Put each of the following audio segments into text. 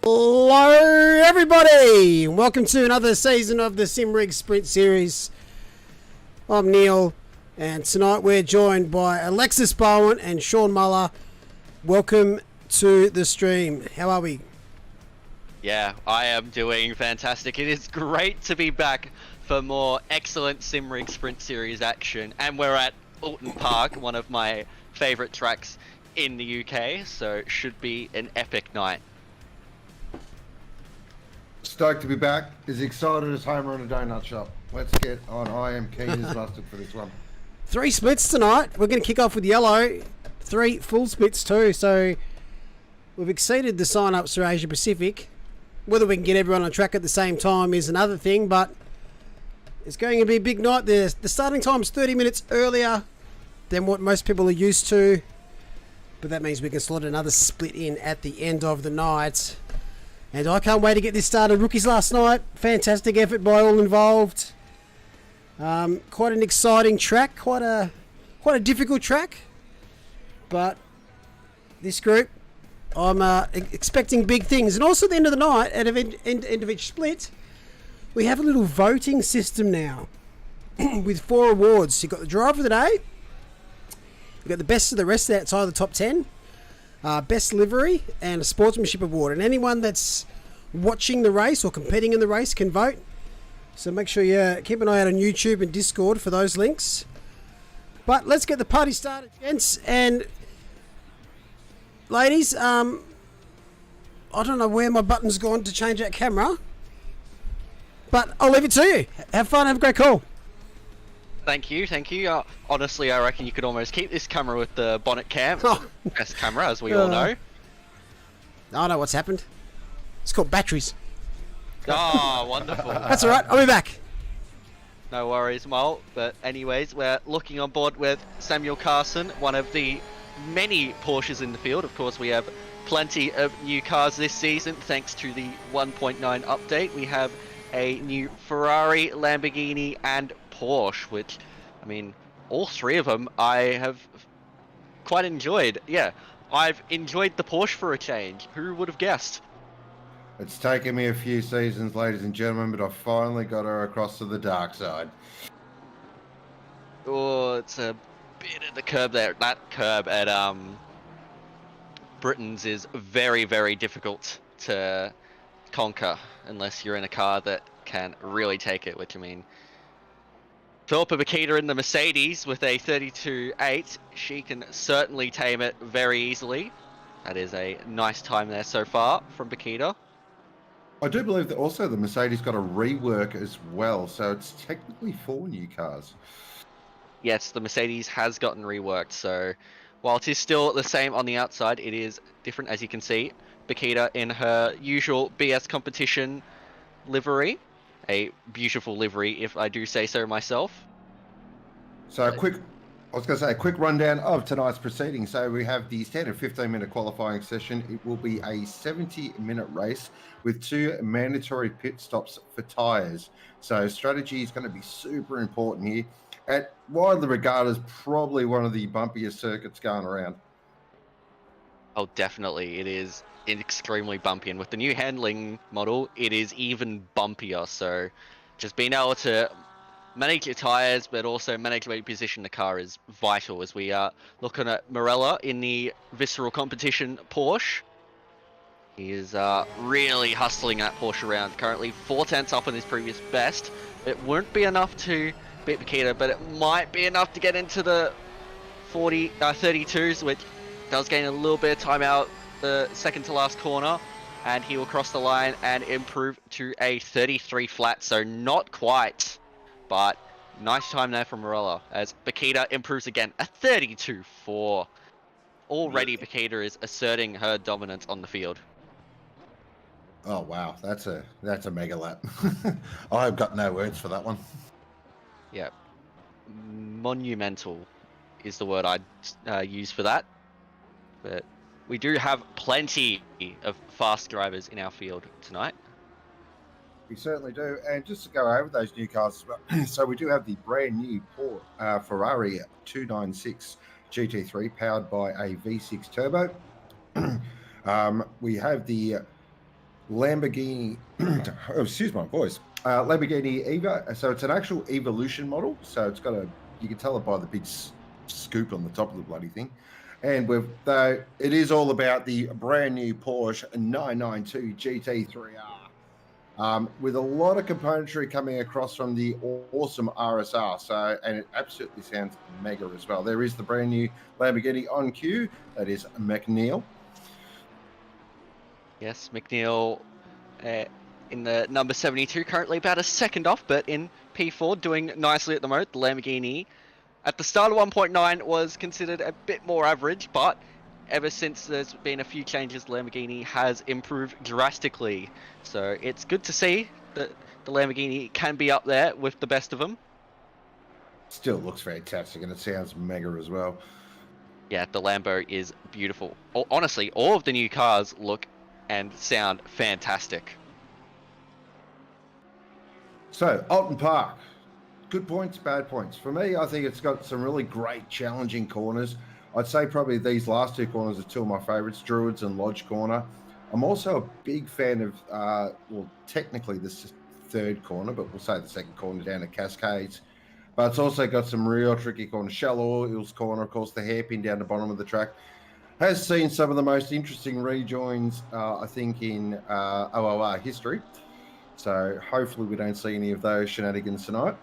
Hello everybody! Welcome to another season of the Simrigs Sprint Series. I'm Neil, and tonight we're joined by Alexis Bowen and Sean Muller. Welcome to the stream. How are we? Yeah, I am doing fantastic. It is great to be back for more excellent Simrigs Sprint Series action, and we're at Oulton Park, one of my favourite tracks in the UK, so it should be an epic night. Stoked to be back. As excited as Homer in a donut shop. Let's get on. I am keen as mustard for this one. 3 splits tonight. We're going to kick off with yellow. 3 full splits too. So we've exceeded the sign-ups for Asia Pacific. Whether we can get everyone on track at the same time is another thing, but it's going to be a big night. The starting time's 30 minutes earlier than what most people are used to, but that means we can slot another split in at the end of the night. And I can't wait to get this started. Rookies last night, fantastic effort by all involved. Quite an exciting track, quite a difficult track. But this group, I'm expecting big things. And also at the end of the night, at the end of each split, we have a little voting system now with 4 awards. You've got the driver of the day, you've got the best of the rest outside the top 10, best livery, and a sportsmanship award. And anyone that's watching the race or competing in the race can vote. So make sure you keep an eye out on YouTube and Discord for those links. But let's get the party started, gents and ladies. I don't know where my button's gone to change that camera, but I'll leave it to you. Have fun, have a great call. Thank you. Honestly, I reckon you could almost keep this camera with the bonnet cam. Best camera, as we all know. I know what's happened. It's called batteries. Oh, wonderful. That's alright, I'll be back. No worries, Mole. But anyways, we're looking on board with Samuel Carson, one of the many Porsches in the field. Of course, we have plenty of new cars this season, thanks to the 1.9 update. We have a new Ferrari, Lamborghini, and Porsche, which, I mean, all 3 of them I have quite enjoyed. Yeah, I've enjoyed the Porsche for a change. Who would have guessed? It's taken me a few seasons, ladies and gentlemen, but I finally got her across to the dark side. Oh, it's a bit of the curb there. That curb at Britain's is very, very difficult to conquer unless you're in a car that can really take it, which, I mean, Philippa Bakita in the Mercedes with a 32.8, she can certainly tame it very easily. That is a nice time there so far from Bakita. I do believe that also the Mercedes got a rework as well, so it's technically 4 new cars. Yes, the Mercedes has gotten reworked, so while it is still the same on the outside, it is different, as you can see. Bakita in her usual BS competition livery. A beautiful livery, if I do say so myself. So a quick rundown of tonight's proceedings. So we have the standard 15-minute qualifying session. It will be a 70-minute race with 2 mandatory pit stops for tyres. So strategy is going to be super important here. And widely regarded as probably one of the bumpiest circuits going around. Oh, definitely. It is extremely bumpy, and with the new handling model, it is even bumpier. So just being able to manage your tires, but also manage where you position the car is vital, as we are looking at Morella in the Visceral Competition Porsche. He is really hustling that Porsche around. Currently 4 tenths up on his previous best. It won't be enough to beat Bakita, but it might be enough to get into the 32s, which does gain a little bit of time out the second to last corner, and he will cross the line and improve to a 33 flat, so not quite, but nice time there from Morella as Bakita improves again, a 32.4. Already Bakita is asserting her dominance on the field. Oh wow, that's a mega lap. I've got no words for that one. Yeah, monumental is the word I'd use for that. But we do have plenty of fast drivers in our field tonight. We certainly do. And just to go over those new cars, so we do have the brand new Ferrari 296 GT3 powered by a V6 turbo. We have the Lamborghini, oh, excuse my voice, Lamborghini Eva. So it's an actual evolution model. So it's got you can tell it by the big scoop on the top of the bloody thing. And though it is all about the brand new Porsche 992 GT3R, with a lot of componentry coming across from the awesome RSR. So, and it absolutely sounds mega as well. There is the brand new Lamborghini on cue. That is McNeil. Yes, McNeil in the number 72, currently about a second off, but in P4 doing nicely at the moment. The Lamborghini at the start of 1.9 was considered a bit more average, but ever since there's been a few changes, the Lamborghini has improved drastically. So it's good to see that the Lamborghini can be up there with the best of them. Still looks fantastic, and it sounds mega as well. Yeah, the Lambo is beautiful. Honestly, all of the new cars look and sound fantastic. So, Oulton Park, good points, bad points. For me, I think it's got some really great, challenging corners. I'd say probably these last two corners are two of my favourites, Druids and Lodge Corner. I'm also a big fan of, well, technically this third corner, but we'll say the second corner down at Cascades. But it's also got some real tricky corners. Shallow Hills Corner, of course, the hairpin down the bottom of the track. Has seen some of the most interesting rejoins, I think, in OOR history. So hopefully we don't see any of those shenanigans tonight.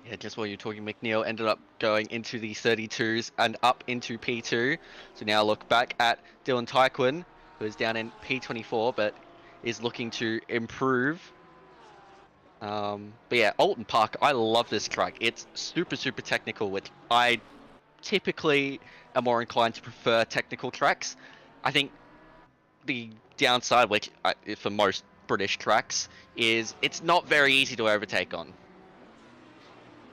Yeah, just while you're talking, McNeil ended up going into the 32s and up into P2. So now look back at Dylan Tyquin, who is down in P24, but is looking to improve. But yeah, Oulton Park, I love this track. It's super, super technical, which I typically am more inclined to prefer technical tracks. I think the downside, which for most British tracks, is it's not very easy to overtake on.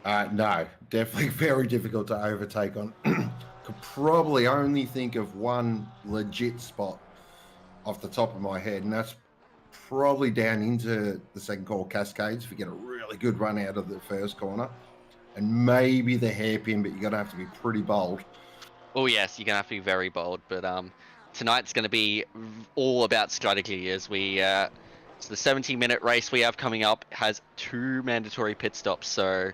No, definitely very difficult to overtake on. Could probably only think of one legit spot off the top of my head, and that's probably down into the second corner Cascades if you get a really good run out of the first corner. And maybe the hairpin, but you're going to have to be pretty bold. Oh yes, you're going to have to be very bold, but tonight's going to be all about strategy as we... so the 70-minute race we have coming up has 2 mandatory pit stops, so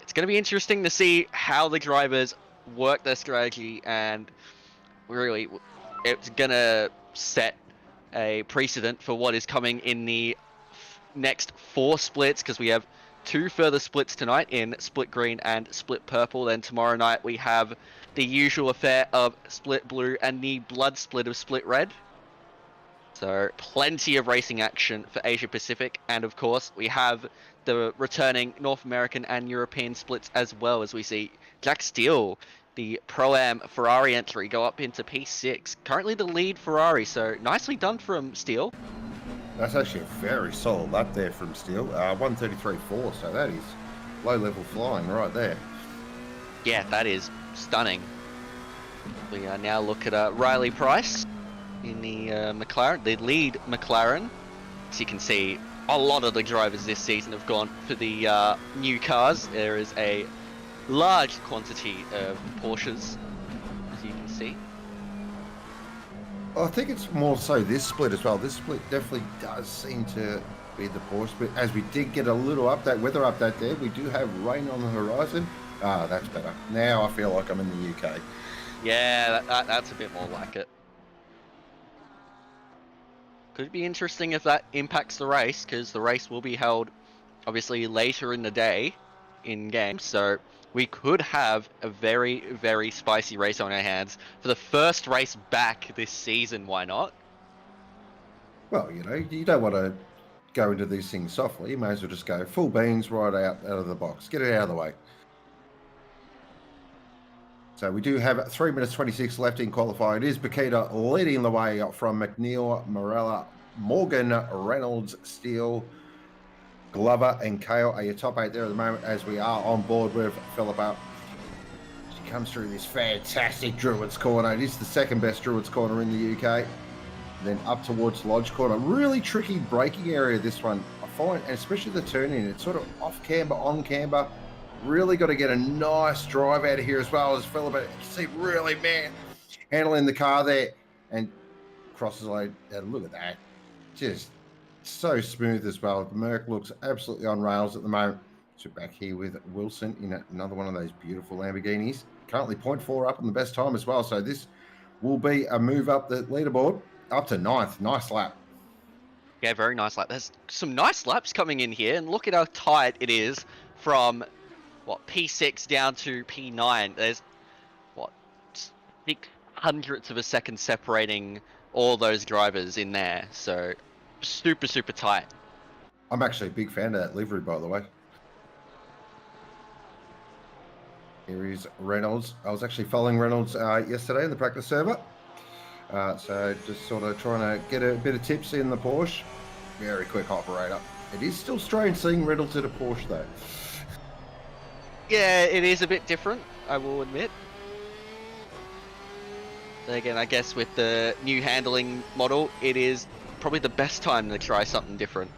it's going to be interesting to see how the drivers work their strategy, and really it's going to set a precedent for what is coming in the next 4 splits, because we have 2 further splits tonight in split green and split purple. Then tomorrow night we have the usual affair of split blue and the blood split of split red. So plenty of racing action for Asia Pacific, and of course we have the returning North American and European splits as well, as we see Jack Steele, the Pro-Am Ferrari entry, go up into P6. Currently the lead Ferrari, so nicely done from Steele. That's actually a very solid lap there from Steele. 133.4, so that is low-level flying right there. Yeah, that is stunning. We now look at Riley Price in the McLaren, the lead McLaren. As you can see, a lot of the drivers this season have gone for the new cars. There is a large quantity of Porsches, as you can see. I think it's more so this split as well. This split definitely does seem to be the Porsche split. As we did get a little update, weather update there, we do have rain on the horizon. Ah, that's better. Now I feel like I'm in the UK. Yeah, that's a bit more like it. Could be interesting if that impacts the race, because the race will be held obviously later in the day in game, so we could have a very, very spicy race on our hands for the first race back this season. Why not? Well, you know, you don't want to go into these things softly. You may as well just go full beans right out of the box. Get it out of the way. So we do have 3 minutes 26 left in qualifying. It is Bakita leading the way from McNeil, Morella, Morgan, Reynolds, Steele, Glover and Kale are your top 8 there at the moment, as we are on board with Philippa. She comes through this fantastic Druids corner. It is the second best Druids corner in the UK. Then up towards Lodge Corner. Really tricky braking area, this one. I find, and especially the turn-in, it's sort of off camber, on camber. Really got to get a nice drive out of here as well as Philippa. You can see really, man, handling the car there. And crosses the line. And look at that. Just so smooth as well. The Merc looks absolutely on rails at the moment. So back here with Wilson in another one of those beautiful Lamborghinis. Currently 0.4 up on the best time as well. So this will be a move up the leaderboard up to 9th. Nice lap. Yeah, very nice lap. There's some nice laps coming in here, and look at how tight it is from, what, P6 down to P9. There's, what, 600ths of a second separating all those drivers in there. So, super, super tight. I'm actually a big fan of that livery, by the way. Here is Reynolds. I was actually following Reynolds yesterday in the practice server. So just sort of trying to get a bit of tips in the Porsche. Very quick operator. It is still strange seeing Reynolds in a Porsche though. Yeah, it is a bit different, I will admit. Then again, I guess with the new handling model, it is probably the best time to try something different.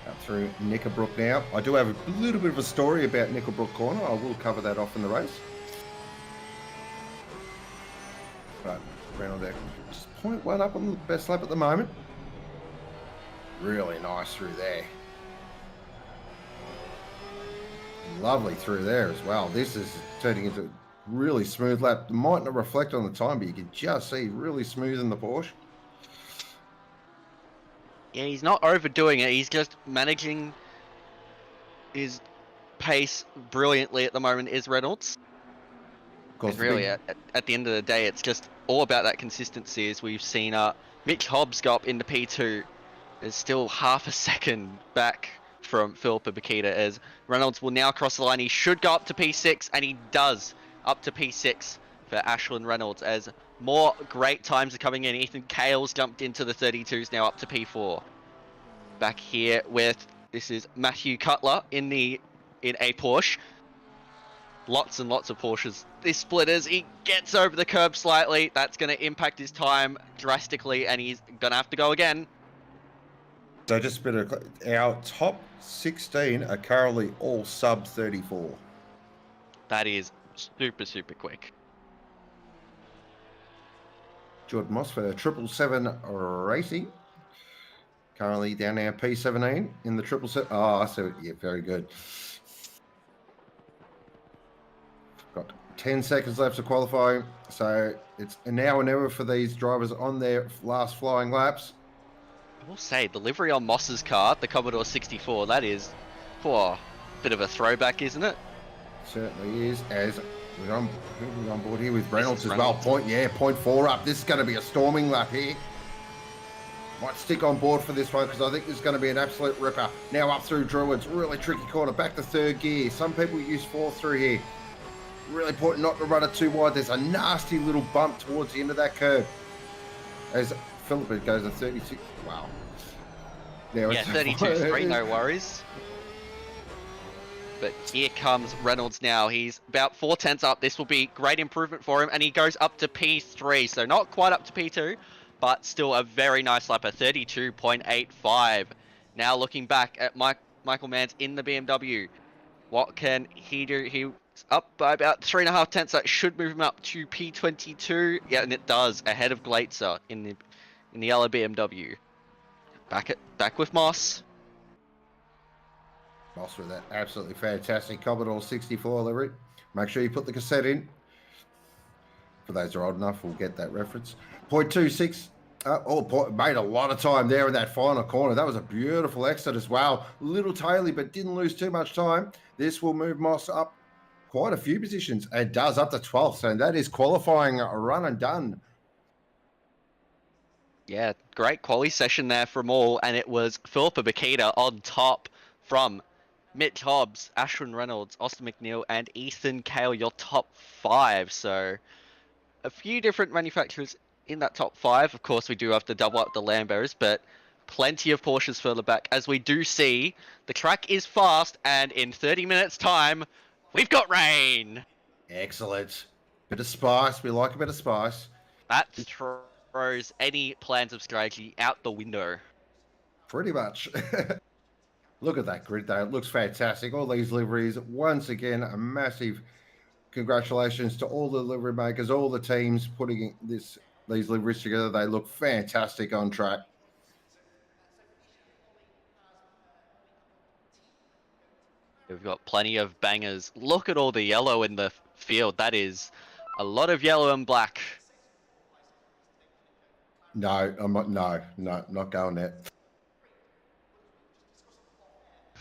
Up through Nickelbrook now. I do have a little bit of a story about Nickelbrook Corner. I will cover that off in the race. But Reynolds there, just 0.1 up on the best lap at the moment. Really nice through there. Lovely through there as well. This is turning into a really smooth lap. Might not reflect on the time, but you can just see really smooth in the Porsche. Yeah, he's not overdoing it. He's just managing his pace brilliantly at the moment, is Reynolds. Of course, And really, at the end of the day, it's just all about that consistency. As we've seen Mitch Hobbs go up into P2. Is still half a second back from Philippa Bakita, as Reynolds will now cross the line. He should go up to P6, and he does, up to P6 for Ashlyn Reynolds, as more great times are coming in. Ethan Cale's jumped into the 32s, now up to P4. Back here with, this is Matthew Cutler in a Porsche. Lots and lots of Porsches. This splitters, he gets over the curb slightly. That's going to impact his time drastically, and he's going to have to go again. So just a bit of our top 16 are currently all sub 34. That is super, super quick. Jordan Moss for 777 Racing. Currently down now P17 in the 777. Oh, so yeah, very good. Got 10 seconds left to qualify. So it's now or never for these drivers on their last flying laps. I will say, the livery on Moss's car, the Commodore 64, that is, a bit of a throwback, isn't it? Certainly is, as we're on board here with Reynolds as well. 0.4 up. This is going to be a storming lap here. Might stick on board for this one because I think this is going to be an absolute ripper. Now up through Druids, really tricky corner, back to third gear. Some people use fourth through here. Really important not to run it too wide. There's a nasty little bump towards the end of that curve. As Philippa goes to 36. Wow. Now Yeah, 32 straight, no worries. But here comes Reynolds now. He's about 4/10 up. This will be great improvement for him, and he goes up to P3. So not quite up to P2, but still a very nice lap, a 32.85. Now looking back at Michael Manns in the BMW. What can he do? He's up by about 3.5 tenths. That should move him up to P22. Yeah, and it does, ahead of Glaetzer in the yellow BMW. Back with Moss. Moss with that absolutely fantastic Commodore 64 livery. Make sure you put the cassette in. For those who are old enough, we'll get that reference. 0.26. Made a lot of time there in that final corner. That was a beautiful exit as well. Little taily, but didn't lose too much time. This will move Moss up quite a few positions. It does, up to 12th. So that is qualifying a run and done. Yeah, great quali session there from all, and it was Philippa Bakita on top from Mitch Hobbs, Ashlyn Reynolds, Austin McNeil, and Ethan Cale, your top 5. So a few different manufacturers in that top 5. Of course, we do have to double up the Lambos, but plenty of Porsches further back, as we do see the track is fast, and in 30 minutes time, we've got rain. Excellent. Bit of spice. We like a bit of spice. That throws any plans of strategy out the window. Pretty much. Look at that grid though. It looks fantastic. All these liveries. Once again, a massive congratulations to all the livery makers, all the teams putting this these liveries together. They look fantastic on track. We've got plenty of bangers. Look at all the yellow in the field. That is a lot of yellow and black. No, I'm not. No, not going there.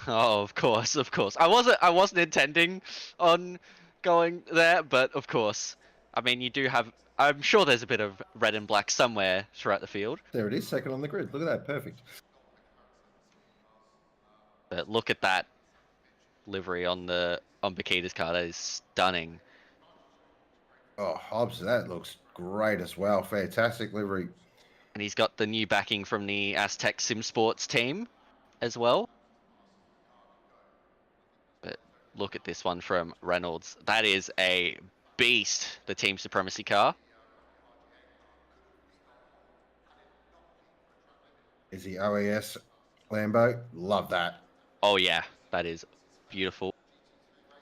Oh, of course, of course. I wasn't intending on going there, but of course. I mean, you do have. I'm sure there's a bit of red and black somewhere throughout the field. There it is, second on the grid. Look at that, perfect. But look at that livery on Bakita's car. That is stunning. Oh, Hobbs, that looks great as well. Fantastic livery. And he's got the new backing from the Aztec Sim Sports team as well. But look at this one from Reynolds. That is a beast, the Team Supremacy car. Is the OAS Lambo? Love that. Oh yeah, that is beautiful.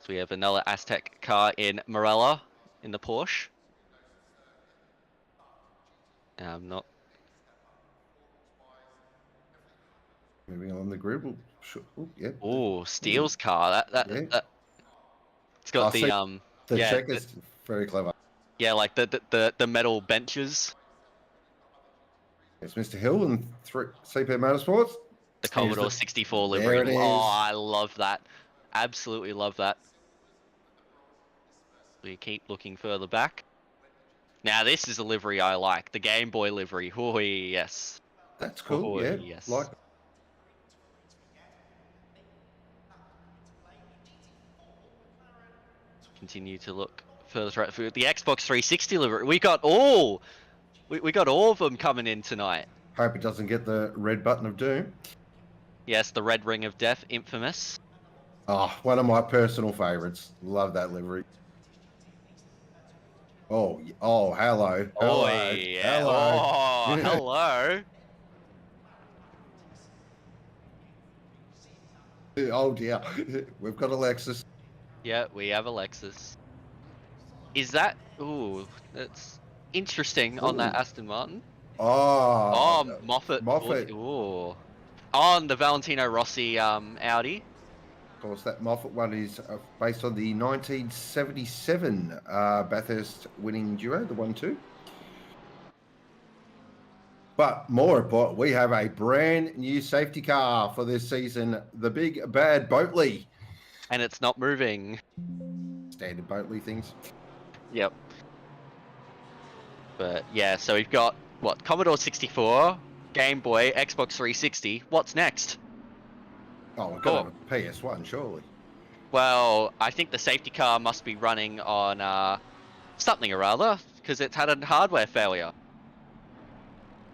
So we have another Aztec car in Morella in the Porsche. Not. Moving along the grid. We'll, sure. Yep. Oh, Steele's car. That it's got the yeah, check is very clever. Yeah, like the metal benches. It's Mr. Hill and CP Motorsports. The Commodore 64 There livery. it is. Oh, I love that. Absolutely love that. We keep looking further back. Now this is a livery I like. The Game Boy livery. Oh yes. That's cool. Oh, yeah. yes. Like. Continue to look further right. The Xbox 360 livery. We got all of them coming in tonight. Hope it doesn't get the red button of doom. Yes, the Red Ring of Death, infamous. Oh, one of my personal favourites. Love that livery. Oh, hello. Oh, yeah. Hello. Oh, hello. Oh, dear. We've got Alexis. Yeah, we have Alexis. Is that... Ooh, that's interesting on that Aston Martin. Oh. Oh, Moffat. Moffat. Ooh. On the Valentino Rossi Audi. Of course, that Moffat one is based on the 1977 Bathurst winning duo, the 1-2. But more important, we have a brand new safety car for this season, the big bad Boatley. And it's not moving. Standard Boatley things. Yep. But yeah, so we've got, what, Commodore 64, Game Boy, Xbox 360. What's next? Oh, we've got a PS1, surely. Well, I think the safety car must be running on something or other, because it's had a hardware failure.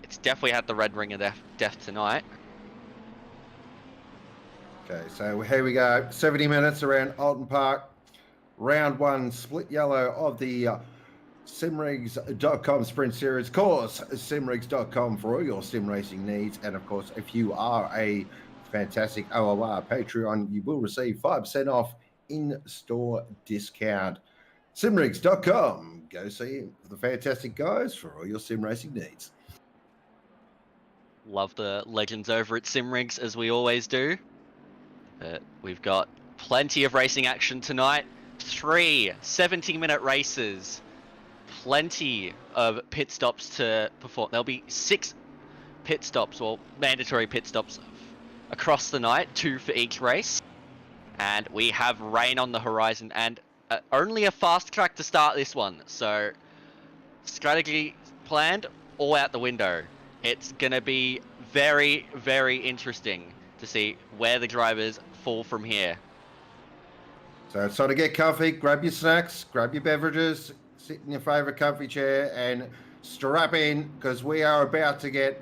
It's definitely had the Red Ring of Death tonight. Okay, so here we go. 70 minutes around Oulton Park. Round one, split yellow of the Simrigs.com Sprint Series. Of course, Simrigs.com for all your sim racing needs. And of course, if you are a fantastic OOR Patreon, you will receive 5% off in-store discount. Simrigs.com. Go see the fantastic guys for all your sim racing needs. Love the legends over at Simrigs, as we always do. We've got plenty of racing action tonight. 3 70-minute races. Plenty of pit stops to perform. There'll be 6 pit stops, or mandatory pit stops, across the night, 2 for each race. And we have rain on the horizon, and only a fast track to start this one. So, strategy planned, all out the window. It's going to be very, very interesting to see where the drivers fall from here. So it's time to get comfy, grab your snacks, grab your beverages, sit in your favourite comfy chair and strap in, because we are about to get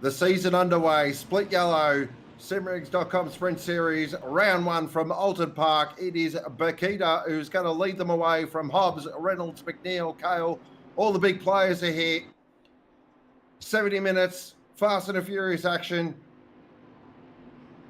the season underway. Split yellow, Simrigs.com Sprint Series, round one from Oulton Park. It is Bakita who's going to lead them away from Hobbs, Reynolds, McNeil, Kale. All the big players are here. 70 minutes, fast and furious action.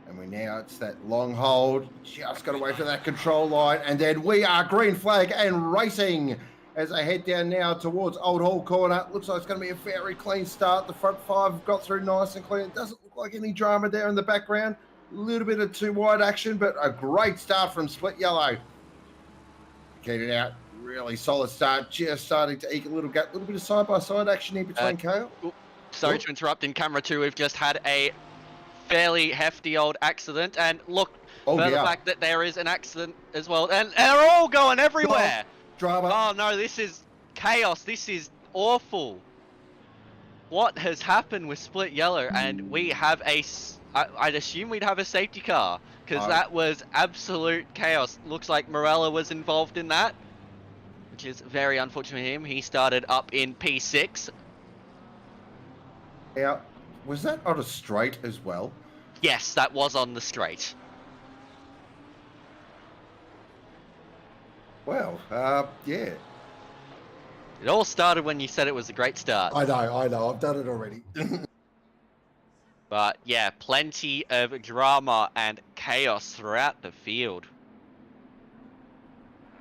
And it's that long hold. Just got to wait for that control line. And then we are green flag and racing as they head down now towards Old Hall Corner. Looks like it's going to be a very clean start. The front five got through nice and clean. It doesn't look like any drama there in the background. A little bit of too wide action, but a great start from Split Yellow. Get it out. Really solid start. Just starting to eke a little gap. A little bit of side-by-side action here between Kale. Sorry to interrupt. In camera 2, we've just had a fairly hefty old accident. And look, for the fact that there is an accident as well. And they're all going everywhere. Drama. Oh no, this is chaos. This is awful. What has happened with Split Yellow? And we have I'd assume we'd have a safety car, because that was absolute chaos. Looks like Morella was involved in that, which is very unfortunate for him. He started up in P6. Yeah, was that on a straight as well? Yes, that was on the straight. Well, yeah. It all started when you said it was a great start. I know. I've done it already. But yeah, plenty of drama and chaos throughout the field.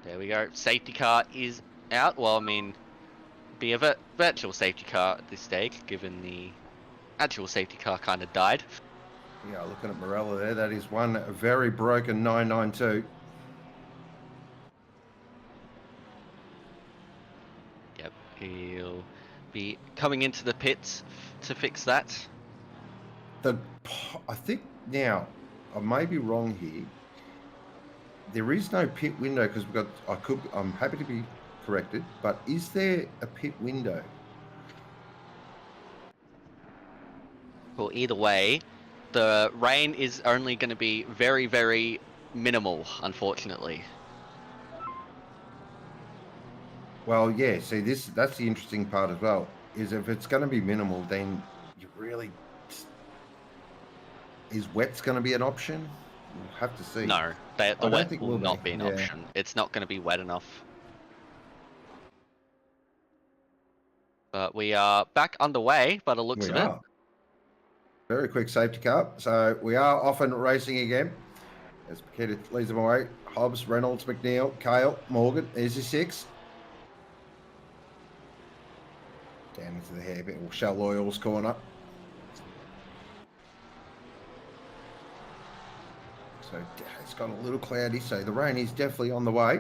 There we go. Safety car is out. Well, I mean, be a virtual safety car at this stage, given the actual safety car kind of died. Yeah, looking at Morella there, that is one very broken 992. Yep, he'll be coming into the pits to fix that. I think now, I may be wrong here. There is no pit window because we've got. I'm happy to be corrected, but is there a pit window? Well, either way, the rain is only going to be very, very minimal, unfortunately. Well, yeah. See, that's the interesting part as well. Is if it's going to be minimal, then you really. Is wet's going to be an option? We'll have to see. No, the wet will not be an option. It's not going to be wet enough. But we are back underway by the looks of it. Very quick safety car. So we are off and racing again. As Paqueta leads them away. Hobbs, Reynolds, McNeil, Kale, Morgan. There's your 6. Down into the hairpin or Shell Oils corner. So it's got a little cloudy, so the rain is definitely on the way.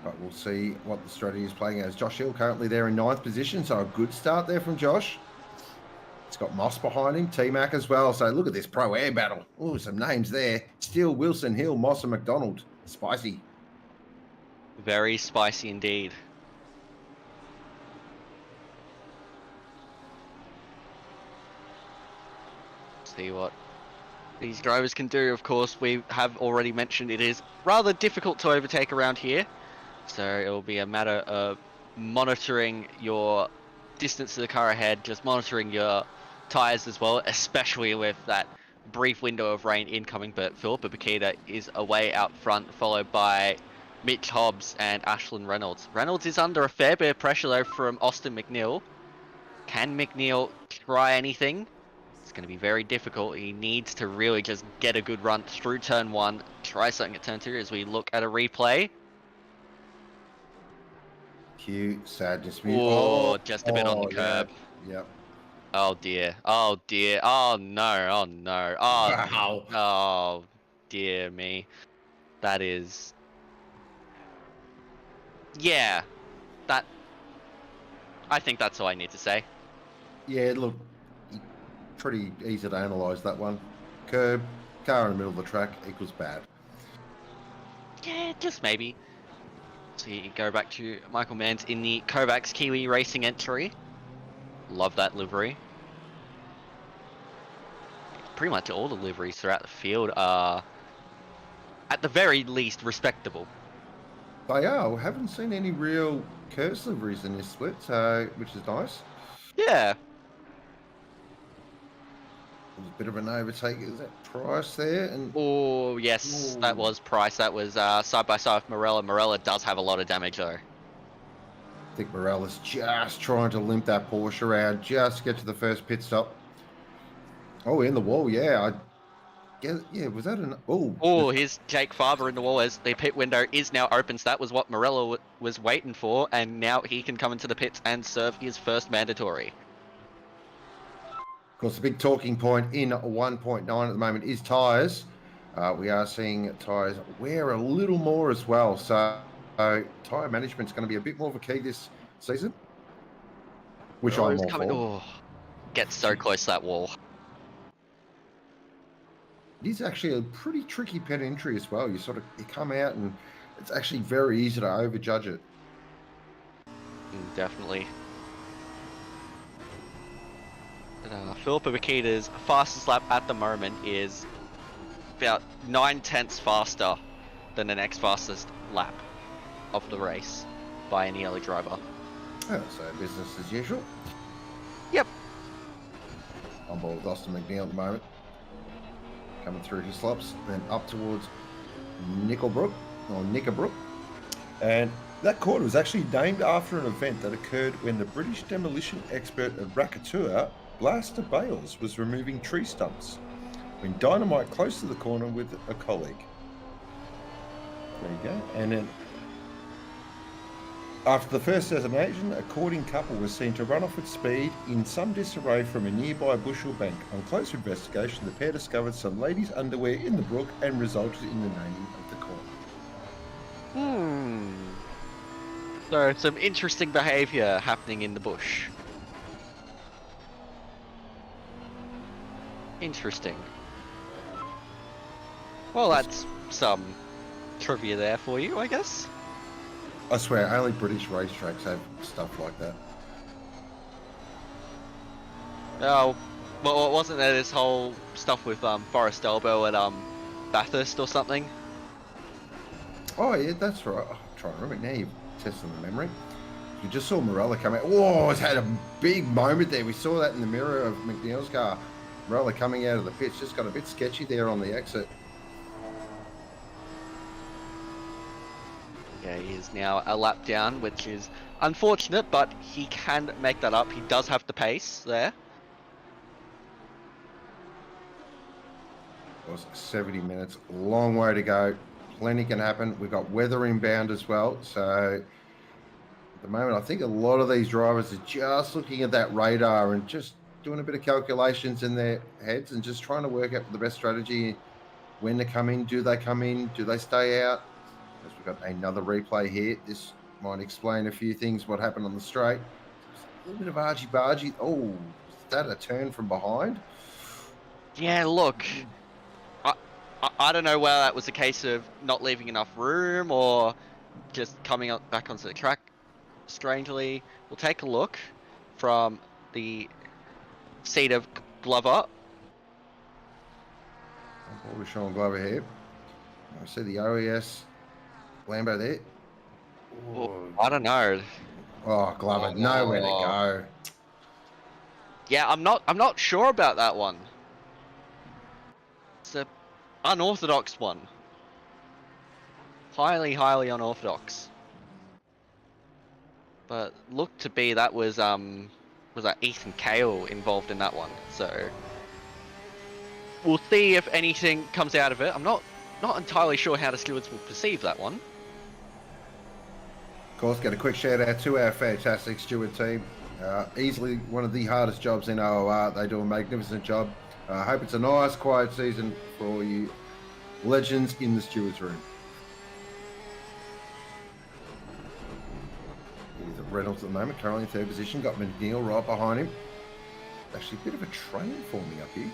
But we'll see what the strategy is playing as. Josh Hill currently there in 9th position, so a good start there from Josh. It's got Moss behind him, T-Mac as well. So look at this Pro Air battle. Oh, some names there. Steele, Wilson, Hill, Moss and McDonald. Spicy. Very spicy indeed. See what these drivers can do. Of course, we have already mentioned it is rather difficult to overtake around here. So it will be a matter of monitoring your distance to the car ahead, just monitoring your tyres as well, especially with that brief window of rain incoming. But Philippa Paqueta is away out front, followed by Mitch Hobbs and Ashlyn Reynolds. Reynolds is under a fair bit of pressure though from Austin McNeil. Can McNeil try anything? It's going to be very difficult. He needs to really just get a good run through turn 1, try something at turn 2 as we look at a replay. Cue sadness. Oh, just a bit on the curb. Yeah. Yep. Oh dear. Oh dear. Oh no. Oh no. Oh, wow. Oh dear me. That is. Yeah. That. I think that's all I need to say. Yeah, look. Pretty easy to analyse that one. Curb, car in the middle of the track equals bad. Yeah, just maybe. So you go back to Michael Manns in the Kovacs Kiwi Racing entry. Love that livery. Pretty much all the liveries throughout the field are, at the very least, respectable. They are. We haven't seen any real curse liveries in this split, so which is nice. Yeah. A bit of an overtake. Is that Price there? And Oh yes, that was Price. That was side by side with Morella. Morella does have a lot of damage though. I think Morella's just trying to limp that Porsche around, just get to the first pit stop. Oh, in the wall, yeah. Yeah, was that an... Oh, Oh, here's Jake Farber in the wall as the pit window is now open. So that was what Morello was waiting for, and now he can come into the pits and serve his first mandatory. of course, the big talking point in 1.9 at the moment is tyres. We are seeing tyres wear a little more as well. So tyre management is going to be a bit more of a key this season, which I'm all for. Oh, gets so close to that wall. It is actually a pretty tricky pet entry as well. You come out and it's actually very easy to overjudge it. Definitely. Philippa Makita's fastest lap at the moment is about 9/10 faster than the next fastest lap of the race by any other driver. Oh, so business as usual. Yep. On board with Austin McNeil at the moment. Coming through his slops, then up towards Nickelbrook. And that corner was actually named after an event that occurred when the British demolition expert at Rakatua, Blaster Bales, was removing tree stumps when dynamite close to the corner with a colleague. There you go. And then after the first designation, a courting couple was seen to run off at speed in some disarray from a nearby bushel bank. On closer investigation, the pair discovered some ladies' underwear in the brook and resulted in the naming of the corner. So some interesting behaviour happening in the bush. Interesting. Well, that's some trivia there for you, I guess. I swear, only British racetracks have stuff like that. Oh, well, wasn't there this whole stuff with Forrest Elbow at Bathurst or something? Oh yeah, that's right. I'm trying to remember now. You're testing the memory. You just saw Morella come out. Whoa, it's had a big moment there. We saw that in the mirror of McNeil's car. Morella coming out of the pits just got a bit sketchy there on the exit. Yeah, he is now a lap down, which is unfortunate, but he can make that up. He does have the pace there. It was 70 minutes, long way to go. Plenty can happen. We've got weather inbound as well. So at the moment, I think a lot of these drivers are just looking at that radar and just doing a bit of calculations in their heads and just trying to work out the best strategy. When to come in, do they come in, do they stay out? As we've got another replay here. This might explain a few things, what happened on the straight. A little bit of argy-bargy. Oh, is that a turn from behind? Yeah, look. I don't know whether that was a case of not leaving enough room or just coming up back onto the track strangely. We'll take a look from the seat of Glover. We're showing Glover here. I see the OES Lambo there. Oh, I don't know. Oh, Glover, nowhere to go. Yeah, I'm not sure about that one. It's a unorthodox one. Highly unorthodox. But looked to be that was that Ethan Cale involved in that one. So we'll see if anything comes out of it. I'm not entirely sure how the stewards will perceive that one. Of course, get a quick shout out to our fantastic steward team. Easily one of the hardest jobs in OOR. They do a magnificent job. I hope it's a nice, quiet season for all you legends in the stewards room. He's at Reynolds at the moment, currently in third position. Got McNeil right behind him. Actually, a bit of a train forming up here.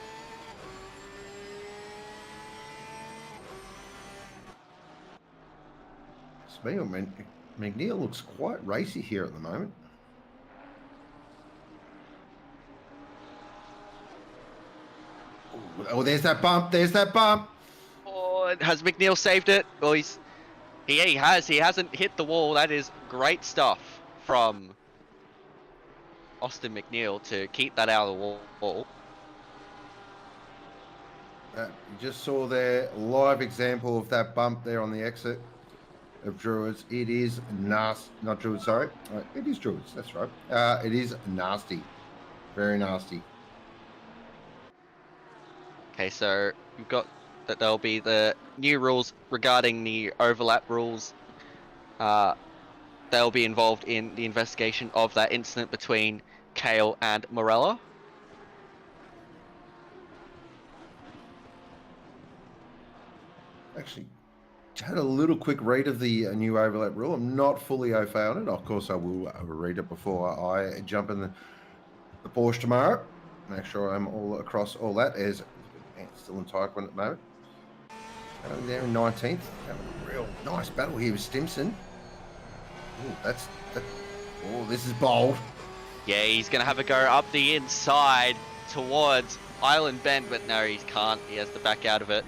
McNeil looks quite racy here at the moment. Oh, there's that bump. There's that bump. Oh, has McNeil saved it? Well, he has. He hasn't hit the wall. That is great stuff from Austin McNeil to keep that out of the wall. You just saw their live example of that bump there on the exit of Druids. It is nasty. Not Druids, sorry. It is Druids. That's right. It is nasty. Very nasty. Okay, so we've got that there'll be the new rules regarding the overlap rules. They'll be involved in the investigation of that incident between Kale and Morella. Actually, had a little quick read of the new overlap rule. I'm not fully au fait on it. Of course, I will read it before I jump in the Porsche tomorrow. Make sure I'm all across all that. As still in Taekwondo at the moment. There in 19th. Having a real nice battle here with Stimson. Oh, oh, this is bold. Yeah, he's going to have a go up the inside towards Island Bend, but no, he can't. He has to back out of it.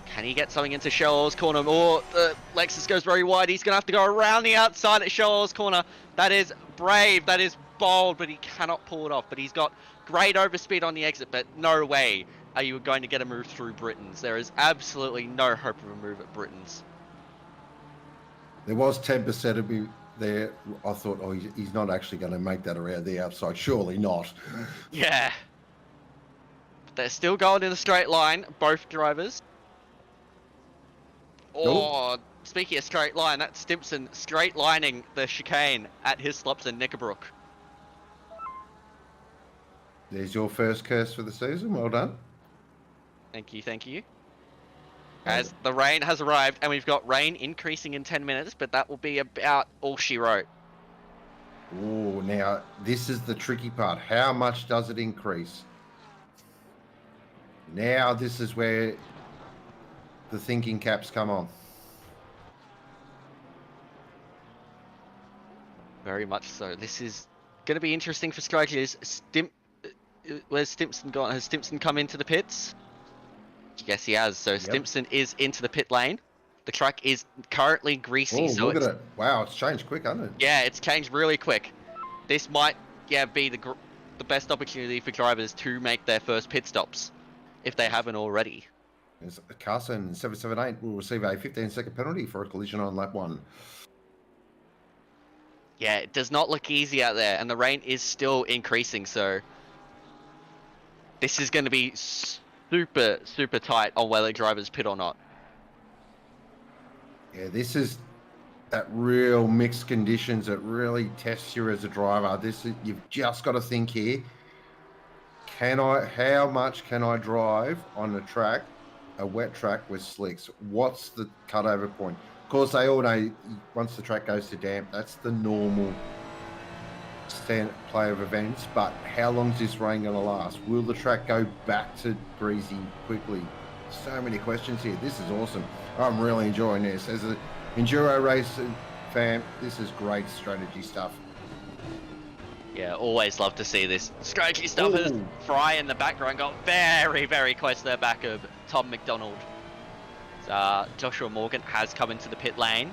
Can he get something into Shell's corner? Or the Lexus goes very wide. He's going to have to go around the outside at Shell's corner. That is brave. That is bold, but he cannot pull it off. But he's got great overspeed on the exit, but no way are you going to get a move through Britain's. There is absolutely no hope of a move at Britain's. There was 10% of me there. I thought, oh, he's not actually going to make that around the outside. Surely not. Yeah. But they're still going in a straight line, both drivers. Oh, speaking of straight line, that's Stimson straight lining the chicane at Hislops and Knickerbrook. There's your first curse for the season. Well done. Thank you, thank you. As the rain has arrived, and we've got rain increasing in 10 minutes, but that will be about all she wrote. Oh, now this is the tricky part. How much does it increase? Now this is where the thinking caps come on. Very much so. This is going to be interesting for strikers. Where's Stimson gone? Has Stimson come into the pits? Yes, he has. So Stimson is into the pit lane. The track is currently greasy. Oh, so look at it. Wow, it's changed quick, hasn't it? Yeah, it's changed really quick. This might be the best opportunity for drivers to make their first pit stops, if they haven't already. Carson 778 will receive a 15-second penalty for a collision on lap 1. Yeah, it does not look easy out there, and the rain is still increasing, so this is going to be super, super tight on whether drivers pit or not. Yeah, this is that real mixed conditions that really tests you as a driver. You've just got to think here. How much can I drive on a track, a wet track with slicks? What's the cutover point? Of course, they all know once the track goes to damp, that's the normal standard play of events. But how long is this rain going to last? Will the track go back to greasy quickly? So many questions here. This is awesome. I'm really enjoying this. As an enduro race fan, this is great strategy stuff. Yeah, always love to see this strategy stuff. As Fry in the background got very, very close to the back of Tom McDonald. Joshua Morgan has come into the pit lane.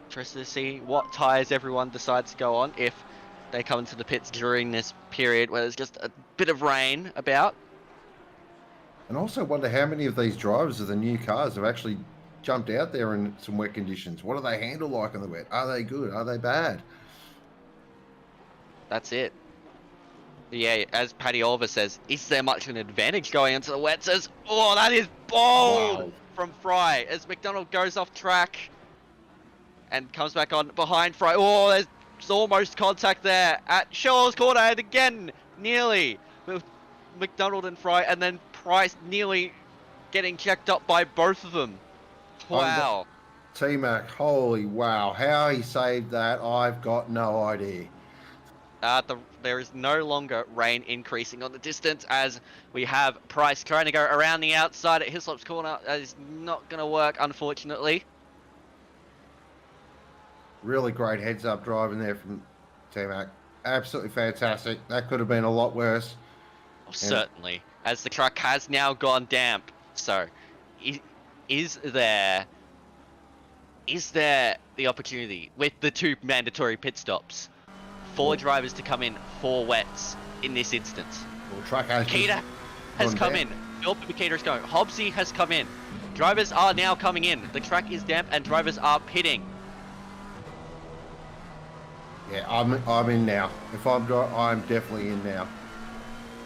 Interested to see what tyres everyone decides to go on if they come into the pits during this period where there's just a bit of rain about. And also wonder how many of these drivers of the new cars have actually jumped out there in some wet conditions. What do they handle like in the wet? Are they good? Are they bad? That's it. Yeah, as Paddy Oliver says, is there much of an advantage going into the wet? Says, oh, that is bold from Fry as McDonald goes off track and comes back on behind Fry. Oh, there's almost contact there at Shaw's corner, and again, nearly with McDonald and Fry, and then Price nearly getting checked up by both of them. Wow. T-Mac, holy wow. How he saved that, I've got no idea. There is no longer rain increasing on the distance as we have Price trying to go around the outside at Hislop's corner. That is not going to work, unfortunately. Really great heads-up driving there from T-Mac. Absolutely fantastic. That could have been a lot worse. Oh, certainly, as the truck has now gone damp. So, is there the opportunity with the 2 mandatory pit stops for drivers to come in for wets in this instance? Well, truck Makita has come in. Philip Makita is going. Hobbsy has come in. Drivers are now coming in. The track is damp and drivers are pitting. Yeah, I'm in now. If I'm definitely in now.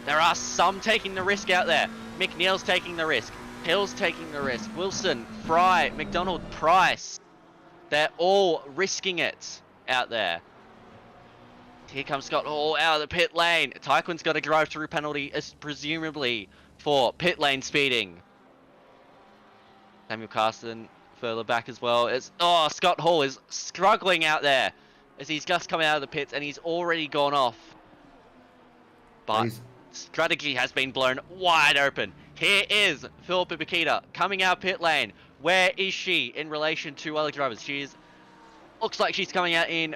there are some taking the risk out there. McNeil's taking the risk. Hill's taking the risk. Wilson, Fry, McDonald, Price. They're all risking it out there. Here comes Scott Hall out of the pit lane. Tyquin's got a drive-through penalty, presumably for pit lane speeding. Samuel Carson further back as well. Scott Hall is struggling out there as he's just coming out of the pits and he's already gone off. But strategy has been blown wide open. Here is Philippa Bakita coming out pit lane. Where is she in relation to other drivers? Looks like she's coming out in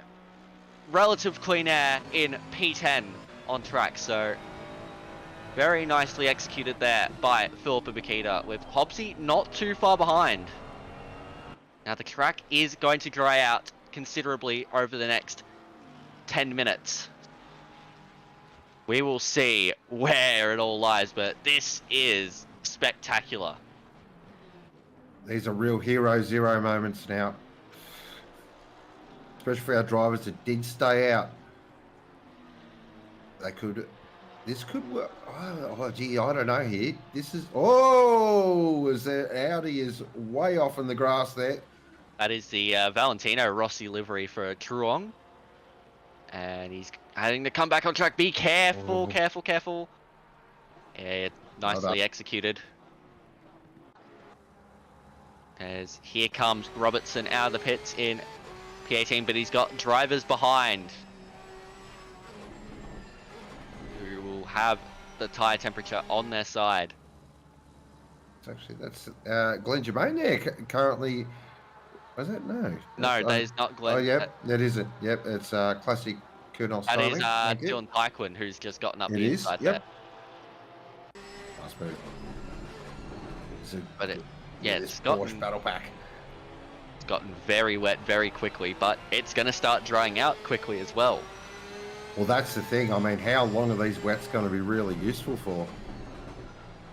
relative clean air in P10 on track. So very nicely executed there by Philippa Bakita, with Hobbsy not too far behind. Now the track is going to dry out considerably over the next 10 minutes. We will see where it all lies, but this is spectacular. These are real hero zero moments now. Especially for our drivers that did stay out. This could work. Oh, gee, I don't know here. As the Audi is way off in the grass there. That is the Valentino Rossi livery for Truong. And he's having to come back on track. Be careful, careful. Yeah, nicely executed. As here comes Robertson out of the pits in P18, but he's got drivers behind who will have the tyre temperature on their side. That's Glenn Germain there currently. Was it? No, that is not Glenn. Oh, yep, that isn't. Yep, it's classic Colonel Styling. That is Dylan Tyquin, who's just gotten up the inside there. Nice move. It's gotten battle pack. It's gotten very wet very quickly, but it's going to start drying out quickly as well. Well, that's the thing. I mean, how long are these wets going to be really useful for?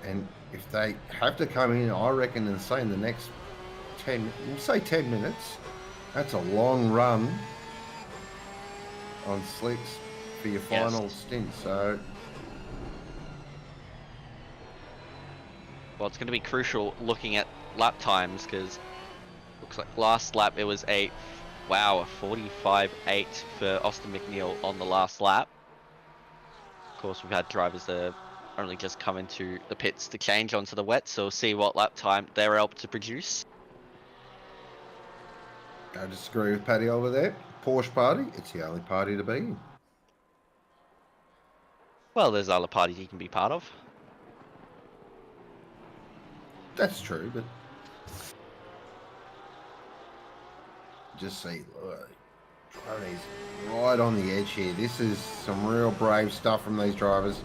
And if they have to come in, I reckon, and say in the next 10 minutes, that's a long run on slicks for your final stint. So, well, it's going to be crucial looking at lap times, because looks like last lap it was a 45.8 for Austin McNeil on the last lap. Of course, we've had drivers that have only just come into the pits to change onto the wet, so we'll see what lap time they're able to produce. I disagree with Paddy over there. Porsche party, it's the only party to be in. Well, there's other parties you can be part of. That's true, but just see, look, Tony's right on the edge here. This is some real brave stuff from these drivers.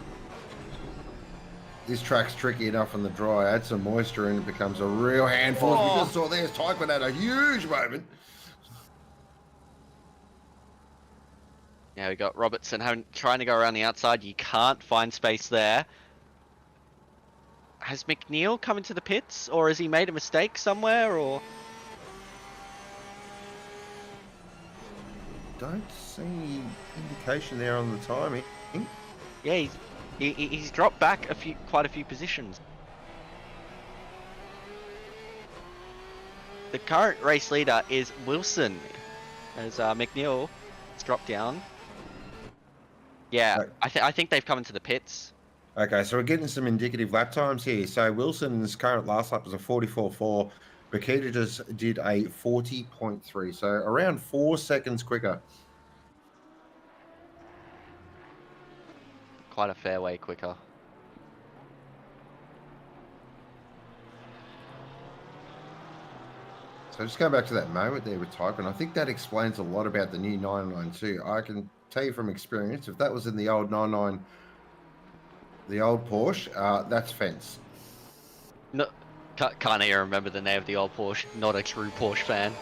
This track's tricky enough on the dry. Add some moisture and it becomes a real handful. As we just saw there's Tyquin had a huge moment. Now we got Robertson trying to go around the outside. You can't find space there. Has McNeil come into the pits, or has he made a mistake somewhere, or? Don't see any indication there on the timing. Yeah, he's dropped back quite a few positions. The current race leader is Wilson, as McNeil has dropped down. Yeah, I think they've come into the pits. Okay, so we're getting some indicative lap times here. So Wilson's current last lap was a 44.4. Bakita just did a 40.3, so around 4 seconds quicker. Quite a fair way quicker. So just going back to that moment there with Tyquin, I think that explains a lot about the new 992. I can tell you from experience, if that was in the old 99, the old Porsche, that's fence. No, can't even remember the name of the old Porsche. Not a true Porsche fan.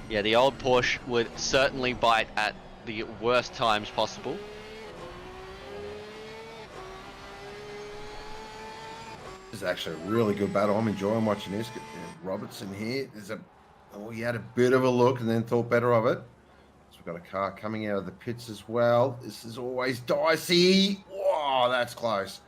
The old Porsche would certainly bite at the worst times possible. This is actually a really good battle. I'm enjoying watching this. Robertson here. He had a bit of a look and then thought better of it. we've got a car coming out of the pits as well. This is always dicey. Whoa, that's close.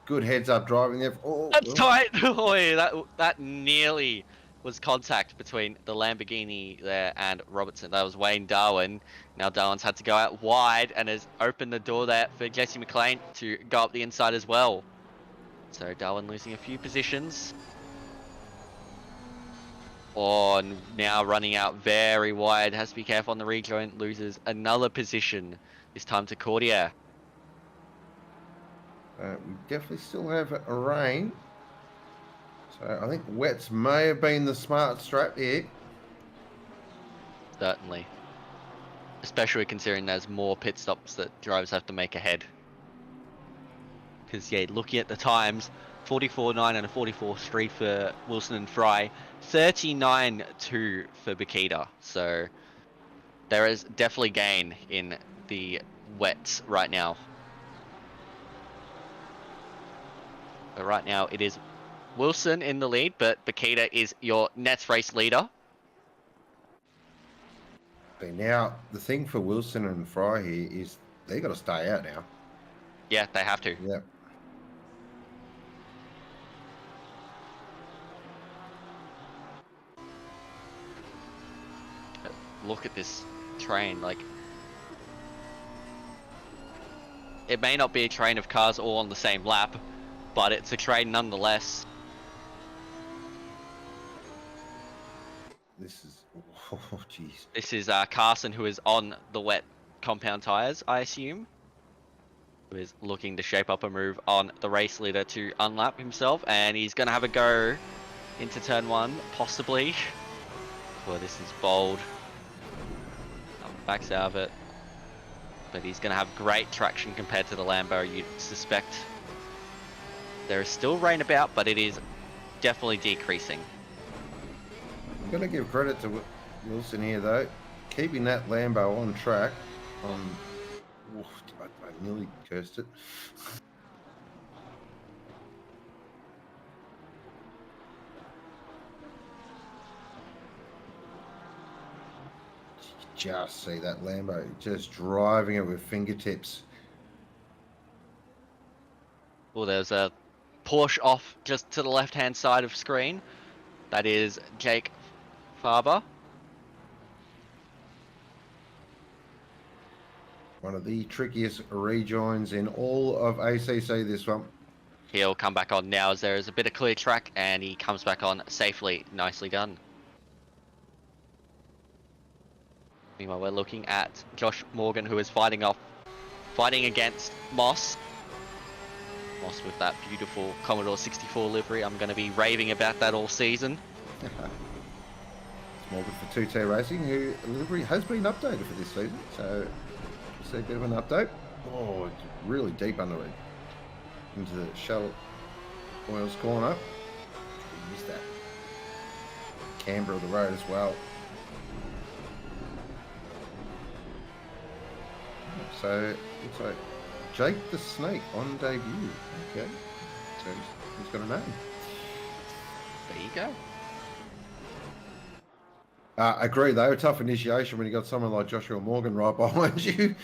Good heads up driving there. Oh, That's tight. Boy, that nearly was contact between the Lamborghini there and Robertson. That was Wayne Darwin. Now Darwin's had to go out wide and has opened the door there for Jesse McLean to go up the inside as well. So Darwin losing a few positions. Oh, now running out very wide. Has to be careful on the rejoin. Loses another position. This time to Cordier. We definitely still have a rain. So I think wets may have been the smart strap here. Certainly. Especially considering there's more pit stops that drivers have to make ahead. Because, yeah, looking at the times, 44.9 and a 44.3 for Wilson and Fry, 39.2 for Bakita. So there is definitely gain in the wets right now. But right now it is Wilson in the lead, but Bakita is your Nets race leader. Okay, now, the thing for Wilson and Fry here is they got to stay out now. Yeah, they have to. Yeah. Look at this train, like, it may not be a train of cars all on the same lap, but it's a train nonetheless. This is, oh, jeez. This is Carson, who is on the wet compound tires, I assume, who is looking to shape up a move on the race leader to unlap himself, and he's going to have a go into turn one, possibly. Well, this is bold. Backs out of it, but he's going to have great traction compared to the Lambo, you'd suspect. There is still rain about, but it is definitely decreasing. I'm going to give credit to Wilson here, though. Keeping that Lambo on track. I nearly cursed it. Just see that Lambo just driving it with fingertips. Well, there's a Porsche off just to the left-hand side of screen. That is Jake Farber. One of the trickiest rejoins in all of ACC, this one. He'll come back on now as there is a bit of clear track, and he comes back on safely. Nicely done. Meanwhile, we're looking at Josh Morgan, who is fighting against Moss. Moss with that beautiful Commodore 64 livery. I'm going to be raving about that all season. Morgan for 2T Racing, who livery has been updated for this season. So, just a bit of an update. Oh, it's really deep under it. Into the Shell Oils corner. Missed that. Camber of the road as well. So, looks like Jake the Snake on debut. Okay. So, he's got a name. There you go. Agree, though. A tough initiation when you got someone like Joshua Morgan right behind you.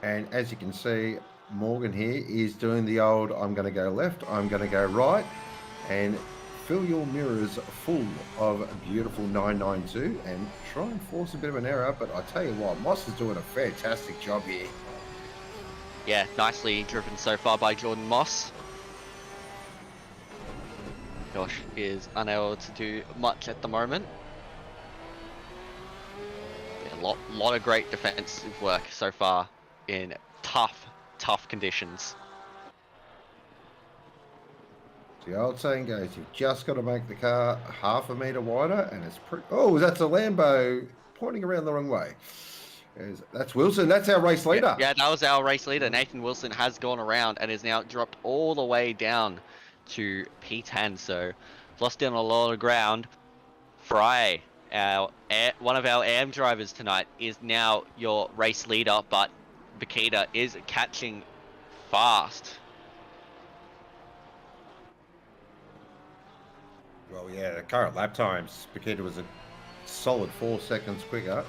And as you can see, Morgan here is doing the old, I'm going to go left, I'm going to go right, and fill your mirrors full of beautiful 992 and try and force a bit of an error. But I tell you what, Moss is doing a fantastic job here. Yeah, nicely driven so far by Jordan Moss. Josh is unable to do much at the moment. Yeah, lot of great defensive work so far in tough conditions. The old saying goes, you've just got to make the car half a metre wider, and it's pretty... Oh, that's a Lambo pointing around the wrong way. That's Wilson. That's our race leader. Yeah, that was our race leader. Nathan Wilson has gone around and is now dropped all the way down to P10. So lost down a lot of ground. Fry, one of our AM drivers tonight, is now your race leader, but Bakita is catching fast. Well, yeah, the current lap times, Paqueta was a solid 4 seconds quicker.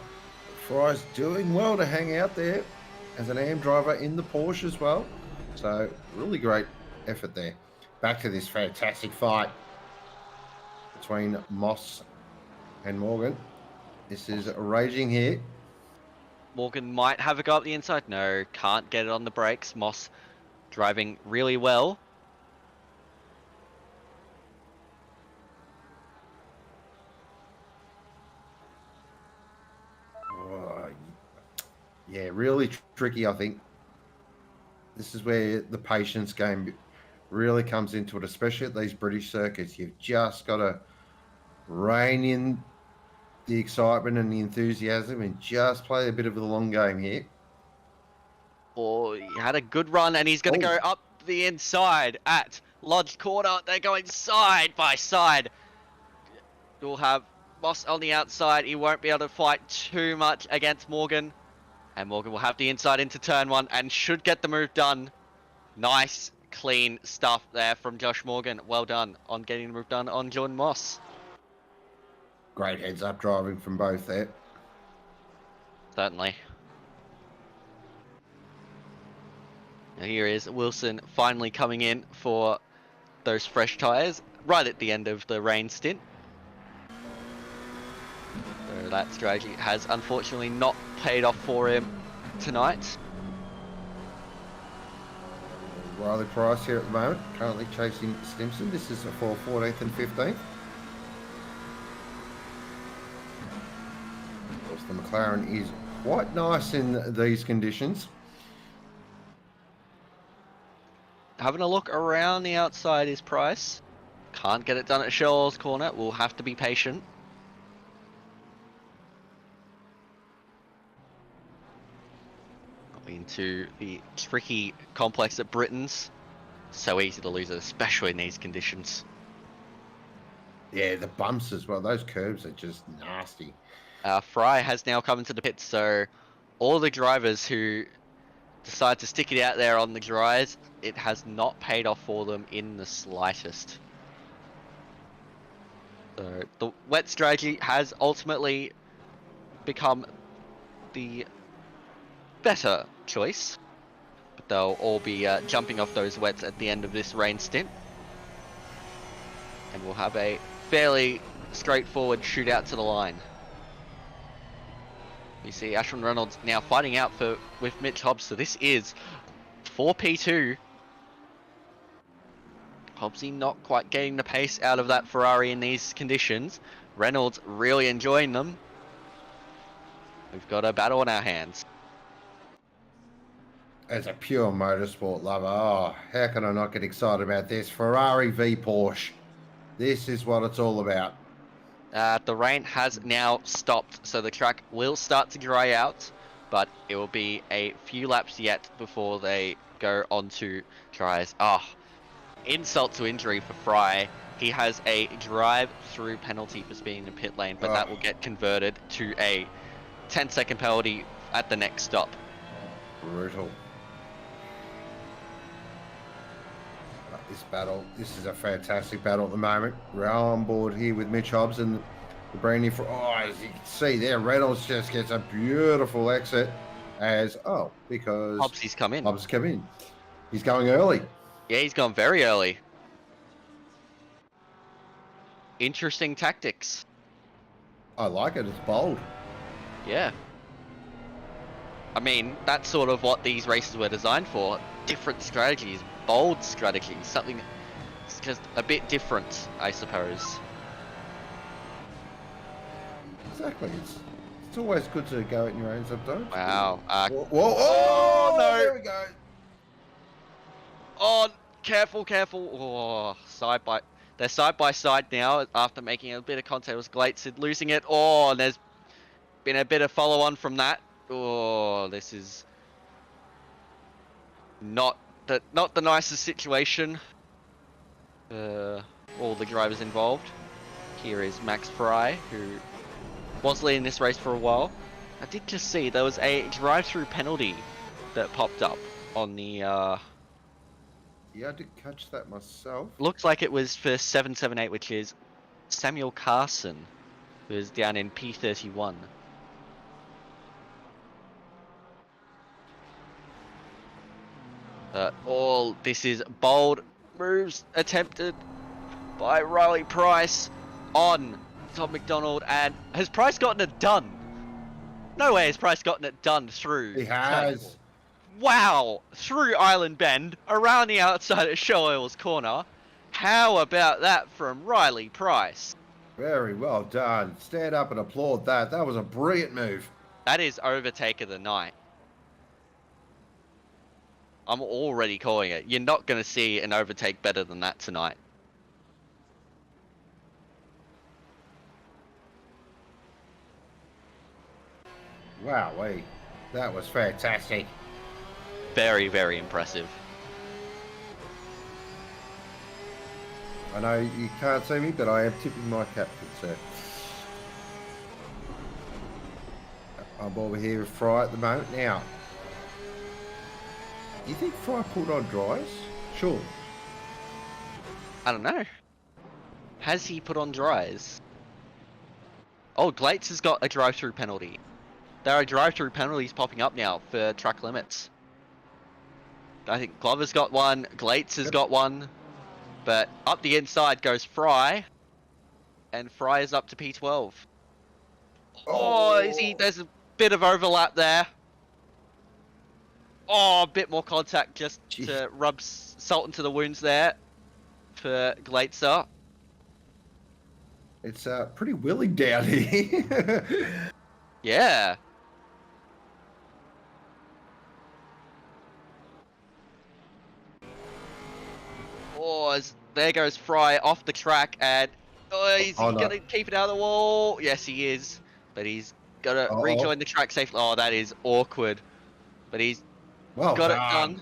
Fry's doing well to hang out there as an AM driver in the Porsche as well. So, really great effort there. Back to this fantastic fight between Moss and Morgan. This is raging here. Morgan might have a go up the inside. No, can't get it on the brakes. Moss driving really well. Oh, yeah, really tricky, I think. This is where the patience game really comes into it, especially at these British circuits. You've just got to rein in the excitement and the enthusiasm and just play a bit of the long game here. Oh, he had a good run, and he's going to go up the inside at Lodge Corner. They're going side by side. You'll have Moss on the outside. He won't be able to fight too much against Morgan. And Morgan will have the inside into turn 1 and should get the move done. Nice, clean stuff there from Josh Morgan. Well done on getting the move done on Jordan Moss. Great heads-up driving from both there. Certainly. Now here is Wilson finally coming in for those fresh tyres right at the end of the rain stint. So that strategy has unfortunately not paid off for him tonight. Riley Price here at the moment, currently chasing Stimson. This is for 14th and 15th. Of course, the McLaren is quite nice in these conditions. Having a look around the outside is Price. Can't get it done at Shell's corner. We'll have to be patient. Into the tricky complex at Britain's. So easy to lose it, especially in these conditions. Yeah, the bumps as well. Those curves are just nasty. Fry has now come into the pits, so all the drivers who decide to stick it out there on the dries, it has not paid off for them in the slightest. So the wet strategy has ultimately become the better choice, but they'll all be jumping off those wets at the end of this rain stint, and we'll have a fairly straightforward shootout to the line. You see Ashwin Reynolds now fighting out with Mitch Hobbs, so this is 4P2. Hobbsy not quite getting the pace out of that Ferrari in these conditions. Reynolds really enjoying them. We've got a battle on our hands. As a pure motorsport lover, oh, how can I not get excited about this? Ferrari v Porsche. This is what it's all about. The rain has now stopped, so the track will start to dry out, but it will be a few laps yet before they go onto dries. Insult to injury for Fry. He has a drive-through penalty for speeding in pit lane, but that will get converted to a 10-second penalty at the next stop. Brutal. This battle, this is a fantastic battle at the moment. We're on board here with Mitch Hobbs and the brand new, as you can see there, Reynolds just gets a beautiful exit because Hobbsy's come in. Hobbs come in. He's going early. Yeah, he's gone very early. Interesting tactics. I like it, it's bold. Yeah. I mean, that's sort of what these races were designed for. Different strategies, bold strategies, something that's just a bit different, I suppose. Exactly. It's always good to go at your own sometimes. Wow. Whoa, oh, no. There we go. Oh, careful. They're side by side now after making a bit of contact with Glatested, losing it. Oh, and there's been a bit of follow on from that. Oh, this is not the nicest situation. All the drivers involved. Here is Max Fry, who was leading this race for a while. I did just see there was a drive-through penalty that popped up on the. Yeah, I did catch that myself. Looks like it was for 778, which is Samuel Carson, who is down in P31. All this is bold moves attempted by Riley Price on Tom McDonald, and has Price gotten it done? No way has Price gotten it done through. He has. Wow! Through Island Bend, around the outside of Show Oil's corner. How about that from Riley Price? Very well done. Stand up and applaud that. That was a brilliant move. That is overtake of the night. I'm already calling it. You're not going to see an overtake better than that tonight. Wowee. That was fantastic. Very, very impressive. I know you can't see me, but I am tipping my cap, sir. I'm over here with Fry at the moment. Now, do you think Fry pulled on dries? Sure. I don't know. Has he put on dries? Oh, Glates has got a drive-through penalty. There are drive-through penalties popping up now for track limits. I think Glover's got one, Glates has got one, but up the inside goes Fry, and Fry is up to P12. Oh, is he? There's a bit of overlap there. Oh, a bit more contact just to rub salt into the wounds there for Glater. It's pretty willy down here. Yeah. Oh, there goes Fry off the track, and is he going to keep it out of the wall? Yes, he is. But he's got to rejoin the track safely. Oh, that is awkward. But he's got it done.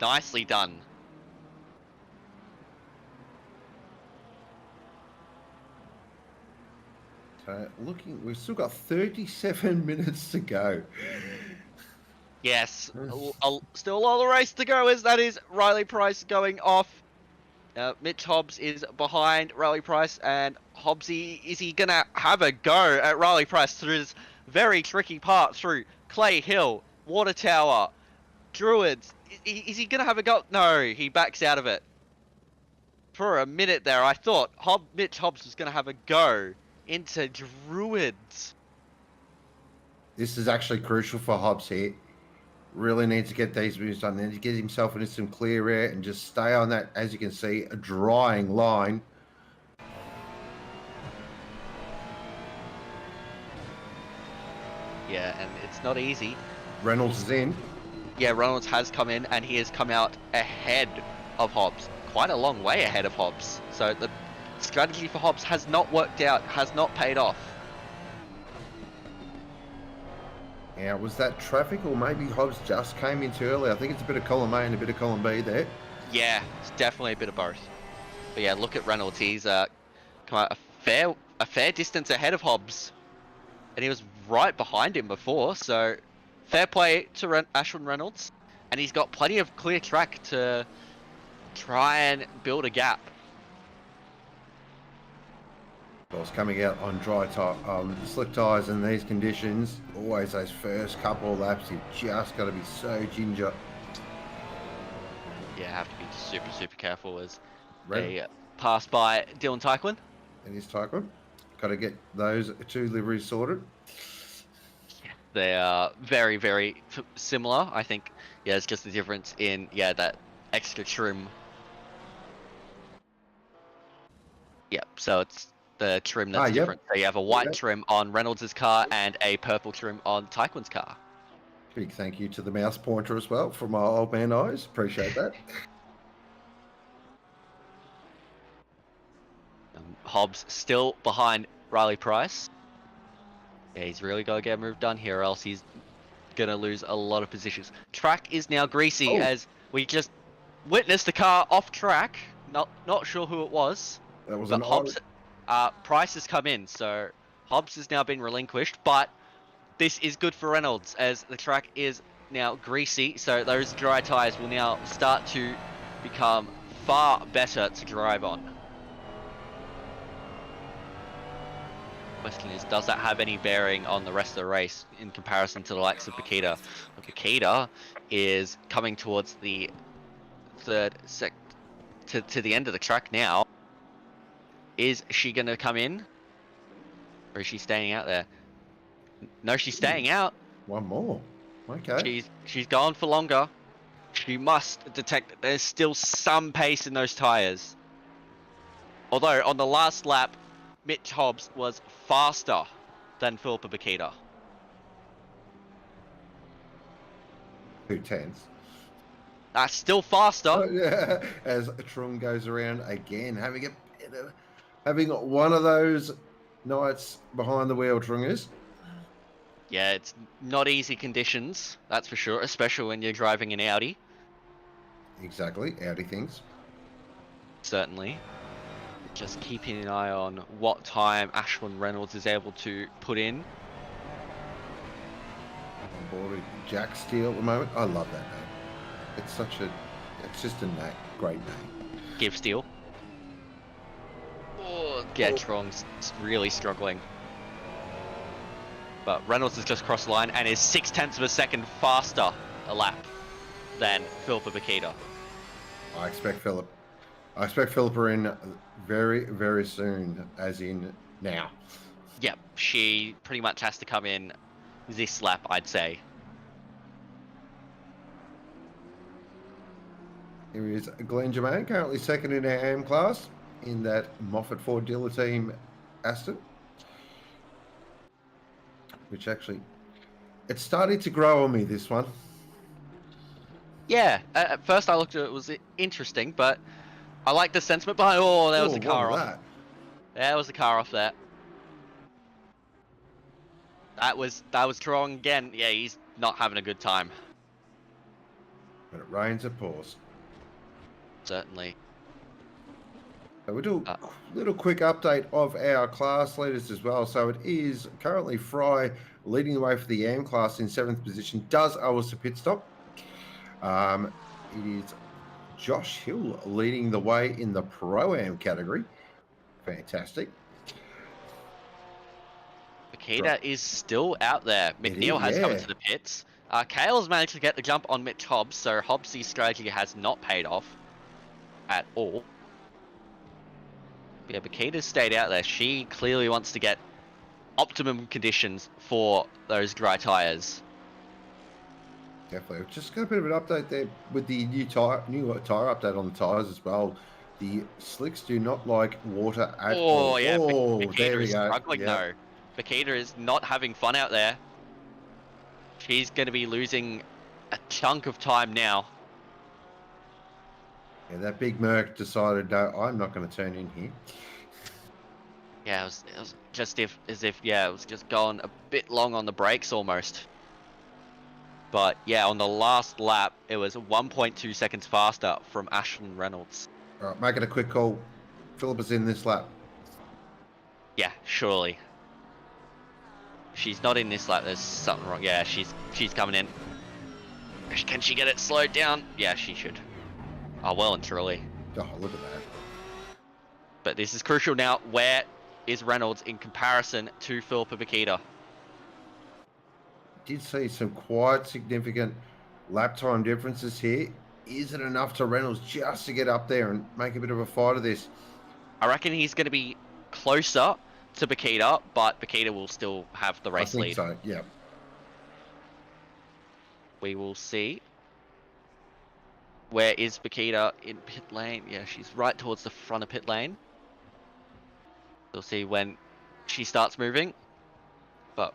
Nicely done. So, we've still got 37 minutes to go. Yes, still a lot of race to go, as that is Riley Price going off. Mitch Hobbs is behind Riley Price, and Hobbsy, is he going to have a go at Riley Price through this very tricky part through Clay Hill, Water Tower, Druids? Is he going to have a go? No, he backs out of it. For a minute there, I thought Mitch Hobbs was going to have a go into Druids. This is actually crucial for Hobbs here. Really needs to get these moves done. Then to get himself into some clear air and just stay on that, as you can see, a drying line. Yeah, and it's not easy. Reynolds is in. Yeah, Reynolds has come in, and he has come out ahead of Hobbs. Quite a long way ahead of Hobbs. So the strategy for Hobbs has not worked out, has not paid off. Yeah, was that traffic, or maybe Hobbs just came in too early? I think it's a bit of column A and a bit of column B there. Yeah, it's definitely a bit of both. But yeah, look at Reynolds. He's come out a fair distance ahead of Hobbs, and he was right behind him before. So fair play to Ashwin Reynolds, and he's got plenty of clear track to try and build a gap. Well, it's coming out on slick tyres in these conditions. Always those first couple of laps, you've just got to be so ginger. Yeah, have to be super, super careful as they pass by Dylan Tyquin. And his Tyquin. Got to get those two liveries sorted. They are very, very similar. I think, yeah, it's just the difference in, yeah, that extra trim. Yep, so it's the trim that's different. So you have a white trim on Reynolds' car and a purple trim on Tyquin's car. Big thank you to the mouse pointer as well from my old man eyes. Appreciate that. Hobbs still behind Riley Price. Yeah, he's really got to get a move done here, or else he's going to lose a lot of positions. Track is now greasy as we just witnessed a car off track. Not sure who it was. That was but Hobbs. Price has come in, so Hobbs has now been relinquished, but this is good for Reynolds as the track is now greasy, so those dry tyres will now start to become far better to drive on. Question is, does that have any bearing on the rest of the race in comparison to the likes of Bakita? Bakita is coming towards the to the end of the track now. Is she going to come in? Or is she staying out there? No, she's staying out. One more. Okay. She's gone for longer. She must detect that there's still some pace in those tyres. Although, on the last lap, Mitch Hobbs was faster than Philippa Bakita. 2/10. That's still faster. Oh, yeah. As Trung goes around again, having one of those nights behind the wheel, Trung is. Yeah, it's not easy conditions, that's for sure, especially when you're driving an Audi. Exactly, Audi things. Certainly. Just keeping an eye on what time Ashlyn Reynolds is able to put in. On board Jack Steele at the moment. I love that name. It's just a great name. Give Steele. Oh, Strong's really struggling. But Reynolds has just crossed the line and is 0.6 of a second faster a lap than Philippa Bakita. I expect Philippa in very, very soon, as in now. Yep, she pretty much has to come in this lap, I'd say. Here is Glenn Germain, currently second in our AM class in that Moffat Ford dealer team Aston. Which actually, it's starting to grow on me, this one. Yeah, at first I looked at it, it was interesting, but I like the sentiment behind. Oh, there was a car off. There was a car off there. That was Strong again. Yeah, he's not having a good time. When it rains, it pours. Certainly. So we'll do a little quick update of our class leaders as well. So it is currently Fry leading the way for the AM class in 7th position. Does owe us a pit stop. It is Josh Hill leading the way in the Pro-Am category. Fantastic. Bakita is still out there. McNeil has come into the pits. Kale's managed to get the jump on Mitch Hobbs, so Hobbs' strategy has not paid off at all. Yeah, Bakita's stayed out there. She clearly wants to get optimum conditions for those dry tyres. Definitely. Just got a bit of an update there with the new tire update on the tyres as well. The slicks do not like water at all. Oh, yeah. Bakita is struggling though. Bakita is not having fun out there. She's going to be losing a chunk of time now. Yeah, that big Merc decided, no, I'm not going to turn in here. Yeah, it was just it was just going a bit long on the brakes almost. But yeah, on the last lap, it was 1.2 seconds faster from Ashlyn Reynolds. All right, making a quick call. Philippa's in this lap. Yeah, surely. She's not in this lap. There's something wrong. Yeah, she's coming in. Can she get it slowed down? Yeah, she should. Oh, well and truly. Oh, look at that. But this is crucial now. Where is Reynolds in comparison to Philippa Bakita? Did see some quite significant lap time differences here. Is it enough to Reynolds just to get up there and make a bit of a fight of this? I reckon he's going to be closer to Bakita, but Bakita will still have the race lead. I think so, yeah. We will see. Where is Bakita in pit lane? Yeah, she's right towards the front of pit lane. We'll see when she starts moving. But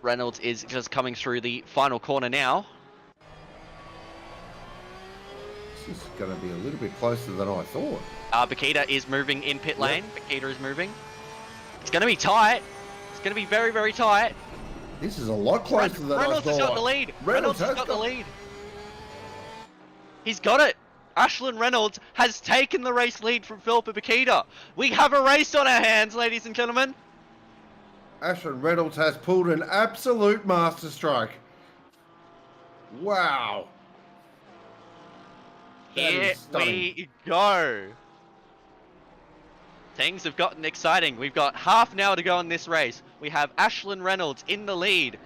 Reynolds is just coming through the final corner now. This is going to be a little bit closer than I thought. Bakita is moving in pit lane. Bakita is moving. It's going to be tight. It's going to be very, very tight. This is a lot closer than Reynolds I thought. has got the lead. Reynolds has got the lead. He's got it. Ashlyn Reynolds has taken the race lead from Philippa Bakita. We have a race on our hands, ladies and gentlemen. Ashlyn Reynolds has pulled an absolute masterstroke. Wow. Here we go. things have gotten exciting. We've got half an hour to go in this race. We have Ashlyn Reynolds in the lead.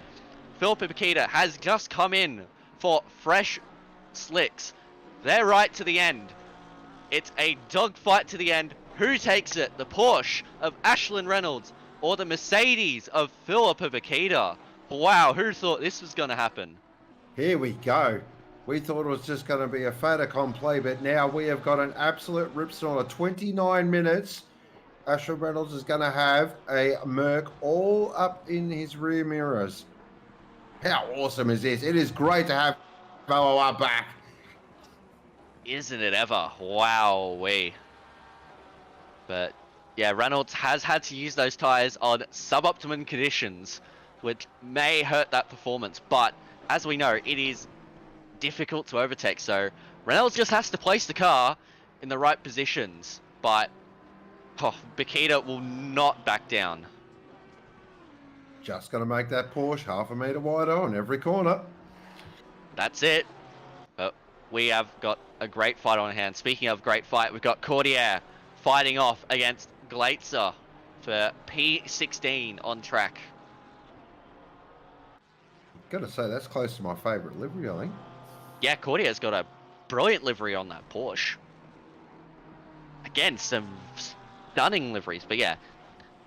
Philippa Bakita has just come in for fresh slicks. They're right to the end. It's a dogfight to the end. Who takes it? The Porsche of Ashlyn Reynolds or the Mercedes of Philippa Bakita? Wow, who thought this was going to happen? Here we go. We thought it was just going to be a fait accompli, but now we have got an absolute ripstorm. 29 minutes. Ashlyn Reynolds is going to have a Merc all up in his rear mirrors. How awesome is this? It is great to have Boa back. Isn't it ever? Wowee. But yeah, Reynolds has had to use those tyres on suboptimum conditions, which may hurt that performance. But as we know, it is difficult to overtake. So Reynolds just has to place the car in the right positions. But Bakita will not back down. Just going to make that Porsche half a metre wider on every corner. That's it. But we have got a great fight on hand. Speaking of great fight, we've got Cordier fighting off against Glazer for P16 on track. Got to say, that's close to my favourite livery, I think. Yeah, Cordier's got a brilliant livery on that Porsche. Again, some stunning liveries, but yeah,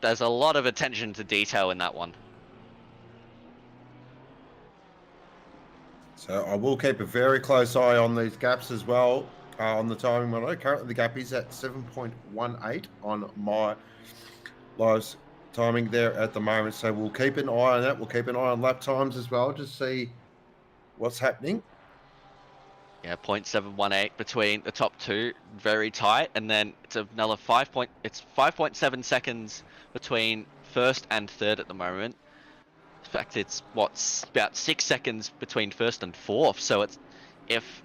there's a lot of attention to detail in that one. So I will keep a very close eye on these gaps as well on the timing monitor. Currently the gap is at 7.18 on my live timing there at the moment. So we'll keep an eye on that. We'll keep an eye on lap times as well to see what's happening. Yeah, 0.718 between the top two, very tight, and then it's another 5.7 seconds between first and third at the moment. In fact, it's about 6 seconds between first and fourth. So it's if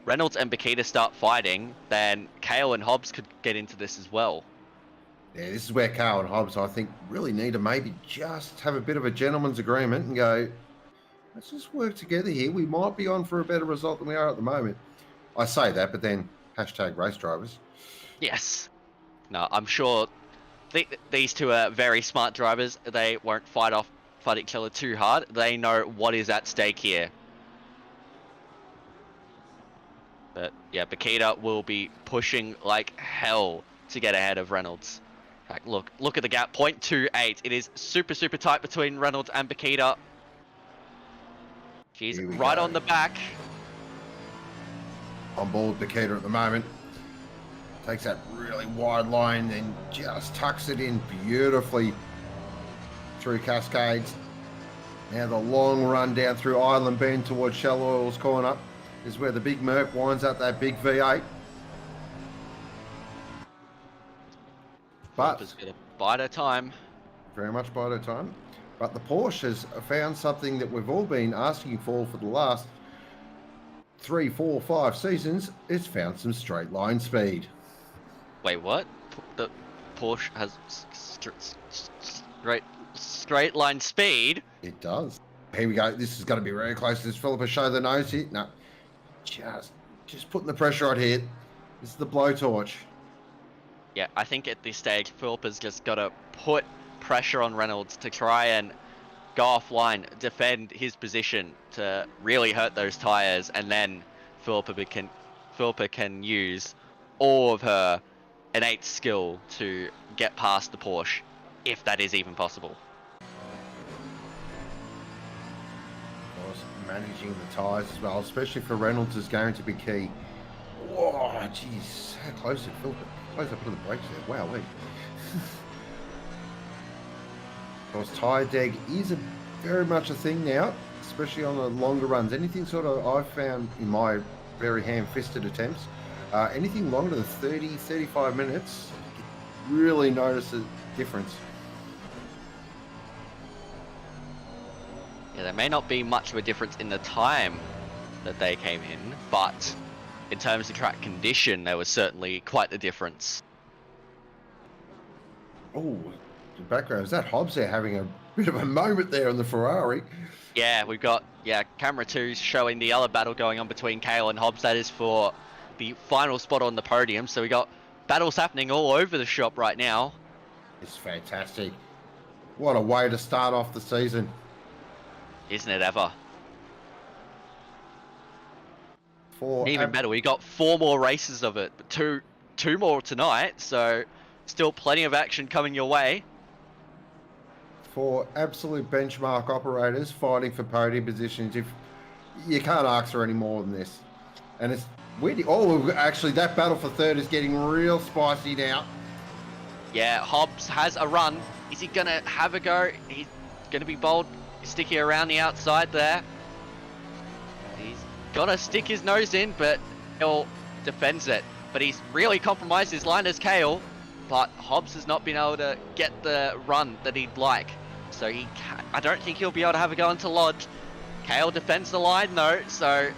Reynolds and Bakita start fighting, then Kale and Hobbs could get into this as well. Yeah, this is where Kale and Hobbs, I think, really need to maybe just have a bit of a gentleman's agreement and go, let's just work together here. We might be on for a better result than we are at the moment. I say that, but then hashtag race drivers. Yes. No, I'm sure these two are very smart drivers. They won't fight each other too hard. They know what is at stake here. But yeah, Bakita will be pushing like hell to get ahead of Reynolds. In fact, look at the gap, 0.28. It is super tight between Reynolds and Bakita. She's right on the back. On board Bakita at the moment. Takes that really wide line and just tucks it in beautifully through Cascades. Now the long run down through Island Bend towards Shell Oil's corner is where the big Merc winds up that big V8. But Philippa's gonna bide her time. Very much bide her time. But the Porsche has found something that we've all been asking for the last 3, 4, 5 seasons. It's found some straight line speed. Wait, what? The Porsche has straight line speed? It does. Here we go. This is going to be very close. Does Philippa show the nose here? No. Just putting the pressure on here. This is the blowtorch. Yeah, I think at this stage, Philippa's just got to put pressure on Reynolds to try and go offline, defend his position to really hurt those tyres, and then Philippa can use all of her innate skill to get past the Porsche, if that is even possible. Of course, managing the tyres as well, especially for Reynolds, is going to be key. Whoa, jeez, how close did Philippa? Close up to the brakes there. Wow, wait. Of course, tyre deg is very much a thing now, especially on the longer runs. Anything sort of I've found in my very ham-fisted attempts, anything longer than 30, 35 minutes, you really notice a difference. Yeah, there may not be much of a difference in the time that they came in, but in terms of track condition, there was certainly quite the difference. Oh, the background, is that Hobbs there having a bit of a moment there on the Ferrari? Yeah, we've got, camera 2 showing the other battle going on between Kale and Hobbs. That is for the final spot on the podium. So we got battles happening all over the shop right now. It's fantastic. What a way to start off the season. Isn't it ever? For Even better, we got 4 more races of it, but two more tonight, so still plenty of action coming your way. For absolute benchmark operators fighting for podium positions, if you can't ask for any more than this. And it's weird. Oh, actually, that battle for third is getting real spicy now. Yeah, Hobbs has a run. Is he gonna have a go? He's gonna be bold, sticky around the outside there. He's gonna stick his nose in, but Kale defends it. But he's really compromised his line as Kale. But Hobbs has not been able to get the run that he'd like. So I don't think he'll be able to have a go into Lodge. Kale defends the line though, so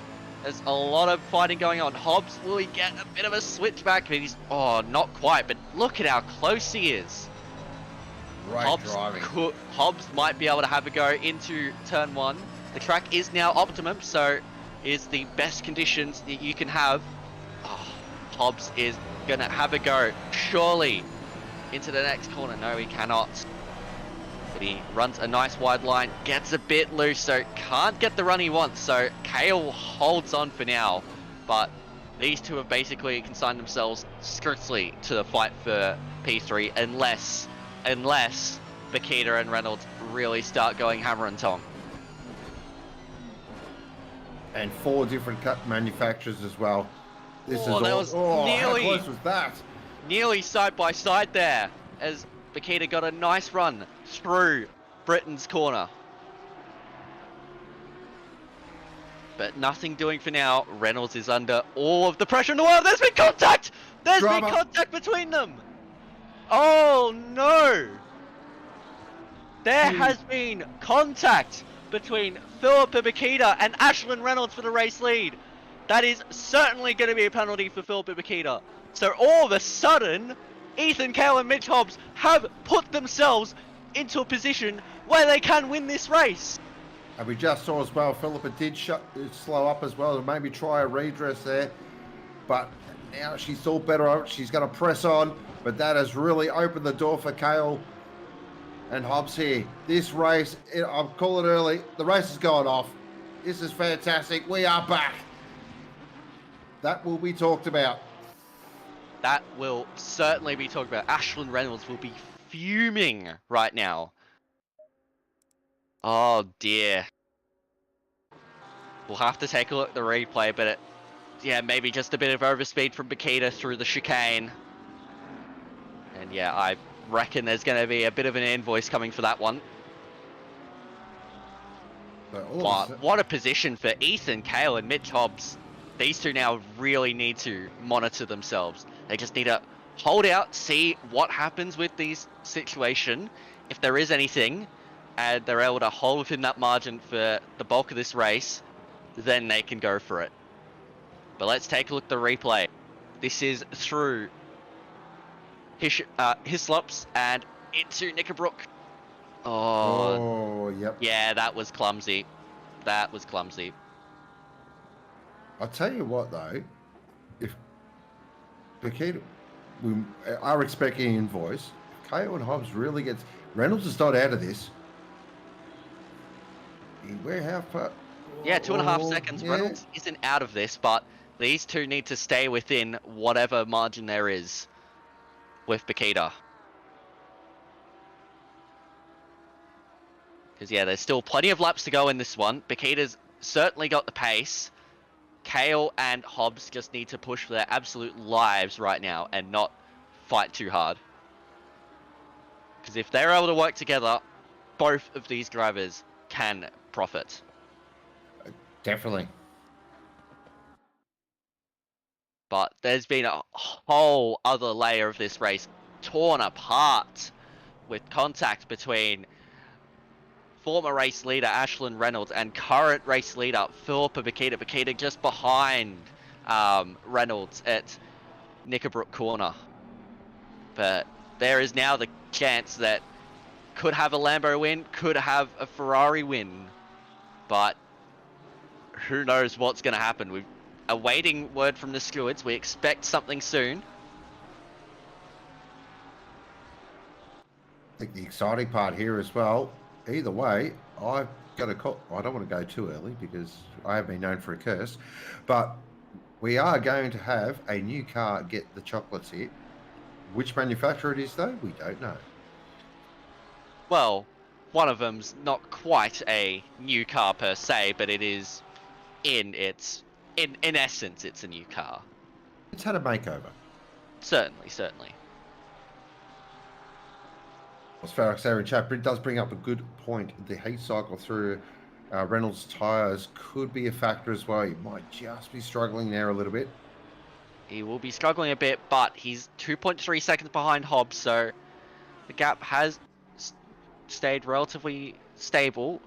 there's a lot of fighting going on. Hobbs, will he get a bit of a switch back? But he's, oh, not quite, but look at how close he is. Great driving. Hobbs might be able to have a go into turn 1. The track is now optimum, so is the best conditions that you can have. Oh, Hobbs is gonna have a go, surely, into the next corner. No, he cannot. But he runs a nice wide line, gets a bit loose, so can't get the run he wants. So Kale holds on for now, but these two have basically consigned themselves strictly to the fight for P3 unless Bakita and Reynolds really start going hammer and tong. And 4 different cut manufacturers as well. This Oh, is that all, was oh, nearly- how close was that? Nearly side by side there, as Bakita got a nice run through Britain's corner. But nothing doing for now. Reynolds is under all of the pressure in the world. There's been contact! There's been Drama. contact between them! Oh no! There has been contact between Philippa Bakita and Ashlyn Reynolds for the race lead. That is certainly going to be a penalty for Philippa Bakita. So all of a sudden, Ethan Kale and Mitch Hobbs have put themselves into a position where they can win this race. And we just saw as well, Philippa did slow up as well, maybe try a redress there. But now she's all better. She's going to press on, but that has really opened the door for Kale and Hobbs here. This race, I'll call it early, the race has gone off. This is fantastic. We are back. That will be talked about. That will certainly be talked about. Ashlyn Reynolds will be fuming right now. Oh dear. We'll have to take a look at the replay, but yeah, maybe just a bit of overspeed from Bakita through the chicane. And yeah, I reckon there's going to be a bit of an invoice coming for that one. But what a position for Ethan Kale and Mitch Hobbs. These two now really need to monitor themselves. They just need to hold out, see what happens with this situation. If there is anything, and they're able to hold within that margin for the bulk of this race, then they can go for it. But let's take a look at the replay. This is through Hislops and into Knickerbrook. Oh, yep. Yeah, that was clumsy. That was clumsy. I'll tell you what, though. If Bakita, we are expecting an invoice, if Kale and Hobbs really gets... Reynolds is not out of this. Where, how far? Yeah, 2.5 Oh, seconds. yeah. Reynolds isn't out of this, but these two need to stay within whatever margin there is with Bakita. Because, yeah, there's still plenty of laps to go in this one. Bakita's certainly got the pace. Kale and Hobbs just need to push for their absolute lives right now and not fight too hard. Because if they're able to work together, both of these drivers can profit. Definitely. But there's been a whole other layer of this race torn apart with contact between former race leader Ashlyn Reynolds and current race leader Philippa Bakita. Bakita just behind Reynolds at Knickerbrook corner. But there is now the chance that could have a Lambo win, could have a Ferrari win. But who knows what's going to happen. We're awaiting word from the stewards. We expect something soon. think the exciting part here as well, either way, I've got a call. I don't want to go too early because I have been known for a curse, but we are going to have a new car get the chocolates here. Which manufacturer it is, though, we don't know. Well, one of them's not quite a new car per se, but it is in essence, it's a new car. It's had a makeover. Certainly. As far as Sarah Chapman does bring up a good point. The heat cycle through Reynolds' tyres could be a factor as well. He might just be struggling there a little bit. He will be struggling a bit, but he's 2.3 seconds behind Hobbs, so the gap has stayed relatively stable.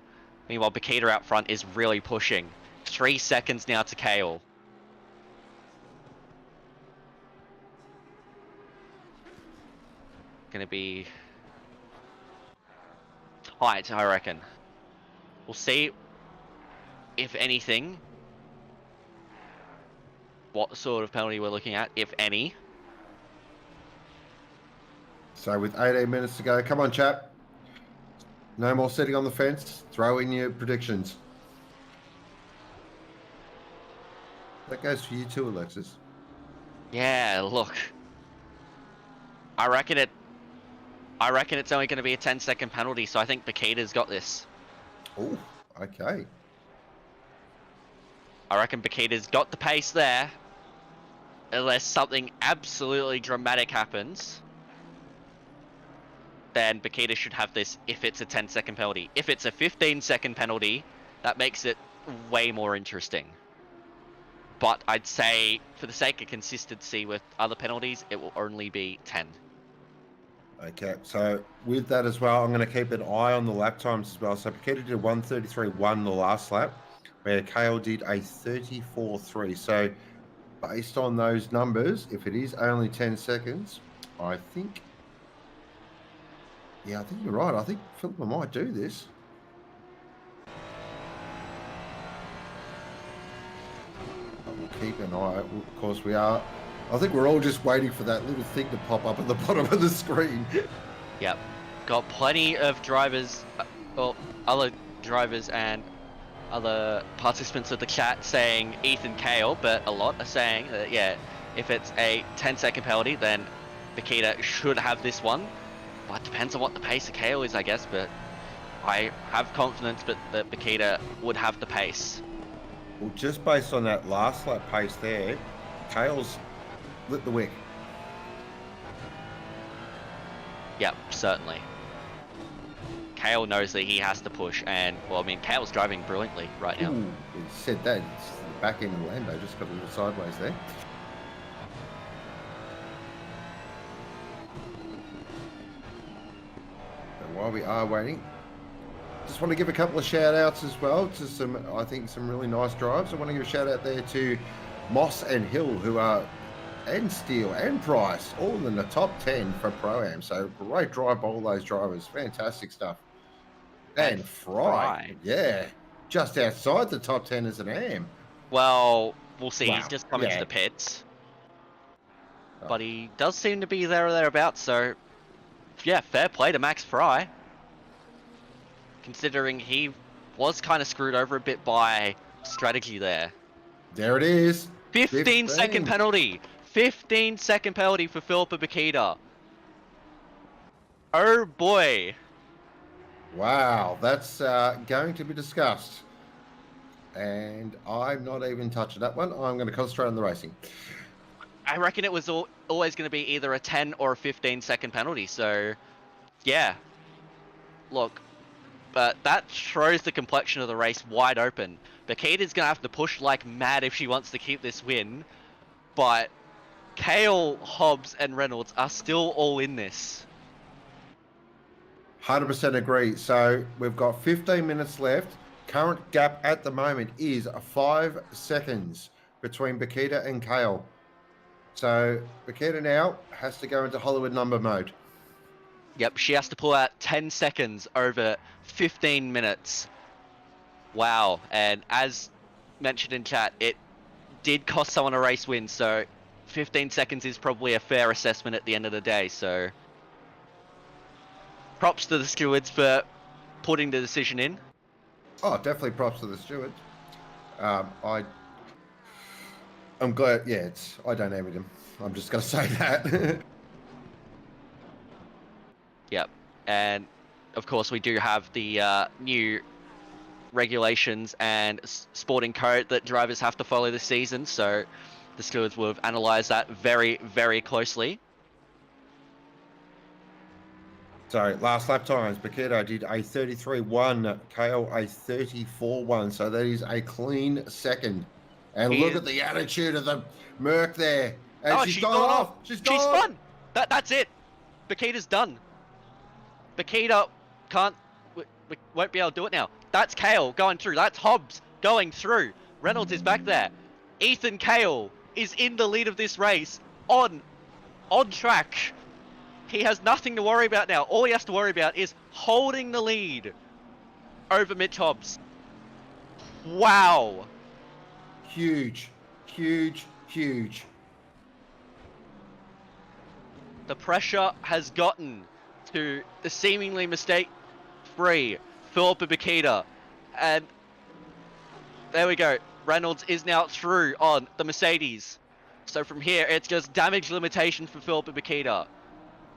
Meanwhile, Bakita out front is really pushing. 3 seconds now to Kale. Gonna be tight, I reckon. We'll see, if anything, what sort of penalty we're looking at, if any. So with 18 minutes to go, come on, chap. No more sitting on the fence. Throw in your predictions. That goes for you too, Alexis. Yeah, look. I reckon it's only going to be a 10-second penalty, so I think Bakita's got this. Oh, okay. I reckon Bakita's got the pace there. Unless something absolutely dramatic happens, then Bakita should have this if it's a 10-second penalty. If it's a 15-second penalty, that makes it way more interesting. But I'd say, for the sake of consistency with other penalties, it will only be 10. Okay, so with that as well, I'm going to keep an eye on the lap times as well. So Bakita did 1:33.1 the last lap, where Kale did a 34.3. So based on those numbers, if it is only 10 seconds, I think you're right. I think Philippa might do this. We'll keep an eye. Of course, we are. I think we're all just waiting for that little thing to pop up at the bottom of the screen. Yep. Got plenty of drivers, well, other drivers and other participants of the chat saying Ethan Kale, but a lot are saying that, yeah, if it's a 10-second penalty, then Bakita should have this one. But it depends on what the pace of Kale is, I guess, but I have confidence that Bakita would have the pace. Well, just based on that last lap pace there, Kale's lit the wick. Yep, certainly. Kale knows that he has to push, and, well, I mean, Kale's driving brilliantly right now. Ooh, he said that. It's the back end of the Lando just got a little sideways there. And while we are waiting, just want to give a couple of shout outs as well to some, I think, some really nice drives. I want to give a shout out there to Moss and Hill, who are, and Steele and Price, all in the top 10 for Pro-Am. So great drive by all those drivers. Fantastic stuff. And Fry, yeah, just outside the top 10 as an AM. Well, we'll see. Wow. He's just coming to Yeah. the pits. Oh. But he does seem to be there or thereabouts, so yeah, fair play to Max Fry. Considering he was kind of screwed over a bit by strategy there. There it is. 15-second penalty. 15-second penalty for Philippa Bakita. Oh boy. Wow, that's going to be discussed. And I'm not even touching that one. I'm going to concentrate on the racing. I reckon it was always going to be either a 10 or a 15-second penalty, so yeah. Look, but that throws the complexion of the race wide open. Bakita's going to have to push like mad if she wants to keep this win, but Kale, Hobbs, and Reynolds are still all in this. 100% agree. So we've got 15 minutes left. Current gap at the moment is 5 seconds between Bakita and Kale. So Bakita now has to go into Hollywood number mode. Yep, she has to pull out 10 seconds over 15 minutes. Wow, and as mentioned in chat, it did cost someone a race win, so 15 seconds is probably a fair assessment at the end of the day, so props to the stewards for putting the decision in. Oh, definitely props to the stewards. I'm glad. Yeah, I don't envy him. I'm just going to say that. Yep. And of course, we do have the new regulations and sporting code that drivers have to follow this season. So the stewards will have analysed that very, very closely. So last lap times, Paquito did a 33.1, Kale a 34.1. So that is a clean second. And look at the attitude of the Merc there. And she's gone off. She's spun. That's it. Bakita's done. Bakita won't be able to do it now. That's Kale going through. That's Hobbs going through. Reynolds is back there. Ethan Kale is in the lead of this race on track. He has nothing to worry about now. All he has to worry about is holding the lead over Mitch Hobbs. Wow. Huge, huge, huge. The pressure has gotten to the seemingly mistake-free Philippa Bakita. And there we go. Reynolds is now through on the Mercedes. So from here, it's just damage limitation for Philippa Bakita.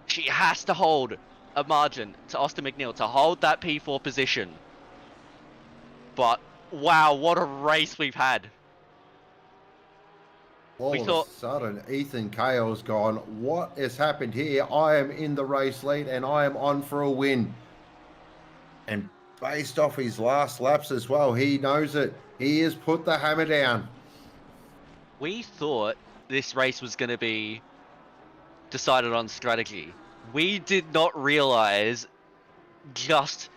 She has to hold a margin to Austin McNeil to hold that P4 position. But wow, what a race we've had. All of a sudden, Ethan Kale's gone, what has happened here? I am in the race lead and I am on for a win. And based off his last laps as well, he knows it. He has put the hammer down. We thought this race was going to be decided on strategy. We did not realize just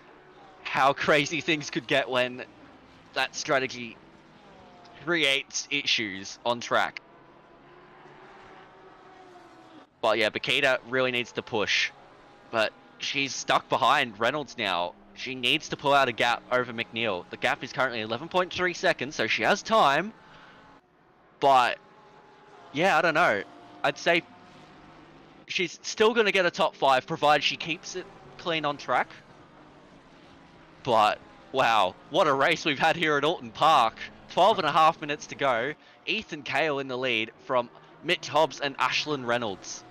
how crazy things could get when that strategy creates issues on track. But yeah, Bakita really needs to push. But she's stuck behind Reynolds now. She needs to pull out a gap over McNeil. The gap is currently 11.3 seconds, so she has time. But yeah, I don't know. I'd say she's still going to get a top 5, provided she keeps it clean on track. But wow, what a race we've had here at Oulton Park. 12.5 minutes to go. Ethan Kale in the lead from Mitch Hobbs and Ashlyn Reynolds.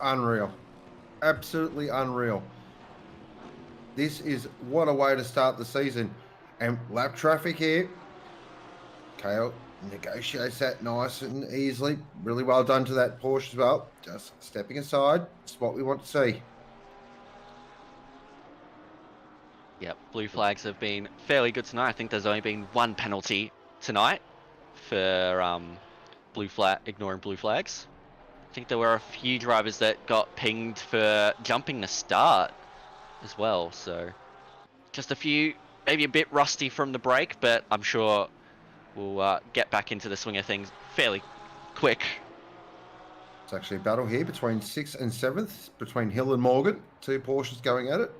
Unreal. Absolutely unreal. This is what a way to start the season. And lap traffic here. Kale negotiates that nice and easily. Really well done to that Porsche as well. Just stepping aside. It's what we want to see. Yep, blue flags have been fairly good tonight. I think there's only been one penalty tonight for ignoring blue flags. I think there were a few drivers that got pinged for jumping the start as well. So just a few, maybe a bit rusty from the break, but I'm sure we'll get back into the swing of things fairly quick. It's actually a battle here between 6th and 7th, between Hill and Morgan. 2 Porsches going at it.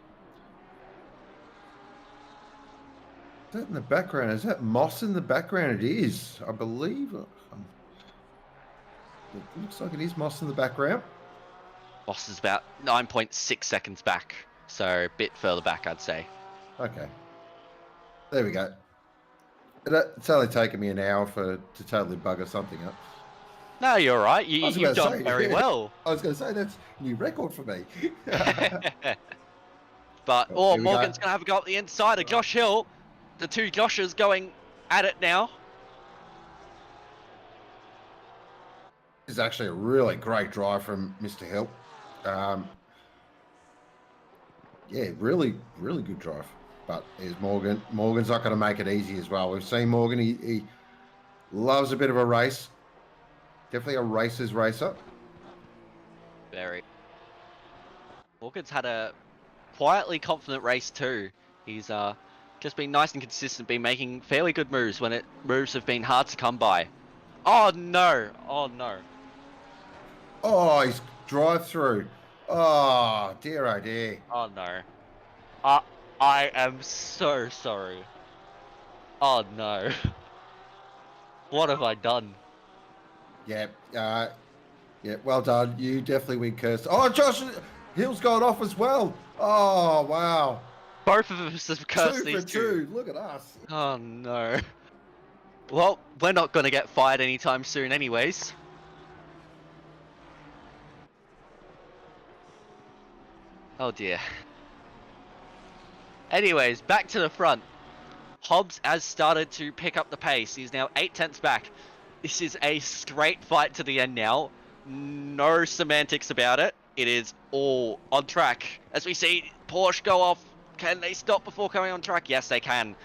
Is that in the background? Is that Moss in the background? It is, I believe. It looks like it is Moss in the background. Moss is about 9.6 seconds back, so a bit further back, I'd say. Okay. There we go. It's only taken me an hour to totally bugger something up. No, you're right. You've done very well. I was going to say, that's a new record for me. But, Morgan's going to have a go at the inside of Josh Hill. The 2 Joshes going at it now. This is actually a really great drive from Mr. Hill. Yeah, really, really good drive. But here's Morgan. Morgan's not going to make it easy as well. We've seen Morgan. He loves a bit of a race. Definitely a racer's racer. Very. Morgan's had a quietly confident race too. He's just been nice and consistent, been making fairly good moves when moves have been hard to come by. Oh no! Oh no! Oh, he's drive through. Oh dear, oh dear. Oh no! I am so sorry. Oh no! What have I done? Yeah, yeah. Well done. You definitely win, Kirst. Oh, Josh Hill's gone off as well. Oh, wow. Both of us have cursed 2 for these two. 2. Look at us. Oh no. Well, we're not gonna get fired anytime soon anyways. Oh dear. Anyways, back to the front. Hobbs has started to pick up the pace. He's now 8/10 back. This is a straight fight to the end now. No semantics about it. It is all on track. As we see Porsche go off. Can they stop before coming on track? Yes, they can.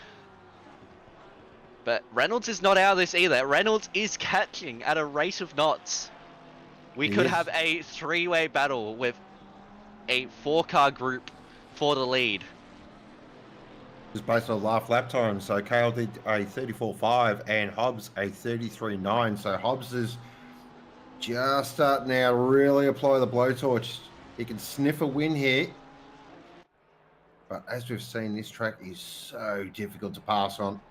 But Reynolds is not out of this either. Reynolds is catching at a rate of knots. We could have a 3-way battle with a 4-car group for the lead. Just based on last lap time. So Kale did a 34.5 and Hobbs a 33.9. So Hobbs is just starting now to really apply the blowtorch. He can sniff a win here. But as we've seen, this track is so difficult to pass on.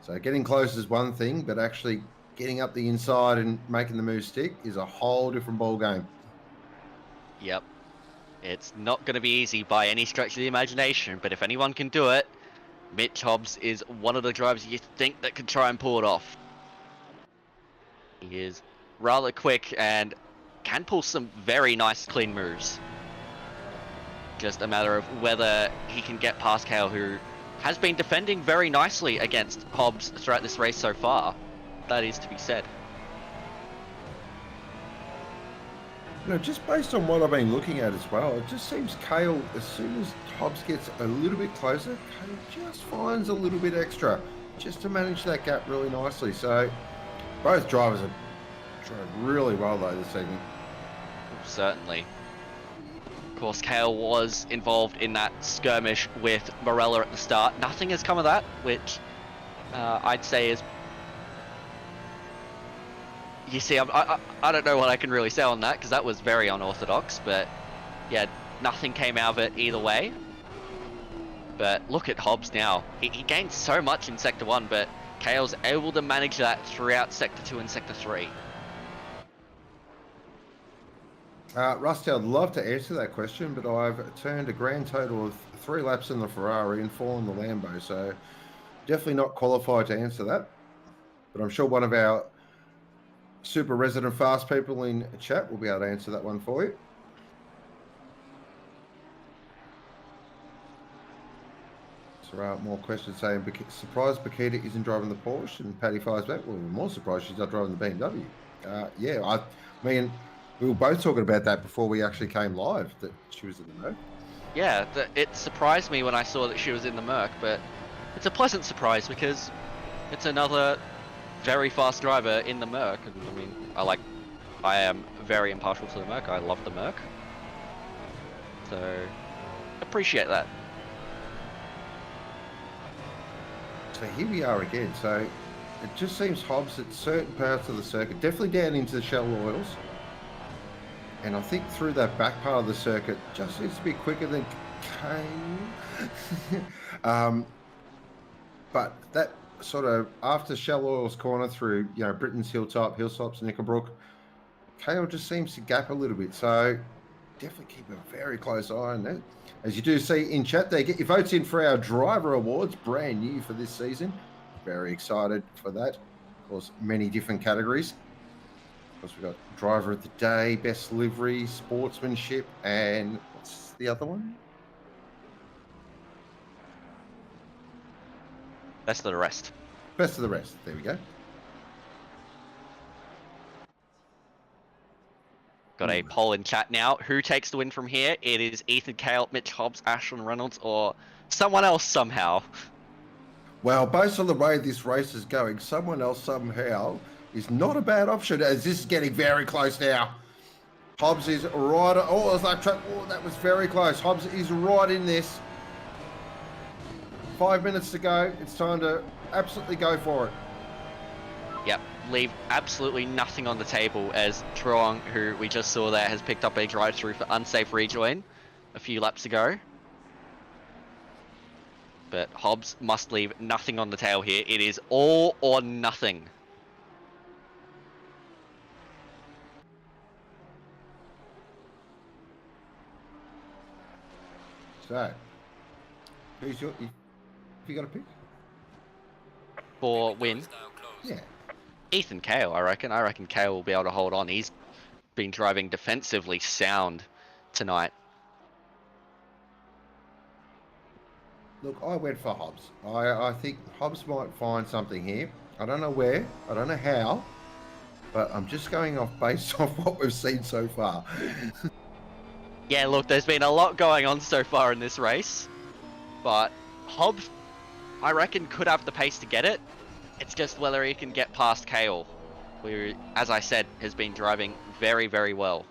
So getting close is one thing, but actually getting up the inside and making the move stick is a whole different ball game. Yep. It's not going to be easy by any stretch of the imagination, but if anyone can do it, Mitch Hobbs is one of the drivers you think that could try and pull it off. He is rather quick and can pull some very nice clean moves. Just a matter of whether he can get past Kale, who has been defending very nicely against Hobbs throughout this race so far. That is to be said. You know, just based on what I've been looking at as well, it just seems Kale, as soon as Hobbs gets a little bit closer, Kale just finds a little bit extra just to manage that gap really nicely. So both drivers have drove really well though this evening. Certainly. Of course, Kale was involved in that skirmish with Morella at the start. Nothing has come of that, which I'd say is... You see, I don't know what I can really say on that, because that was very unorthodox, but yeah, nothing came out of it either way. But look at Hobbs now. He gained so much in Sector 1, but Kale's able to manage that throughout Sector 2 and Sector 3. Rusty, I'd love to answer that question, but I've turned a grand total of 3 laps in the Ferrari and 4 in the Lambo, so definitely not qualified to answer that. But I'm sure one of our super resident fast people in chat will be able to answer that one for you. So more questions saying, surprised Bakita isn't driving the Porsche, and Paddy fires back, well, we're more surprised she's not driving the BMW. Yeah, I mean, we were both talking about that before we actually came live, that she was in the Merc. Yeah, it surprised me when I saw that she was in the Merc, but it's a pleasant surprise because it's another very fast driver in the Merc. And I mean, I am very impartial to the Merc. I love the Merc. So, appreciate that. So here we are again. So it just seems Hobbs at certain parts of the circuit, definitely down into the shell oils. And I think through that back part of the circuit, just needs to be quicker than Kane. But that sort of after Shell Oil's corner through, you know, Britain's Hilltops, Nickelbrook, Kale just seems to gap a little bit. So definitely keep a very close eye on that. As you do see in chat there, get your votes in for our driver awards, brand new for this season. Very excited for that. Of course, many different categories. Of course, we've got driver of the day, best livery, sportsmanship, and what's the other one? Best of the rest. Best of the rest. There we go. Got a poll in chat now. Who takes the win from here? It is Ethan Kale, Mitch Hobbs, Ashton Reynolds, or someone else somehow. Well, based on the way this race is going, someone else somehow is not a bad option, as this is getting very close now. Hobbs is right. Oh, it was like, oh, that was very close. Hobbs is right in this. 5 minutes to go. It's time to absolutely go for it. Yep, leave absolutely nothing on the table, as Truong, who we just saw there, has picked up a drive-through for unsafe rejoin a few laps ago. But Hobbs must leave nothing on the tail here. It is all or nothing. So, who's your? Have you got a pick? For win, Yeah. Ethan Kale, I reckon. I reckon Kale will be able to hold on. He's been driving defensively sound tonight. Look, I went for Hobbs. I think Hobbs might find something here. I don't know where. I don't know how. But I'm just going off based off what we've seen so far. Yeah, look, there's been a lot going on so far in this race. But Hobbs, I reckon, could have the pace to get it. It's just whether he can get past Kale, who, as I said, has been driving very, very well.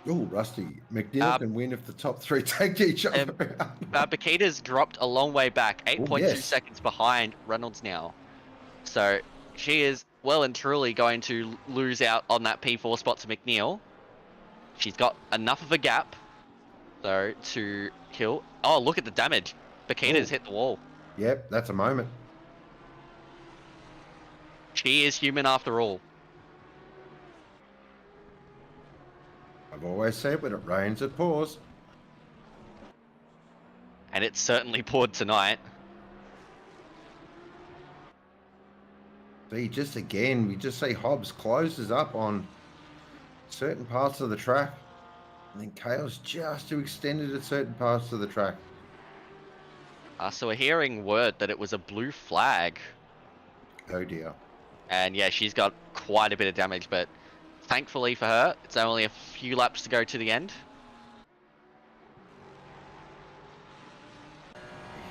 Oh, Rusty. McNeil can win if the top three take each other out. Bakita's dropped a long way back, 8.2 seconds behind Reynolds now. So she is well and truly going to lose out on that P4 spot to McNeil. She's got enough of a gap, though, to kill. Oh, look at the damage. Bakita's hit the wall. Yep, that's a moment. She is human after all. I've always said when it rains, it pours. And it certainly poured tonight. See, just again, we just see Hobbs closes up on certain parts of the track. And then Kale's just to extend it at certain parts of the track. So we're hearing word that it was a blue flag. Oh dear. And yeah, she's got quite a bit of damage, but thankfully for her, it's only a few laps to go to the end.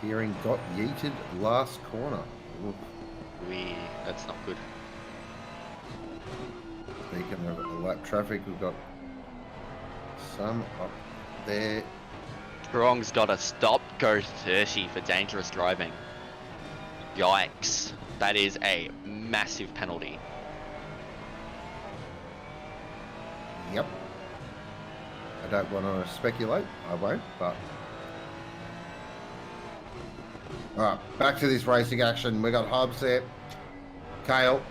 Hearing got yeeted last corner. Oof. That's not good. Speaking of lap traffic, we've got some up there. Strong's got a stop, go 30 for dangerous driving. Yikes. That is a massive penalty. Yep. I don't want to speculate. I won't, but... Alright, back to this racing action. We got Hobbs there. Kale.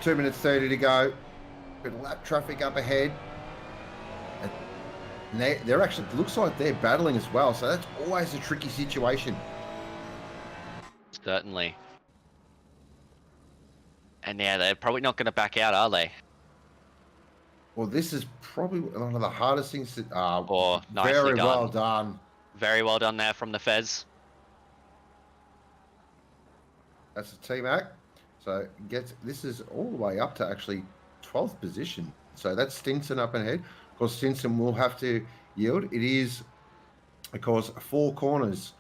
2 minutes 30 to go. Bit of lap traffic up ahead. And they're actually, looks like they're battling as well, so that's always a tricky situation. Certainly. And yeah, they're probably not going to back out, are they? Well, this is probably one of the hardest things to... nicely very done. well done. Very well done there from the Fez. That's a team act. So this is all the way up to actually 12th position. So that's Stinson up ahead. Of course, Stinson will have to yield. It is, of course, 4 corners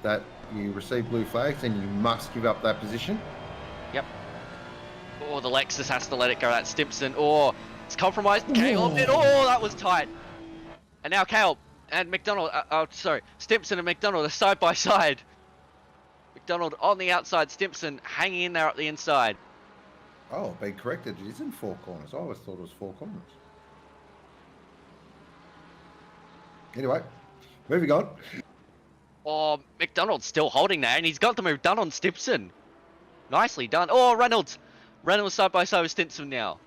that you receive blue flags and you must give up that position. Yep. Oh, the Lexus has to let it go. That's Stimson. Oh, it's compromised. Kale. Oh, that was tight. And now Kale and McDonald. Stimson and McDonald are side by side. McDonald on the outside. Stimson hanging in there up the inside. Oh, been corrected. It isn't 4 corners. I always thought it was 4 corners. Anyway, moving on. Oh, McDonald's still holding there, and he's got the move done on Stimson. Nicely done. Oh, Reynolds. Reynolds side by side with Stimson now.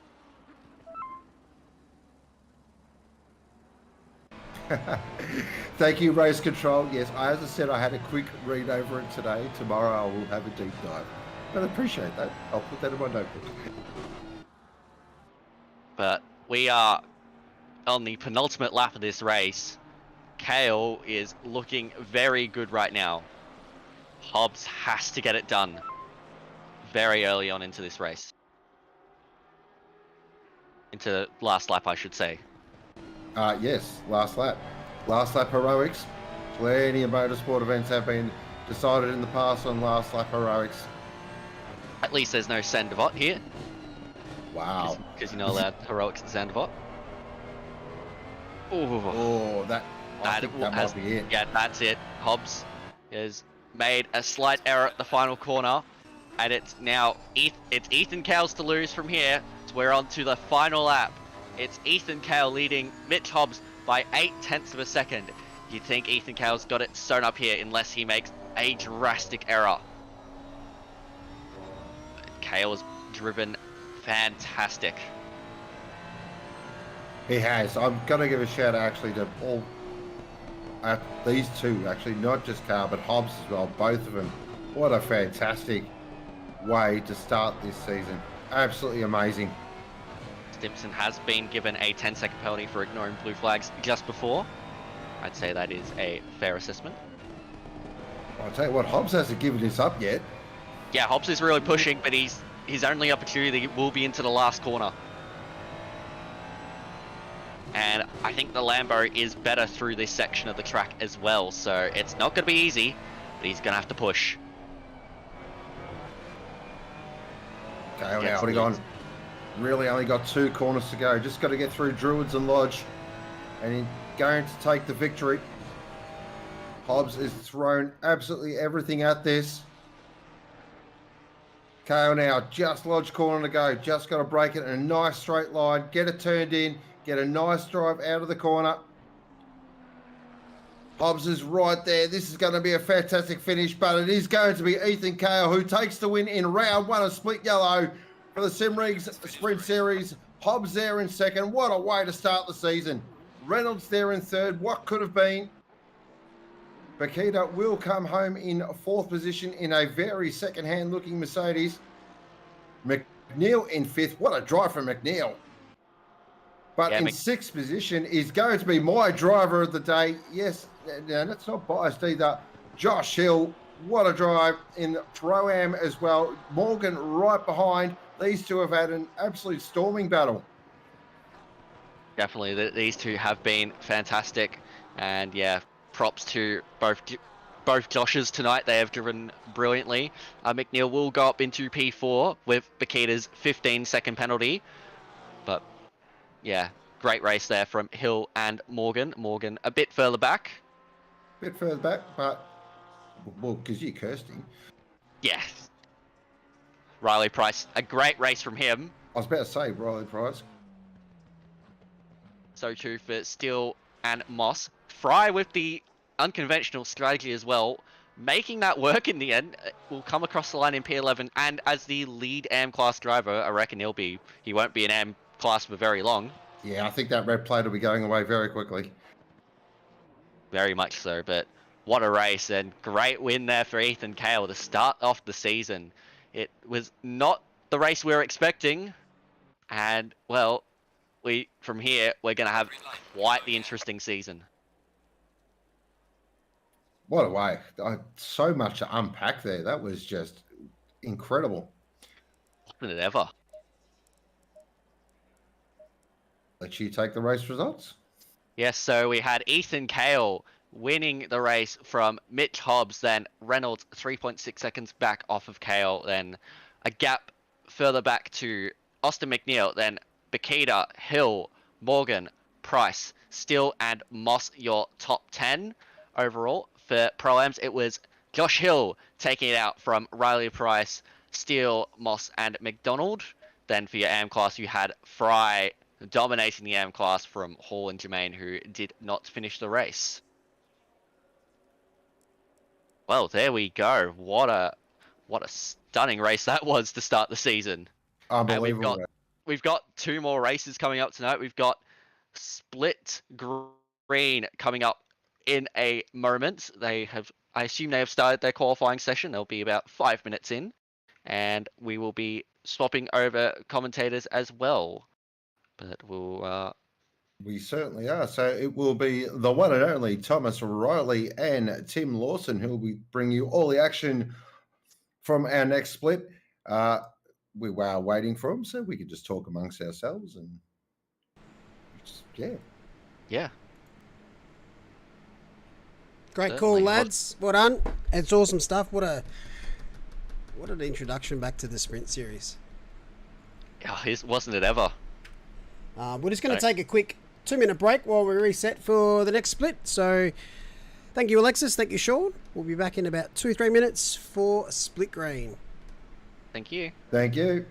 Thank you, Race Control. Yes, as I said, I had a quick read over it today. Tomorrow I will have a deep dive. But I appreciate that. I'll put that in my notebook. But we are on the penultimate lap of this race. Kale is looking very good right now. Hobbs has to get it done very early on into this race. Into last lap, I should say. Yes, last lap. Last lap heroics. Plenty of motorsport events have been decided in the past on last lap heroics. At least there's no Sandavot here. Wow. Because you're not allowed heroics in Sandavot. Oh, that might be it. Yeah, that's it. Hobbs has made a slight error at the final corner. And it's now it's Ethan Kale's to lose from here. So we're on to the final lap. It's Ethan Kale leading Mitch Hobbs by 0.8 of a second. You'd think Ethan Kale's got it sewn up here unless he makes a drastic error. Kale has driven fantastic. He has. I'm going to give a shout out actually to all these two, actually, not just Carl, but Hobbs as well, both of them. What a fantastic way to start this season. Absolutely amazing. Stimson has been given a 10-second penalty for ignoring blue flags just before. I'd say that is a fair assessment. I'll tell you what, Hobbs hasn't given this up yet. Yeah, Hobbs is really pushing, but his only opportunity will be into the last corner. And I think the Lambo is better through this section of the track as well, so it's not going to be easy, but he's going to have to push. Okay, now only gone. Really only got 2 corners to go. Just got to get through Druids and Lodge. And he's going to take the victory. Hobbs has thrown absolutely everything at this. KO now, just Lodge corner to go. Just got to break it in a nice straight line. Get it turned in. Get a nice drive out of the corner. Hobbs is right there. This is going to be a fantastic finish, but it is going to be Ethan Kale who takes the win in round 1 of Split Yellow for the Simrigs Sprint Series. Hobbs there in second. What a way to start the season. Reynolds there in third. What could have been? Bakita will come home in 4th position in a very second-hand looking Mercedes. McNeil in 5th. What a drive from McNeil. But in 6th position is going to be my driver of the day. Yes, now that's not biased either. Josh Hill, what a drive in Pro-Am as well. Morgan right behind. These two have had an absolute storming battle. Definitely, these two have been fantastic. And yeah, props to both Joshes tonight. They have driven brilliantly. McNeil will go up into P4 with Bakita's 15-second penalty. But yeah, great race there from Hill and Morgan. Morgan a bit further back. Bit further back, but well, because you cursed him. Yes. Riley Price, a great race from him. I was about to say Riley Price. So too for Steele and Moss. Fry with the unconventional strategy as well, making that work in the end. Will come across the line in P11, and as the lead AM class driver, I reckon he won't be an AM class for very long. Yeah, I think that red plate will be going away very quickly. Very much so, but what a race, and great win there for Ethan Kale to start off the season. It was not the race we were expecting, and well, from here we're going to have quite the interesting season. What a way. So much to unpack there. That was just incredible. Wasn't it ever? Let you take the race results. Yes, so we had Ethan Kale winning the race from Mitch Hobbs, then Reynolds 3.6 seconds back off of Kale, then a gap further back to Austin McNeil, then Bakita, Hill, Morgan, Price, Steele and Moss, your top 10 overall. For Pro-Ams, it was Josh Hill taking it out from Riley Price, Steele, Moss and McDonald. Then for your AM class, you had Fry dominating the AM class from Hall and Jermaine, who did not finish the race. Well, there we go. What a stunning race that was to start the season. Unbelievable. And we've got 2 more races coming up tonight. We've got Split Green coming up in a moment. I assume they have started their qualifying session. They'll be about 5 minutes in, and we will be swapping over commentators as well. But we certainly are. So it will be the one and only Thomas Riley and Tim Lawson who will bring you all the action from our next split. We were waiting for them, so we could just talk amongst ourselves and yeah. Great call, lads. Well done. It's awesome stuff. What an introduction back to the Sprint Series. Oh, wasn't it ever? We're just going to take a quick 2-minute break while we reset for the next split. So thank you, Alexis. Thank you, Sean. We'll be back in about 2-3 minutes for Split Green. Thank you. Thank you.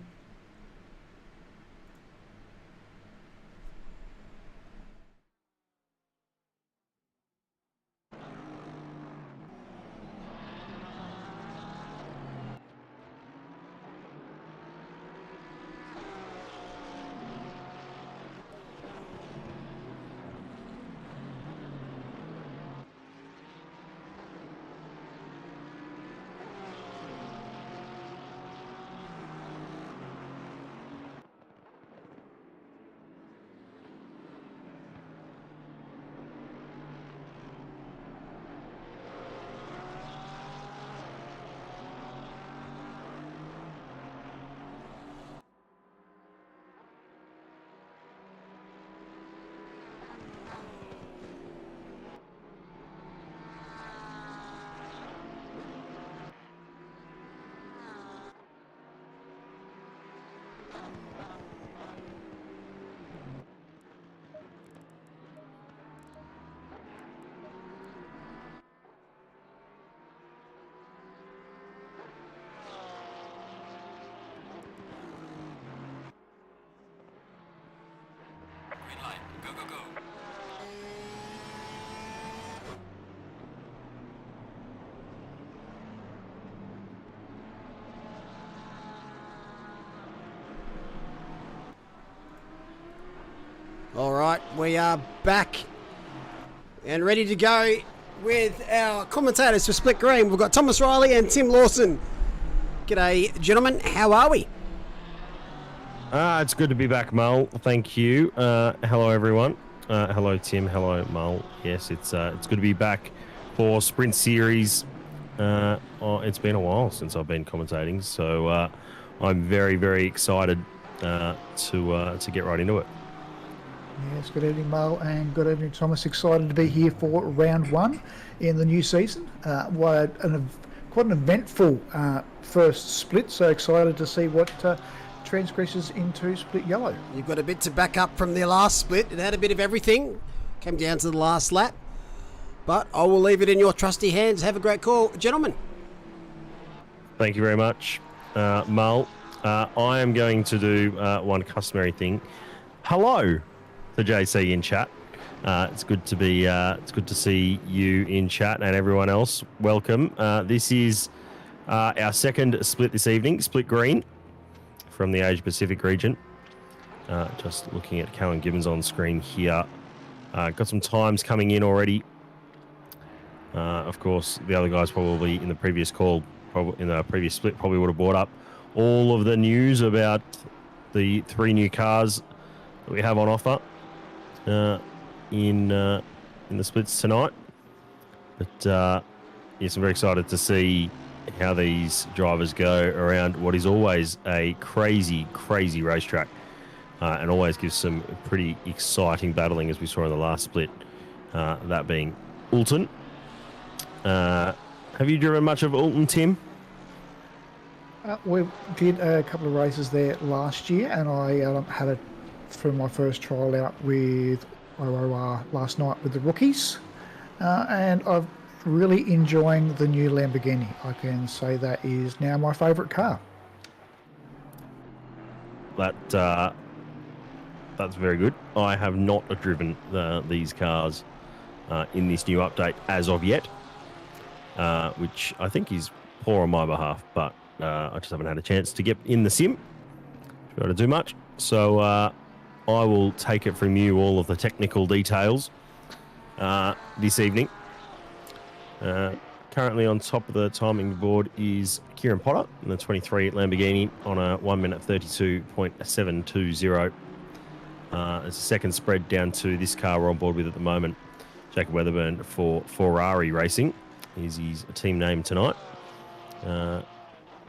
All right, we are back and ready to go with our commentators for Split Green. We've got Thomas Riley and Tim Lawson. G'day, gentlemen. How are we? It's good to be back, Mull. Thank you. Hello, everyone. Hello, Tim. Hello, Mull. Yes, it's good to be back for Sprint Series. It's been a while since I've been commentating, so I'm very, very excited to get right into it. Yes, good evening, Mull, and good evening, Thomas. Excited to be here for round one in the new season. Quite an eventful first split, so excited to see what transgresses into Split Yellow. You've got a bit to back up from the last split. It had a bit of everything. Came down to the last lap. But I will leave it in your trusty hands. Have a great call, gentlemen. Thank you very much, Mull. I am going to do one customary thing. Hello to JC in chat. It's good to see you in chat, and everyone else. Welcome. This is our second split this evening, Split Green, from the Asia Pacific region. Just looking at Callum Gibbons on screen here. Got some times coming in already. Of course, the other guys probably in the previous call, in the previous split, probably would have brought up all of the news about the 3 new cars that we have on offer in the splits tonight. But yes, I'm very excited to see how these drivers go around what is always a crazy, crazy racetrack, and always gives some pretty exciting battling, as we saw in the last split, that being Oulton. Have you driven much of Oulton, Tim? We did a couple of races there last year, and I had it for my first trial out with OOR last night with the rookies, and I'm really enjoying the new Lamborghini. I can say that is now my favourite car. That's very good. I have not driven these cars in this new update as of yet, which I think is poor on my behalf, but I just haven't had a chance to get in the sim. Try to do much. So I will take it from you, all of the technical details this evening. Currently on top of the timing board is Kieran Potter in the 23 Lamborghini on a 1 minute 32.720. There's a second spread down to this car we're on board with at the moment. Jacob Weatherburn for Ferrari Racing is his team name tonight.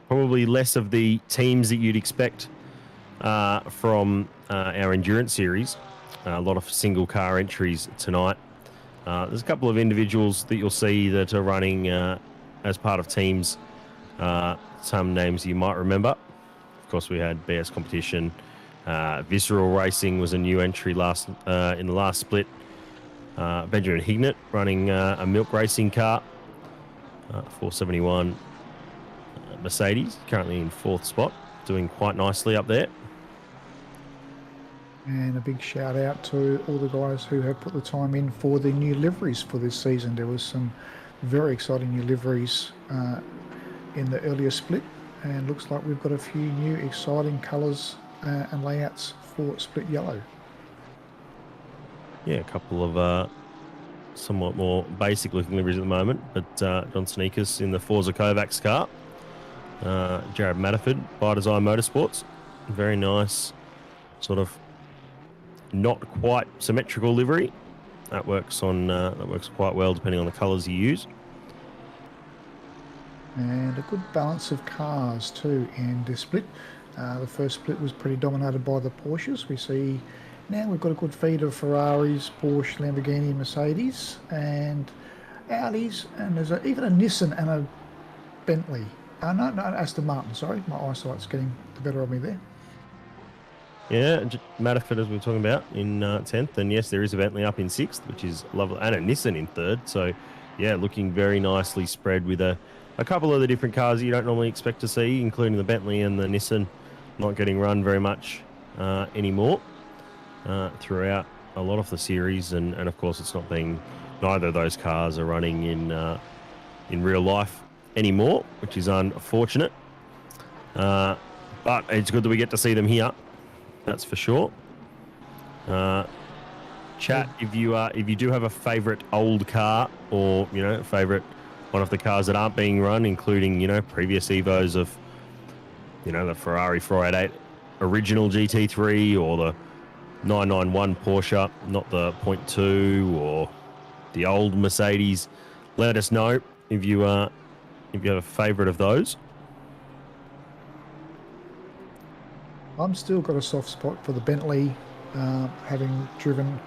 Probably less of the teams that you'd expect from our endurance series. A lot of single car entries tonight. There's a couple of individuals that you'll see that are running as part of teams. Some names you might remember. Of course, we had BS Competition. Visceral Racing was a new entry in the last split. Benjamin Hignett running a milk racing car. 471 Mercedes, currently in 4th spot, doing quite nicely up there. And a big shout out to all the guys who have put the time in for the new liveries for this season. There was some very exciting new liveries in the earlier split, and looks like we've got a few new exciting colours and layouts for Split Yellow. Yeah, a couple of somewhat more basic looking liveries at the moment, but John Sneakers in the Forza Kovacs car. Jared Matterford, By Design Motorsports. Very nice, sort of not quite symmetrical livery. That works quite well depending on the colours you use. And a good balance of cars too in this split. The first split was pretty dominated by the Porsches. We see now we've got a good feed of Ferraris, Porsche, Lamborghini, Mercedes, and Audis, and there's even a Nissan and a Bentley. No, Aston Martin, sorry. My eyesight's getting the better of me there. Yeah, Matterford, as we were talking about, in 10th. And yes, there is a Bentley up in 6th, which is lovely. And a Nissan in 3rd. So, yeah, looking very nicely spread with a couple of the different cars you don't normally expect to see, including the Bentley and the Nissan not getting run very much anymore throughout a lot off the series, and of course it's not being. Neither of those cars are running in real life anymore, which is unfortunate. But it's good that we get to see them here. That's for sure. Chat, if you do have a favourite old car, or favourite one of the cars that aren't being run, including previous Evos of the Ferrari 488 original GT3 or the 991 Porsche, not the .2 or the old Mercedes, let us know if you have a favourite of those. I'm still got a soft spot for the Bentley, having driven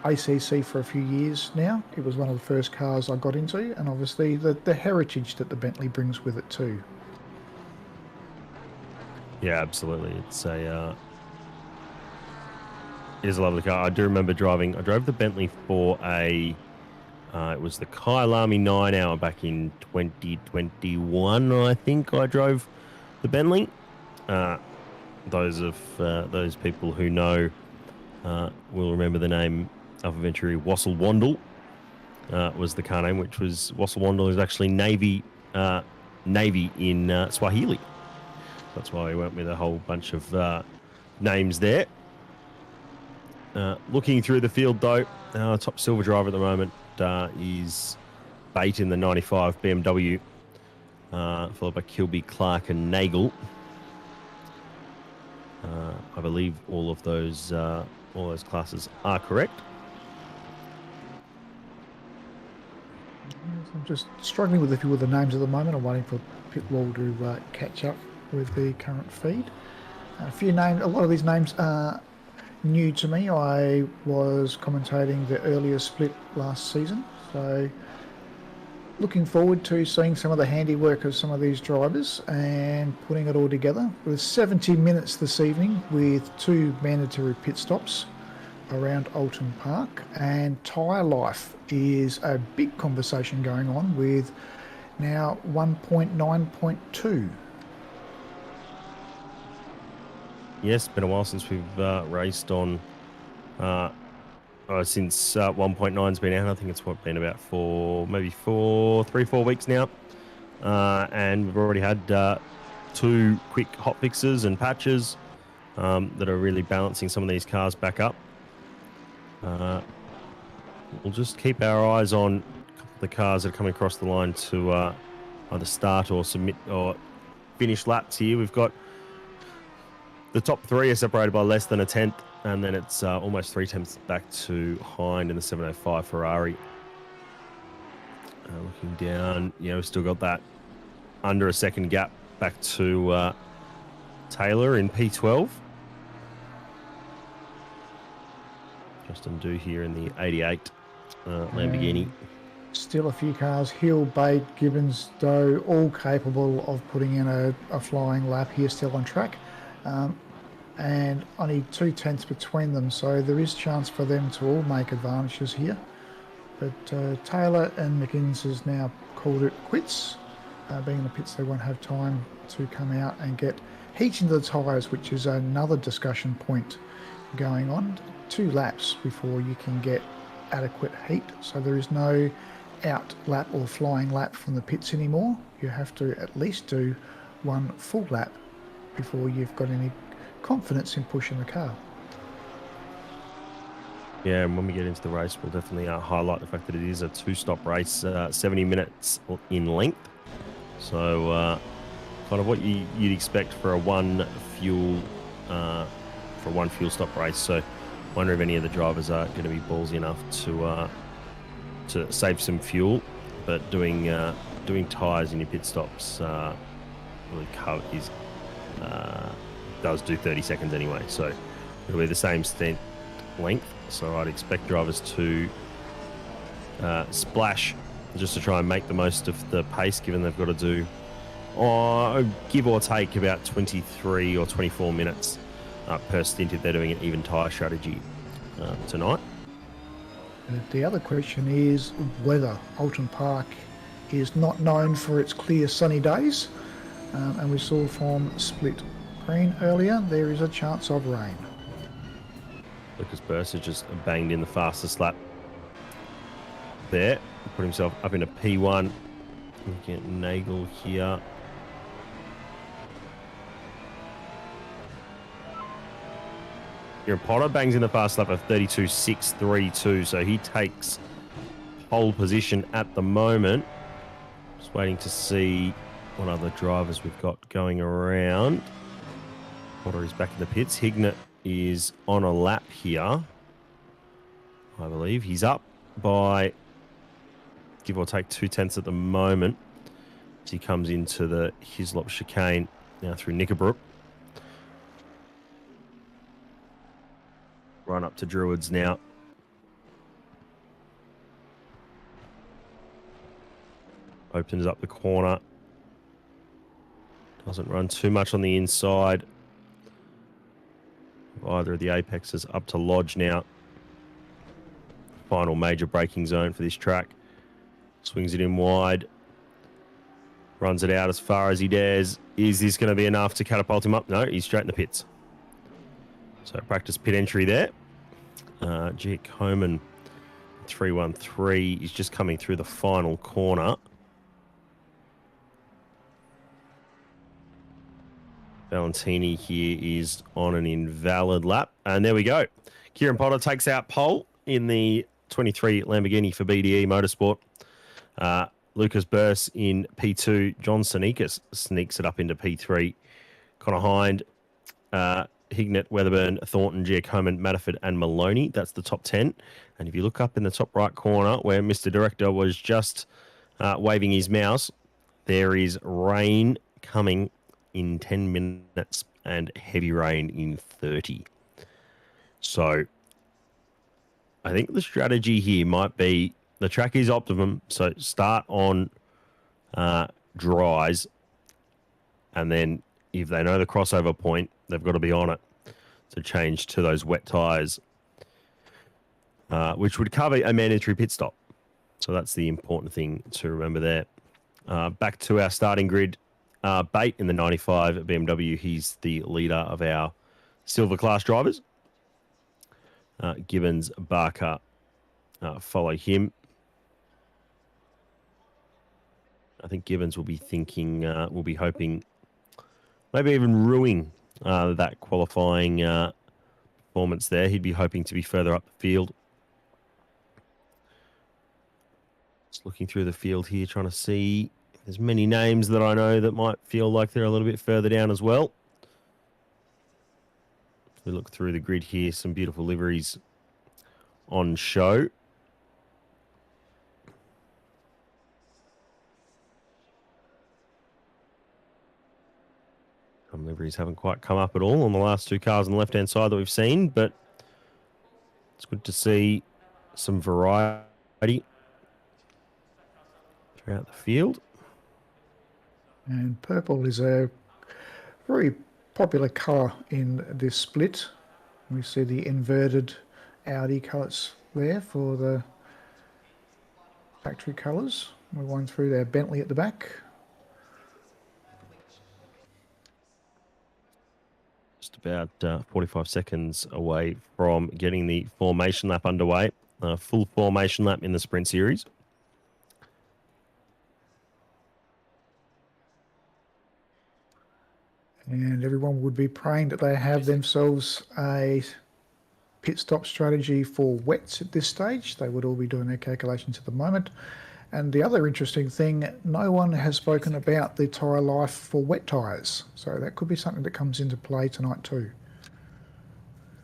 ACC for a few years now. It was one of the first cars I got into, and obviously the heritage that the Bentley brings with it too. Yeah, absolutely. It is a lovely car. I do remember I drove the Bentley for it was the Kyalami 9 Hour back in 2021, I think I drove the Bentley. Those people who know will remember the name Alpha Venturi Wassel Wandle was the car name, which was Wassel Wandle is actually Navy in Swahili. That's why we went with a whole bunch of names there. Looking through the field though, top silver driver at the moment is Bate in the 95 BMW, followed by Kilby, Clark and Nagel. I believe all those classes are correct. I'm just struggling with a few of the names at the moment. I'm waiting for Pitwall to catch up with the current feed. A lot of these names are new to me. I was commentating the earlier split last season, so looking forward to seeing some of the handiwork of some of these drivers and putting it all together. With 70 minutes this evening with 2 mandatory pit stops around Oulton Park, and tyre life is a big conversation going on with now 1.9.2. Yes, been a while since we've raced on since 1.9's been out. I think it's been about 3-4 weeks now, and we've already had 2 quick hot fixes and patches that are really balancing some of these cars back up. We'll just keep our eyes on the cars that are coming across the line to either start or submit or finish laps here. We've got the top 3 are separated by less than a tenth, and then it's almost 3 tenths back to Hind in the 705 Ferrari. Looking down, we've still got that under a second gap back to Taylor in P12. Justin Dew here in the 88 Lamborghini. Still a few cars, Hill, Bate, Gibbons, Doe, all capable of putting in a flying lap here still on track. And only 2 tenths between them, so there is chance for them to all make advantages here. But Taylor and McInnes has now called it quits. Being in the pits, they won't have time to come out and get heat into the tyres, which is another discussion point going on. 2 laps before you can get adequate heat, so there is no out lap or flying lap from the pits anymore. You have to at least do 1 full lap before you've got any confidence in pushing the car. Yeah, and when we get into the race, we'll definitely highlight the fact that it is a 2-stop race, 70 minutes in length. So kind of what you'd expect for a one fuel stop race. So wonder if any of the drivers are going to be ballsy enough to save some fuel, but doing tyres in your pit stops really does do 30 seconds anyway, so it'll be the same stint length. So I'd expect drivers to splash just to try and make the most of the pace, given they've got to do give or take about 23 or 24 minutes per stint if they're doing an even tyre strategy tonight. The other question is weather. Oulton Park is not known for its clear sunny days, and we saw from Split Green earlier there is a chance of rain. Lucas Bursa just banged in the fastest lap there. Put himself up into P1. Looking at Nagel here. Kieran Potter bangs in the fast lap of 32.632, so he takes pole position at the moment. Just waiting to see what other drivers we've got going around. Potter is back in the pits. Hignett is on a lap here, I believe. He's up by, give or take, 2/10 at the moment as he comes into the Hislop chicane now through Knickerbrook. Run up to Druids now. Opens up the corner. Doesn't run too much on the inside. Either of the apexes up to Lodge now. Final major braking zone for this track. Swings it in wide. Runs it out as far as he dares. Is this going to be enough to catapult him up? No, he's straight in the pits. So practice pit entry there. Jake Homan, 313, is just coming through the final corner. Valentini here is on an invalid lap. And there we go. Kieran Potter takes out pole in the 23 Lamborghini for BDE Motorsport. Lucas Burse in P2. John Sonikas sneaks it up into P3. Connor Hind, Hignett, Weatherburn, Thornton, Giacomin, Matterford, and Maloney. That's the top 10. And if you look up in the top right corner where Mr. Director was just waving his mouse, there is rain coming in 10 minutes and heavy rain in 30. So I think the strategy here might be, the track is optimum, so start on dries, and then if they know the crossover point, they've got to be on it to change to those wet tyres, which would cover a mandatory pit stop. So that's the important thing to remember there. Back to our starting grid. Bate in the 95 at BMW. He's the leader of our silver class drivers. Gibbons, Barker follow him. I think Gibbons will be thinking, will be hoping, maybe even ruining that qualifying performance there. He'd be hoping to be further up the field. Just looking through the field here, trying to see if there's many names that I know that might feel like they're a little bit further down as well. If we look through the grid here, some beautiful liveries on show. Some liveries haven't quite come up at all on the last two cars on the left-hand side that we've seen, but it's good to see some variety throughout the field. And purple is a very popular colour in this split. We see the inverted Audi colours there for the factory colours. We went through their Bentley at the back. Just about 45 seconds away from getting the formation lap underway. Full formation lap in the Sprint Series. And everyone would be praying that they have themselves a pit stop strategy for wets at this stage. They would all be doing their calculations at the moment. And the other interesting thing, no one has spoken about the tyre life for wet tyres. So that could be something that comes into play tonight too.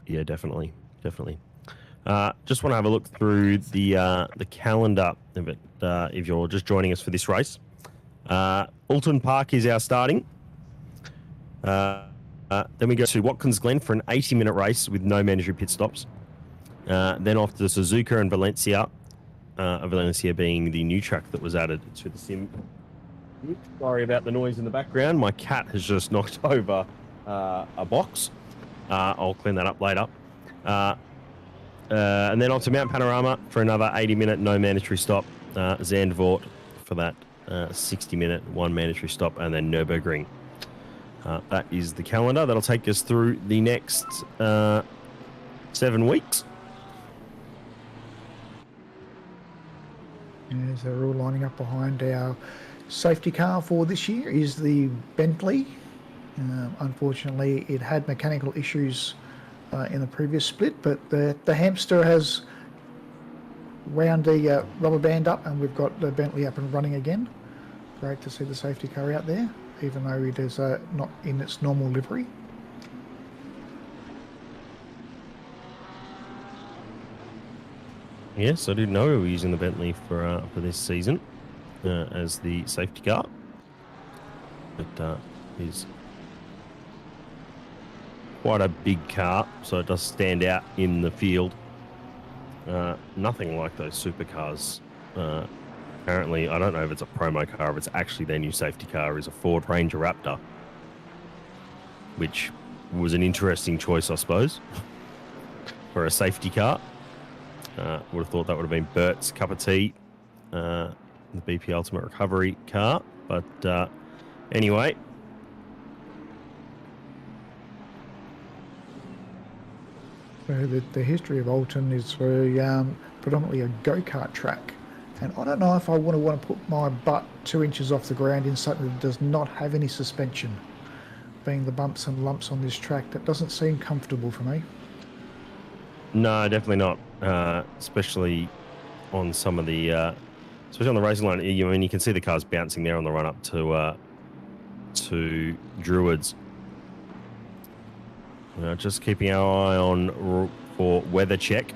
Yeah, definitely. Definitely. Just want to have a look through the calendar of it, if you're just joining us for this race. Oulton Park is our starting. Then we go to Watkins Glen for an 80-minute race with no mandatory pit stops. Then off to Suzuka and Valencia. Valencia being the new track that was added to the sim. Sorry about the noise in the background. My cat has just knocked over a box. I'll clean that up later. And then on to Mount Panorama for another 80-minute no mandatory stop. Zandvoort for that 60-minute one mandatory stop, and then Nürburgring. That is the calendar. That'll take us through the next 7 weeks. As they're all lining up behind our safety car for this year is the Bentley. Unfortunately, it had mechanical issues in the previous split, but the hamster has wound the rubber band up and we've got the Bentley up and running again. Great to see the safety car out there, even though it is not in its normal livery. Yes, I didn't know we were using the Bentley for this season as the safety car. It is quite a big car, so it does stand out in the field. Nothing like those supercars. Apparently, I don't know if it's a promo car, if it's actually their new safety car, is a Ford Ranger Raptor, which was an interesting choice, I suppose, for a safety car. Would have thought that would have been Bert's cup of tea, the BP Ultimate Recovery car. But anyway. So the history of Oulton is predominantly a go-kart track. And I don't know if I want to put my butt 2 inches off the ground in something that does not have any suspension. Being the bumps and lumps on this track, that doesn't seem comfortable for me. No, definitely not. Especially on some of the, especially on the racing line. You can see the cars bouncing there on the run up to Druids. Just keeping our eye on for weather check.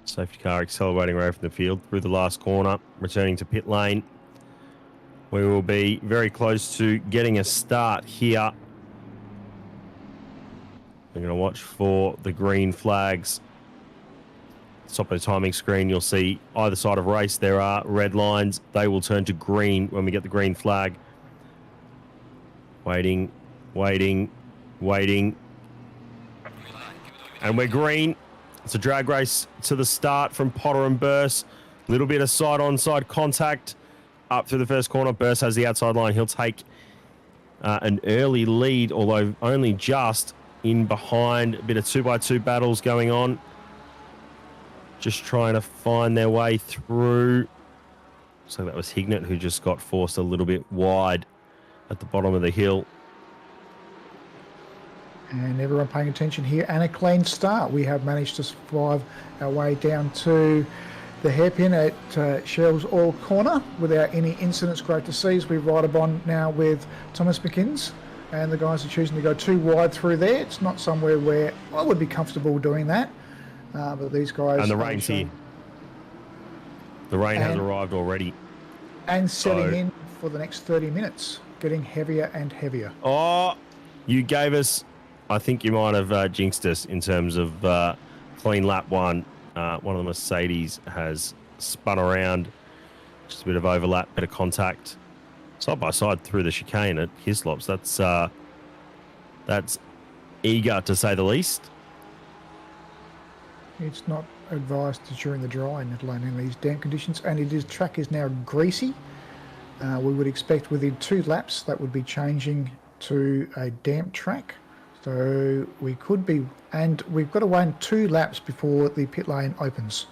Safety car accelerating away from the field through the last corner, returning to pit lane. We will be very close to getting a start here. We're going to watch for the green flags. Top of the timing screen, you'll see either side of race there are red lines. They will turn to green when we get the green flag. Waiting. And we're green. It's a drag race to the start from Potter and Burse. Little bit of side-on-side contact up through the first corner. Burse has the outside line. He'll take an early lead, although only just in behind. A bit of 2x2 battles going on. Just trying to find their way through. So that was Hignett, who just got forced a little bit wide at the bottom of the hill. And everyone paying attention here, and a clean start. We have managed to survive our way down to the hairpin at Cheryl's Oil Corner without any incidents. Great to see as we ride upon now with Thomas McKinns, and the guys are choosing to go too wide through there. It's not somewhere where I would be comfortable doing that, but these guys... And the rain's here. The rain has arrived already. And setting in for the next 30 minutes, getting heavier and heavier. Oh, you gave us... I think you might have jinxed us in terms of clean lap one. One of the Mercedes has spun around. Just a bit of overlap, bit of contact. Side by side through the chicane at Hislops. That's eager to say the least. It's not advised during the dry, let alone in these damp conditions. And track is now greasy. We would expect within 2 laps that would be changing to a damp track. So we could be, and we've got to wait 2 laps before the pit lane opens.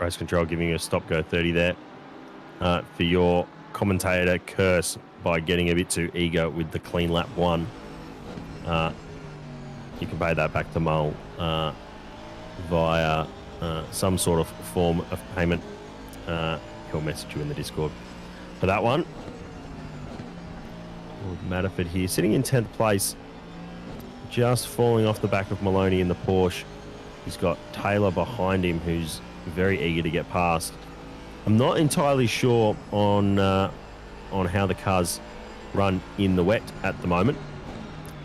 Race control giving you a stop-go 30 there for your commentator curse by getting a bit too eager with the clean lap 1. You can pay that back to Mull via some sort of form of payment. He'll message you in the Discord for that one. Matterford here, sitting in 10th place, just falling off the back of Maloney in the Porsche. He's got Taylor behind him, who's very eager to get past. I'm not entirely sure on how the cars run in the wet at the moment.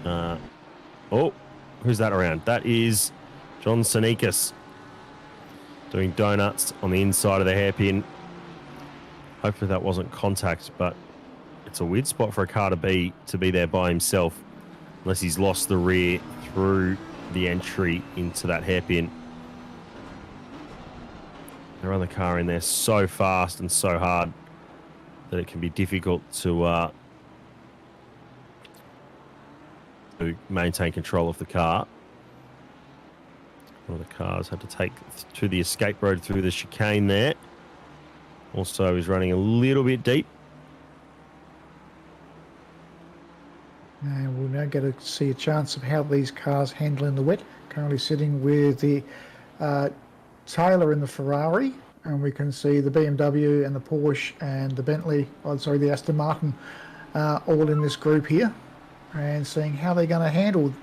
Oh, who's that around? That is John Sonikas doing donuts on the inside of the hairpin. Hopefully that wasn't contact, but it's a weird spot for a car to be there by himself, unless he's lost the rear through the entry into that hairpin. They run the car in there so fast and so hard that it can be difficult to maintain control of the car. One of the cars had to take to the escape road through the chicane there. Also, he's running a little bit deep. And we'll now get to see a chance of how these cars handle in the wet. Currently sitting with the Taylor in the Ferrari, and we can see the BMW and the Porsche and the Bentley, the Aston Martin, all in this group here, and seeing how they're going to handle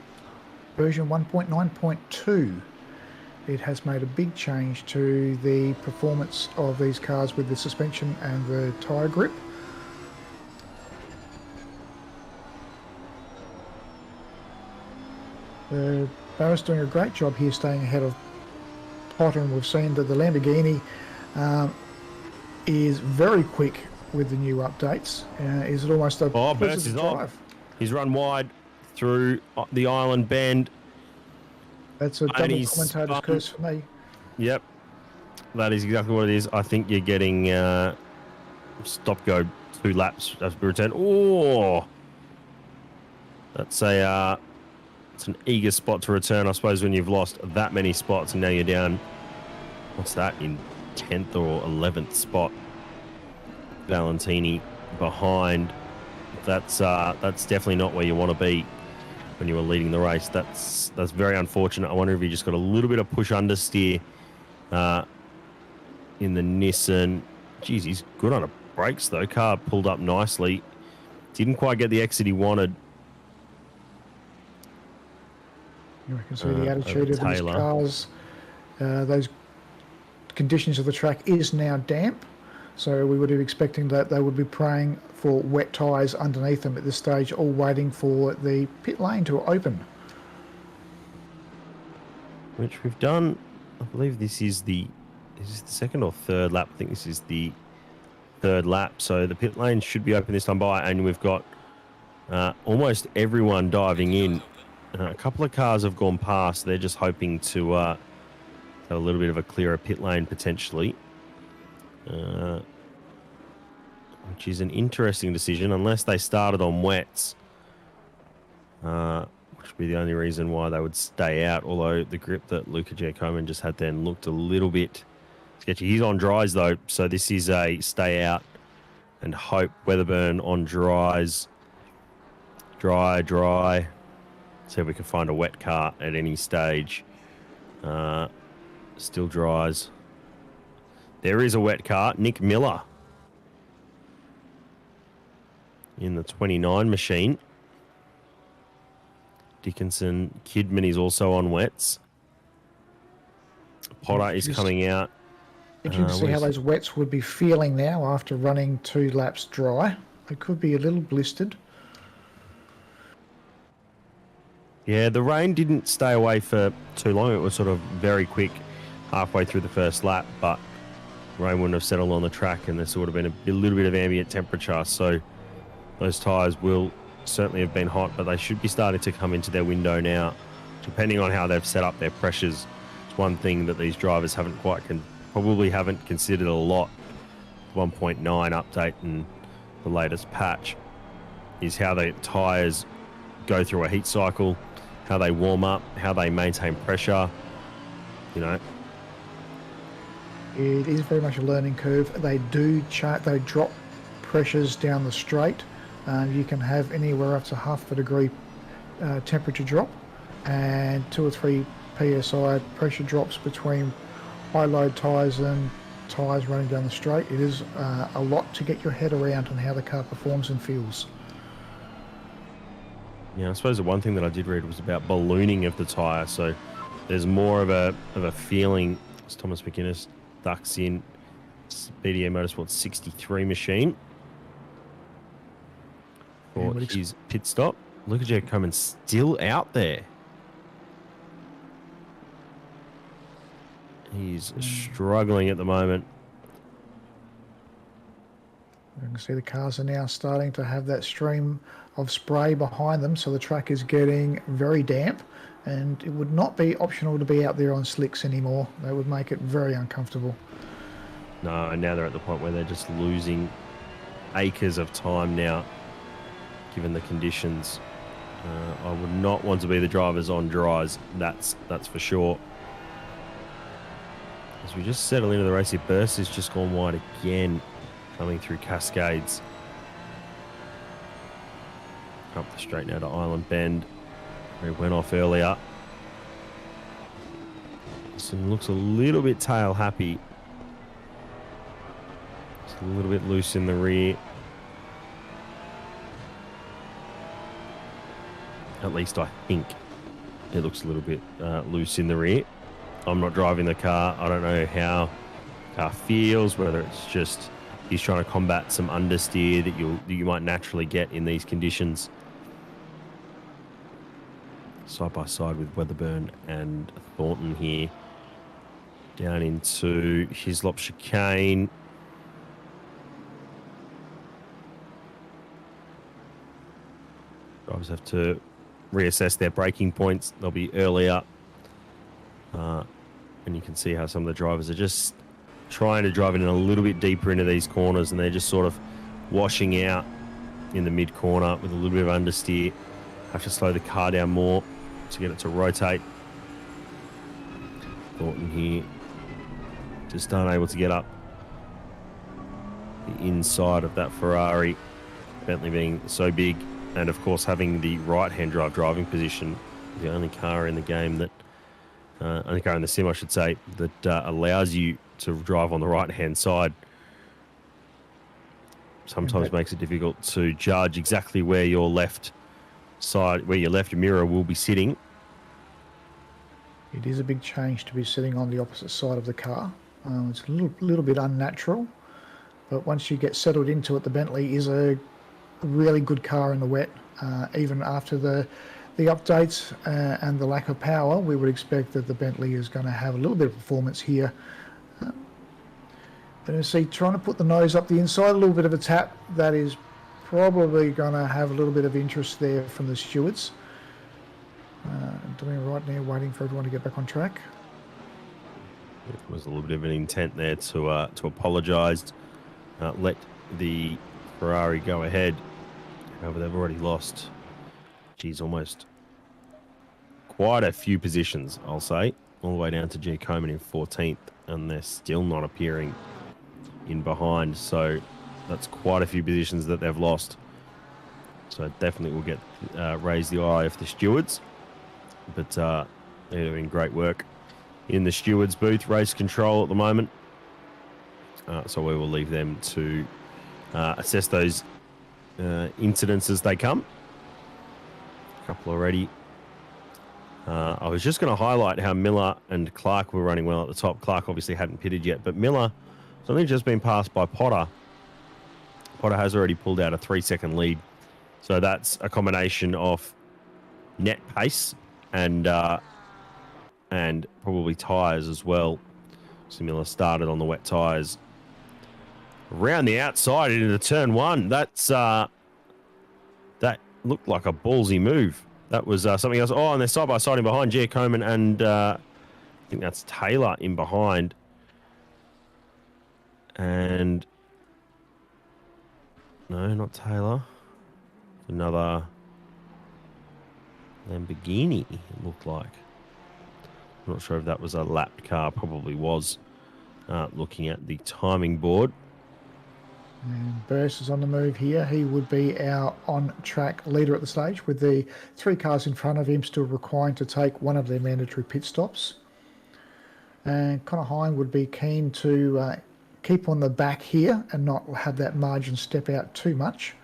version 1.9.2. It has made a big change to the performance of these cars with the suspension and the tyre grip. Barrett's doing a great job here staying ahead of Potter, and we've seen that the Lamborghini is very quick with the new updates. Is it almost a Barrett's is drive? off. He's run wide through the island bend. That's a double commentator's curse for me. Yep, that is exactly what it is. I think you're getting stop-go 2 laps as we return. Oh, that's it's an eager spot to return, I suppose, when you've lost that many spots and now you're down, what's that, in 10th or 11th spot. Valentini behind. That's definitely not where you want to be when you were leading the race. That's very unfortunate. I wonder if he just got a little bit of push understeer in the Nissan. Geez, he's good on the brakes though. Car pulled up nicely. Didn't quite get the exit he wanted. You can see the attitude of these cars. Those conditions of the track is now damp, so we would be expecting that they would be praying for wet tyres underneath them at this stage, all waiting for the pit lane to open. Which we've done. I believe this is the second or third lap. I think this is the third lap. So the pit lane should be open this time by, and we've got almost everyone diving in. A couple of cars have gone past. They're just hoping to have a little bit of a clearer pit lane potentially, which is an interesting decision unless they started on wets, which would be the only reason why they would stay out, although the grip that Luca Giacomin just had then looked a little bit sketchy. He's on dries though, so this is a stay out and hope. Weatherburn on dries. Dry. See if we can find a wet car at any stage. Still dries. There is a wet car. Nick Miller in the 29 machine. Dickinson Kidman is also on wets. Potter is coming out. Interesting to see how those wets would be feeling now after running 2 laps dry. They could be a little blistered. Yeah, the rain didn't stay away for too long. It was sort of very quick halfway through the first lap, but rain wouldn't have settled on the track and there's sort of been a little bit of ambient temperature. So those tyres will certainly have been hot, but they should be starting to come into their window now, depending on how they've set up their pressures. It's one thing that these drivers haven't probably haven't considered a lot. 1.9 update and the latest patch is how the tyres go through a heat cycle, how they warm up, how they maintain pressure, you know. It is very much a learning curve. They drop pressures down the straight. You can have anywhere up to half a degree temperature drop and 2 or 3 psi pressure drops between high load tyres and tyres running down the straight. It is a lot to get your head around on how the car performs and feels. Yeah, I suppose the one thing that I did read was about ballooning of the tyre, so there's more of a feeling as Thomas McInnes ducks in BDA Motorsports 63 machine for his pit stop. Look at Jack Coleman still out there. He's struggling at the moment. You can see the cars are now starting to have that stream of spray behind them, so the track is getting very damp, and it would not be optional to be out there on slicks anymore. They would make it very uncomfortable. No, and now they're at the point where they're just losing acres of time now, given the conditions. I would not want to be the drivers on dries. That's for sure. As we just settle into the race here, Burst has just gone wide again, coming through Cascades. Up the straight now to Island Bend, where he went off earlier. Looks a little bit tail happy. Just a little bit loose in the rear. At least I think it looks a little bit loose in the rear. I'm not driving the car. I don't know how the car feels, whether it's just he's trying to combat some understeer that you might naturally get in these conditions. Side by side with Weatherburn and Thornton here. Down into Hislop Chicane. Drivers have to reassess their braking points. They'll be earlier. And you can see how some of the drivers are just trying to drive in a little bit deeper into these corners, and they're just sort of washing out in the mid corner with a little bit of understeer. Have to slow the car down more to get it to rotate. Thornton here just unable to get up the inside of that Ferrari. Bentley being so big, and of course having the right-hand drive driving position, the only car in the game that, only car in the sim I should say, that allows you to drive on the right-hand side. Sometimes makes it difficult to judge exactly where your left side, where your left mirror will be sitting. It is a big change to be sitting on the opposite side of the car. It's a little bit unnatural, but once you get settled into it, the Bentley is a really good car in the wet. Even after the updates and the lack of power, we would expect that the Bentley is going to have a little bit of performance here. Then you see trying to put the nose up the inside, a little bit of a tap. That is probably going to have a little bit of interest there from the stewards. Doing right now, waiting for everyone to get back on track. There was a little bit of an intent there to apologise, let the Ferrari go ahead. However, they've already lost, almost quite a few positions, I'll say, all the way down to G. Coman in 14th, and they're still not appearing in behind. So that's quite a few positions that they've lost. So definitely will get raise the eye of the stewards. But they're doing great work in the stewards booth, race control at the moment. So we will leave them to assess those incidents as they come. A couple already. I was just going to highlight how Miller and Clark were running well at the top. Clark obviously hadn't pitted yet, but Miller has only just been passed by Potter. Potter has already pulled out a 3-second lead. So that's a combination of net pace and probably tyres as well. So Miller started on the wet tyres. Around the outside into turn one. That's that looked like a ballsy move. That was something else. Oh, and they're side by side in behind. Gia Coman and I think that's Taylor in behind. And no, not Taylor. Another Lamborghini, it looked like. I'm not sure if that was a lapped car. Probably was. Looking at the timing board. And Burst is on the move here. He would be our on-track leader at the stage, with the 3 cars in front of him still requiring to take one of their mandatory pit stops. And Connor Hine would be keen to keep on the back here and not have that margin step out too much.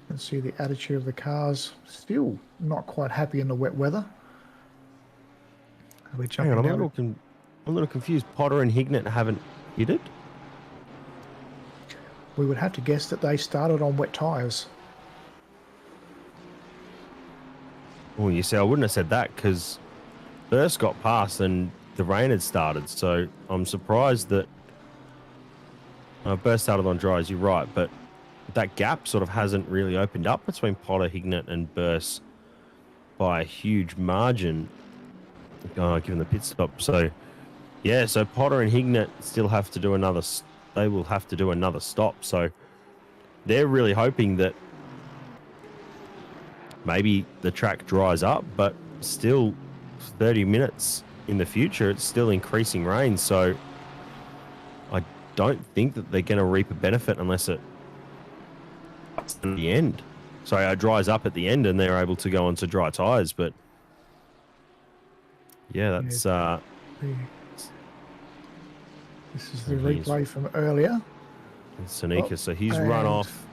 You can see the attitude of the cars, still not quite happy in the wet weather. Hang on, I'm a little confused. Potter and Hignett haven't hit it? We would have to guess that they started on wet tyres. Well, you see, I wouldn't have said that because Burst got past and the rain had started. So I'm surprised that Burst started on dries, you're right. But that gap sort of hasn't really opened up between Potter, Hignett and Burst by a huge margin, given the pit stop. So Yeah, so Potter and Hignett still have to do another. They will have to do another stop. So they're really hoping that maybe the track dries up, but still 30 minutes in the future, it's still increasing rain. So I don't think that they're going to reap a benefit unless it at the end. Sorry, it dries up at the end and they're able to go onto dry tyres. But yeah, that's this is the replay from earlier. Seneca, so he's run off.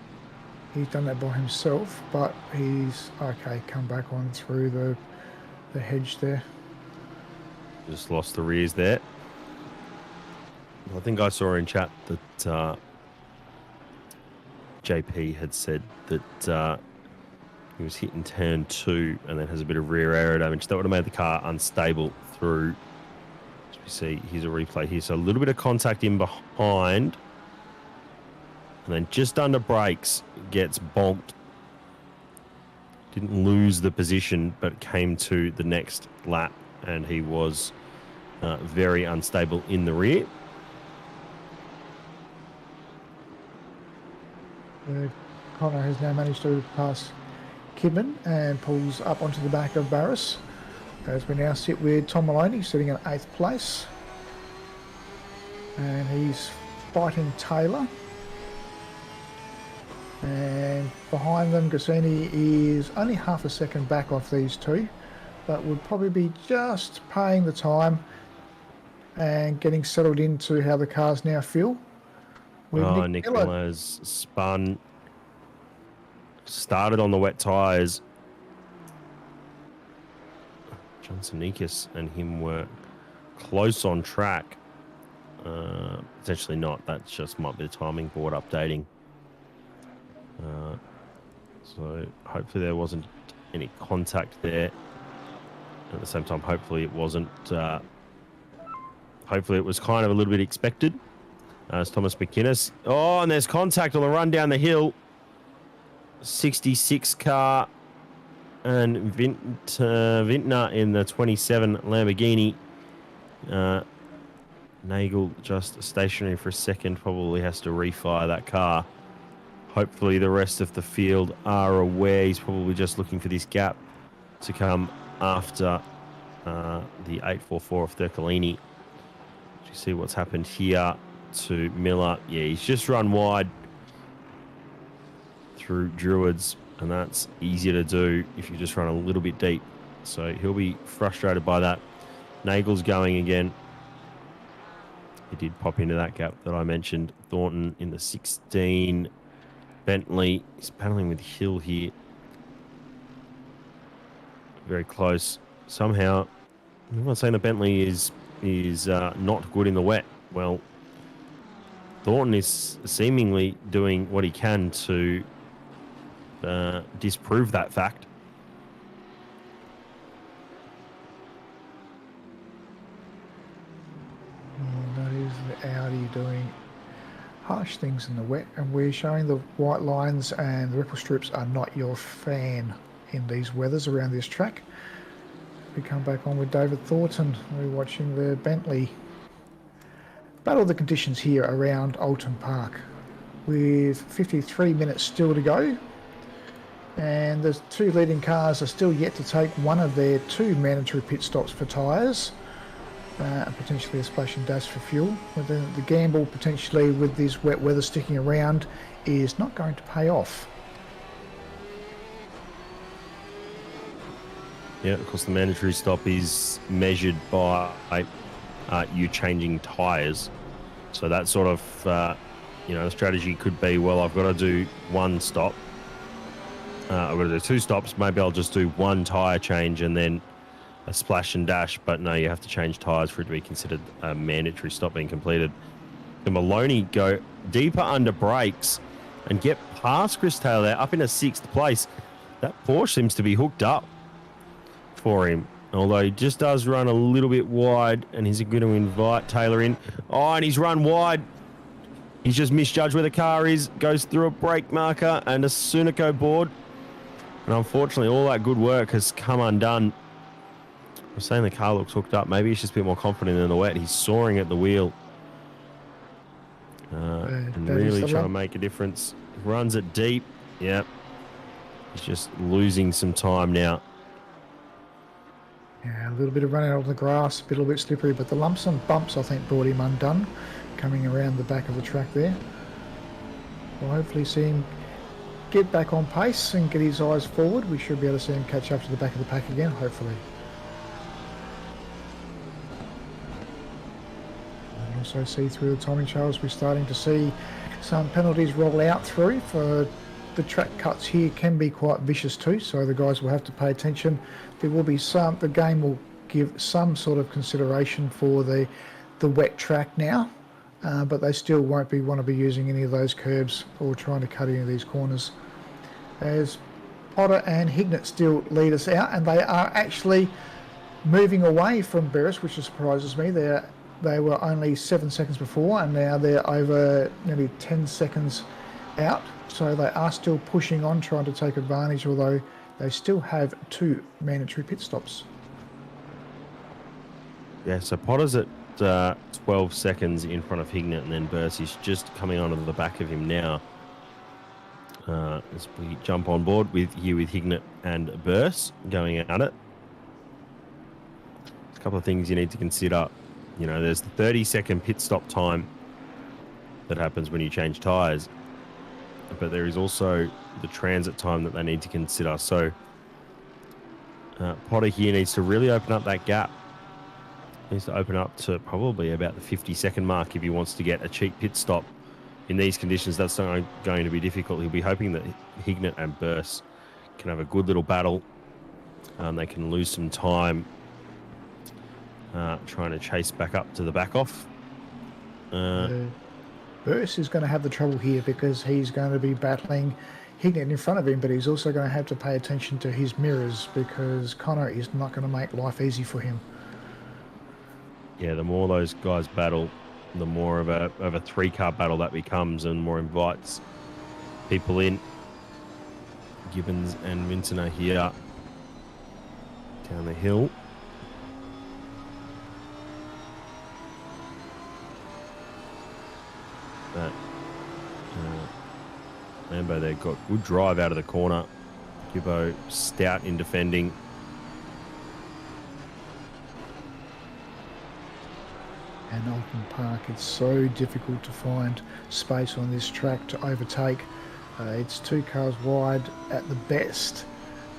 He's done that by himself, but he's okay. Come back on through the hedge there. Just lost the rears there. I think I saw in chat that JP had said that he was hitting turn 2 and then has a bit of rear aero damage. That would have made the car unstable through. As we see, here's a replay here. So a little bit of contact in behind. And then just under brakes, gets bonked. Didn't lose the position, but came to the next lap. And he was very unstable in the rear. Connor has now managed to pass Kidman and pulls up onto the back of Barris. As we now sit with Tom Maloney sitting in 8th place. And he's fighting Taylor. And behind them, Gassini is only half a second back off these two, but would probably be just paying the time and getting settled into how the cars now feel. Nick Miller has spun, started on the wet tyres. Johnson Nikis and him were close on track. Potentially not. That just might be the timing board updating. So hopefully there wasn't any contact there. At the same time, hopefully it wasn't. Hopefully it was kind of a little bit expected. As Thomas McInnes. Oh, and there's contact on the run down the hill. 66 car and Vintner in the 27 Lamborghini. Nagel just stationary for a second. Probably has to refire that car. Hopefully the rest of the field are aware. He's probably just looking for this gap to come after the 844 of Thurcolini. You see what's happened here to Miller. Yeah, he's just run wide through Druids, and that's easier to do if you just run a little bit deep. So he'll be frustrated by that. Nagel's going again. He did pop into that gap that I mentioned. Thornton in the 16. Bentley is battling with Hill here. Very close. Somehow, I'm not saying that Bentley is not good in the wet. Well, Thornton is seemingly doing what he can to disprove that fact. That is the Audi doing harsh things in the wet, and we're showing the white lines and the ripple strips are not your fan in these weathers around this track. We come back on with David Thornton. We're watching the Bentley battle the conditions here around Oulton Park with 53 minutes still to go, and the two leading cars are still yet to take one of their 2 mandatory pit stops for tyres. And potentially a splash and dash for fuel. But the gamble potentially with this wet weather sticking around is not going to pay off. Yeah, of course the mandatory stop is measured by you changing tyres. So that sort of, the strategy could be, well, I've got to do 1 stop. I've got to do 2 stops. Maybe I'll just do 1 tyre change and then a splash and dash, but no, you have to change tyres for it to be considered a mandatory stop being completed. The Maloney go deeper under brakes and get past Chris Taylor there, up in a 6th place. That Porsche seems to be hooked up for him, although he just does run a little bit wide, and he's going to invite Taylor in. Oh, and he's run wide. He's just misjudged where the car is, goes through a brake marker and a Sunico board. And unfortunately, all that good work has come undone. I'm saying the car looks hooked up. Maybe he's just a bit more confident in the wet. He's soaring at the wheel. And that is really the trying to lump. make a difference. Runs it deep. Yep. He's just losing some time now. Yeah, a little bit of running on the grass, a little bit slippery, but the lumps and bumps, I think, brought him undone, coming around the back of the track there. We'll hopefully see him get back on pace and get his eyes forward. We should be able to see him catch up to the back of the pack again, hopefully. And also see through the timing charts, we're starting to see some penalties roll out through for the track cuts here can be quite vicious too, so the guys will have to pay attention. There will be some, the game will give some sort of consideration for the wet track now, but they still won't want to be using any of those curbs or trying to cut any of these corners. As Potter and Hignett still lead us out, and they are actually moving away from Beres, which surprises me. They were only 7 seconds before, and now they're over nearly 10 seconds out. So they are still pushing on, trying to take advantage, although they still have 2 mandatory pit stops. Yeah, so Potter's at 12 seconds in front of Hignett, and then Bercy's just coming onto the back of him now. As we jump on board with Hignett and Burse going at it. There's a couple of things you need to consider. You know, there's the 30-second pit stop time that happens when you change tyres. But there is also the transit time that they need to consider. So Potter here needs to really open up that gap. He needs to open up to probably about the 50-second mark if he wants to get a cheap pit stop. In these conditions, that's not going to be difficult. He'll be hoping that Hignett and Burse can have a good little battle. They can lose some time trying to chase back up to the back off. Burse is going to have the trouble here because he's going to be battling Hignett in front of him, but he's also going to have to pay attention to his mirrors because Connor is not going to make life easy for him. Yeah, the more those guys battle, the more of a 3-car battle that becomes and more invites people in. Gibbons and Vincent are here down the hill. But Lambo there got good drive out of the corner. Gibbo stout in defending. And Oulton Park, it's so difficult to find space on this track to overtake. It's 2 cars wide at the best.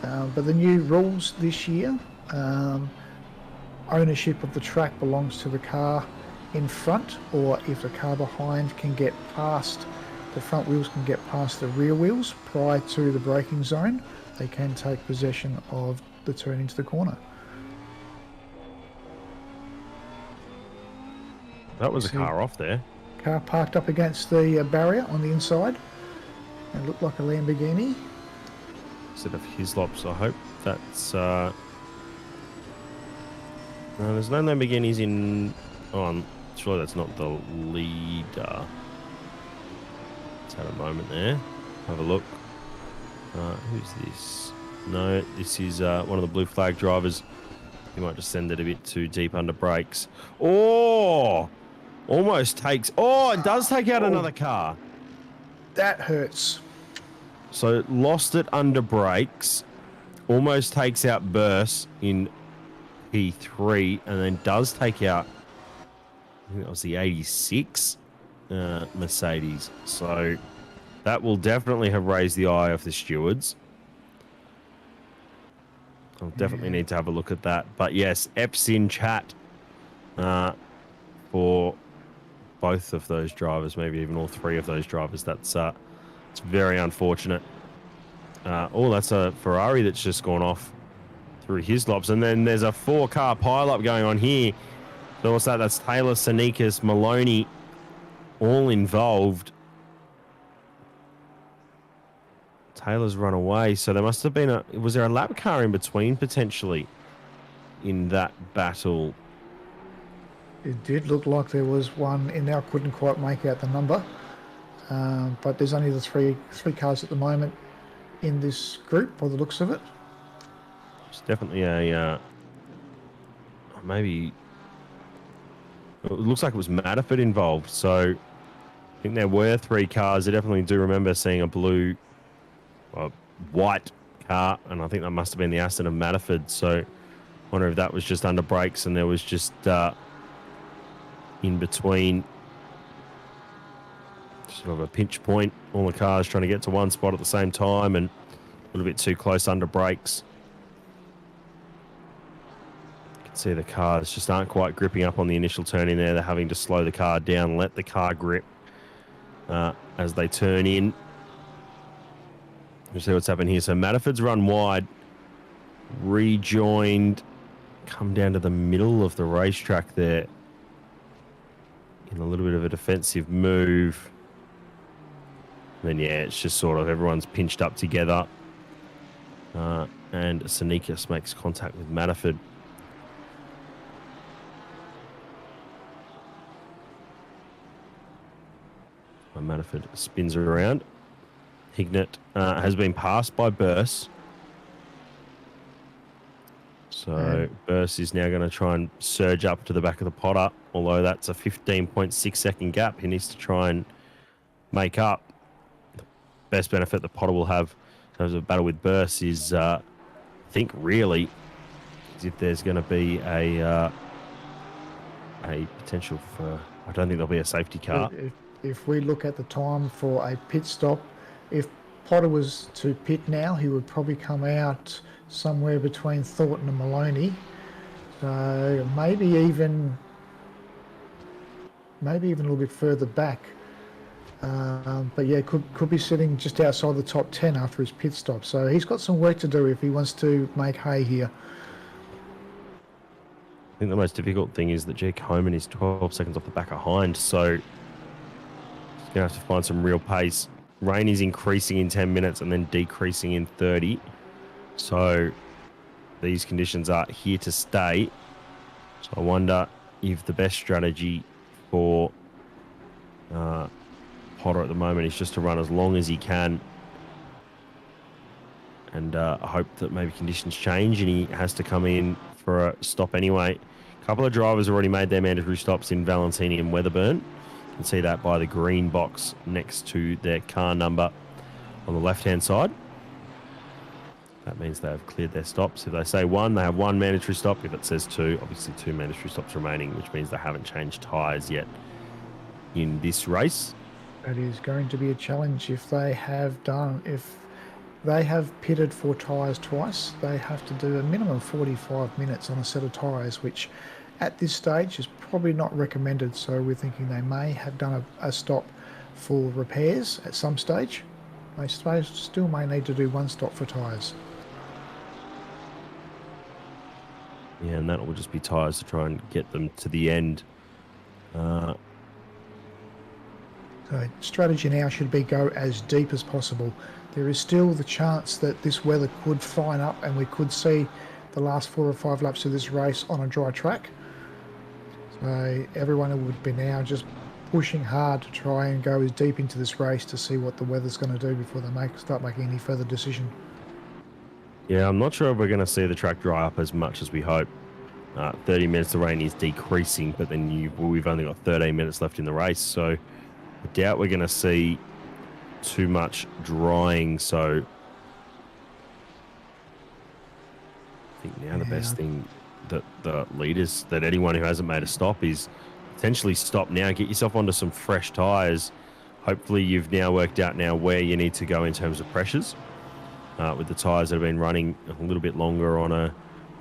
But the new rules this year, ownership of the track belongs to the car in front, or if the car behind can get past, the front wheels can get past the rear wheels prior to the braking zone, they can take possession of the turn into the corner. That was a car off there. Car parked up against the barrier on the inside. It looked like a Lamborghini. Instead of Hislops, I hope that's... No, there's no Lamborghinis in... Oh, I'm sure that's not the leader. Let's have a moment there. Have a look. Who's this? No, this is one of the blue flag drivers. You might just send it a bit too deep under brakes. Oh! Almost takes... Oh, it does take out another car. That hurts. So lost it under brakes. Almost takes out Burse in P3 and then does take out... I think that was the 86 Mercedes. So that will definitely have raised the eye of the stewards. I'll definitely need to have a look at that. But yes, Ep's in chat for both of those drivers, maybe even all 3 of those drivers. That's it's very unfortunate. Oh, that's a Ferrari that's just gone off through Hislops. And then there's a 4-car pile-up going on here. So what's that? That's Taylor, Sanikas, Maloney, all involved. Taylor's run away, so there must have been was there a lap car in between potentially in that battle? It did look like there was one in there. I couldn't quite make out the number, but there's only the three cars at the moment in this group by the looks of it. It's definitely a maybe it looks like it was Matterford involved. So I think there were 3 cars. I definitely do remember seeing a white car, and I think that must have been the Aston of Matterford. So I wonder if that was just under brakes and there was just in between sort of a pinch point, all the cars trying to get to one spot at the same time and a little bit too close under brakes. You can see the cars just aren't quite gripping up on the initial turn in there. They're having to slow the car down, let the car grip as they turn in. We'll see what's happened here. So Matterford's run wide, rejoined, come down to the middle of the racetrack there in a little bit of a defensive move. And then, yeah, it's just sort of everyone's pinched up together. And Sanikas makes contact with Matterford. Matterford spins her around. Hignett has been passed by Burse. So Burse is now going to try and surge up to the back of the Potter, although that's a 15.6 second gap. He needs to try and make up. The best benefit the Potter will have in terms of battle with Burse is, I think, really, is if there's going to be a potential for, I don't think there'll be a safety car. If we look at the time for a pit stop, if Potter was to pit now, he would probably come out somewhere between Thornton and Maloney. So maybe even a little bit further back. But yeah, could be sitting just outside the top 10 after his pit stop. So he's got some work to do if he wants to make hay here. I think the most difficult thing is that G. Coleman is 12 seconds off the back of Hind, so he's going to have to find some real pace. Rain is increasing in 10 minutes and then decreasing in 30. So these conditions are here to stay. So I wonder if the best strategy for Potter at the moment is just to run as long as he can and hope that maybe conditions change and he has to come in for a stop anyway. A couple of drivers already made their mandatory stops in Valentini and Weatherburn. You can see that by the green box next to their car number on the left-hand side. That means they have cleared their stops. If they say 1, they have 1 mandatory stop. If it says 2, obviously 2 mandatory stops remaining, which means they haven't changed tyres yet in this race. That is going to be a challenge if they have pitted for tyres twice. They have to do a minimum of 45 minutes on a set of tyres, which at this stage is probably not recommended. So we're thinking they may have done a stop for repairs at some stage. They still may need to do 1 stop for tyres. Yeah, and that will just be tyres to try and get them to the end. So strategy now should be go as deep as possible. There is still the chance that this weather could fine up and we could see the last 4 or 5 laps of this race on a dry track. So everyone would be now just pushing hard to try and go as deep into this race to see what the weather's going to do before they start making any further decision. Yeah, I'm not sure if we're going to see the track dry up as much as we hope. 30 minutes, the rain is decreasing, but then we've only got 13 minutes left in the race, so I doubt we're going to see too much drying. So I think now the best thing that the leaders, that anyone who hasn't made a stop, is potentially stop now, get yourself onto some fresh tyres. Hopefully you've now worked out now where you need to go in terms of pressures with the tyres that have been running a little bit longer on a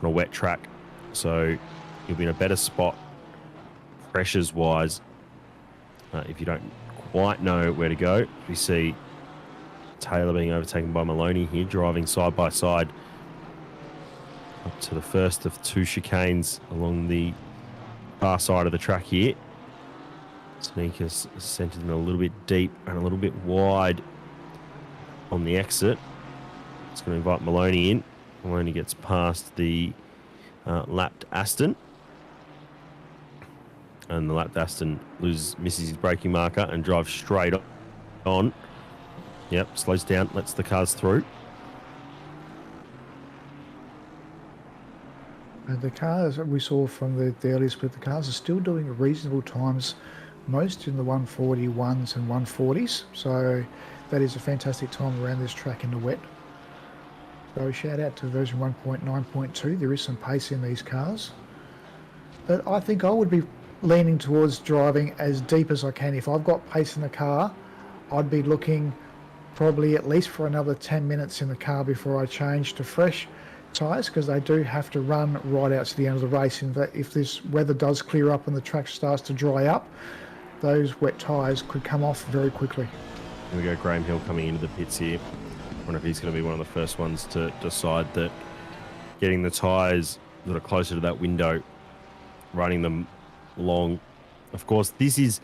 wet track. So you'll be in a better spot pressures wise if you don't quite know where to go. We see Taylor being overtaken by Maloney here, driving side by side up to the first of 2 chicanes along the far side of the track here. Sneakers centered in a little bit deep and a little bit wide on the exit. It's going to invite Maloney in. Maloney gets past the lapped Aston. And the lapped Aston misses his braking marker and drives straight on. Yep, slows down, lets the cars through. And the cars that we saw from the earlier split, the cars are still doing reasonable times, most in the 141s and 140s. So that is a fantastic time around this track in the wet. So shout out to version 1.9.2. There is some pace in these cars. But I think I would be leaning towards driving as deep as I can. If I've got pace in the car, I'd be looking probably at least for another 10 minutes in the car before I change to fresh tyres, because they do have to run right out to the end of the race. And if this weather does clear up and the track starts to dry up, those wet tyres could come off very quickly. Here we go, Graham Hill coming into the pits here. I wonder if he's going to be one of the first ones to decide that getting the tyres that are closer to that window, running them long. Of course, this is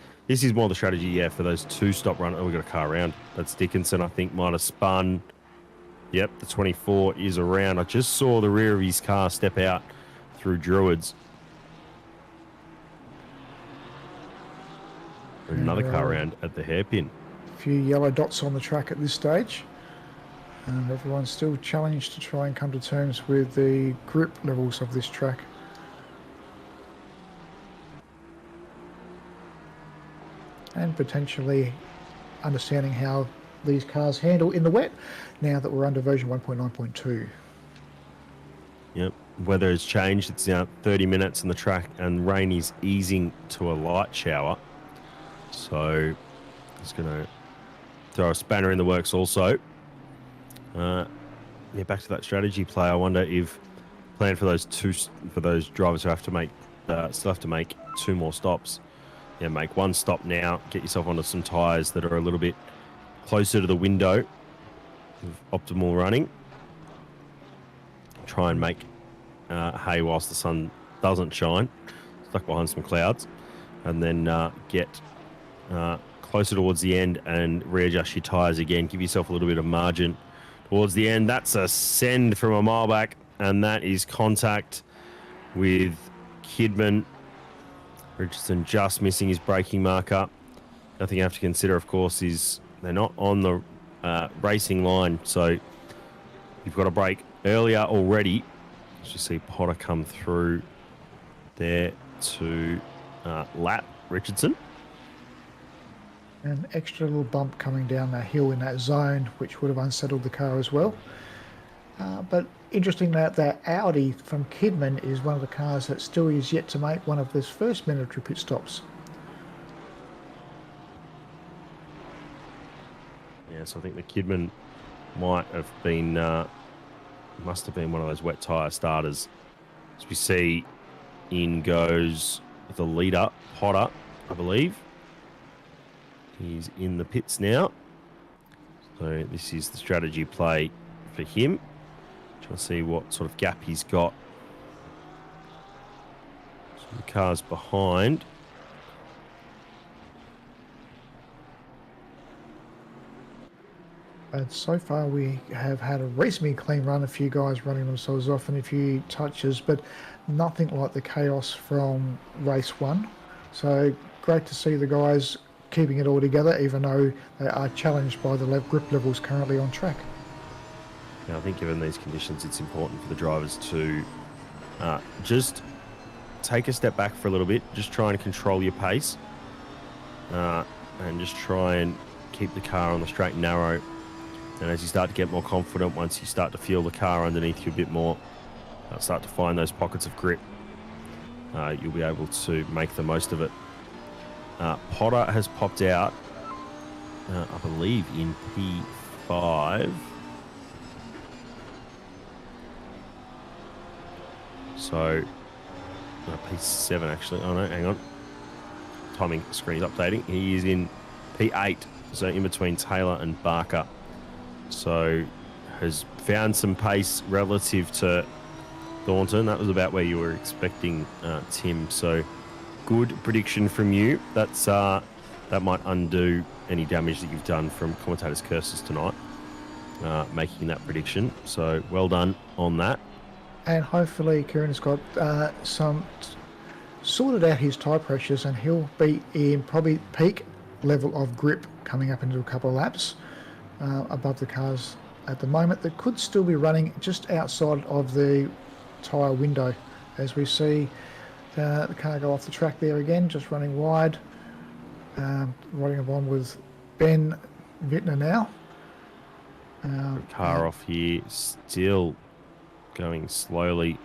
more the strategy, yeah, for those two-stop run. Oh, we got a car around. That's Dickinson, I think, might have spun. Yep, the 24 is around. I just saw the rear of his car step out through Druids. Another car around at the hairpin. A few yellow dots on the track at this stage. And everyone's still challenged to try and come to terms with the grip levels of this track. And potentially understanding how these cars handle in the wet now that we're under version 1.9.2. Yep, weather has changed. It's now 30 minutes on the track and rain is easing to a light shower. So it's going to throw a spanner in the works also. Yeah, back to that strategy play. I wonder if plan for those drivers who have to make still have to make two more stops. Yeah, make one stop now. Get yourself onto some tyres that are a little bit closer to the window of optimal running. Try and make hay whilst the sun doesn't shine, stuck behind some clouds, and then get closer towards the end and readjust your tyres again. Give yourself a little bit of margin towards the end. That's a send from a mile back, and that is contact with Kidman. Richardson just missing his braking marker. Nothing you have to consider, of course, is they're not on the racing line, so you've got to brake earlier already. As you see Potter come through there to lap Richardson. An extra little bump coming down that hill in that zone, which would have unsettled the car as well. But interesting that Audi from Kidman is one of the cars that still is yet to make one of his first mandatory pit stops. Yeah, so I think the Kidman might have been, must have been one of those wet tyre starters. As we see, in goes the leader, Potter, I believe. He's in the pits now. So this is the strategy play for him. Trying to see what sort of gap he's got. Some cars behind. And so far we have had a reasonably clean run, a few guys running themselves off and a few touches, but nothing like the chaos from race one. So great to see the guys keeping it all together, even though they are challenged by the grip levels currently on track. Now, I think given these conditions, it's important for the drivers to just take a step back for a little bit, just try and control your pace, and just try and keep the car on the straight and narrow. And as you start to get more confident, once you start to feel the car underneath you a bit more, start to find those pockets of grip, you'll be able to make the most of it. Potter has popped out, I believe, in P5. So, P7 actually. Oh no, hang on. Timing screen's updating. He is in P8, so in between Taylor and Barker. So, has found some pace relative to Thornton. That was about where you were expecting, Tim. So, good prediction from you. That's that might undo any damage that you've done from commentators' curses tonight, making that prediction. So, well done on that. And hopefully Kieran has got sorted out his tyre pressures, and he'll be in probably peak level of grip coming up into a couple of laps above the cars at the moment that could still be running just outside of the tyre window as we see the car go off the track there again, just running wide. Riding along with Ben Wittner now. Car off here, still going slowly.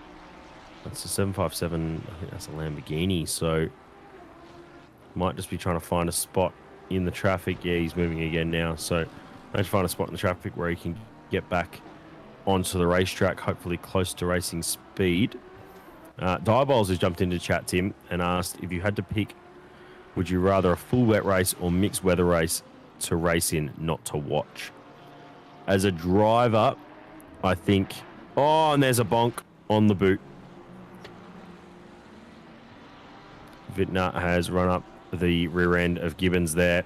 That's a 757, I think that's a Lamborghini, so might just be trying to find a spot in the traffic. Yeah, he's moving again now, so let's find a spot in the traffic where he can get back onto the racetrack, hopefully close to racing speed. Diabols has jumped into chat, Tim, and asked if you had to pick, would you rather a full wet race or mixed weather race to race in, not to watch? As a driver, I think... Oh, and there's a bonk on the boot. Wittner has run up the rear end of Gibbons there.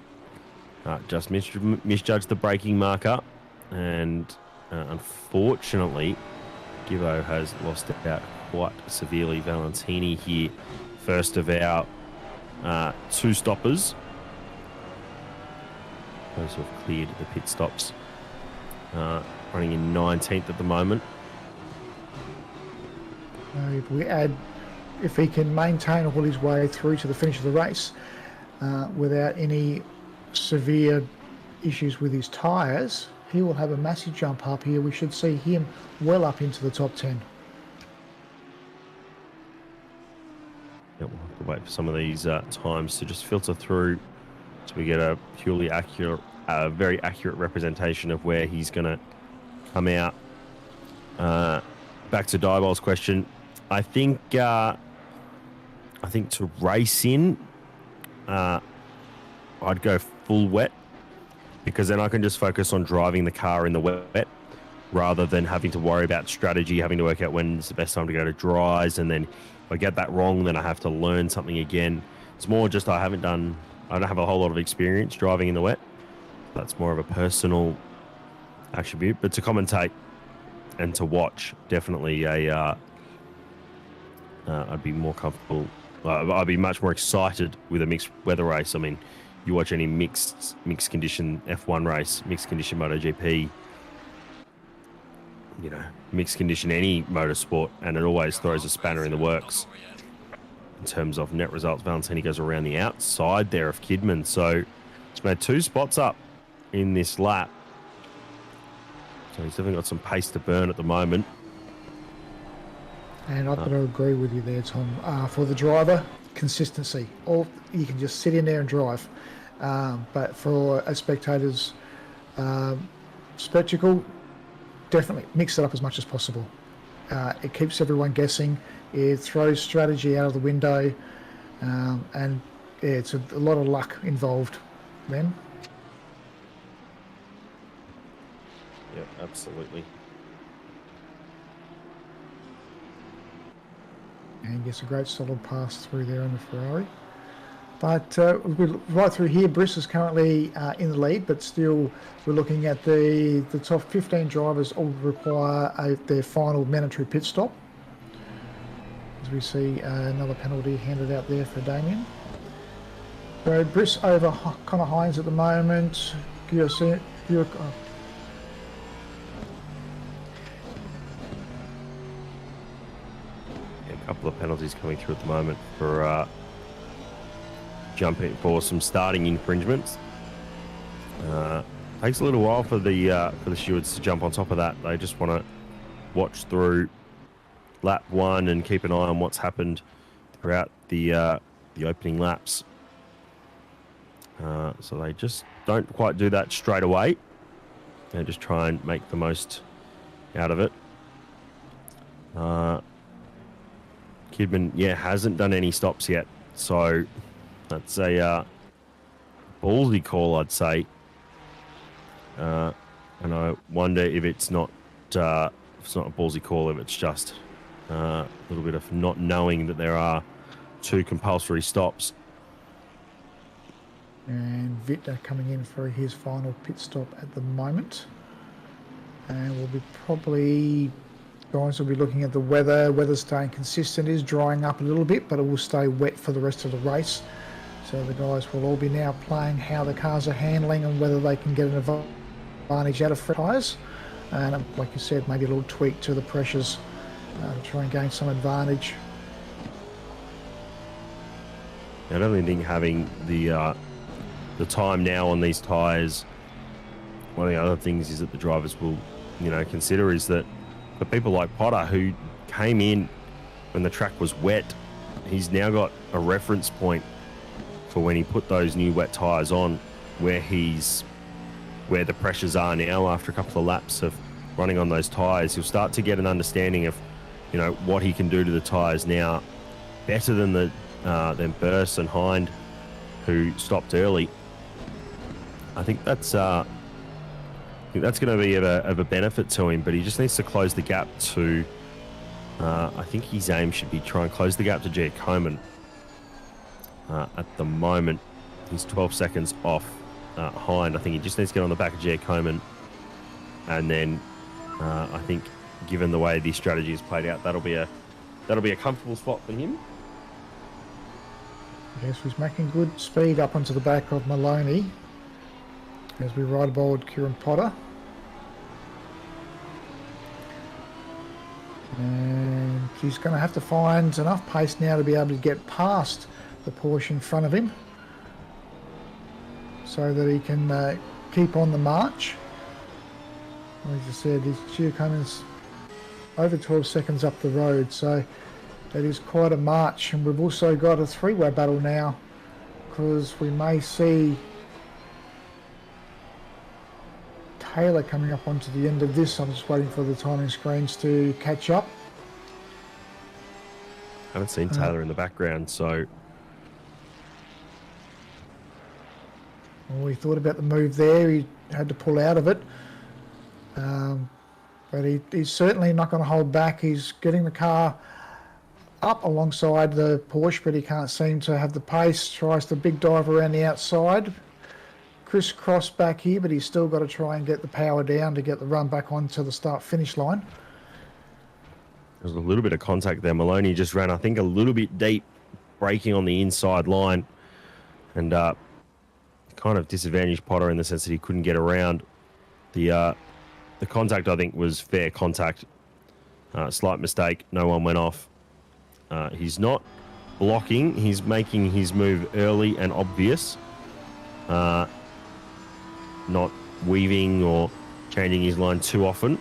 Just misjudged the braking marker. And unfortunately, Gibbo has lost out quite severely. Valentini here, first of our 2 stoppers. Those who have cleared the pit stops. Running in 19th at the moment. If he can maintain all his way through to the finish of the race without any severe issues with his tyres, he will have a massive jump up here. We should see him well up into the top 10. Yep, we'll have to wait for some of these times to just filter through so we get a purely accurate, very accurate representation of where he's going to come out. Back to Diabol's question. I think to race in, I'd go full wet, because then I can just focus on driving the car in the wet rather than having to worry about strategy, having to work out when's the best time to go to dries, and then if I get that wrong, then I have to learn something again. It's more just I don't have a whole lot of experience driving in the wet. That's more of a personal attribute, but to commentate and to watch, definitely I'd be more comfortable. I'd be much more excited with a mixed weather race. I mean, you watch any mixed condition F1 race, mixed condition MotoGP, mixed condition any motorsport, and it always throws a spanner in the works in terms of net results. Valentini goes around the outside there of Kidman, so he's made 2 spots up in this lap. So he's definitely got some pace to burn at the moment. And I've got to agree with you there, Tom. For the driver, consistency. You can just sit in there and drive. But for a spectator's spectacle, definitely mix it up as much as possible. It keeps everyone guessing. It throws strategy out of the window. And it's a lot of luck involved then. Yeah, absolutely. And gets a great solid pass through there in the Ferrari. But right through here, Briss is currently in the lead, but still we're looking at the top 15 drivers all require their final mandatory pit stop. As we see another penalty handed out there for Damien. So Briss over Connor Hines at the moment. A couple of penalties coming through at the moment for jumping for some starting infringements. Takes a little while for the stewards to jump on top of that. They just want to watch through lap 1 and keep an eye on what's happened throughout the opening laps. So they just don't quite do that straight away. They just try and make the most out of it. Kidman, hasn't done any stops yet, so that's a ballsy call, I'd say. And I wonder if it's not a ballsy call, if it's just a little bit of not knowing that there are 2 compulsory stops. And Wittner coming in for his final pit stop at the moment. And we'll be probably... Guys will be looking at the weather. Weather's staying consistent. It is drying up a little bit, but it will stay wet for the rest of the race. So the guys will all be now playing how the cars are handling and whether they can get an advantage out of tyres. And like you said, maybe a little tweak to the pressures to try and gain some advantage I don't really think having the time now on these tyres, one of the other things is that the drivers will, consider is that for people like Potter who came in when the track was wet, he's now got a reference point for when he put those new wet tyres on, where the pressures are now after a couple of laps of running on those tyres. He'll start to get an understanding of, what he can do to the tyres now, better than Burst and Hind, who stopped early. I think that's going to be of a benefit to him, but he just needs to close the gap to. I think his aim should be try and close the gap to Jed Coman. At the moment, he's 12 seconds off Hind. I think he just needs to get on the back of Jed Coman, and then I think, given the way the strategy is played out, that'll be a comfortable spot for him. Yes, he's making good speed up onto the back of Maloney as we ride aboard Kieran Potter. And he's going to have to find enough pace now to be able to get past the Porsche in front of him so that he can keep on the march. As I said, his Giacomo's over 12 seconds up the road, so that is quite a march. And we've also got a three-way battle now, because we may see Taylor coming up onto the end of this. I'm just waiting for the timing screens to catch up. Haven't seen Taylor in the background, so. Well, we thought about the move there. He had to pull out of it. But he's certainly not going to hold back. He's getting the car up alongside the Porsche, but he can't seem to have the pace. Tries the big dive around the outside. Crisscross back here, but he's still got to try and get the power down to get the run back onto the start-finish line. There's a little bit of contact there. Maloney just ran, I think, a little bit deep, braking on the inside line, and kind of disadvantaged Potter in the sense that he couldn't get around. The contact, I think, was fair contact. Slight mistake. No one went off. He's not blocking. He's making his move early and obvious. Not weaving or changing his line too often.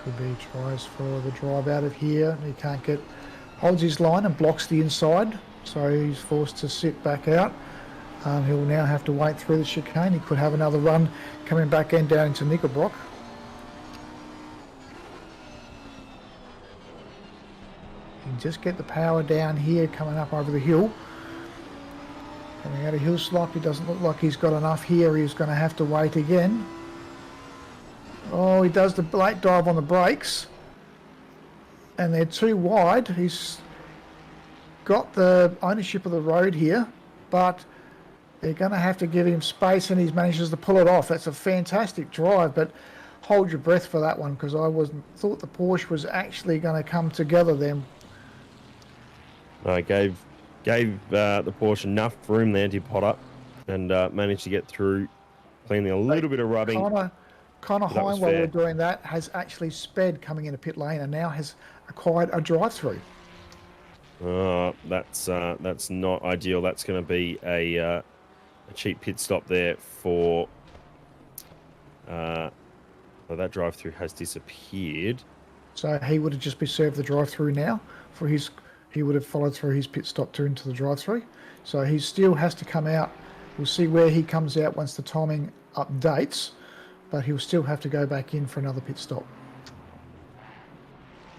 Could be tries for the drive out of here. He can't holds his line and blocks the inside, so he's forced to sit back out. He'll now have to wait through the chicane. He could have another run coming back and down into Nickelbrock. He can just get the power down here coming up over the hill. Coming out of hill slop, he doesn't look like he's got enough here. He's going to have to wait again. Oh, he does the late dive on the brakes. And they're too wide. He's got the ownership of the road here, but they're going to have to give him space, and he manages to pull it off. That's a fantastic drive, but hold your breath for that one, because I thought the Porsche was actually going to come together then. I gave the Porsche enough room there, did Potter, and managed to get through, cleaning a little bit of rubbing. Connor Hine, while we're doing that, has actually sped coming into pit lane and now has acquired a drive-through. That's not ideal. That's going to be a cheap pit stop there for. Well, that drive-through has disappeared. So he would have just been served the drive-through now for his. He would have followed through his pit stop to into the drive-through. So he still has to come out. We'll see where he comes out once the timing updates, but he'll still have to go back in for another pit stop.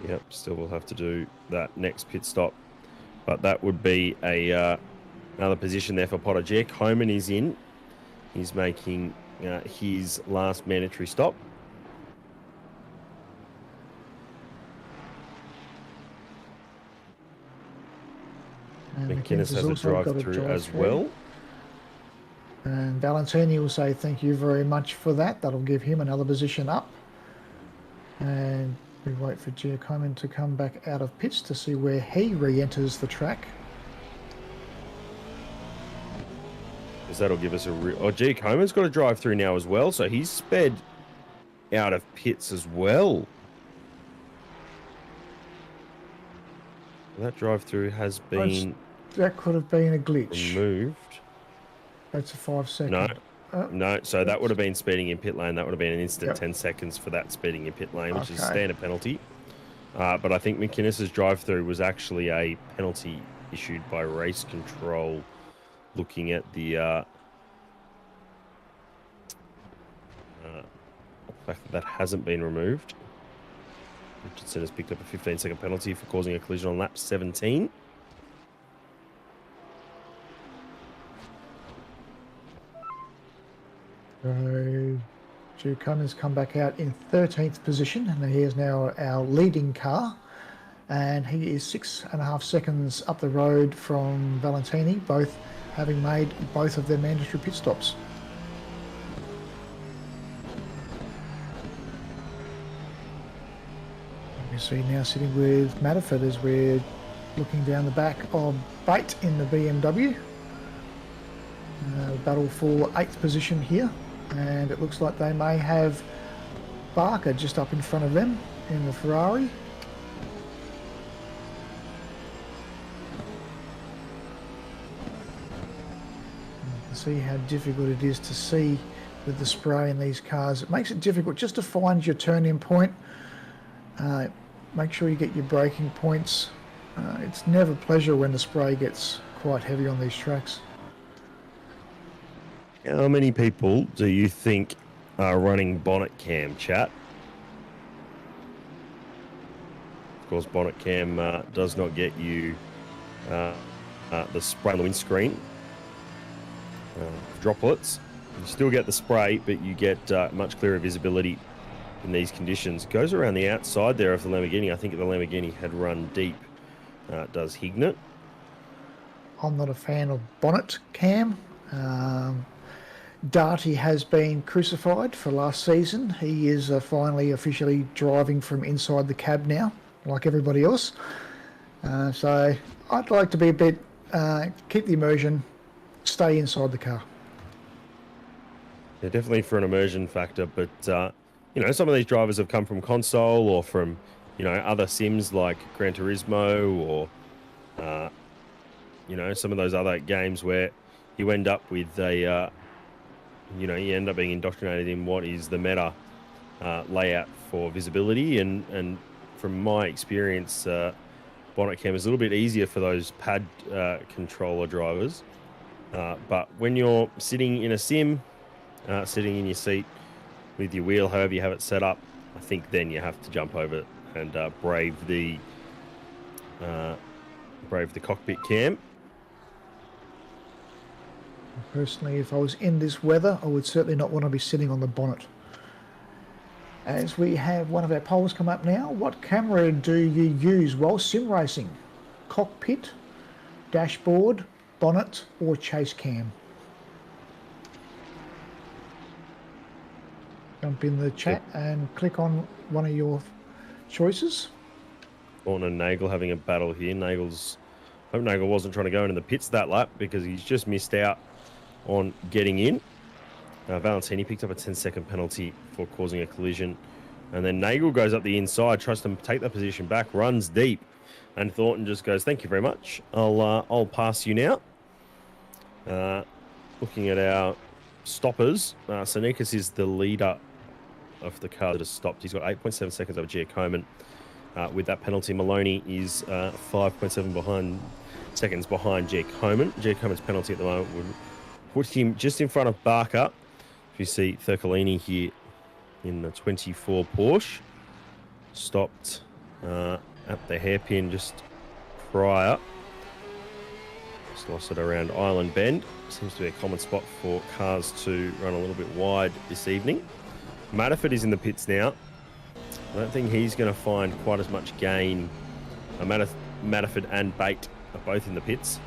Yep, still will have to do that next pit stop. But that would be another position there for Potter. Jack Homan is in. He's making his last mandatory stop. And McInnes has a drive-through as well. And Valentini will say thank you very much for that. That'll give him another position up. And we wait for Giacomo to come back out of pits to see where he re-enters the track. Because that'll give us a real... Oh, Giacomo's got a drive-through now as well, so he's sped out of pits as well. That drive-through has been That could have been a glitch. removed. That's a 5 second. No, Oh, no. So that would have been speeding in pit lane. That would have been an instant Yep. 10 seconds for that speeding in pit lane, which is a Okay. standard penalty. But I think McInnes's drive-through was actually a penalty issued by race control, looking at the fact that that hasn't been removed. Richardson has picked up a 15-second penalty for causing a collision on lap 17. So Giacomo's come back out in 13th position, and he is now our leading car. And he is 6.5 seconds up the road from Valentini, both having made both of their mandatory pit stops. You see now sitting with Matterford as we're looking down the back of Bate in the BMW. Battle for 8th position here, and it looks like they may have Barker just up in front of them in the Ferrari. You can see how difficult it is to see with the spray in these cars. It makes it difficult just to find your turn-in point. Make sure you get your braking points. It's never a pleasure when the spray gets quite heavy on these tracks. How many people do you think are running bonnet cam, chat? Of course, bonnet cam does not get you the spray on the windscreen droplets. You still get the spray, but you get much clearer visibility in these conditions. It goes around the outside there of the Lamborghini. I think if the Lamborghini had run deep, does Hignett. I'm not a fan of bonnet cam. Darty has been crucified for last season. He is finally officially driving from inside the cab now, like everybody else. So I'd like to be a bit, keep the immersion, stay inside the car. Yeah, definitely for an immersion factor, but you know, some of these drivers have come from console or from, you know, other sims like Gran Turismo or, you know, some of those other games where you end up with a, you know, you end up being indoctrinated in what is the meta layout for visibility. And from my experience, bonnet cam is a little bit easier for those pad controller drivers. But when you're sitting in a sim, sitting in your seat with your wheel, however you have it set up, I think then you have to jump over and brave the cockpit cam. Personally, if I was in this weather, I would certainly not want to be sitting on the bonnet. As we have one of our polls come up now, what camera do you use while sim racing? Cockpit, dashboard, bonnet, or chase cam? Jump in the chat and click on one of your choices. Oulton and Nagel having a battle here. Hope Nagel wasn't trying to go into the pits that lap because he's just missed out on getting in. Valentini picked up a 10-second penalty for causing a collision. And then Nagel goes up the inside, tries to take that position back, runs deep. And Thornton just goes, thank you very much. I'll pass you now. Looking at our stoppers, Sonikas is the leader of the car that has stopped. He's got 8.7 seconds over Giacomo. With that penalty, Maloney is 5.7 seconds behind Giacomo. Giacomo's penalty at the moment would put him just in front of Barker. If you see Thurcolini here in the 24 Porsche, stopped at the hairpin just prior. Just lost it around Island Bend. Seems to be a common spot for cars to run a little bit wide this evening. Matterford is in the pits now. I don't think he's going to find quite as much gain. Matterford and Bate are both in the pits.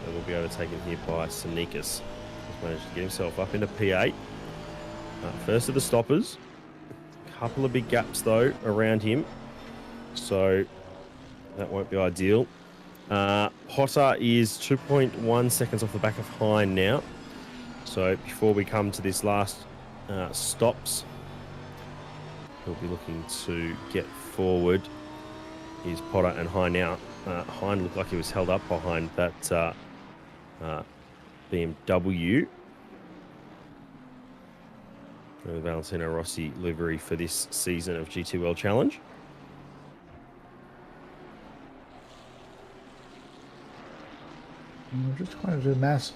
They will be overtaken here by Sonikas. He's managed to get himself up into P8. First of the stoppers. A couple of big gaps, though, around him. So that won't be ideal. Potter is 2.1 seconds off the back of Hine now. So before we come to this last stops, he'll be looking to get forward is Potter and Hind now. Hind looked like he was held up behind that BMW. The Valentino Rossi livery for this season of GT World Challenge. Just going to do maths.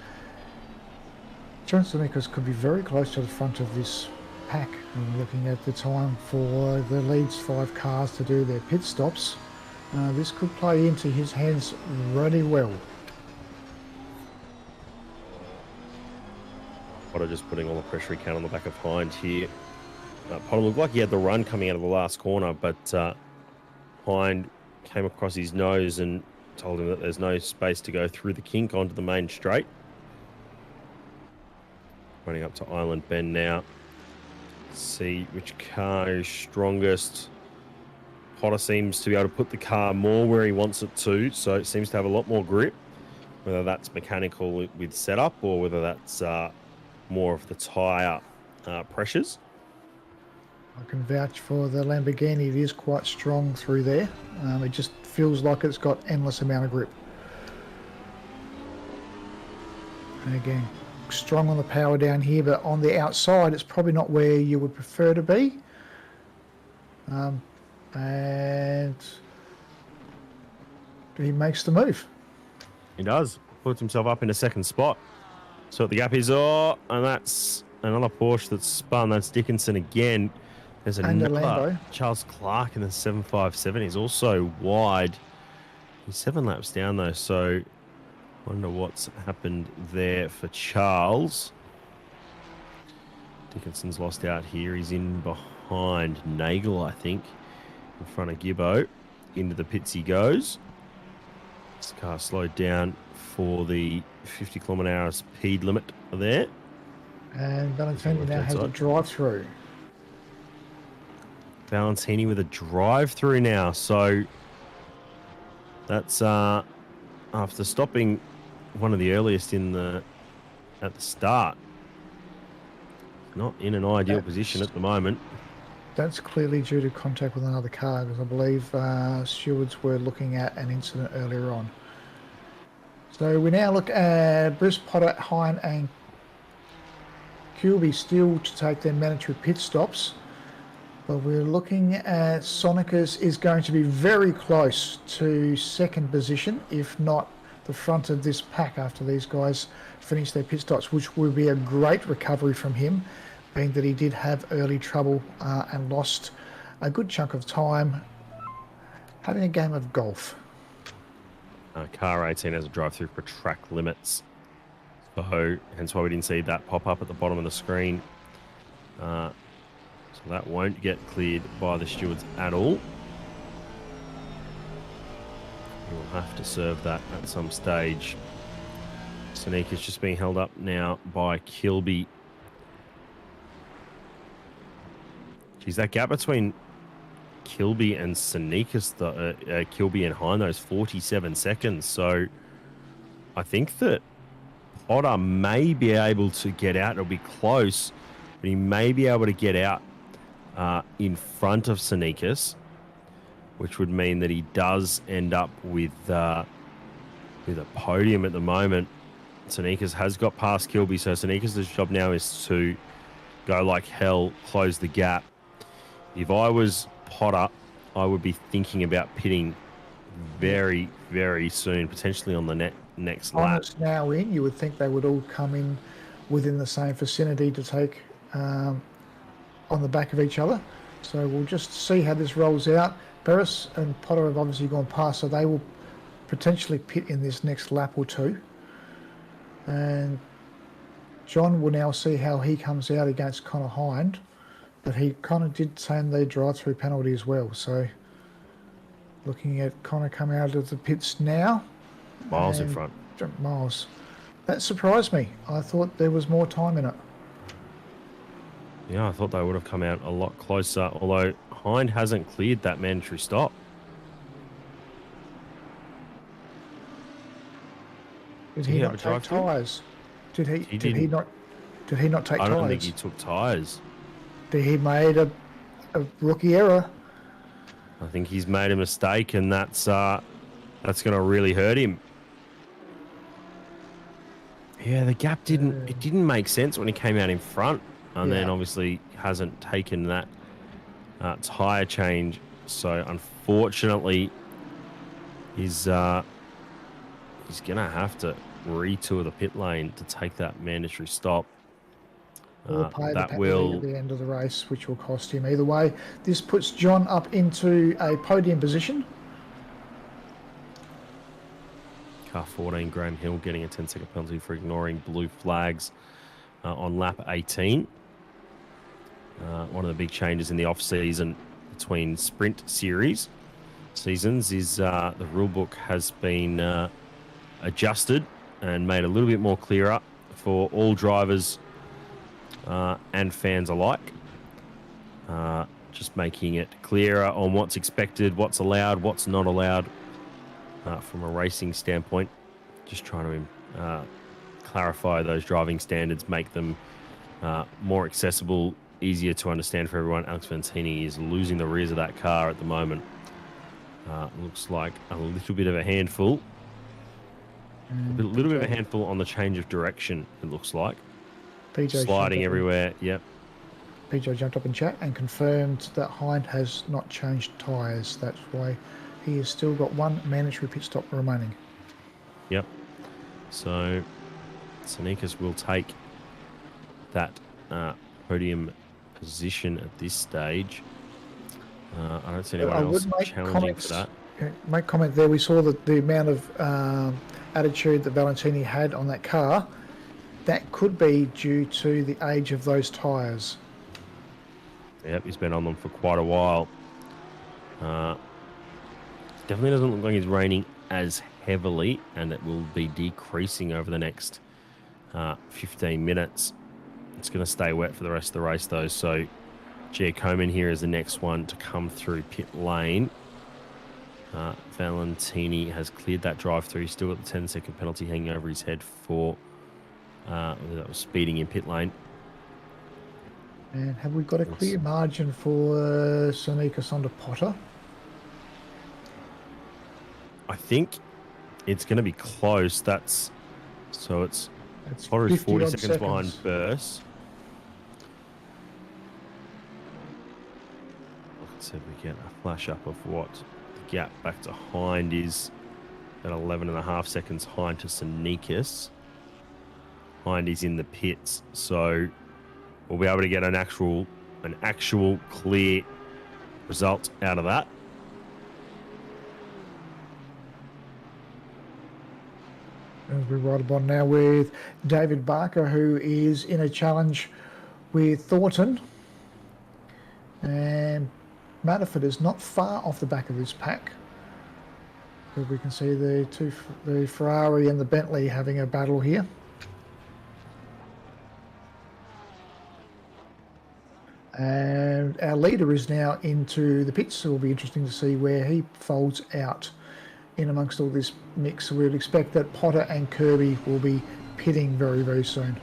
John Sonikas could be very close to the front of this pack. And looking at the time for the leads 5 cars to do their pit stops, this could play into his hands really well. Potter just putting all the pressure he can on the back of Hind here. Potter looked like he had the run coming out of the last corner, but Hind came across his nose and told him that there's no space to go through the kink onto the main straight. Running up to Island Bend now. See which car is strongest. Potter seems to be able to put the car more where he wants it to, so it seems to have a lot more grip. Whether that's mechanical with setup or whether that's more of the tyre pressures. I can vouch for the Lamborghini. It is quite strong through there. It just feels like it's got endless amount of grip. And again, strong on the power down here, but on the outside, it's probably not where you would prefer to be. And he makes the move. He does. Puts himself up in a second spot. So the gap is, and that's another Porsche that's spun. That's Dickinson again. There's another Charles Clark in the 757. He's also wide. He's 7 laps down though, so wonder what's happened there for Charles. Dickinson's lost out here. He's in behind Nagel, I think, in front of Gibbo. Into the pits he goes. This car slowed down for the 50 km/h speed limit there. And Valentini now has a drive-through. Valentini with a drive-through now, so that's after stopping one of the earliest at the start. Not in an ideal position at the moment. That's clearly due to contact with another car, because I believe stewards were looking at an incident earlier on. So we now look at Bruce Potter, Hine and Kilby still to take their mandatory pit stops. But we're looking at Sonicas is going to be very close to second position, if not the front of this pack after these guys finish their pit stops, which will be a great recovery from him, being that he did have early trouble and lost a good chunk of time having a game of golf. Car 18 has a drive-through for track limits, so hence why we didn't see that pop up at the bottom of the screen. So that won't get cleared by the stewards at all. We'll have to serve that at some stage. Sonique is just being held up now by Kilby. Geez, that gap between Kilby and Sonique, Kilby and Hine, those 47 seconds. So I think that Potter may be able to get out. It'll be close, but he may be able to get out in front of Sonique, which would mean that he does end up with a podium at the moment. Sonique has got past Kilby, so Sonique's job now is to go like hell, close the gap. If I was Potter, I would be thinking about pitting very, very soon, potentially on the next lap. It's now in, you would think they would all come in within the same vicinity to take on the back of each other. So we'll just see how this rolls out. Beres and Potter have obviously gone past, so they will potentially pit in this next lap or two. And John will now see how he comes out against Connor Hind, but he kind of did same the drive-through penalty as well. So looking at Connor coming out of the pits now. Miles in front. Miles. That surprised me. I thought there was more time in it. Yeah, I thought they would have come out a lot closer, although Hind hasn't cleared that mandatory stop. Did he not take tyres? Did he not take tyres? I don't think he took tyres. He made a rookie error. I think he's made a mistake, and that's going to really hurt him. Yeah, the gap didn't make sense when he came out in front, and then obviously hasn't taken that tyre change. So unfortunately, he's going to have to retour the pit lane to take that mandatory stop. Or pay the That penalty will at the end of the race, which will cost him either way. This puts John up into a podium position. Car 14, Graham Hill getting a 10-second penalty for ignoring blue flags on lap 18. One of the big changes in the off-season between Sprint Series seasons is the rulebook has been adjusted and made a little bit more clearer for all drivers and fans alike. Just making it clearer on what's expected, what's allowed, what's not allowed from a racing standpoint. Just trying to clarify those driving standards, make them more accessible, easier to understand for everyone. Alex Vantini is losing the rears of that car at the moment. Looks like a little bit of a handful. A little bit of a handful on the change of direction, it looks like. PJ Sliding everywhere, yep. PJ jumped up in chat and confirmed that Hind has not changed tyres. That's why he has still got one mandatory pit stop remaining. Yep. So, Sonikas will take that podium position at this stage. I don't see anyone else challenging for that. Make comment there. We saw that the amount of attitude that Valentini had on that car. That could be due to the age of those tyres. Yep, he's been on them for quite a while. Definitely doesn't look like he's raining as heavily, and it will be decreasing over the next 15 minutes. It's going to stay wet for the rest of the race, though. So Giacomin here is the next one to come through pit lane. Valentini has cleared that drive-through. He's still got the 10-second penalty hanging over his head for that was speeding in pit lane. And have we got a clear margin for Sonikas under Potter? I think it's going to be close. It's Potter's 40 seconds behind Burse. Let's see if we get a flash up of what the gap back to Hind is. At 11.5 seconds Hind to Sonikas. Hind is in the pits, so we'll be able to get an actual clear result out of that. As we ride upon now with David Barker, who is in a challenge with Thornton. And Manafort is not far off the back of this pack. But we can see the Ferrari and the Bentley having a battle here. And our leader is now into the pits, so it'll be interesting to see where he folds out in amongst all this mix. So we would expect that Potter and Kirby will be pitting very, very soon.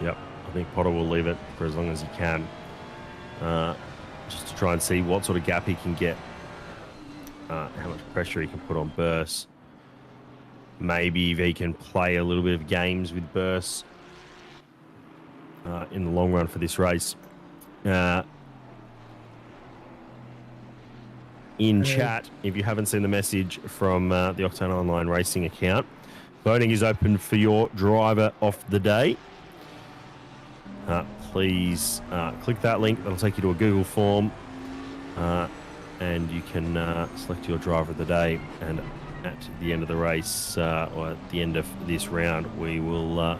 Yep, I think Potter will leave it for as long as he can, just to try and see what sort of gap he can get, how much pressure he can put on Burse. Maybe if he can play a little bit of games with Burse in the long run for this race. In chat, if you haven't seen the message from the Octane Online Racing account, voting is open for your driver of the day. Please click that link. That'll take you to a Google form, and you can select your driver of the day. And at the end of the race, or at the end of this round, we will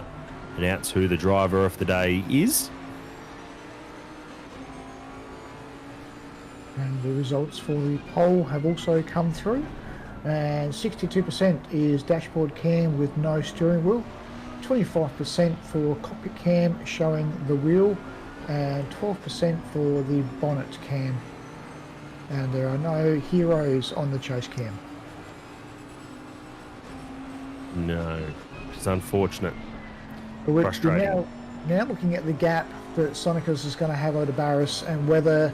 announce who the driver of the day is. And the results for the poll have also come through. And 62% is dashboard cam with no steering wheel. 25% for cockpit cam showing the wheel. And 12% for the bonnet cam. And there are no heroes on the chase cam. No, it's unfortunate. But we're Frustrating. now looking at the gap that Sonikas is going to have over Barris, and whether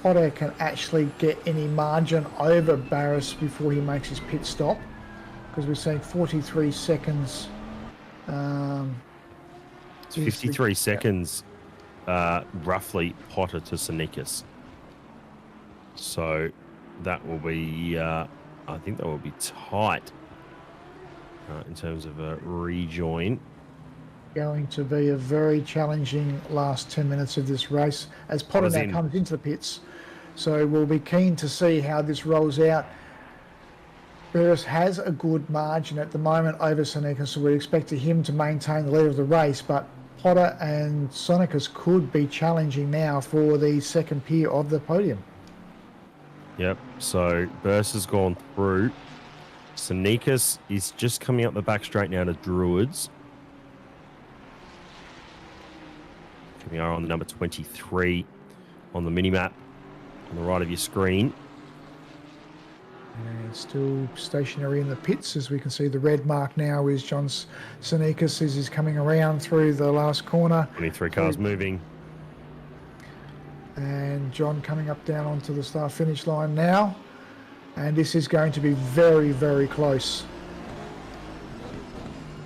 Potter can actually get any margin over Barris before he makes his pit stop, because we're seeing 43 seconds. It's 53 seconds, roughly, Potter to Sonikas. So that will be, I think that will be tight in terms of a rejoin. Going to be a very challenging last 10 minutes of this race as Potter now comes into the pits. So we'll be keen to see how this rolls out. Barris has a good margin at the moment over Sonikas, so we expect him to maintain the lead of the race, but Potter and Sonikas could be challenging now for the second tier of the podium. Yep, so Burst has gone through. Sonikas is just coming up the back straight now to Druids. We are on the number 23 on the mini-map on the right of your screen. And still stationary in the pits, as we can see the red mark now is John Sonikas as he's coming around through the last corner. 23 cars moving. And John coming up down onto the start-finish line now. And this is going to be very, very close.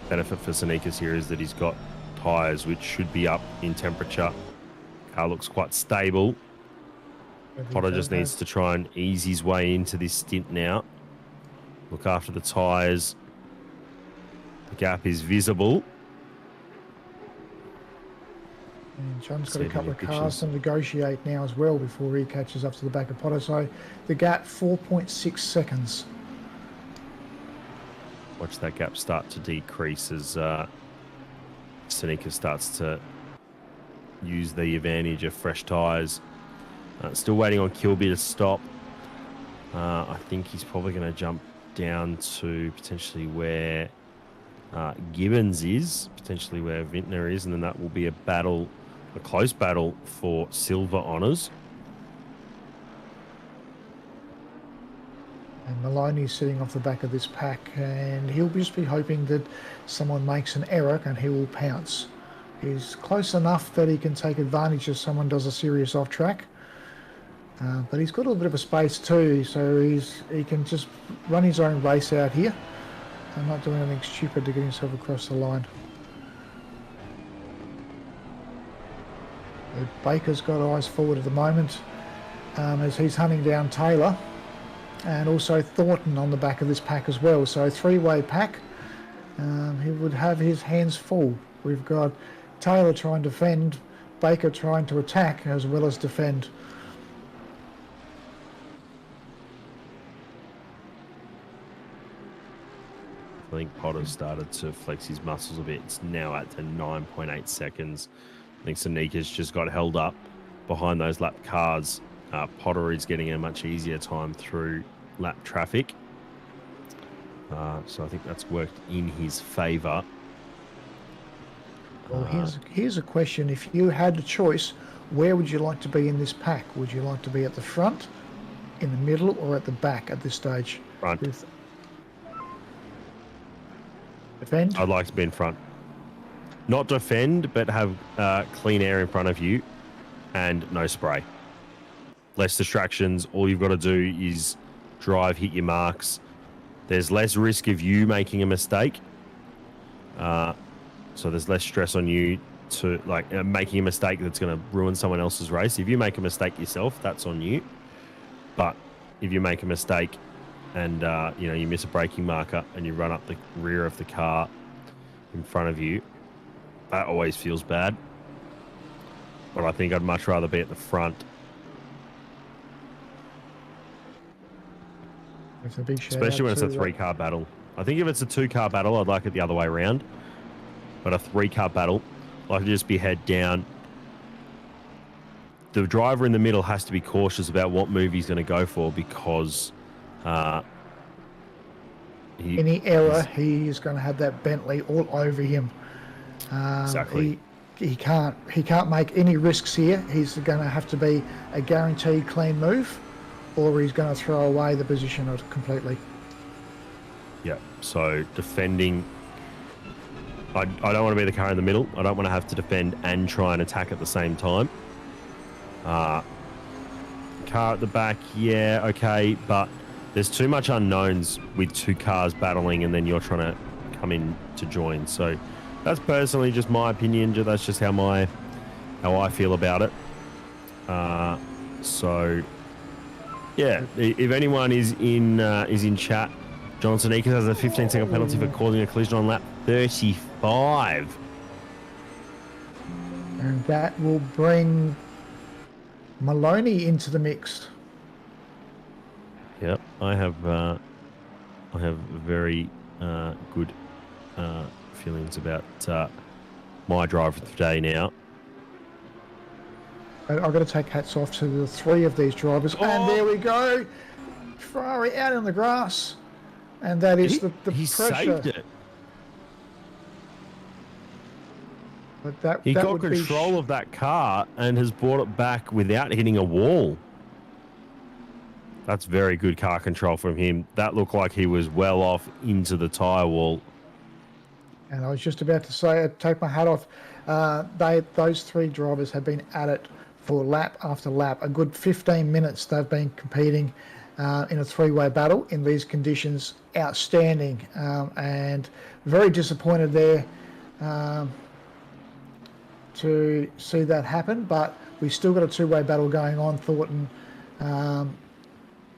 Benefit for Sonikas here is that he's got tyres which should be up in temperature. Car looks quite stable. Potter just needs to try and ease his way into this stint now. Look after the tyres. The gap is visible. And John's got a couple of cars to negotiate now as well before he catches up to the back of Potter. So the gap, 4.6 seconds. Watch that gap start to decrease as Sonikas starts to use the advantage of fresh tyres. Still waiting on Kilby to stop. I think he's probably going to jump down to potentially where Gibbons is, potentially where Vintner is, and then that will be a battle, a close battle for silver honours. And Maloney's sitting off the back of this pack, and he'll just be hoping that someone makes an error and he will pounce. He's close enough that he can take advantage if someone does a serious off track. But he's got a little bit of a space too, so he can just run his own race out here and not doing anything stupid to get himself across the line. Baker's got eyes forward at the moment as he's hunting down Taylor, and also Thornton on the back of this pack as well. So three-way pack. He would have his hands full. We've got Taylor trying to defend, Baker trying to attack as well as defend. I think Potter's started to flex his muscles a bit. It's now at the 9.8 seconds. I think Sonikas just got held up behind those lap cars. Potter is getting a much easier time through lap traffic. So I think that's worked in his favour. Well, here's a question. If you had a choice, where would you like to be in this pack? Would you like to be at the front, in the middle, or at the back at this stage? Front. Defend? I'd like to be in front. Not defend, but have clean air in front of you and no spray. Less distractions. All you've got to do is drive, hit your marks. There's less risk of you making a mistake. So there's less stress on you to making a mistake that's going to ruin someone else's race. If you make a mistake yourself, that's on you. But if you make a mistake and you miss a braking marker and you run up the rear of the car in front of you, that always feels bad. But I think I'd much rather be at the front. It's a big shout Especially when out it's a to, three-car battle. I think if it's a two-car battle, I'd like it the other way around. But a three-car battle, I'd like to just be head down. The driver in the middle has to be cautious about what move he's going to go for, because any error, he is going to have that Bentley all over him. Exactly. He can't make any risks here. He's going to have to be a guaranteed clean move, or he's going to throw away the position completely. Yeah. So defending, I don't want to be the car in the middle. I don't want to have to defend and try and attack at the same time. Can't car at the back, yeah, okay, but there's too much unknowns with two cars battling and then you're trying to come in to join. So that's personally just my opinion. That's just how I feel about it. So yeah, if anyone is in chat, Johnson Eakers has a 15-second penalty for causing a collision on lap 35. And that will bring Maloney into the mix. Yep, I have very good feelings about my drive for today now. And I've got to take hats off to the three of these drivers. Oh. And there we go. Ferrari out in the grass. And that is the he pressure. Saved it. But He got control of that car and has brought it back without hitting a wall. That's very good car control from him. That looked like he was well off into the tyre wall. And I was just about to say, I'd take my hat off. Those three drivers have been at it for lap after lap. A good 15 minutes they've been competing in a three-way battle in these conditions. Outstanding. And very disappointed there to see that happen. But we've still got a two-way battle going on. Thornton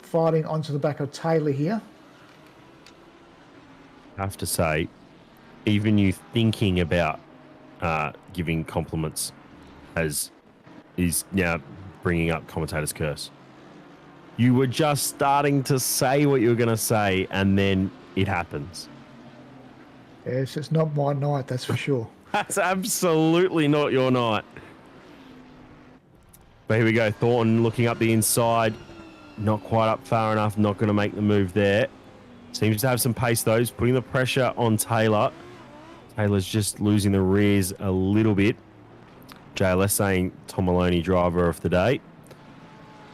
fighting onto the back of Taylor here. I have to say, even you thinking about giving compliments is now bringing up commentator's curse. You were just starting to say what you were going to say, and then it happens. Yes, it's not my night, that's for sure. That's absolutely not your night. But here we go. Thornton looking up the inside. Not quite up far enough. Not going to make the move there. Seems to have some pace, though. He's putting the pressure on Taylor. Taylor's just losing the rears a little bit. JLS saying Tom Maloney driver of the day.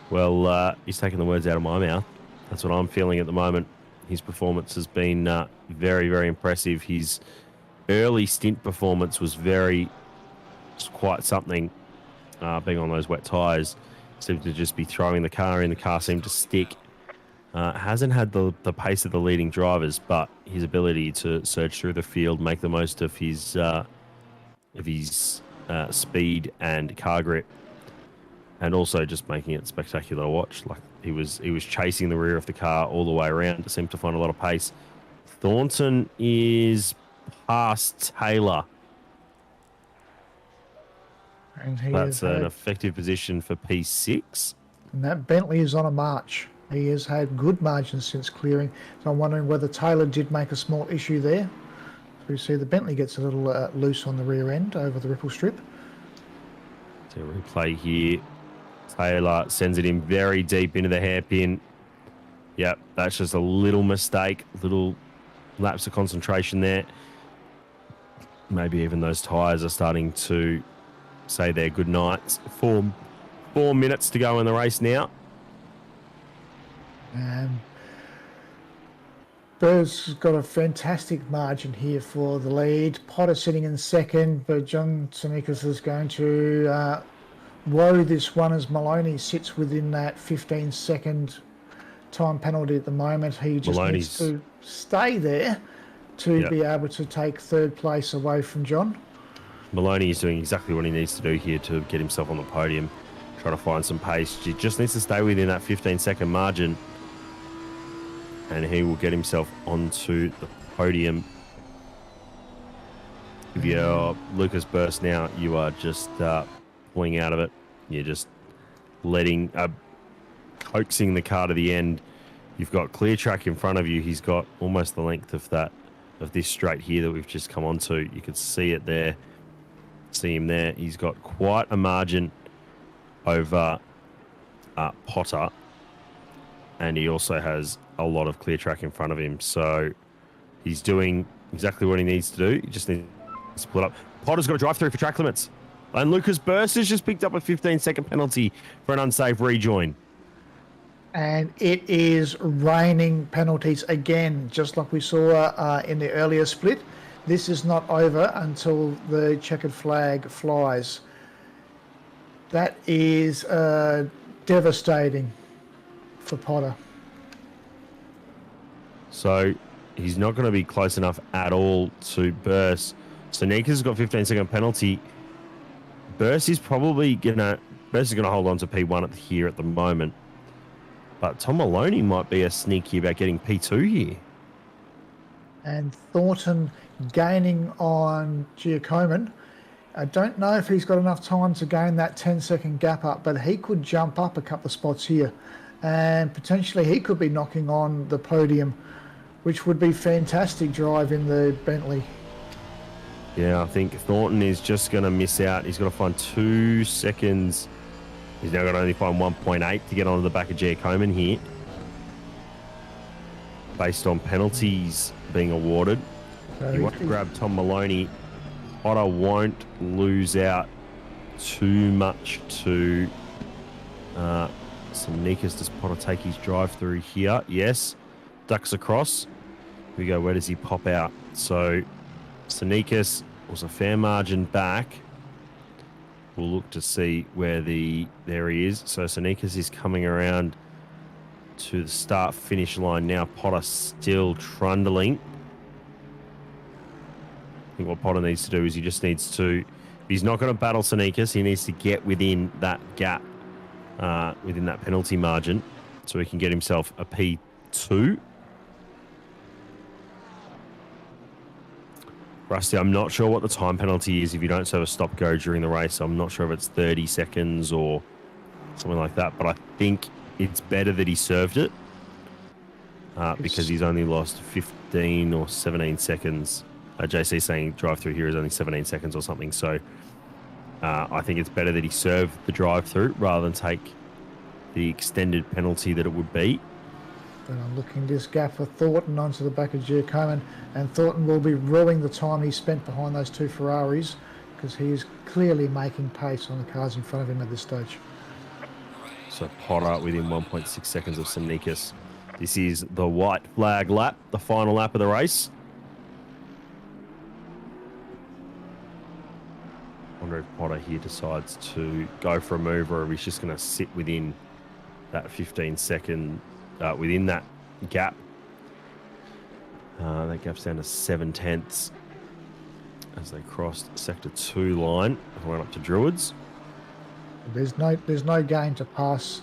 Well, he's taking the words out of my mouth. That's what I'm feeling at the moment. His performance has been very, very impressive. His early stint performance was quite something, being on those wet tyres. Seemed to just be throwing the car in. The car seemed to stick. Hasn't had the pace of the leading drivers, but his ability to surge through the field, make the most of his speed and car grip, and also just making it spectacular to watch. Like he was chasing the rear of the car all the way around. Seemed to find a lot of pace. Thornton is past Taylor. And that's an effective position for P6. And that Bentley is on a march. He has had good margins since clearing. So I'm wondering whether Taylor did make a small issue there. So we see the Bentley gets a little loose on the rear end over the ripple strip. So replay here. Taylor sends it in very deep into the hairpin. Yep, that's just a little mistake, little lapse of concentration there. Maybe even those tyres are starting to say their good nights. 4 minutes to go in the race now. And Bird's got a fantastic margin here for the lead. Potter sitting in second, but John Samikas is going to woe this one as Maloney sits within that 15-second time penalty at the moment. He just needs to stay there to be able to take third place away from John. Maloney is doing exactly what he needs to do here to get himself on the podium, trying to find some pace. He just needs to stay within that 15-second margin, and he will get himself onto the podium. If you're Lucas Burst now, you are just pulling out of it. You're just coaxing the car to the end. You've got clear track in front of you. He's got almost the length of this straight here that we've just come onto. You can see it there. See him there. He's got quite a margin over Potter, and he also has a lot of clear track in front of him. So he's doing exactly what he needs to do. He just needs to pull it up. Potter's got to drive through for track limits. And Lucas Burst has just picked up a 15-second penalty for an unsafe rejoin. And it is raining penalties again, just like we saw in the earlier split. This is not over until the checkered flag flies. That is devastating for Potter. So he's not going to be close enough at all to Burst. So Nika's got 15-second penalty. Burst is probably gonna hold on to P1 here at the moment. But Tom Maloney might be a sneaky about getting P2 here. And Thornton gaining on Giacomin. I don't know if he's got enough time to gain that 10-second gap up, but he could jump up a couple of spots here. And potentially he could be knocking on the podium, which would be fantastic drive in the Bentley. Yeah, I think Thornton is just going to miss out. He's got to find 2 seconds. He's now going to only find 1.8 to get onto the back of Giacomin here, based on penalties being awarded. So You want to grab Tom Maloney. Potter won't lose out too much to some Nikas. Does Potter take his drive through here? Yes. Ducks across. Here we go. Where does he pop out? So Sneakus was a fair margin back. We'll look to see where there he is. So Sneakus is coming around to the start-finish line now. Potter still trundling. I think what Potter needs to do is he just needs to... He's not going to battle Sneakus. He needs to get within that gap, within that penalty margin, so he can get himself a P2. Rusty, I'm not sure what the time penalty is if you don't serve a stop-go during the race. I'm not sure if it's 30 seconds or something like that, but I think it's better that he served it because he's only lost 15 or 17 seconds. JC saying drive-through here is only 17 seconds or something, so I think it's better that he served the drive-through rather than take the extended penalty that it would be. And I'm looking this gap for Thornton onto the back of Giacomin, and Thornton will be ruining the time he spent behind those two Ferraris because he is clearly making pace on the cars in front of him at this stage. So Potter within 1.6 seconds of Sneakus. This is the white flag lap, the final lap of the race. I wonder if Potter here decides to go for a move or if he's just going to sit within that 15-second, within that gap. That gap's down to 7/10 as they crossed Sector 2 line and went up to Druids. There's no gain to pass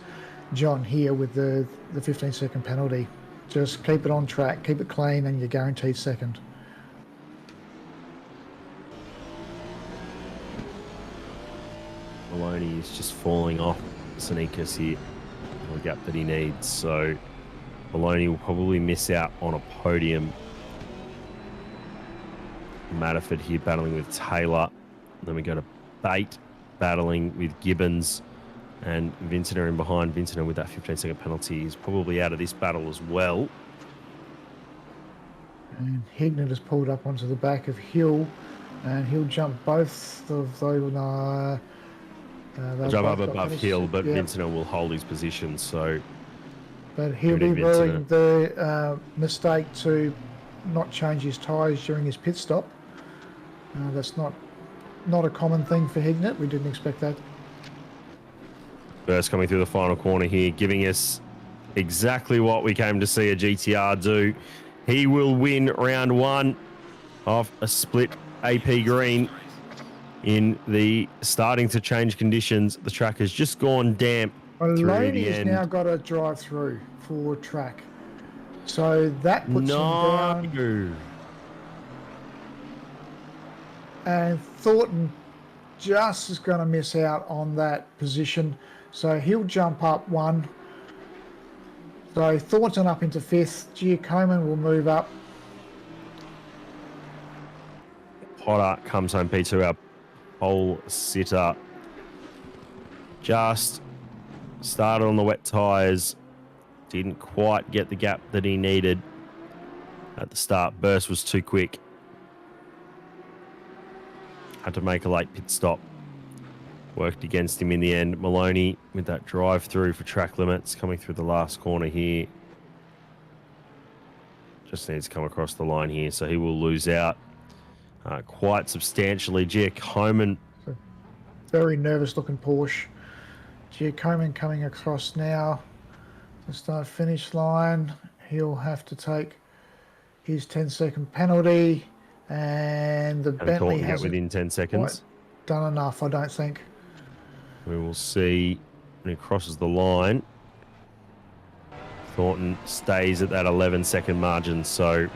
John here with the 15-second penalty. Just keep it on track, keep it clean, and you're guaranteed second. Maloney is just falling off Sneakus here, the gap that he needs. So Maloney will probably miss out on a podium. Matterford here battling with Taylor. Then we go to Bate battling with Gibbons, and Vincent are in behind. Vincent with that 15-second penalty is probably out of this battle as well. And Hignett has pulled up onto the back of Hill, and he'll jump both of those. They'll jump up above Hill, but yeah. Vincent will hold his position. So, but he'll be doing the mistake to not change his tyres during his pit stop. That's not a common thing for Hignett. We didn't expect that. Burst coming through the final corner here, giving us exactly what we came to see a GTR do. He will win round one of a split AP green. In the starting to change conditions, the track has just gone damp through the end. Has now got a drive through for track, so that puts him down. And Thornton just is going to miss out on that position, so he'll jump up one. So Thornton up into fifth. Giacomin will move up. Potter comes home P2 up. Pole sitter just started on the wet tyres, didn't quite get the gap that he needed at the start. Burst was too quick, had to make a late pit stop, worked against him in the end. Maloney with that drive through for track limits coming through the last corner here, just needs to come across the line here, so he will lose out quite substantially. Giacomin, very nervous looking Porsche. Giacomin coming across now to start finish line. He'll have to take his 10-second penalty, and the And Bentley Thornton get hasn't within 10 quite seconds. done enough, I don't think. We will see when he crosses the line. Thornton stays at that 11-second margin, so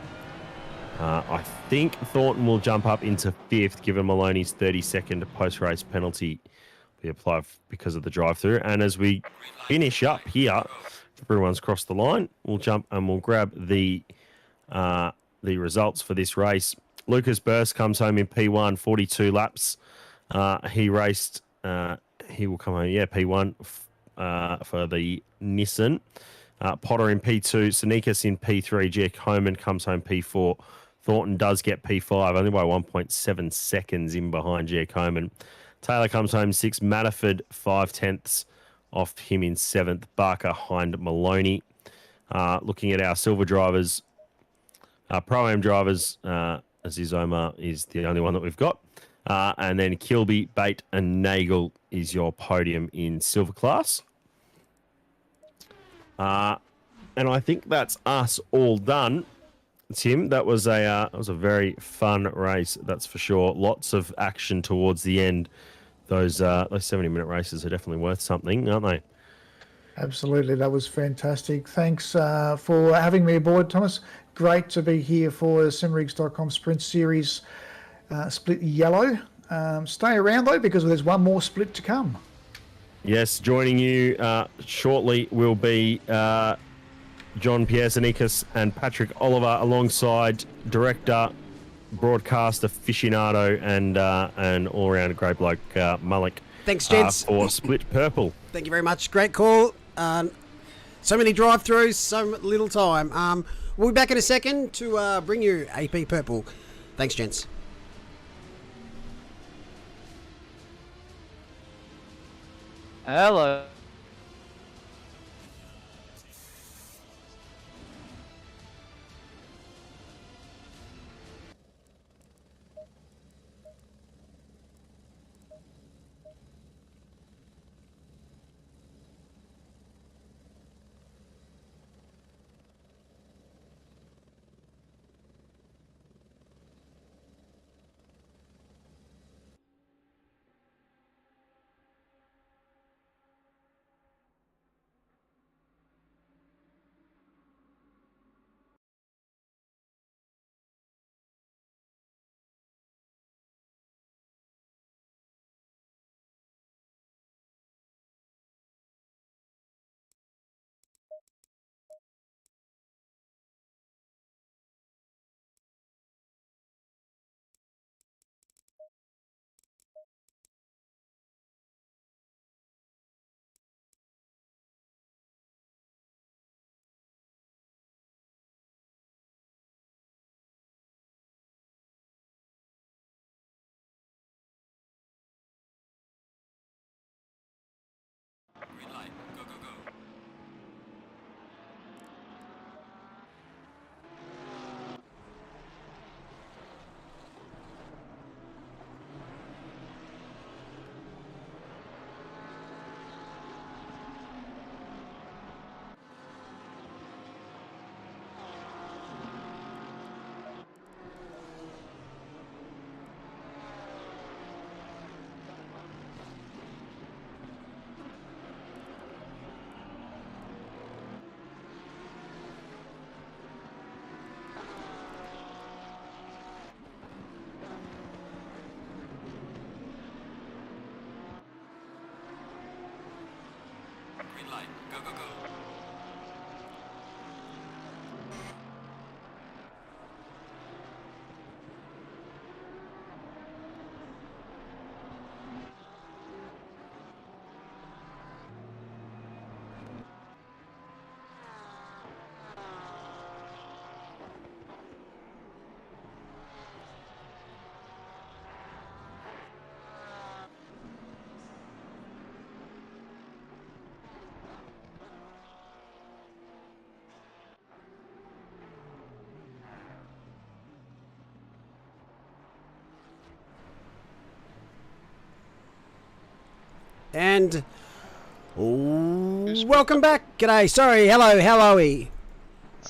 I think Thornton will jump up into 5th, given Maloney's 30-second post-race penalty be applied because of the drive-through. And as we finish up here, everyone's crossed the line, we'll jump and we'll grab the results for this race. Lucas Burst comes home in P1, 42 laps. He raced, he will come home, P1 for the Nissan. Potter in P2, Sanikas in P3, Jack Homan comes home P4. Thornton does get P5, only by 1.7 seconds in behind Jack Homan. Taylor comes home 6th, Matterford 5/10 off him in 7th, Barker behind Maloney. Looking at our silver drivers, Pro-Am drivers, Aziz Omar is the only one that we've got. And then Kilby, Bate and Nagel is your podium in silver class. And I think that's us all done. Tim, that was a very fun race, that's for sure. Lots of action towards the end. Those 70-minute races are definitely worth something, aren't they? Absolutely, that was fantastic. Thanks for having me aboard, Thomas. Great to be here for the Simrigs.com Sprint Series Split Yellow. Stay around, though, because there's one more split to come. Yes, joining you shortly will be John Pierzanikas and Patrick Oliver, alongside director, broadcaster, aficionado, and all-round great bloke, Malik. Thanks, gents. For Split Purple. Thank you very much. Great call. So many drive-throughs, so little time. We'll be back in a second to bring you AP Purple. Thanks, gents. Hello. And Oh, welcome back. G'day. Sorry. Hello. How are we?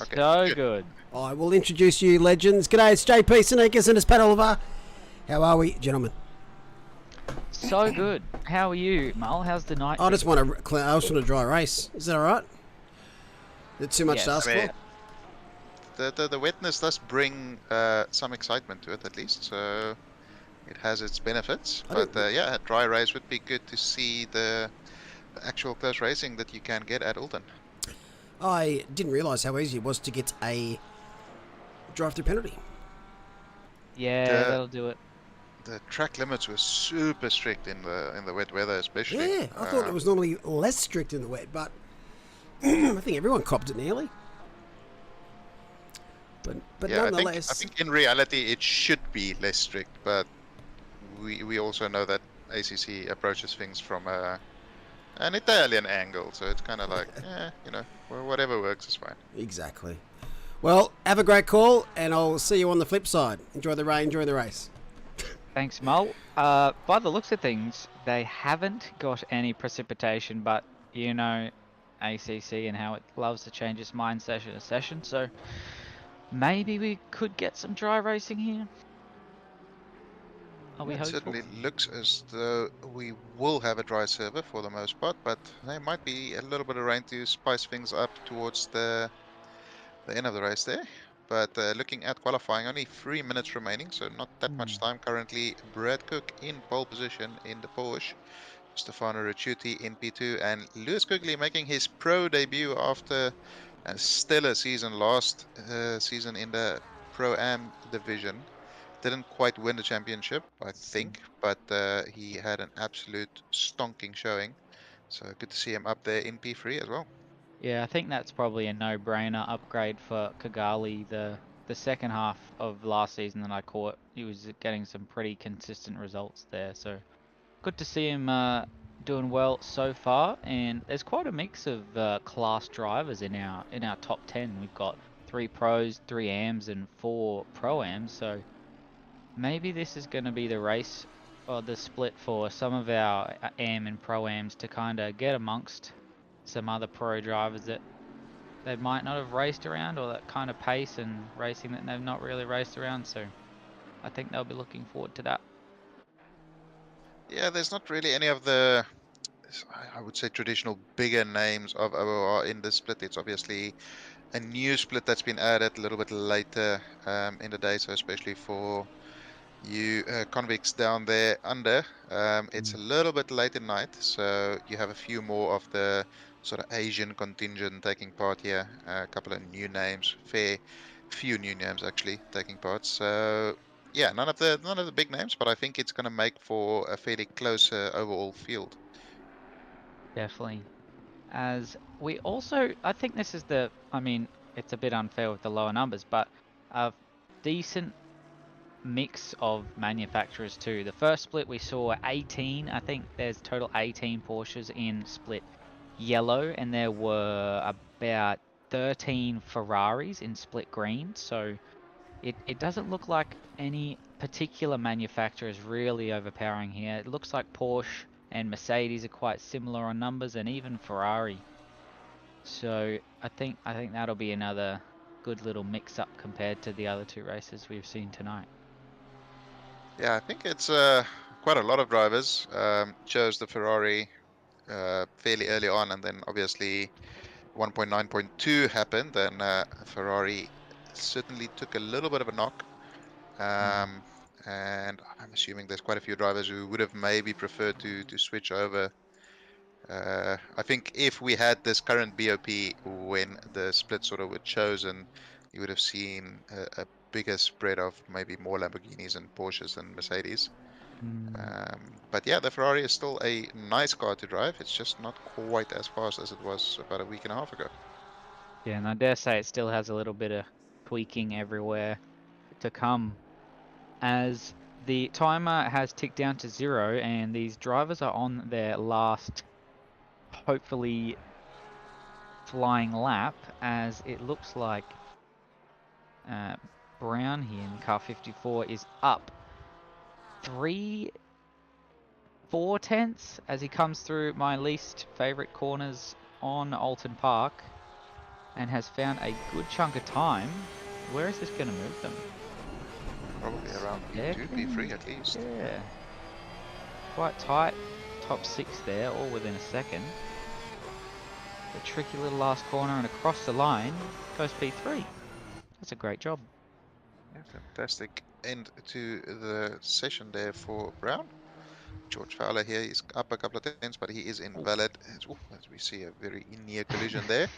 Okay. So good. I will introduce you, legends. G'day. It's JP Sneakers and it's Pat Oliver. How are we, gentlemen? So good. How are you, Mull? How's the night? I just want a dry race. Is that all right? Is it too much Yes. to ask I mean, for? the wetness does bring some excitement to it, at least. So it has its benefits. I But don't- yeah, a dry race would be good to see the actual close racing that you can get at Oulton. I didn't realise how easy it was to get a drive-through penalty. Yeah, The- that'll do it. The track limits were super strict in the wet weather, especially. Yeah, I thought it was normally less strict in the wet, but I think everyone copped it nearly. But Yeah, nonetheless, I think in reality it should be less strict, but we also know that ACC approaches things from an Italian angle, so it's kind of like, well, whatever works is fine. exactly. Well, have a great call, and I'll see you on the flip side. Enjoy the rain, enjoy the race. Thanks, Mull. By the looks of things, they haven't got any precipitation, but you know ACC and how it loves to change its mind session to session, so maybe we could get some dry racing here. Are we It hopeful? certainly looks as though we will have a dry server for the most part, but there might be a little bit of rain to spice things up towards the end of the race there. But looking at qualifying, only 3 minutes remaining, so not that much time currently. Brad Cook in pole position in the Porsche. Stefano Ricciuti in P2, and Lewis Quigley making his pro debut after a stellar season last season in the Pro-Am division. Didn't quite win the championship, I think, but he had an absolute stonking showing. So good to see him up there in P3 as well. Yeah, I think that's probably a no-brainer upgrade for Kigali. The second half of last season that I caught, he was getting some pretty consistent results there. So good to see him doing well so far. And there's quite a mix of class drivers in our top 10. We've got 3 pros, 3 AMs, and 4 pro-AMs. So maybe this is going to be the race or the split for some of our AM and pro-AMs to kind of get amongst some other pro drivers that they might not have raced around, or that kind of pace and racing that they've not really raced around. So I think they'll be looking forward to that. Yeah, there's not really any of the, I would say, traditional bigger names of OOR in this split. It's obviously a new split that's been added a little bit later in the day, so especially for you convicts down there under, it's a little bit late at night, so you have a few more of the sort of Asian contingent taking part here. A couple of new names, few new names actually taking part. So yeah, none of the big names, but I think it's going to make for a fairly close overall field. Definitely. As we also, I think this is the, I mean, it's a bit unfair with the lower numbers, but a decent mix of manufacturers too. The first split we saw 18, I think there's total 18 Porsches in split yellow, and there were about 13 Ferraris in split green. So it doesn't look like any particular manufacturer is really overpowering here. It looks like Porsche and Mercedes are quite similar on numbers, and even Ferrari. So I think that'll be another good little mix-up compared to the other 2 races we've seen tonight. Yeah, I think it's quite a lot of drivers chose the Ferrari fairly early on, and then obviously 1.9.2 happened, and Ferrari certainly took a little bit of a knock. And I'm assuming there's quite a few drivers who would have maybe preferred to switch over. I think if we had this current BOP when the split sort of were chosen, you would have seen a bigger spread of maybe more Lamborghinis and Porsches than Mercedes. But yeah, the Ferrari is still a nice car to drive. It's just not quite as fast as it was about a week and a half ago. Yeah, and I dare say it still has a little bit of tweaking everywhere to come, as the timer has ticked down to 0 and these drivers are on their last, hopefully, flying lap, as it looks like Brown here in car 54 is up 3 4/10 as he comes through my least favourite corners on Oulton Park and has found a good chunk of time. Where is this going to move them? Probably around P2, P3 at least. Yeah. Quite tight. Top 6 there, all within a second. A tricky little last corner and across the line goes P3. That's a great job. Yeah, fantastic end to the session there for Brown. George Fowler here is up a couple of tenths, but he is invalid. As we see a very near collision there.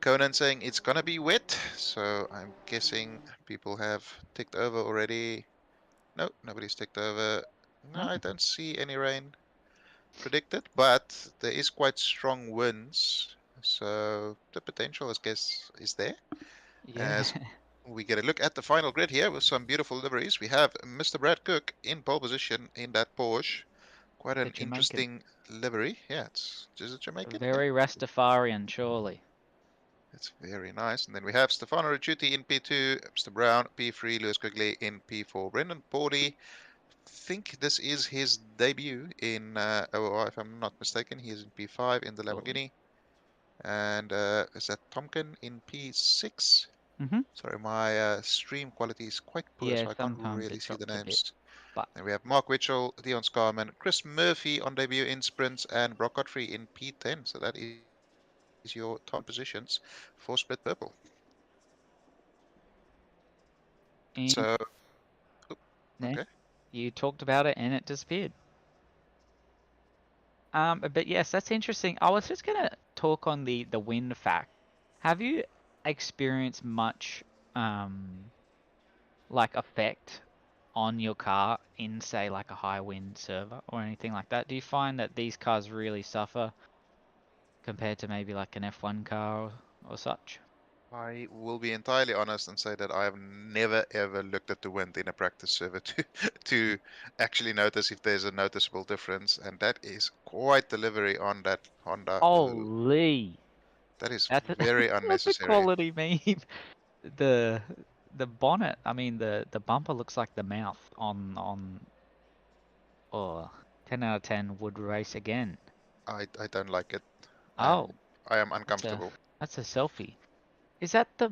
Conan saying it's gonna be wet, so I'm guessing people have ticked over already. No, nobody's ticked over. No, I don't see any rain predicted, but there is quite strong winds, so the potential, I guess, is there. Yeah. As we get a look at the final grid here with some beautiful liveries. We have Mr. Brad Cook in pole position in that Porsche. Quite an Jamaican. interesting livery. Yeah, it's just a Jamaican. Very Rastafarian, surely. It's very nice. And then we have Stefano Ricciuti in P2, Mr. Brown, P3, Lewis Quigley in P4. Brendan Pordy, think this is his debut in OOR, if I'm not mistaken. He is in P5 in the Lamborghini. And is that Tomkin in P6? Sorry, my stream quality is quite poor, Yeah, so I can't sometimes really it see the drops a bit. names. But And we have Mark Witchell, Dion Scarman, Chris Murphy on debut in sprints, and Brock Godfrey in P10. So that is your top positions for Split Purple. So, okay. You talked about it and it disappeared. But yes, that's interesting. I was just gonna talk on the wind fact. Have you experienced much like effect on your car in say like a high wind server or anything like that? Do you find that these cars really suffer compared to maybe like an F1 car or such? I will be entirely honest and say that I have never ever looked at the wind in a practice server to actually notice if there's a noticeable difference, and that is quite the livery on that Honda. Holy! That is That's very that's a unnecessary. quality meme. The bonnet, I mean the bumper looks like the mouth on 10 out of 10 would race again. I don't like it. Oh, I am uncomfortable. that's a selfie. Is that the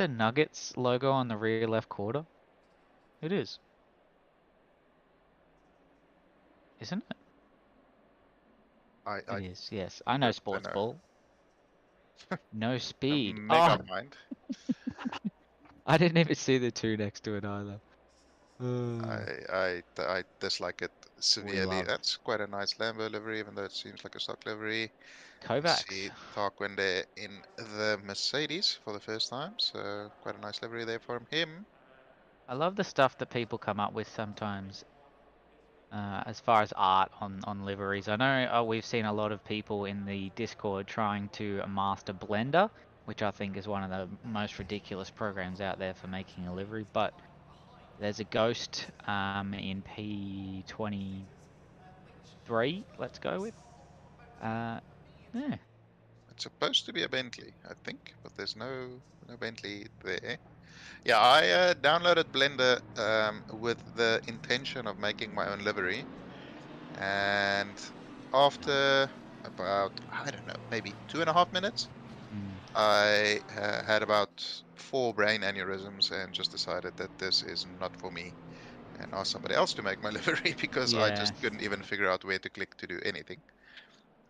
Nuggets logo on the rear left quarter? It is. Isn't it? I It is, yes. I know sports know. ball. No speed. Mega mind. I didn't even see the 2 next to it either. I dislike it severely. love- That's quite a nice Lambo livery, even though it seems like a stock livery. Kovacs. See Tarquin there in the Mercedes for the first time, so quite a nice livery there from him. I love the stuff that people come up with sometimes. As far as art on liveries, I know we've seen a lot of people in the Discord trying to master Blender, which I think is one of the most ridiculous programs out there for making a livery. But there's a Ghost in P23. Let's go with. Yeah. It's supposed to be a Bentley, I think, but there's no Bentley there. Yeah, I downloaded Blender with the intention of making my own livery, and after about, I don't know, maybe 2.5 minutes, I had about 4 brain aneurysms and just decided that this is not for me, and asked somebody else to make my livery because I just couldn't even figure out where to click to do anything.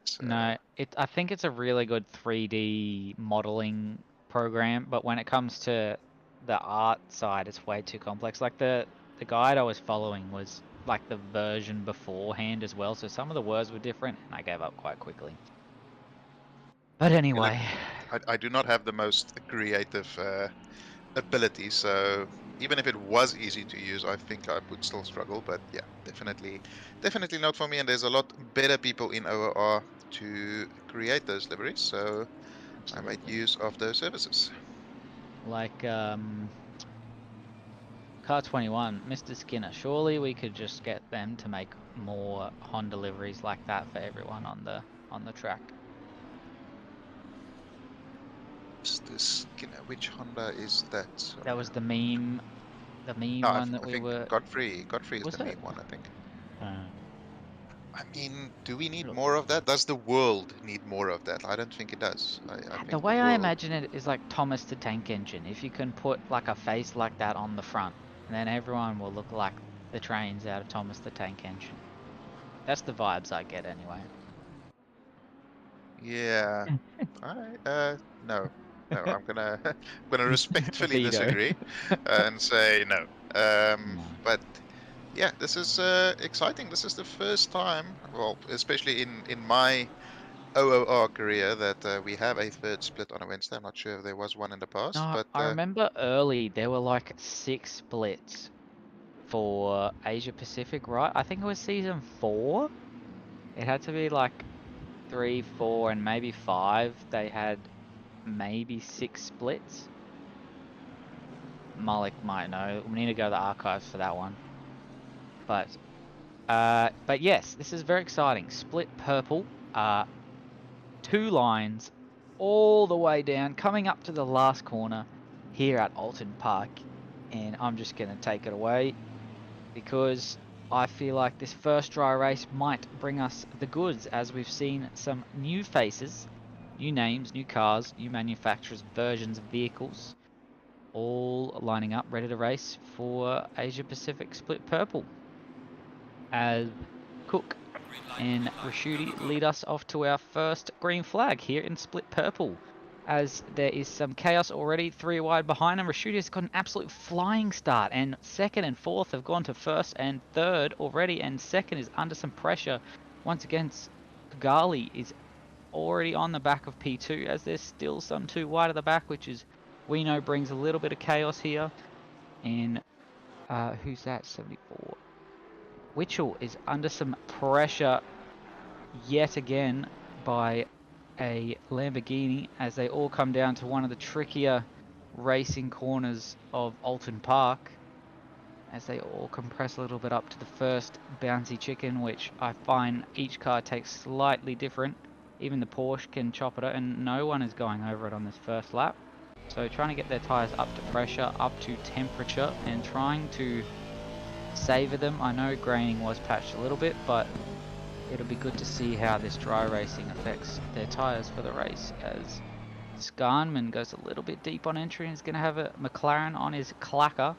So, No, I think it's a really good 3D modeling program, but when it comes to the art side, it's way too complex. Like the guide I was following was like the version beforehand as well, so some of the words were different, and I gave up quite quickly. But anyway, I do not have the most creative ability, so even if it was easy to use, I think I would still struggle. But yeah, definitely not for me. And there's a lot better people in OOR to create those liveries, so I made use of those services. like Car 21, Mr. Skinner. Surely we could just get them to make more Honda liveries like that for everyone on the track. Mr. Skinner, which Honda is that? Sorry. That was the meme the mean No, one that I we think were. Godfrey is Was the it? mean one, I think. Uh, I mean, do we need look, more of that? Does the world need more of that? I don't think it does. I the think the way I world. imagine it is like Thomas the Tank Engine. If you can put like a face like that on the front, then everyone will look like the trains out of Thomas the Tank Engine. That's the vibes I get anyway. Yeah. No. No, I'm gonna respectfully Veto. disagree and say no. No. But yeah, this is exciting. This is the first time, well, especially in my OOR career, that we have a third split on a Wednesday. I'm not sure if there was one in the past, No, but I remember early there were like 6 splits for Asia Pacific, right? I think it was season 4. It had to be like 3, 4, and maybe 5. They had maybe 6 splits. Malik might know. We need to go to the archives for that one. But yes, this is very exciting. Split purple. 2 lines all the way down, coming up to the last corner here at Oulton Park. And I'm just going to take it away because I feel like this first dry race might bring us the goods, as we've seen some new faces, new names, new cars, new manufacturers, versions of vehicles, all lining up ready to race for Asia Pacific Split Purple. As Cook and Rashudi lead us off to our first green flag here in Split Purple, as there is some chaos already, 3 wide behind him. Rashudi has got an absolute flying start, and second and fourth have gone to first and third already, and second is under some pressure. Once again, Kugali is already on the back of P2, as there's still some 2 wide at the back, which is, we know, brings a little bit of chaos here. And who's that? 74. Witchell is under some pressure yet again by a Lamborghini, as they all come down to one of the trickier racing corners of Oulton Park, as they all compress a little bit up to the first bouncy chicken, which I find each car takes slightly different. Even the Porsche can chop it out, and no one is going over it on this first lap. So trying to get their tyres up to pressure, up to temperature, and trying to savour them. I know graining was patched a little bit, but it'll be good to see how this dry racing affects their tyres for the race, as Skarnman goes a little bit deep on entry and is going to have a McLaren on his clacker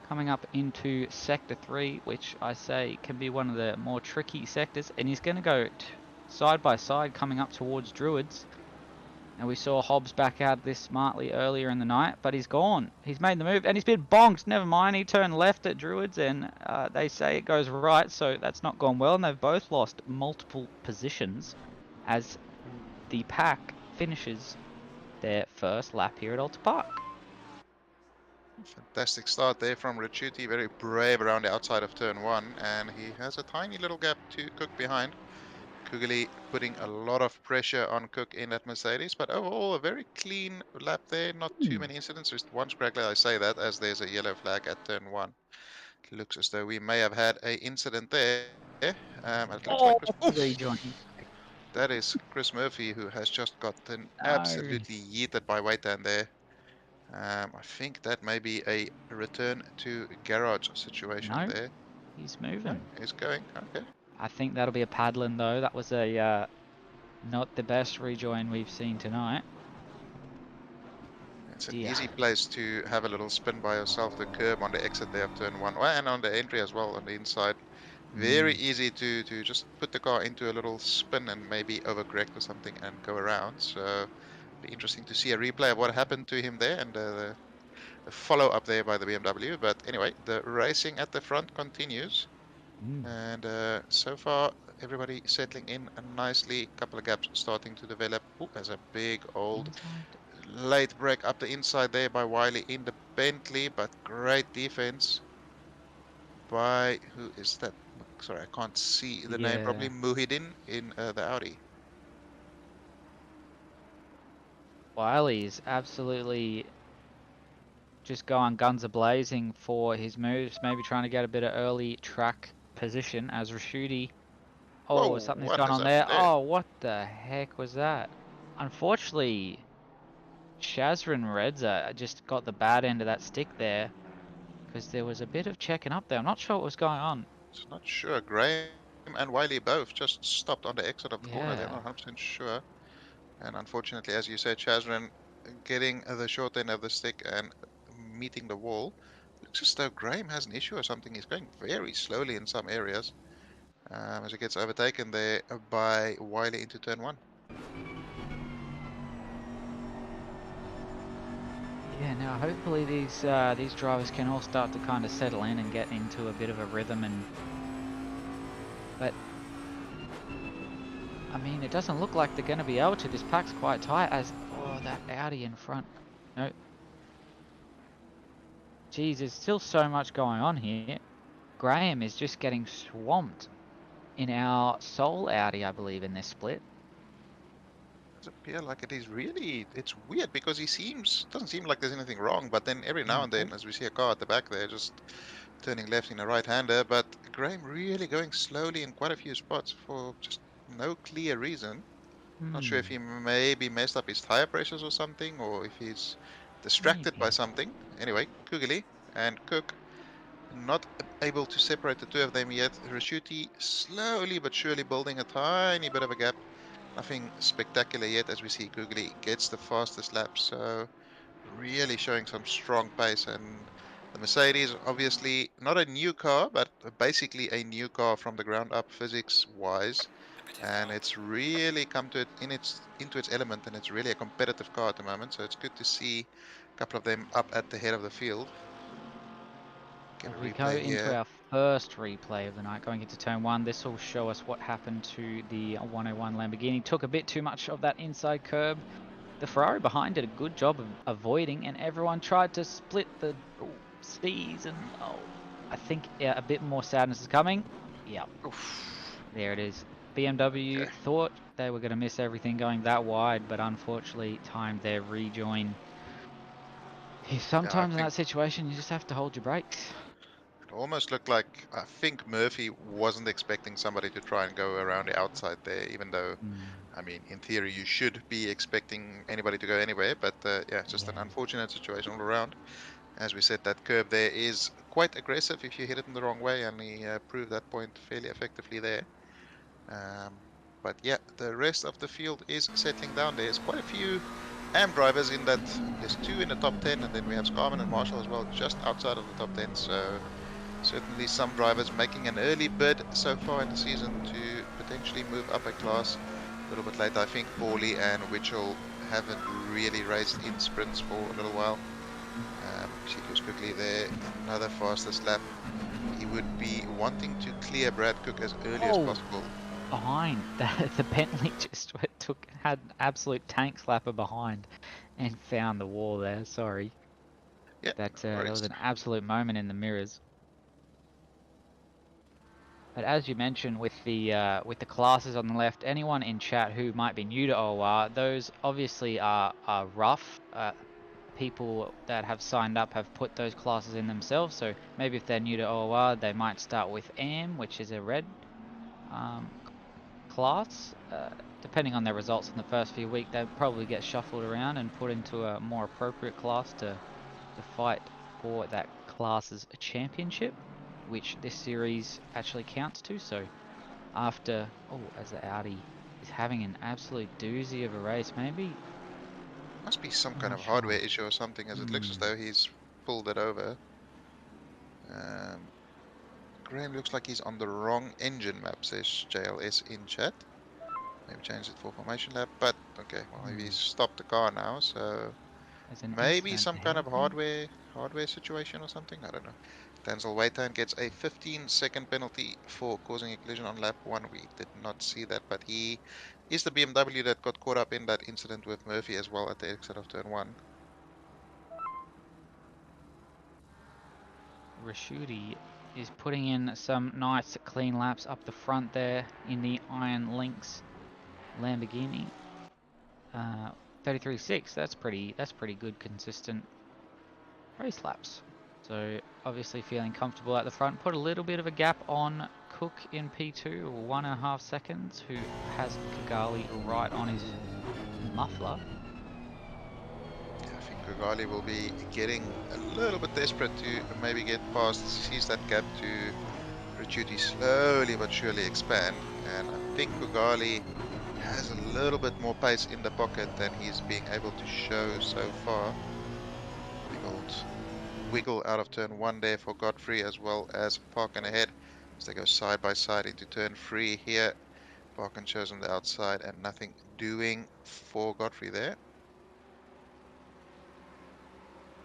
coming up into Sector 3, which I say can be one of the more tricky sectors, and he's going to go side by side coming up towards Druids. And we saw Hobbs back out this smartly earlier in the night, but he's gone. He's made the move, and he's been bonked. Never mind, he turned left at Druids, and they say it goes right, so that's not gone well. And they've both lost multiple positions as the pack finishes their first lap here at Oulton Park. Fantastic start there from Richuti, very brave around the outside of turn 1, and he has a tiny little gap to Cook behind. Kugali putting a lot of pressure on Cook in that Mercedes, but overall a very clean lap there, not too many incidents, just one scraggler. I say that as there's a yellow flag at turn 1. It looks as though we may have had a incident there. It looks like Rejoin. that is Chris Murphy, who has just gotten No. absolutely yeeted by Whitehan there. I think that may be a return to garage situation No, there. he's No, moving. he's going. Okay. I think that'll be a paddling though. That was a not the best rejoin we've seen tonight. It's an Yeah. easy place to have a little spin by yourself, the curb on the exit there of turn 1, and on the entry as well on the inside. Very easy to just put the car into a little spin and maybe overcorrect or something and go around. So be interesting to see a replay of what happened to him there, and the follow up there by the BMW. But anyway, the racing at the front continues. And so far, everybody settling in nicely. Couple of gaps starting to develop. Oh, there's a big old late break up the inside there by Wiley in the Bentley, but great defense by, who is that? Sorry, I can't see the name. Probably Muhyiddin in the Audi. Wiley's absolutely just going guns a-blazing for his moves, maybe trying to get a bit of early track position as Rashudi. Oh, Whoa, something's what gone has on there. happened there? Oh, what the heck was that? Unfortunately, Shazrin Redza just got the bad end of that stick there. because there was a bit of checking up there. I'm not sure what was going on. It's not sure. Graham and Wiley both just stopped on the exit of the corner. They're Yeah. not 100% sure. And unfortunately, as you said, Chazrin getting the short end of the stick and meeting the wall. Looks as though Graham has an issue or something. He's going very slowly in some areas as he gets overtaken there by Wiley into turn 1. Yeah, now hopefully these drivers can all start to kind of settle in and get into a bit of a rhythm, but I mean, it doesn't look like they're going to be able to. This pack's quite tight as that Audi in front. No. Geez, there's still so much going on here. Graham is just getting swamped in our sole Audi, I believe, in this split. Does appear like it is really, it's weird because doesn't seem like there's anything wrong, but then every now and then, as we see a car at the back there, just turning left in a right-hander, but Graham really going slowly in quite a few spots for just no clear reason. Not sure if he maybe messed up his tire pressures or something, or if he's distracted by something. Anyway, Kugeli and Cook not able to separate the two of them yet. Rashuti slowly but surely building a tiny bit of a gap. Nothing spectacular yet, as we see Kugeli gets the fastest lap. So really showing some strong pace, and the Mercedes obviously not a new car, but basically a new car from the ground up physics wise, and it's really come to it into its element, and it's really a competitive car at the moment. So it's good to see a couple of them up at the head of the field. Get As a we go replay into here. our first replay of the night, going into turn 1, this will show us what happened to the 101 Lamborghini. Took a bit too much of that inside curb. The Ferrari behind did a good job of avoiding, and everyone tried to split the C's, and I think a bit more sadness is coming. Yep. Oof. There it is. BMW Okay. thought they were going to miss everything going that wide, but unfortunately timed their rejoin. Sometimes in that situation, you just have to hold your brakes. It almost looked like, I think Murphy wasn't expecting somebody to try and go around the outside there, even though, I mean, in theory, you should be expecting anybody to go anywhere, but yeah, it's just an unfortunate situation all around. As we said, that curb there is quite aggressive if you hit it in the wrong way, and he proved that point fairly effectively there. But yeah, the rest of the field is settling down. There's quite a few AM drivers in that. There's 2 in the top 10, and then we have Scarman and Marshall as well, just outside of the top 10. So certainly some drivers making an early bid so far in the season to potentially move up a class a little bit later. I think Paulie and Witchell haven't really raced in sprints for a little while. See goes quickly there, another fastest lap. He would be wanting to clear Brad Cook as early as possible. Behind the Bentley just had an absolute tank slapper behind and found the wall there. Sorry. Yeah, That was an absolute moment in the mirrors. But as you mentioned with the classes on the left, anyone in chat who might be new to OR, those obviously are rough. People that have signed up have put those classes in themselves. So maybe if they're new to OR, they might start with AM, which is a red class. Depending on their results in the first few weeks, they'll probably get shuffled around and put into a more appropriate class to fight for that class's championship, which this series actually counts to. So after, as the Audi is having an absolute doozy of a race, maybe must be some kind of hardware issue or something, as it looks as though he's pulled it over. Graham looks like he's on the wrong engine map, says JLS in chat. Maybe change it for formation lap, but okay, well, maybe he's stopped the car now, so maybe some kind of hardware situation or something, I don't know. Denzel Waitan gets a 15-second penalty for causing a collision on lap 1. We did not see that, but he is the BMW that got caught up in that incident with Murphy as well at the exit of turn 1. Rashuti is putting in some nice clean laps up the front there in the Iron Lynx Lamborghini. 33.6. That's pretty good consistent race laps. So obviously feeling comfortable at the front. Put a little bit of a gap on Cook in P2, 1.5 seconds, who has Kigali right on his muffler. Yeah, I think Kugali will be getting a little bit desperate to maybe get past, sees that gap to Rachuti slowly but surely expand, and I think Kugali has a little bit more pace in the pocket than he's being able to show so far. Big old wiggle out of turn 1 there for Godfrey, as well as Parkin ahead as they go side by side into turn 3 here. Parkin shows on the outside and nothing doing for Godfrey there.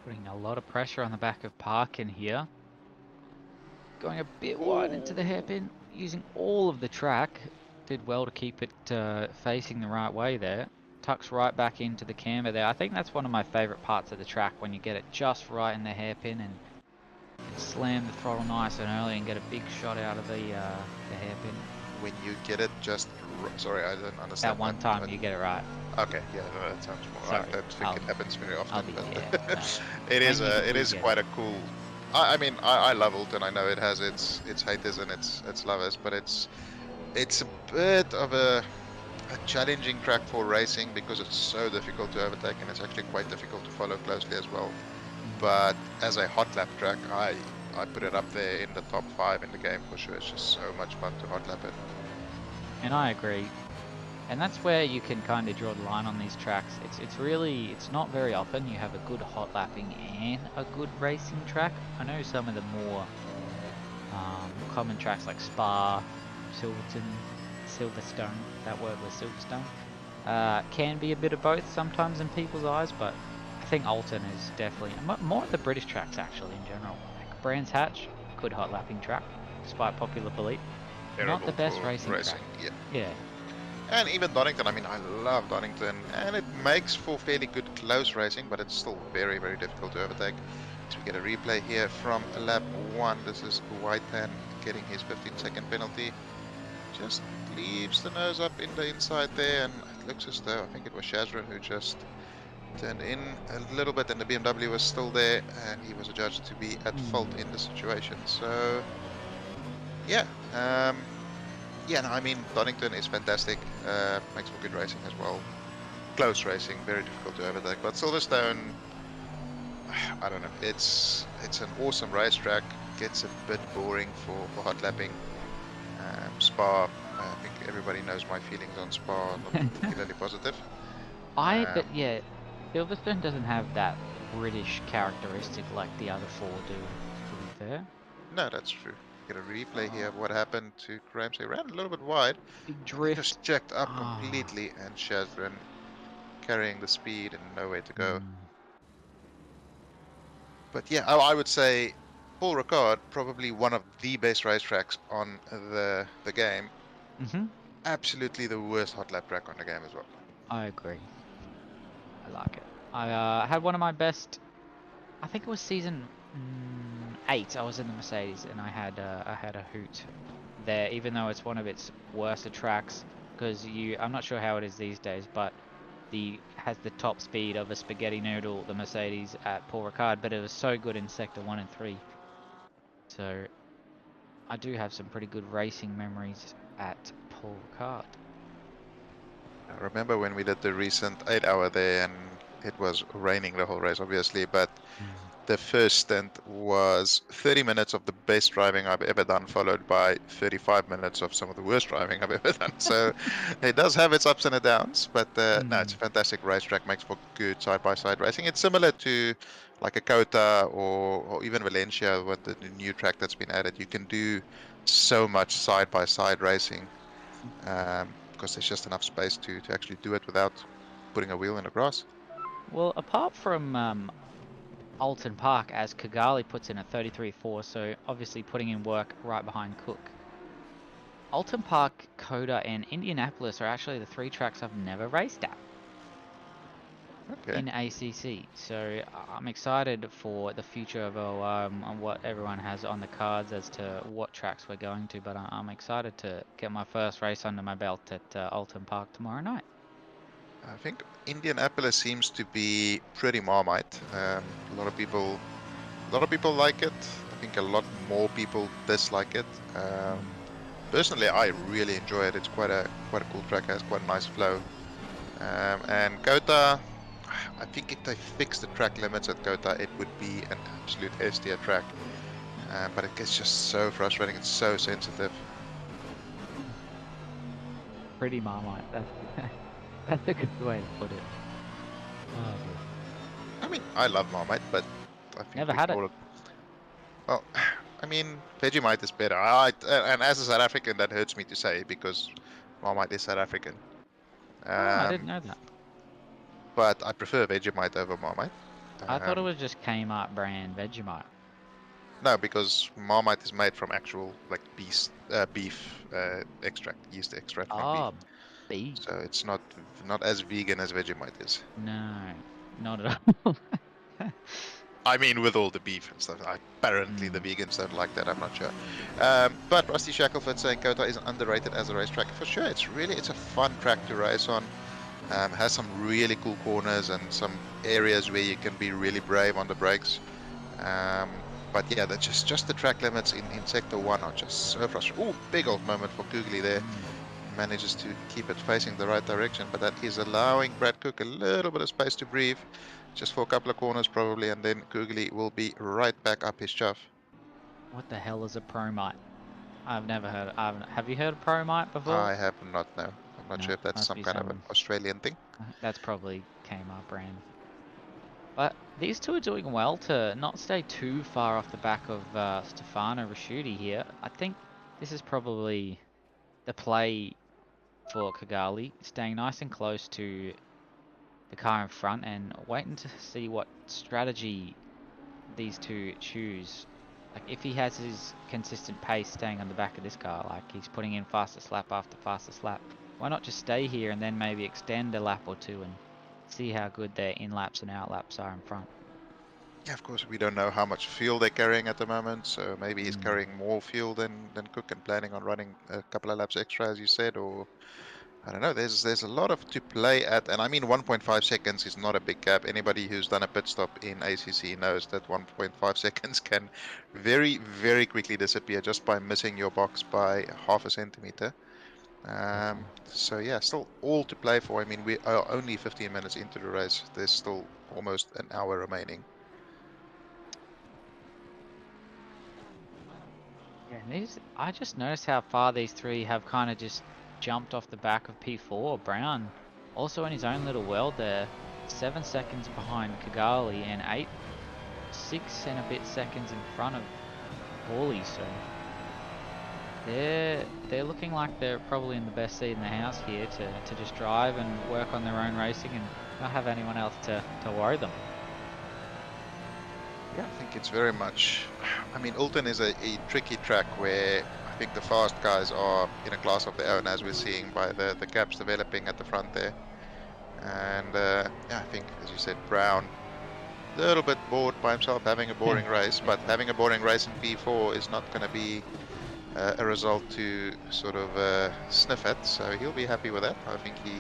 Putting a lot of pressure on the back of Parkin here. Going a bit wide into the hairpin, using all of the track. Did well to keep it facing the right way there. Tucks right back into the camber there. I think that's one of my favourite parts of the track, when you get it just right in the hairpin and slam the throttle nice and early and get a big shot out of the hairpin. When you get it just... Sorry, I didn't understand. At one time you get it right. Okay, yeah, no, that sounds more right. I don't think it happens very often. No. It is quite a cool... I mean, I love Oulton. I know it has its haters and its lovers, but it's a bit of a challenging track for racing because it's so difficult to overtake, and it's actually quite difficult to follow closely as well. But as a hot lap track, I put it up there in the top 5 in the game for sure. It's just so much fun to hot lap it. And I agree. And that's where you can kind of draw the line on these tracks. It's not very often you have a good hot lapping and a good racing track. I know some of the more common tracks like Spa, Silverstone, that word was Silverstone, can be a bit of both sometimes in people's eyes, but I think Oulton is definitely, more of the British tracks actually in general. Like Brands Hatch, good hot lapping track, despite popular belief. Not the best racing track. Yeah. And even Donington, I mean, I love Donington, and it makes for fairly good close racing, but it's still very, very difficult to overtake. So we get a replay here from lap 1. This is Whitehan getting his 15-second penalty. Just leaves the nose up in the inside there, and it looks as though, I think it was Shazran who just turned in a little bit, and the BMW was still there, and he was adjudged to be at fault in the situation. So, yeah. Yeah, no, I mean, Donington is fantastic, makes for good racing as well. Close racing, very difficult to overtake. But Silverstone, I don't know, it's an awesome racetrack, gets a bit boring for hot lapping. Spa, I think everybody knows my feelings on Spa, not particularly positive. But yeah, Silverstone doesn't have that British characteristic like the other 4 do, to be fair. No, that's true. Get a replay here of what happened to Graham. So he ran a little bit wide. Big drift. He just jacked up completely, and Shazran carrying the speed and nowhere to go. But yeah, I would say Paul Ricard, probably one of the best racetracks on the game. Absolutely the worst hot lap track on the game as well. I agree. I like it. I had one of my best, I think it was season 8, I was in the Mercedes, and I had a hoot there, even though it's one of its worst tracks, because I'm not sure how it is these days, but has the top speed of a spaghetti noodle, the Mercedes at Paul Ricard, but it was so good in sector 1 and 3. So I do have some pretty good racing memories at Paul Ricard. I remember when we did the recent 8-hour there, and it was raining the whole race, obviously, but the first stint was 30 minutes of the best driving I've ever done, followed by 35 minutes of some of the worst driving I've ever done. So it does have its ups and its downs, but no, it's a fantastic racetrack, makes for good side-by-side racing. It's similar to like a Kota or even Valencia, with the new track that's been added. You can do so much side-by-side racing because there's just enough space to actually do it without putting a wheel in the grass. Well, apart from Oulton Park, as Kigali puts in a 33.4, so obviously putting in work right behind Cook. Oulton Park, Coda, and Indianapolis are actually the 3 tracks I've never raced at in ACC. So I'm excited for the future of OR and what everyone has on the cards as to what tracks we're going to, but I'm excited to get my first race under my belt at Oulton Park tomorrow night. I think Indianapolis seems to be pretty Marmite. A lot of people like it. I think a lot more people dislike it. Personally, I really enjoy it. It's quite a cool track. It has quite a nice flow. And Kota, I think if they fix the track limits at Kota, it would be an absolute S-tier track. But it gets just so frustrating. It's so sensitive. Pretty Marmite. That's a good way to put it. Oh, dear. I mean, I love Marmite, but I think Never we had it. call Well, I mean, Vegemite is better. And as a South African, that hurts me to say because Marmite is South African. Oh, I didn't know that. But I prefer Vegemite over Marmite. I thought it was just Kmart brand Vegemite. No, because Marmite is made from actual like beef extract, yeast extract from beef. Oh, beef. So it's not as vegan as Vegemite is. No, not at all. I mean, with all the beef and stuff. Apparently, the vegans don't like that. I'm not sure. But Rusty Shackleford saying Kota is underrated as a racetrack. For sure, it's a fun track to race on. Has some really cool corners and some areas where you can be really brave on the brakes. But yeah, that's just the track limits in Sector 1 are just so frustrating. Oh, big old moment for Googly there. Manages to keep it facing the right direction, but that is allowing Brad Cook a little bit of space to breathe. Just for a couple of corners probably, and then Googly will be right back up his chuff. What the hell is a Promite? I've never heard. Have you heard of Promite before? I have not, no. I'm not sure if that's some kind of an Australian thing. That's probably Kmart brand. But these two are doing well to not stay too far off the back of Stefano Rasciuti here. I think this is probably the play for Kigali, staying nice and close to the car in front and waiting to see what strategy these two choose. Like if he has his consistent pace staying on the back of this car, like he's putting in fastest lap after fastest lap, why not just stay here and then maybe extend a lap or two and see how good their in-laps and out-laps are in front. Yeah, of course, we don't know how much fuel they're carrying at the moment, so maybe he's carrying more fuel than Cook and planning on running a couple of laps extra, as you said, or I don't know. There's a lot of to play at, and I mean 1.5 seconds is not a big gap. Anybody who's done a pit stop in ACC knows that 1.5 seconds can very, very quickly disappear just by missing your box by half a centimeter. So yeah, still all to play for. I mean, we are only 15 minutes into the race. There's still almost an hour remaining. Yeah, I just noticed how far these three have kind of just jumped off the back of P4. Brown also in his own little world there, 7 seconds behind Kigali and 6 and a bit seconds in front of Hawley. So they're looking like they're probably in the best seat in the house here to just drive and work on their own racing and not have anyone else to worry them. Yeah, I think it's very much. I mean, Oulton is a tricky track where I think the fast guys are in a class of their own, as we're seeing by the gaps developing at the front there. And yeah, I think, as you said, Brown, a little bit bored by himself, having a boring race, but having a boring race in P4 is not going to be a result to sort of sniff at, so he'll be happy with that. I think he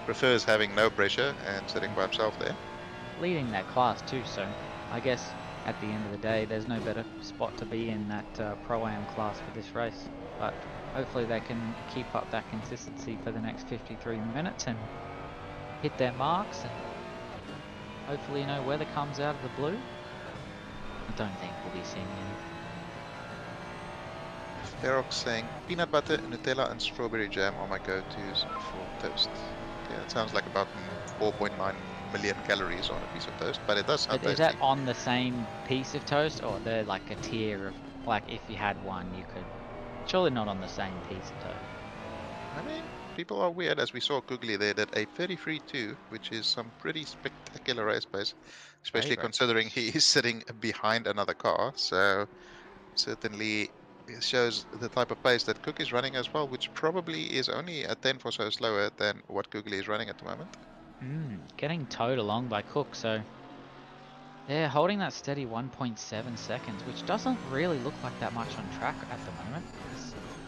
prefers having no pressure and sitting by himself there. Leading that class too, so I guess at the end of the day there's no better spot to be in that Pro-Am class for this race, but hopefully they can keep up that consistency for the next 53 minutes and hit their marks, and hopefully, you know, weather comes out of the blue. I don't think we'll be seeing any. Ferox saying peanut butter, Nutella and strawberry jam are my go-tos for toast. Yeah, it sounds like about 4.9 million calories on a piece of toast, but it does sound tasty. Is that on the same piece of toast, or they're like a tier of, like, if you had one you could, surely not on the same piece of toast? I mean, people are weird, as we saw Googly there, that a 33.2, which is some pretty spectacular race pace, especially considering he is sitting behind another car, so certainly it shows the type of pace that Cook is running as well, which probably is only a tenth or so slower than what Googly is running at the moment. Getting towed along by Cook, so they're holding that steady 1.7 seconds, which doesn't really look like that much on track at the moment.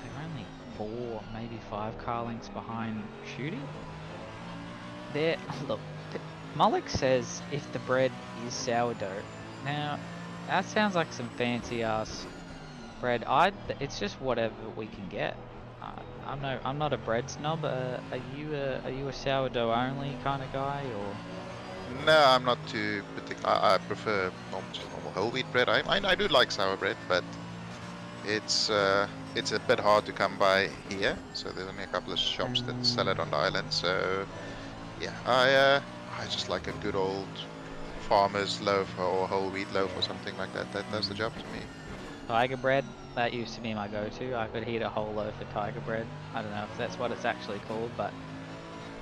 They're only 4, maybe 5 car lengths behind Shooty. Look, Mullock says if the bread is sourdough. Now, that sounds like some fancy ass bread. It's just whatever we can get. I'm not a bread snob. Are you a sourdough only kind of guy, or? No, I'm not too particular. I prefer just normal whole wheat bread. I do like sour bread, but it's a bit hard to come by here. So there's only a couple of shops that sell it on the island. So yeah, I just like a good old farmer's loaf or whole wheat loaf or something like that. That does the job to me. Tiger bread, that used to be my go-to. I could eat a whole loaf of tiger bread. I don't know if that's what it's actually called, but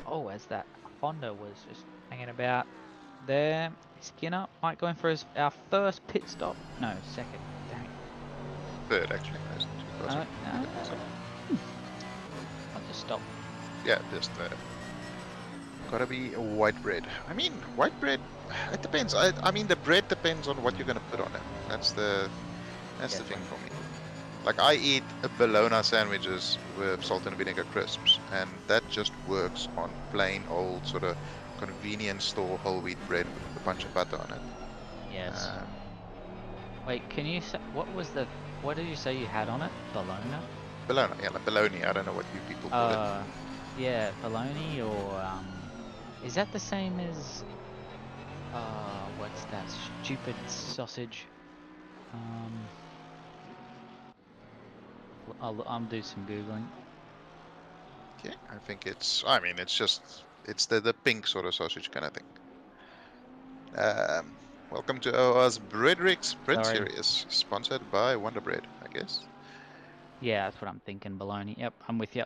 oh, as that Honda was just hanging about there, Skinner might go in for our first pit stop. No, second. Dang. Third, actually. There's two cars. I'll just stop. Yeah, just gotta be white bread. I mean, white bread. It depends. I mean, the bread depends on what you're gonna put on it. That's the thing for me. Like I eat bologna sandwiches with salt and vinegar crisps, and that just works on plain old sort of convenience store whole wheat bread with a bunch of butter on it. Yes. Wait, can you say what did you say you had on it? Bologna? Bologna, yeah, like bologna. I don't know what you people call it. Yeah, bologna or is that the same as what's that stupid sausage? I'll do some googling. Okay, I think it's. I mean, it's just the pink sort of sausage kind of thing. Welcome to our Simrigs Sprint Series, sponsored by Wonder Bread, I guess. Yeah, that's what I'm thinking. Bologna. Yep, I'm with you.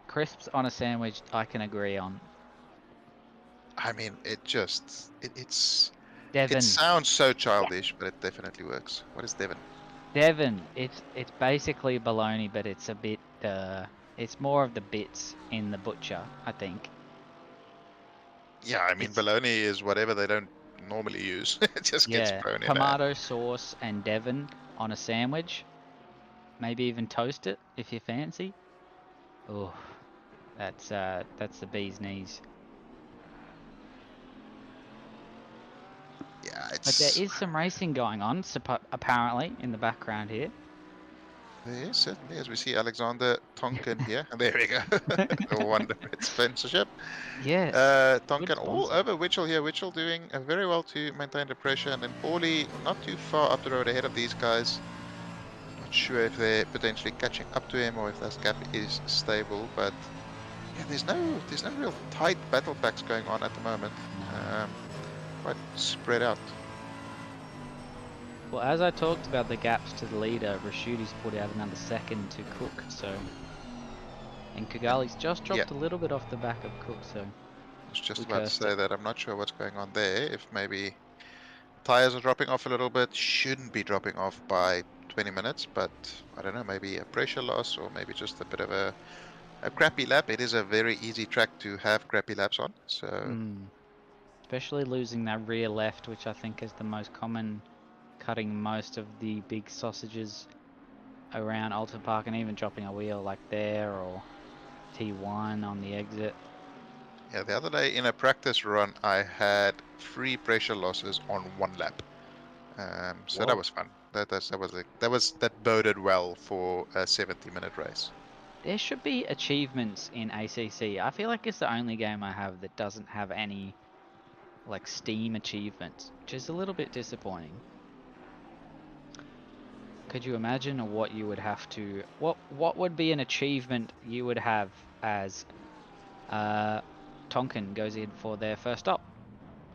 Crisps on a sandwich, I can agree on. I mean, it's. Devon. It sounds so childish, but it definitely works. What is Devon? Devon. It's basically bologna, but it's a bit. It's more of the bits in the butcher, I think. Yeah, I mean, bologna is whatever they don't normally use. It just gets thrown in. Tomato sauce and Devon on a sandwich. Maybe even toast it if you fancy. Oh, that's the bee's knees. Yeah, But there is some racing going on, apparently, in the background here. There is, certainly, as we see Alexander Tonkin here. There we go. The Wonder Bread sponsorship. Yes. Tonkin all over Witchell here. Witchell doing very well to maintain the pressure. And then Paulie not too far up the road ahead of these guys. Not sure if they're potentially catching up to him or if that gap is stable. But yeah, there's no real tight battle packs going on at the moment. Quite spread out. Well, as I talked about the gaps to the leader, Rashudi's put out another second to Cook, so... And Kigali's just dropped a little bit off the back of Cook, so... I was just about to say that I'm not sure what's going on there. If maybe tires are dropping off a little bit, shouldn't be dropping off by 20 minutes, but I don't know, maybe a pressure loss or maybe just a bit of a crappy lap. It is a very easy track to have crappy laps on, so... Especially losing that rear left, which I think is the most common, cutting most of the big sausages around Oulton Park, and even dropping a wheel like there or T1 on the exit. Yeah, the other day in a practice run, I had 3 pressure losses on 1 lap. So that was fun. That boded well for a 70-minute race. There should be achievements in ACC. I feel like it's the only game I have that doesn't have any like Steam achievements, which is a little bit disappointing. Could you imagine what you would have to... What would be an achievement you would have as Tonkin goes in for their first stop?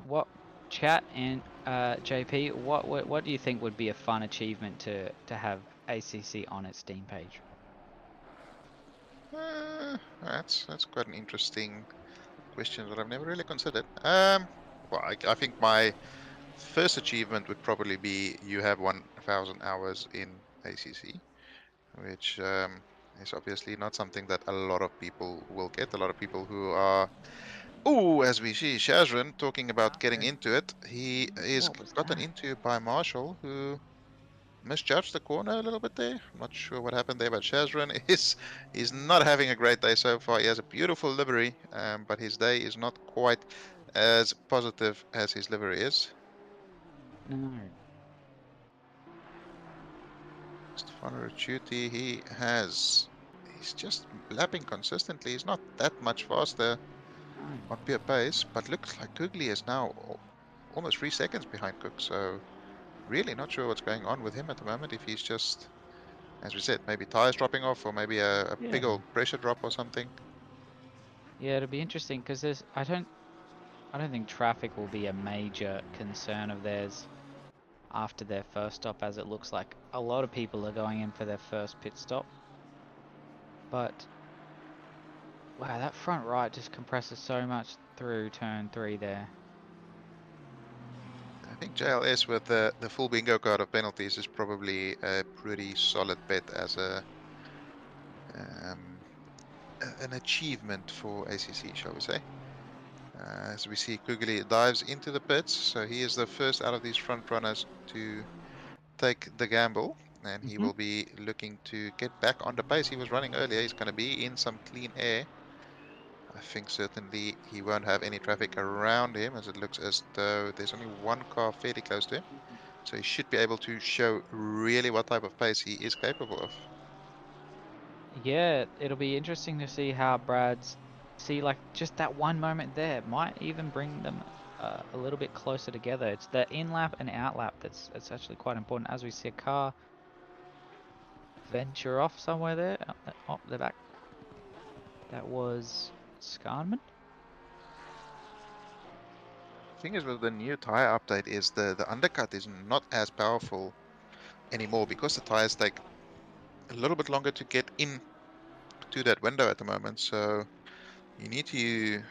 What, chat and JP, what do you think would be a fun achievement to have ACC on its Steam page? That's quite an interesting question that I've never really considered. Well, I think my first achievement would probably be you have 1,000 hours in ACC, which is obviously not something that a lot of people will get. A lot of people who are, as we see Shazran talking about getting into it, he is gotten into by Marshall, who misjudged the corner a little bit there. I'm not sure what happened there, but Shazran is not having a great day so far. He has a beautiful livery, but his day is not quite as positive as his livery is. No. Stefano Ricciuti, he's just lapping consistently. He's not that much faster might be a pace, but looks like Googly is now almost 3 seconds behind Cook, so really not sure what's going on with him at the moment. If he's just, as we said, maybe tires dropping off, or maybe a big Yeah. old pressure drop or something. Yeah, it'll be interesting because I don't think traffic will be a major concern of theirs after their first stop, as it looks like a lot of people are going in for their first pit stop. But wow, that front right just compresses so much through turn 3 there. I think JLS with the full bingo card of penalties is probably a pretty solid bet as an achievement for ACC, shall we say. As we see, Kugli dives into the pits, so he is the first out of these front runners to take the gamble, and he will be looking to get back on the pace he was running earlier. He's going to be in some clean air. I think certainly he won't have any traffic around him, as it looks as though there's only one car fairly close to him. So he should be able to show really what type of pace he is capable of. Yeah, it'll be interesting to see how Brad's like just that one moment there might even bring them a little bit closer together. It's the in lap and out lap that's actually quite important, as we see a car venture off somewhere there up the back. That was Skarnman. Thing is, with the new tire update is the undercut is not as powerful anymore because the tires take a little bit longer to get in to that window at the moment. So you need to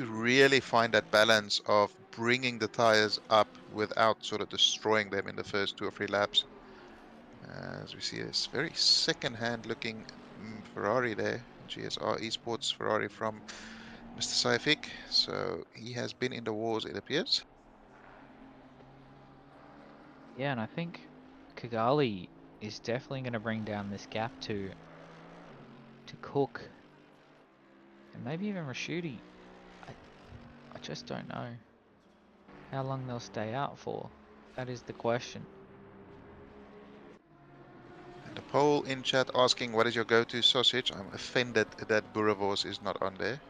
really find that balance of bringing the tires up without sort of destroying them in the first 2 or 3 laps. As we see, this very second-hand looking Ferrari there, GSR Esports Ferrari from Mr. Saifik. So he has been in the wars, it appears. Yeah, and I think Kigali is definitely going to bring down this gap to Cook and maybe even Rashuti. I just don't know how long they'll stay out for. That is the question. And the poll in chat asking, what is your go-to sausage? I'm offended that Boerewors is not on there.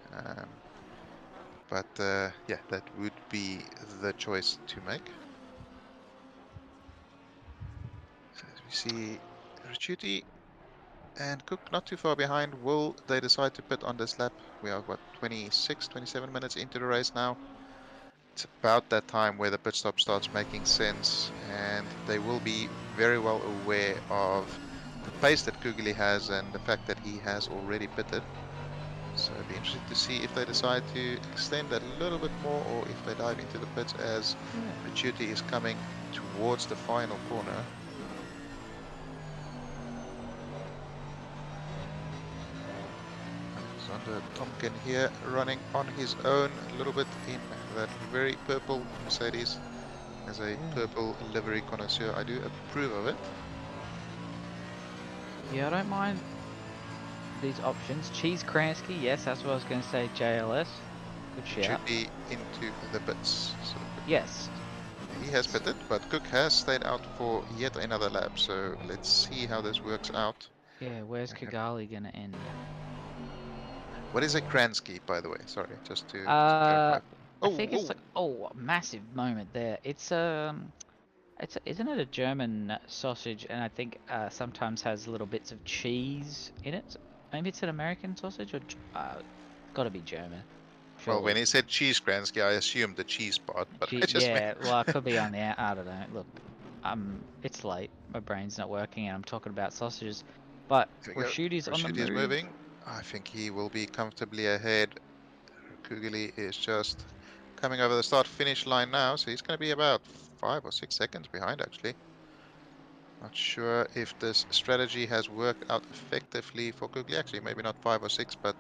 But yeah, that would be the choice to make. So as we see, Rashuti and Cook not too far behind. Will they decide to pit on this lap? We are, what, 26, 27 minutes into the race now. It's about that time where the pit stop starts making sense, and they will be very well aware of the pace that Kugli has and the fact that he has already pitted. So it'll be interesting to see if they decide to extend that a little bit more, or if they dive into the pits as Rashuti is coming towards the final corner. Alexander Tomkin here running on his own a little bit in that very purple Mercedes. As a purple livery connoisseur, I do approve of it. Yeah, I don't mind these options. Cheese Kransky, yes, that's what I was going to say. JLS, good shout. Should be into the pits. So yes. he has pitted, but Cook has stayed out for yet another lap. So let's see how this works out. Yeah, where's Kigali going to end? What is a Kransky, by the way? Sorry, just to clarify. I think it's like a massive moment there. It's isn't it a German sausage? And I think sometimes has little bits of cheese in it. Maybe it's an American sausage, or got to be German. Well, when he said cheese Kransky, I assumed the cheese part, but I just yeah, well, it could be on there. I don't know. Look, it's late. My brain's not working, and I'm talking about sausages. But Rashuti's on the move. Moving. I think he will be comfortably ahead. Kugli is just coming over the start-finish line now, so he's going to be about 5 or 6 seconds behind, actually. Not sure if this strategy has worked out effectively for Kugli. Actually, maybe not 5 or 6, but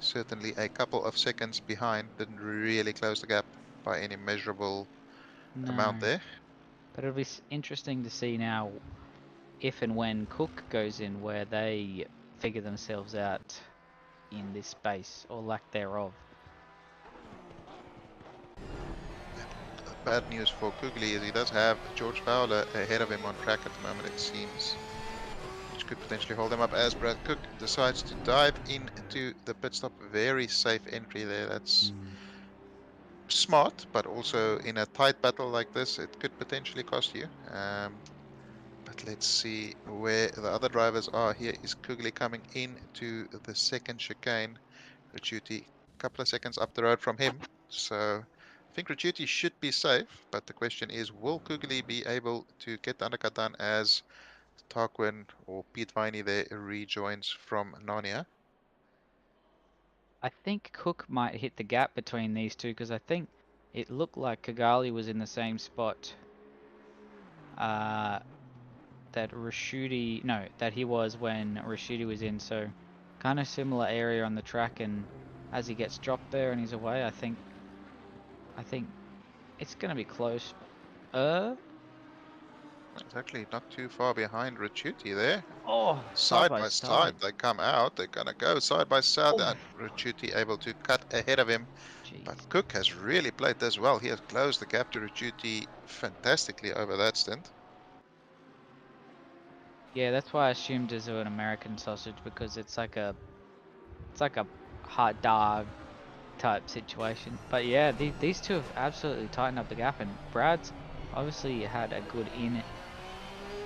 certainly a couple of seconds behind. Didn't really close the gap by any measurable amount there. But it'll be interesting to see now if and when Cook goes in, where they figure themselves out in this space, or lack thereof. Bad news for Kugli is he does have George Fowler ahead of him on track at the moment, it seems. Which which could potentially hold them up as Brad Cook decides to dive into the pit stop. Very safe entry there. That's smart, but also in a tight battle like this, it could potentially cost you. But let's see where the other drivers are. Here is Kugli coming into the second chicane. Ricciuti, a couple of seconds up the road from him. So I think Ricciuti should be safe, but the question is, will Kugli be able to get the undercut done as Tarquin or Pete Viney there rejoins from Narnia? I think Cook might hit the gap between these two because I think it looked like Kigali was in the same spot that Ricciuti, no, that he was when Ricciuti was in. So kind of similar area on the track, and as he gets dropped there and he's away, I think it's gonna be close. It's actually not too far behind Ricciuti there. Oh, Side by side, they come out. They're gonna go side by side. Oh. And Ricciuti able to cut ahead of him. Jeez. But Cook has really played this well. He has closed the gap to Ricciuti fantastically over that stint. Yeah, that's why I assumed it's an American sausage, because it's like a hot dog type situation. But yeah, these two have absolutely tightened up the gap, and Brad's obviously had a good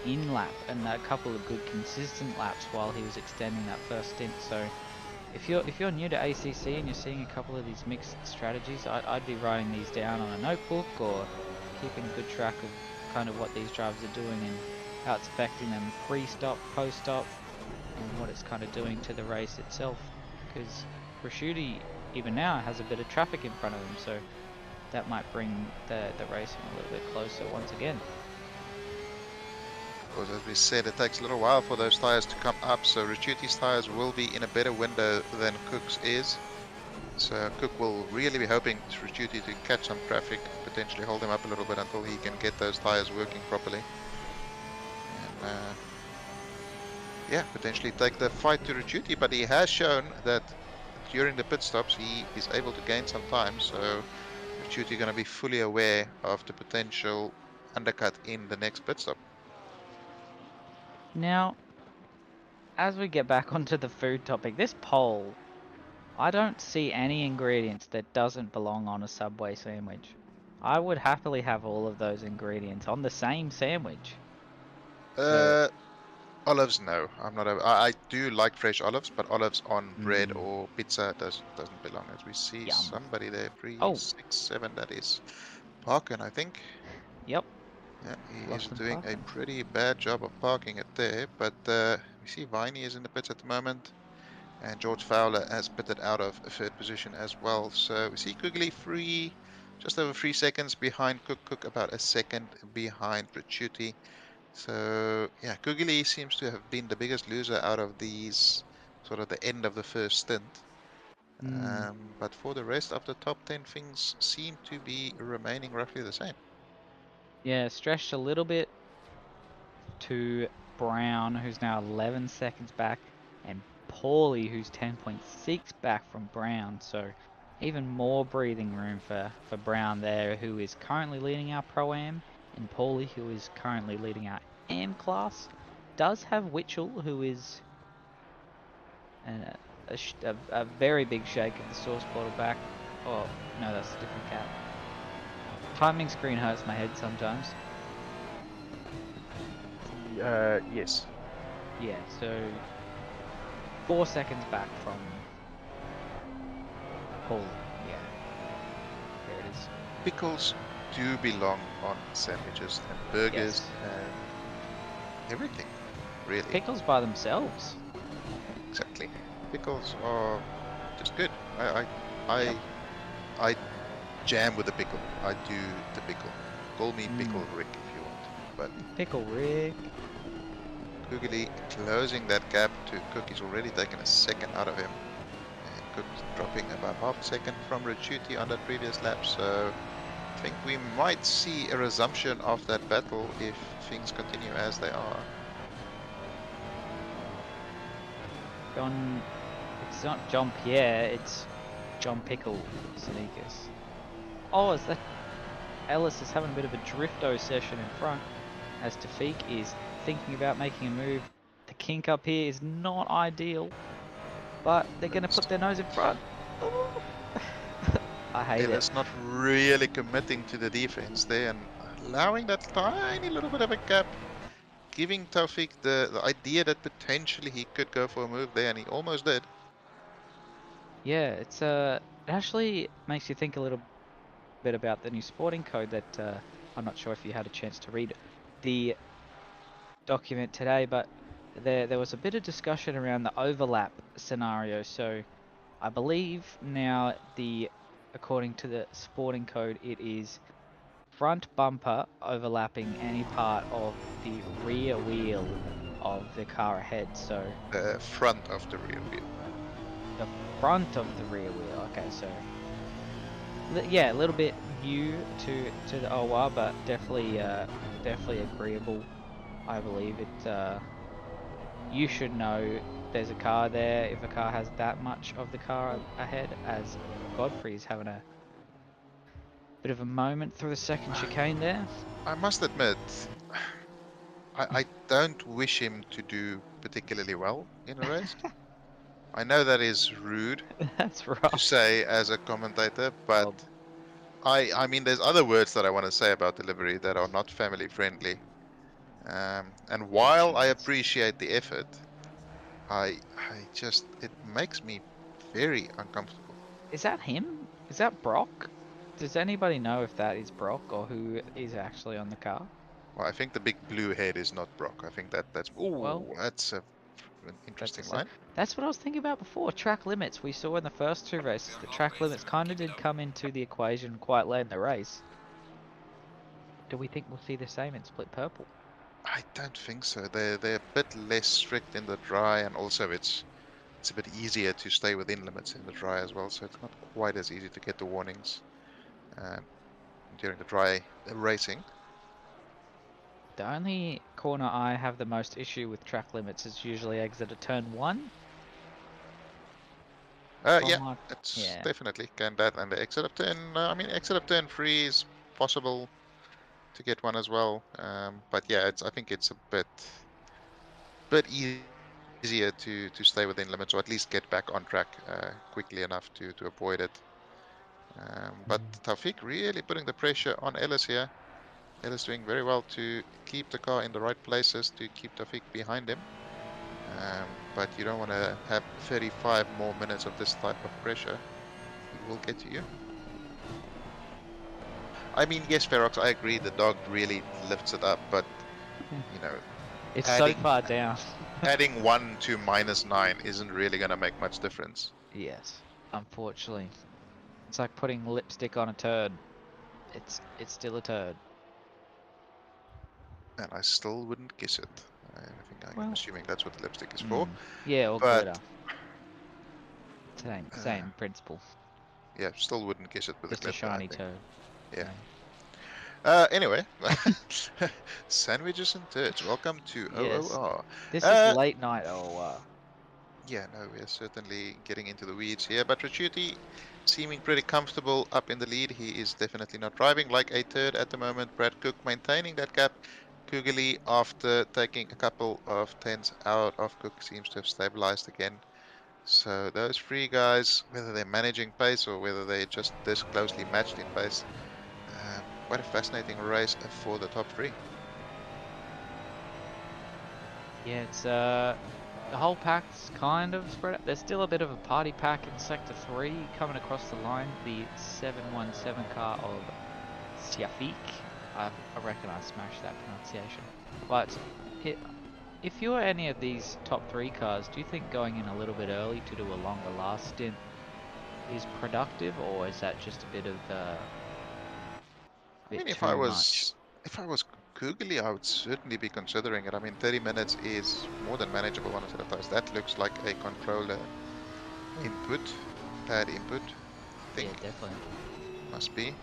in lap and a couple of good consistent laps while he was extending that first stint. So if you're new to ACC and you're seeing a couple of these mixed strategies, I'd be writing these down on a notebook or keeping good track of kind of what these drivers are doing and how it's affecting them pre-stop, post-stop, and what it's kind of doing to the race itself. Because Ricciuti even now has a bit of traffic in front of him, so that might bring the racing a little bit closer once again. Of course, as we said, it takes a little while for those tyres to come up, so Ricciuti's tyres will be in a better window than Cook's is. So Cook will really be hoping Ricciuti to catch some traffic, potentially hold him up a little bit until he can get those tyres working properly. And yeah, potentially take the fight to Ricciuti, but he has shown that during the pit stops he is able to gain some time, so Ricciuti going to be fully aware of the potential undercut in the next pit stop. Now, as we get back onto the food topic, this poll, I don't see any ingredients that doesn't belong on a Subway sandwich. I would happily have all of those ingredients on the same sandwich. Olives, no. I'm not. I do like fresh olives, but olives on bread or pizza doesn't belong. As we see Yum. somebody there, 3, Oh. 6, 7. That is Parkin, I think. Yep. Yeah, he Lost is some doing a parking. pretty bad job of parking it there. But we see Viney is in the pits at the moment, and George Fowler has pitted out of third position as well. So we see Kugli free, just over 3 seconds behind Cook. Cook about a second behind Ricciuti. So yeah, Kugli seems to have been the biggest loser out of these, sort of the end of the first stint. But for the rest of the top 10, things seem to be remaining roughly the same. Yeah, stretched a little bit to Brown, who's now 11 seconds back, and Paulie, who's 10.6 back from Brown. So even more breathing room for Brown there, who is currently leading our Pro-Am, and Paulie, who is currently leading our Am class. Does have Witchell, who is a very big shake of the source portal back. Oh, no, that's a different cat. Timing screen hurts my head sometimes. Yes. Yeah, so 4 seconds back from Paul. Yeah, there it is. Pickles do belong on sandwiches and burgers Yes. and everything, really. Pickles by themselves. Exactly. Pickles are just good. I jam with the pickle. I do the pickle. Call me Pickle Rick if you want. But Pickle Rick. Kugli closing that gap to Cook. He's already taken a second out of him. And Cook's dropping about half a second from Ricciuti on that previous lap. So I think we might see a resumption of that battle if things continue as they are. It's not John Pierre, it's John Pickle Sneakers. Oh, is that Ellis is having a bit of a drifto session in front as Tafik is thinking about making a move. The kink up here is not ideal, but they're going to put their nose in front. Ooh. I hate it. Ella's not really committing to the defense there and allowing that tiny little bit of a gap, giving Taufik the idea that potentially he could go for a move there, and he almost did. Yeah, it's it actually makes you think a little bit about the new sporting code that I'm not sure if you had a chance to read the document today, but there was a bit of discussion around the overlap scenario. So I believe now according to the sporting code, it is front bumper overlapping any part of the rear wheel of the car ahead. So The front of the rear wheel. the front of the rear wheel. Okay, so yeah, a little bit new to the OR, but definitely agreeable. I believe it. You should know there's a car there if a car has that much of the car ahead, as Godfrey's having a bit of a moment through the second chicane there. I must admit, I don't wish him to do particularly well in a race. I know that is rude That's to rough. say as a commentator, but I mean, there's other words that I want to say about delivery that are not family friendly. And while I appreciate the effort, I just, it makes me very uncomfortable. Is that him? Is that Brock? Does anybody know if that is Brock or who is actually on the car? Well, I think the big blue head is not Brock. I think that's Well, that's an that's interesting a, line. that's what I was thinking about before. Track limits. We saw in the first two races, the track limits kind of did come into the equation quite late in the race. Do we think we'll see the same in Split Purple? I don't think so. They're a bit less strict in the dry, and also it's a bit easier to stay within limits in the dry as well. So it's not quite as easy to get the warnings during the dry racing. The only corner I have the most issue with track limits is usually exit at turn 1. Yeah, it's Yeah. definitely can that, and the exit of turn. I mean, exit of turn 3 is possible to get one as well. But yeah, I think it's a bit easier to stay within limits, or at least get back on track quickly enough to avoid it. But Taufik really putting the pressure on Ellis here. Ellis doing very well to keep the car in the right places to keep Taufik behind him. But you don't want to have 35 more minutes of this type of pressure. It will get to you. I mean, yes, Ferox, I agree, the dog really lifts it up, but, you know, It's so far down. adding 1 to -9 isn't really going to make much difference. Yes, unfortunately. It's like putting lipstick on a turd. It's still a turd. And I still wouldn't kiss it. I think I'm assuming that's what the lipstick is for. Yeah, or but, glitter. Same principle. Yeah, still wouldn't kiss it with Just a glitter. a shiny turd. Yeah. Anyway, sandwiches and turds. Welcome to Yes. OOR. This is late night OOR. Yeah, no, we're certainly getting into the weeds here. But Ricciuti seeming pretty comfortable up in the lead. He is definitely not driving like a turd at the moment. Brad Cook maintaining that gap. Kugeli, after taking a couple of tenths out of Cook, seems to have stabilized again. So those three guys, whether they're managing pace or whether they're just this closely matched in pace, quite a fascinating race for the top three. Yeah, it's the whole pack's kind of spread out. There's still a bit of a party pack in Sector 3 coming across the line. The 717 car of Siafik. I reckon I smashed that pronunciation. But if you're any of these top 3 cars, do you think going in a little bit early to do a longer last stint is productive, or is that just a bit of I mean, if I was Kugeli, I would certainly be considering it. I mean, 30 minutes is more than manageable on a set of tires. That looks like a controller input, pad input, I think. Yeah, definitely. Must be.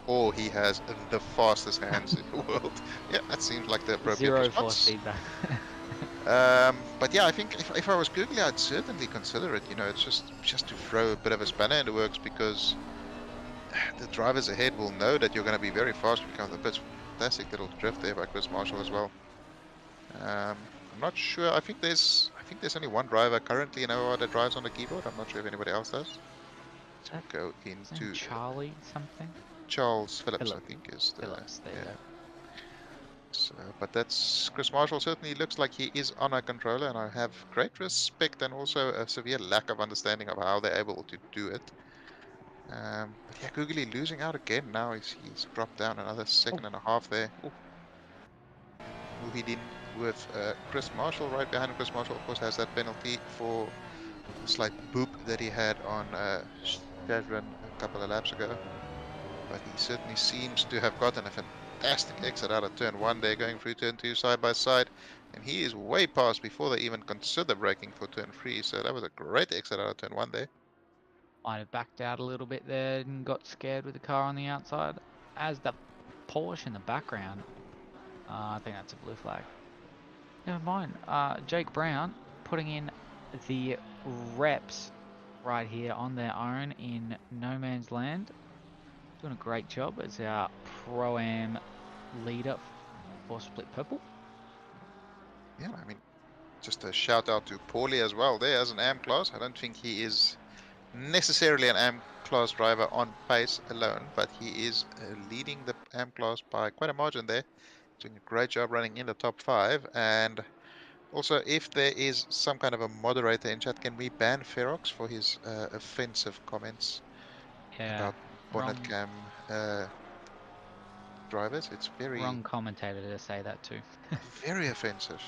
Or he has the fastest hands in the world. Yeah, that seems like the appropriate Zero response. force feedback. But yeah, I think if I was Kugeli, I'd certainly consider it. You know, it's just to throw a bit of a spanner in the works, because the drivers ahead will know that you're going to be very fast because of the pits. Fantastic little drift there by Chris Marshall as well. I'm not sure. I think there's only one driver currently in OR that drives on the keyboard. I'm not sure if anybody else does. Let's go His name into Charlie something? Charles Phillips, I Philip. think, is the Phillips, there you yeah. go. So, but that's Chris Marshall. Certainly looks like he is on a controller, and I have great respect and also a severe lack of understanding of how they're able to do it. But yeah, Googly losing out again now. He's dropped down another second and a half there. Ooh. Moved in with Chris Marshall right behind him. Chris Marshall, of course, has that penalty for the slight boop that he had on Shazran a couple of laps ago. But he certainly seems to have gotten a fantastic exit out of turn 1 there, going through turn 2 side by side. And he is way past before they even consider braking for turn 3. So that was a great exit out of turn 1 there. Might have backed out a little bit there and got scared with the car on the outside. As the Porsche in the background, I think that's a blue flag. Never mind. Jake Brown putting in the reps right here on their own in no man's land. Doing a great job as our Pro-Am leader for Split Purple. Yeah, I mean, just a shout out to Paulie as well there as an AM class. I don't think he is necessarily an AM class driver on pace alone, but he is leading the AM class by quite a margin there. Doing a great job running in the top 5. And also, if there is some kind of a moderator in chat, can we ban Ferox for his offensive comments Yeah, about bonnet cam drivers? It's wrong commentator to say that too. very offensive.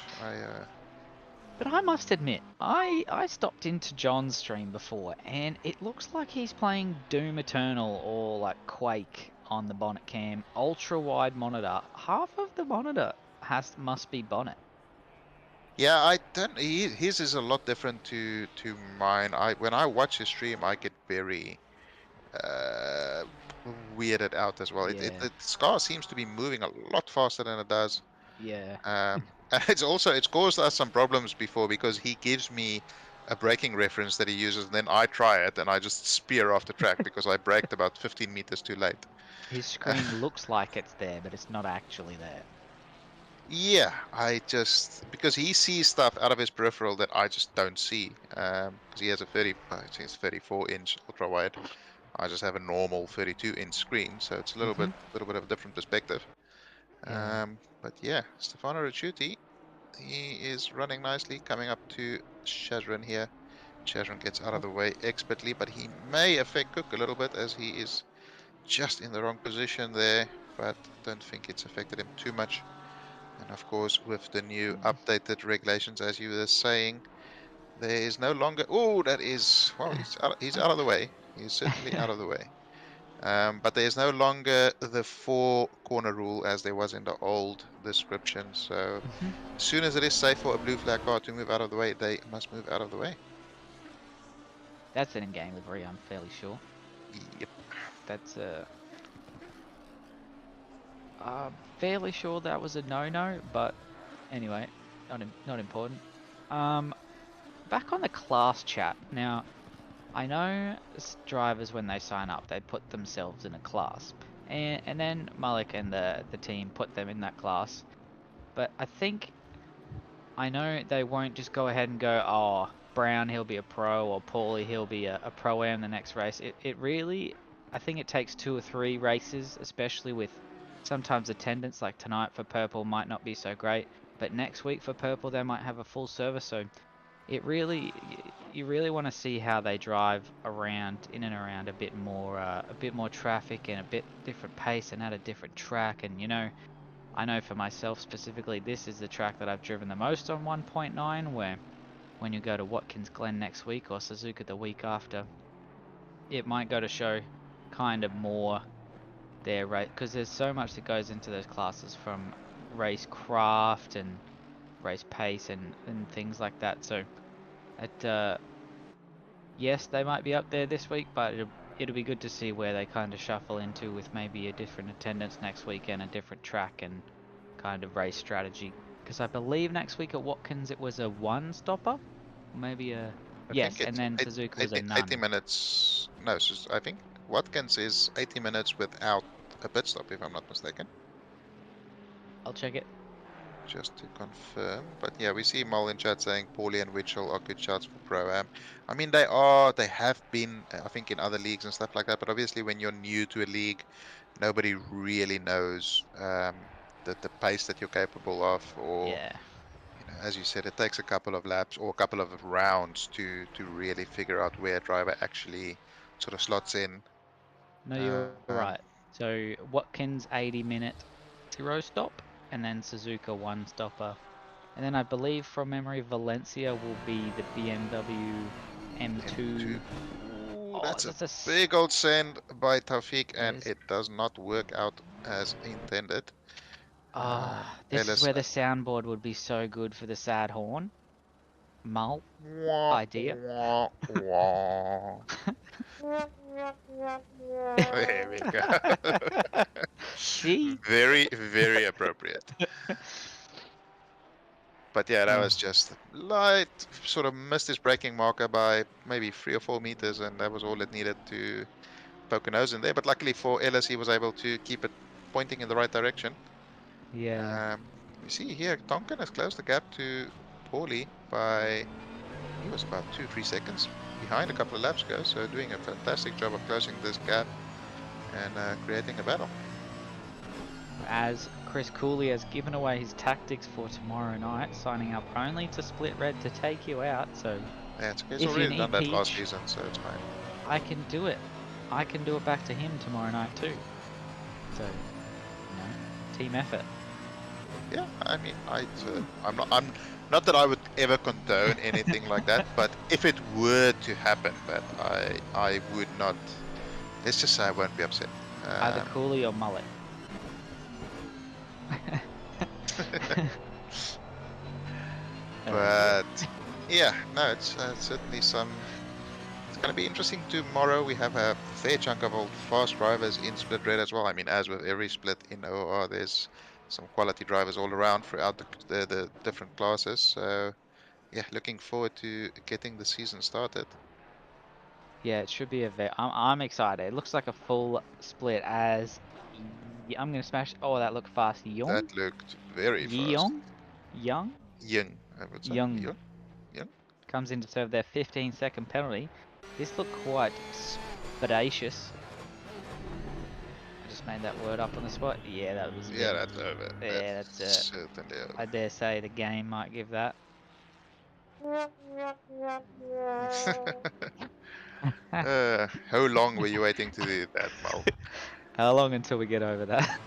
But I must admit, I stopped into John's stream before, and it looks like he's playing Doom Eternal or like Quake on the bonnet cam, ultra wide monitor. Half of the monitor must be bonnet. Yeah, I don't. His is a lot different to mine. When I watch his stream, I get very weirded out as well. Yeah. The scar seems to be moving a lot faster than it does. Yeah. And it's caused us some problems before because he gives me a braking reference that he uses, and then I try it and I just spear off the track because I braked about 15 meters too late. His screen looks like it's there, but it's not actually there. Yeah, because he sees stuff out of his peripheral that I just don't see. Because he has a 34-inch ultra wide. I just have a normal 32-inch screen, so it's a little bit of a different perspective. Yeah. But yeah, Stefano Ricciuti, he is running nicely, coming up to Shazran here. Shazran gets out of the way expertly, but he may affect Cook a little bit as he is just in the wrong position there, but don't think it's affected him too much. And of course, with the new updated regulations, as you were saying, there is no longer. Oh, that is well. He's out of the way. He's certainly out of the way. But there is no longer the 4-corner rule as there was in the old description. So as soon as it is safe for a blue flag car to move out of the way, they must move out of the way. That's an in-game livery, I'm fairly sure. Yep. That's fairly sure that was a no-no, but anyway, not important. Back on the class chat now. I know drivers when they sign up, they put themselves in a class, and then Malik and the team put them in that class. But I know they won't just go ahead and go, oh, Brown he'll be a pro, or Paulie he'll be a pro-am the next race. It really, I think it takes 2 or 3 races, especially with sometimes attendance like tonight for Purple might not be so great, but next week for Purple they might have a full service. So you really want to see how they drive around in and around a bit more traffic and a bit different pace and at a different track. And I know for myself specifically, this is the track that I've driven the most on 1.9, where when you go to Watkins Glen next week or Suzuka the week after, it might go to show kind of more there, right? Because there's so much that goes into those classes, from race craft and race pace and things like that. So yes, they might be up there this week, but it'll be good to see where they kind of shuffle into with maybe a different attendance next week and a different track and kind of race strategy. Because I believe next week at Watkins it was a 1-stopper, maybe a yes, and then Suzuka was a none. 80 minutes. No, I think Watkins is 80 minutes without a pit stop, if I'm not mistaken. I'll check it. just to confirm. But yeah, we see Mol in chat saying Paulie and Witchell are good shots for Pro-Am. I mean, they have been, I think, in other leagues and stuff like that. But obviously, when you're new to a league, nobody really knows the pace that you're capable of, or Yeah. as you said, it takes a couple of laps or a couple of rounds to really figure out where a driver actually sort of slots in. No, you're right. So Watkins 80-minute 0 stop, and then Suzuka 1 stopper. And then I believe from memory Valencia will be the BMW M2. Ooh, Oh, that's a that's a big old send by Taufik, that and is. it does not work out as intended. This is Ellis, where the soundboard would be so good for the sad horn. Mull wah, idea. wah, wah. There we go. See? Very, very appropriate. But yeah, that Oh, was just light, sort of missed his braking marker by maybe 3 or 4 meters, and that was all it needed to poke a nose in there. But luckily for Ellis, he was able to keep it pointing in the right direction. yeah. We see here, Tonkin has closed the gap to Paulie by, he was about 2-3 seconds behind a couple of laps ago, so doing a fantastic job of closing this gap and creating a battle. As Chris Cooley has given away his tactics for tomorrow night, signing up only to Split Red to take you out. So Yeah, he's if you already done need that last Peach, season, so it's fine. I can do it. I can do it back to him tomorrow night too. So, you know, team effort. Yeah, I mean, I'm not that I would ever condone anything like that, but if it were to happen, that I would not. Let's just say I won't be upset. Either Cooley or Mullet. But yeah, no, it's certainly some. It's going to be interesting tomorrow. We have a fair chunk of old fast drivers in Split Red as well. I mean, as with every split in OR, there's some quality drivers all around throughout the different classes. So yeah, looking forward to getting the season started. Yeah, it should be a I'm excited. It looks like a full split as I'm gonna smash. Oh, that looked fast. Young, That looked very fast. Young, Young, I would say. Young Young, young. comes in to serve their 15-second penalty. This looked quite spacious. I just made that word up on the spot. Yeah, that was. Yeah, that's over. Yeah, that's it. Certainly over. I dare say the game might give that. How long were you waiting to do that, Mal? How long until we get over that?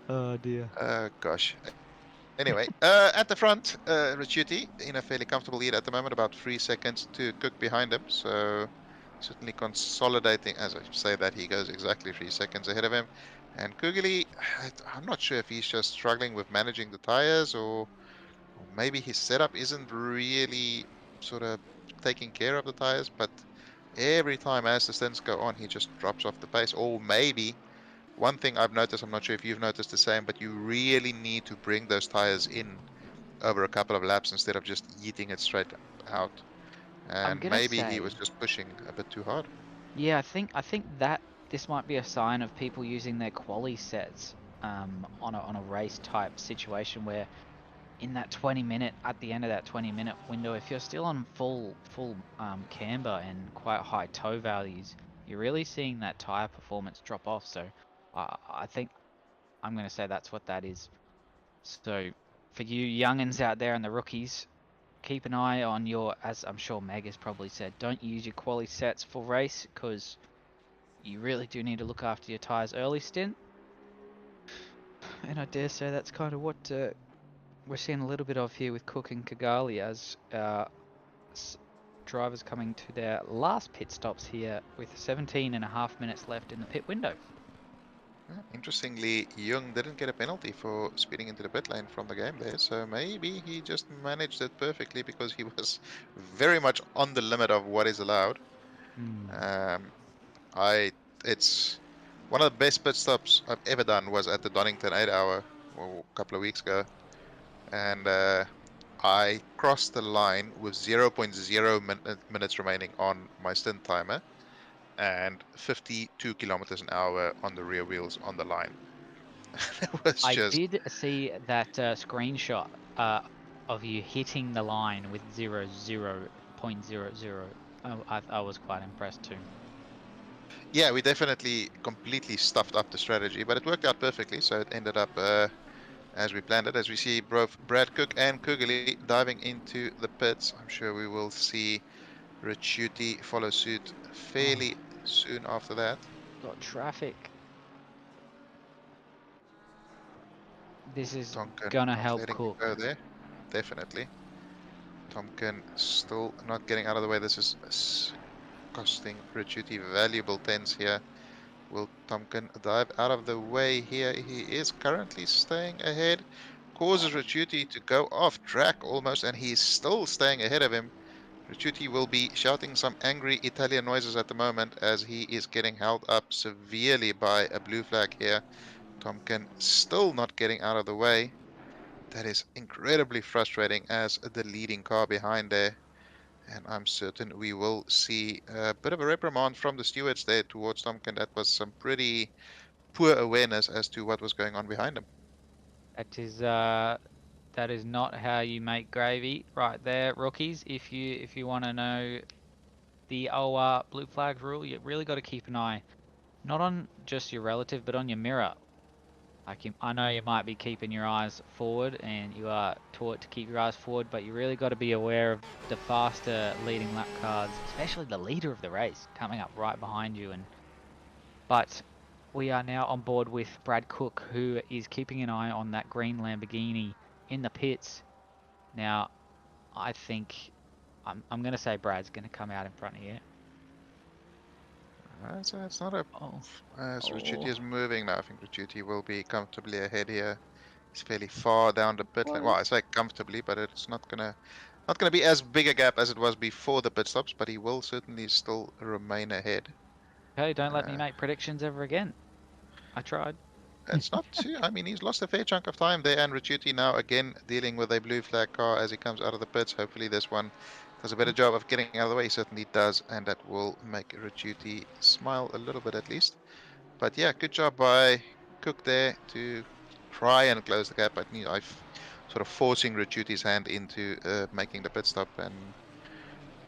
Oh dear. Gosh. Anyway, at the front, Richuti in a fairly comfortable lead at the moment, about 3 seconds to Cook behind him. So certainly consolidating. As I say that, he goes exactly 3 seconds ahead of him. And Kugeli, I'm not sure if he's just struggling with managing the tires, or maybe his setup isn't really sort of taking care of the tires. But every time as the stints go on, he just drops off the pace. Or maybe one thing I've noticed, I'm not sure if you've noticed the same, but you really need to bring those tires in over a couple of laps instead of just yeeting it straight out. I'm And gonna maybe he say, was just pushing a bit too hard. yeah, I think that this might be a sign of people using their quali sets on a race type situation where in that 20-minute, at the end of that 20-minute window, if you're still on full camber and quite high tow values, you're really seeing that tire performance drop off. So I think I'm gonna say that's what that is. So for you youngins out there and the rookies, keep an eye on your, as I'm sure Meg has probably said, don't use your quali sets for race because you really do need to look after your tyres early stint. And I dare say that's kind of what we're seeing a little bit of here with Cook and Kigali as drivers coming to their last pit stops here with 17.5 minutes left in the pit window. Interestingly, Young didn't get a penalty for speeding into the pit lane from the game there, so maybe he just managed it perfectly because he was very much on the limit of what is allowed. It's one of the best pit stops I've ever done was at the Donington 8 hour a couple of weeks ago, and I crossed the line with 0.0 minutes remaining on my stint timer and 52 kilometers an hour on the rear wheels on the line. It was I just did see that screenshot of you hitting the line with 0.00. I was quite impressed too. yeah, we definitely completely stuffed up the strategy, but it worked out perfectly. So it ended up as we planned it. As we see both Brad Cook and Kugeli diving into the pits, I'm sure we will see Richuti follow suit fairly soon after that. Got traffic. This is Tonkin gonna not help letting him Cook. go there. Definitely. Tomkin still not getting out of the way. This is costing Richuti valuable tenths here. Will Tomkin dive out of the way here? He is currently staying ahead. Causes Richuti to go off track almost, and he's still staying ahead of him. Richuti will be shouting some angry Italian noises at the moment as he is getting held up severely by a blue flag here. Tomkin still not getting out of the way. That is incredibly frustrating as the leading car behind there. And I'm certain we will see a bit of a reprimand from the stewards there towards Tomkin. That was some pretty poor awareness as to what was going on behind him. That is not how you make gravy, right there, rookies. If you want to know the old blue flag rule, you really got to keep an eye not on just your relative, but on your mirror. Like I know you might be keeping your eyes forward, and you are taught to keep your eyes forward, but you really got to be aware of the faster leading lap cars, especially the leader of the race coming up right behind you. But we are now on board with Brad Cook, who is keeping an eye on that green Lamborghini in the pits. Now, I think I'm going to say Brad's going to come out in front of you. So it's not a. Oh, As Oh. Richuti is moving now, I think Richuti will be comfortably ahead here. He's fairly far down the pit lane. Well, I say comfortably, but it's not gonna be as big a gap as it was before the pit stops. But he will certainly still remain ahead. Okay, don't let me make predictions ever again. I tried. It's not too. I mean, he's lost a fair chunk of time there, and Richuti now again dealing with a blue flag car as he comes out of the pits. Hopefully, this one does a better job of getting out of the way. He certainly does, and that will make Richuti smile a little bit at least. But yeah, good job by Cook there to try and close the gap. But you know, I've sort of forcing Richuti's hand into making the pit stop, and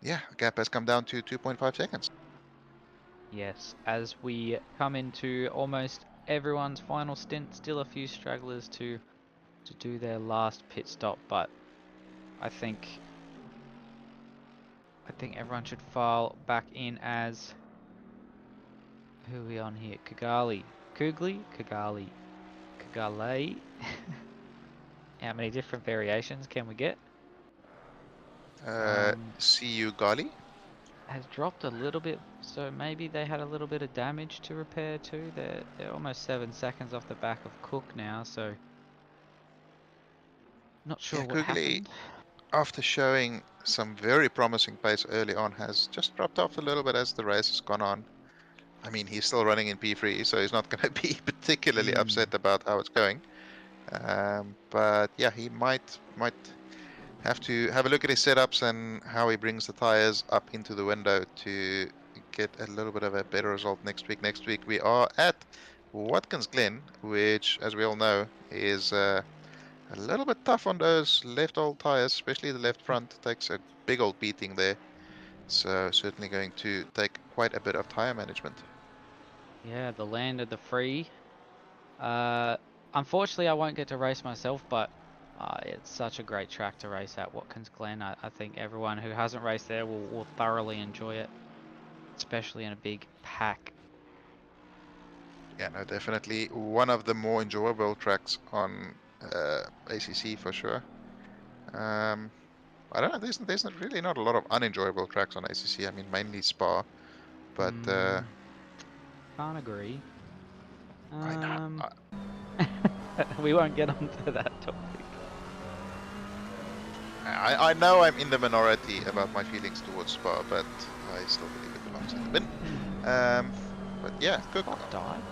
yeah, the gap has come down to 2.5 seconds. Yes, as we come into almost everyone's final stint, still a few stragglers to do their last pit stop, but I think everyone should file back in as who are we on here? Kigali. Kigali. How many different variations can we get? See you, Gali. Has dropped a little bit, so maybe they had a little bit of damage to repair too. They're almost 7 seconds off the back of Cook now, so not sure what happened. After showing some very promising pace early on, has just dropped off a little bit as the race has gone on. I mean, he's still running in P3, so he's not going to be particularly upset about how it's going. But yeah, he might have to have a look at his setups and how he brings the tires up into the window to get a little bit of a better result next week. Next week we are at Watkins Glen, which, as we all know, is a little bit tough on those left old tires, especially the left front. Takes a big old beating there. So certainly going to take quite a bit of tire management. Yeah, the land of the free. Unfortunately, I won't get to race myself, but it's such a great track to race at, Watkins Glen. I think everyone who hasn't raced there will thoroughly enjoy it, especially in a big pack. Yeah, no, definitely one of the more enjoyable tracks on ACC for sure. I don't know. There's not really not a lot of unenjoyable tracks on ACC. I mean, mainly Spa, but Can't agree. I know. We won't get onto that topic. I know I'm in the minority about my feelings towards Spa, but I still believe it belongs in the bin. But yeah, Cook died.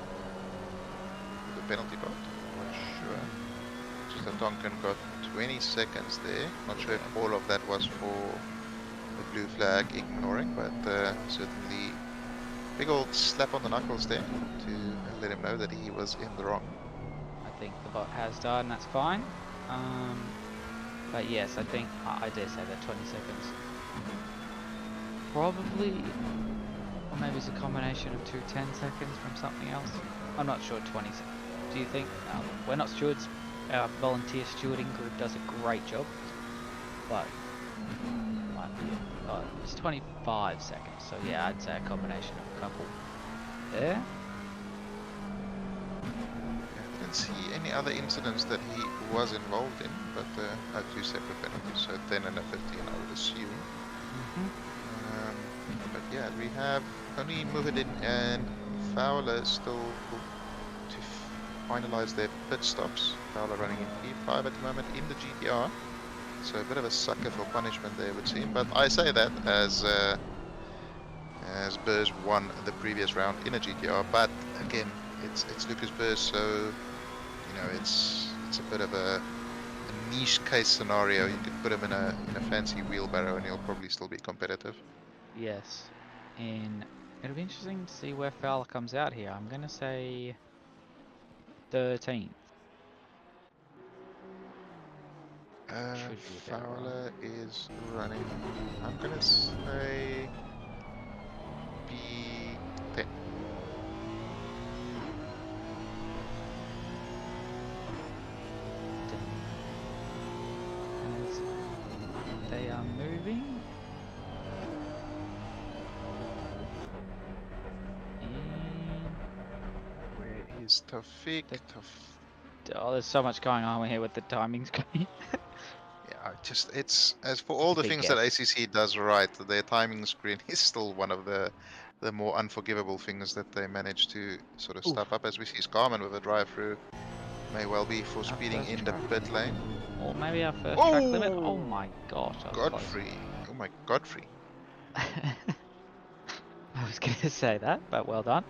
The penalty boat. Not sure. Just that Tonkin got 20 seconds there. Not sure if all of that was for the blue flag ignoring, but certainly big old slap on the knuckles there to let him know that he was in the wrong. think the bot has died, and that's fine. But yes, I think I dare say that 20 seconds. Probably, or maybe it's a combination of 10 seconds from something else. I'm not sure. 20 seconds. Do you think? We're not stewards. Our volunteer stewarding group does a great job, but might be. It's 25 seconds. So yeah, I'd say a combination of a couple. There. I didn't see any other incidents that he was involved in, but 2 separate penalties, so 10 and a 15, I would assume. But yeah, we have only Muhadin and Fowler still to finalize their pit stops. Fowler running in P5 at the moment in the GTR, so a bit of a sucker for punishment there would seem. But I say that as Burrs won the previous round in a GTR, but again, it's Lucas Burrs, so it's a bit of a niche case scenario. You could put him in a fancy wheelbarrow and he'll probably still be competitive. Yes, and it'll be interesting to see where Fowler comes out here. I'm gonna say 13th. Fowler is running. I'm gonna say B10. As they are moving. Where is Tawfiq? Oh, there's so much going on here with the timing screen. Yeah, it's as for all the big things gap. that ACC does right, their timing screen is still one of the more unforgivable things that they manage to sort of stuff up. As we see Scarman with a drive-through, may well be for Our speeding first in the track. pit lane. Or maybe our first track limit. Oh my gosh, I was Godfrey! Oh my Godfrey! close. I was gonna say that, but well done.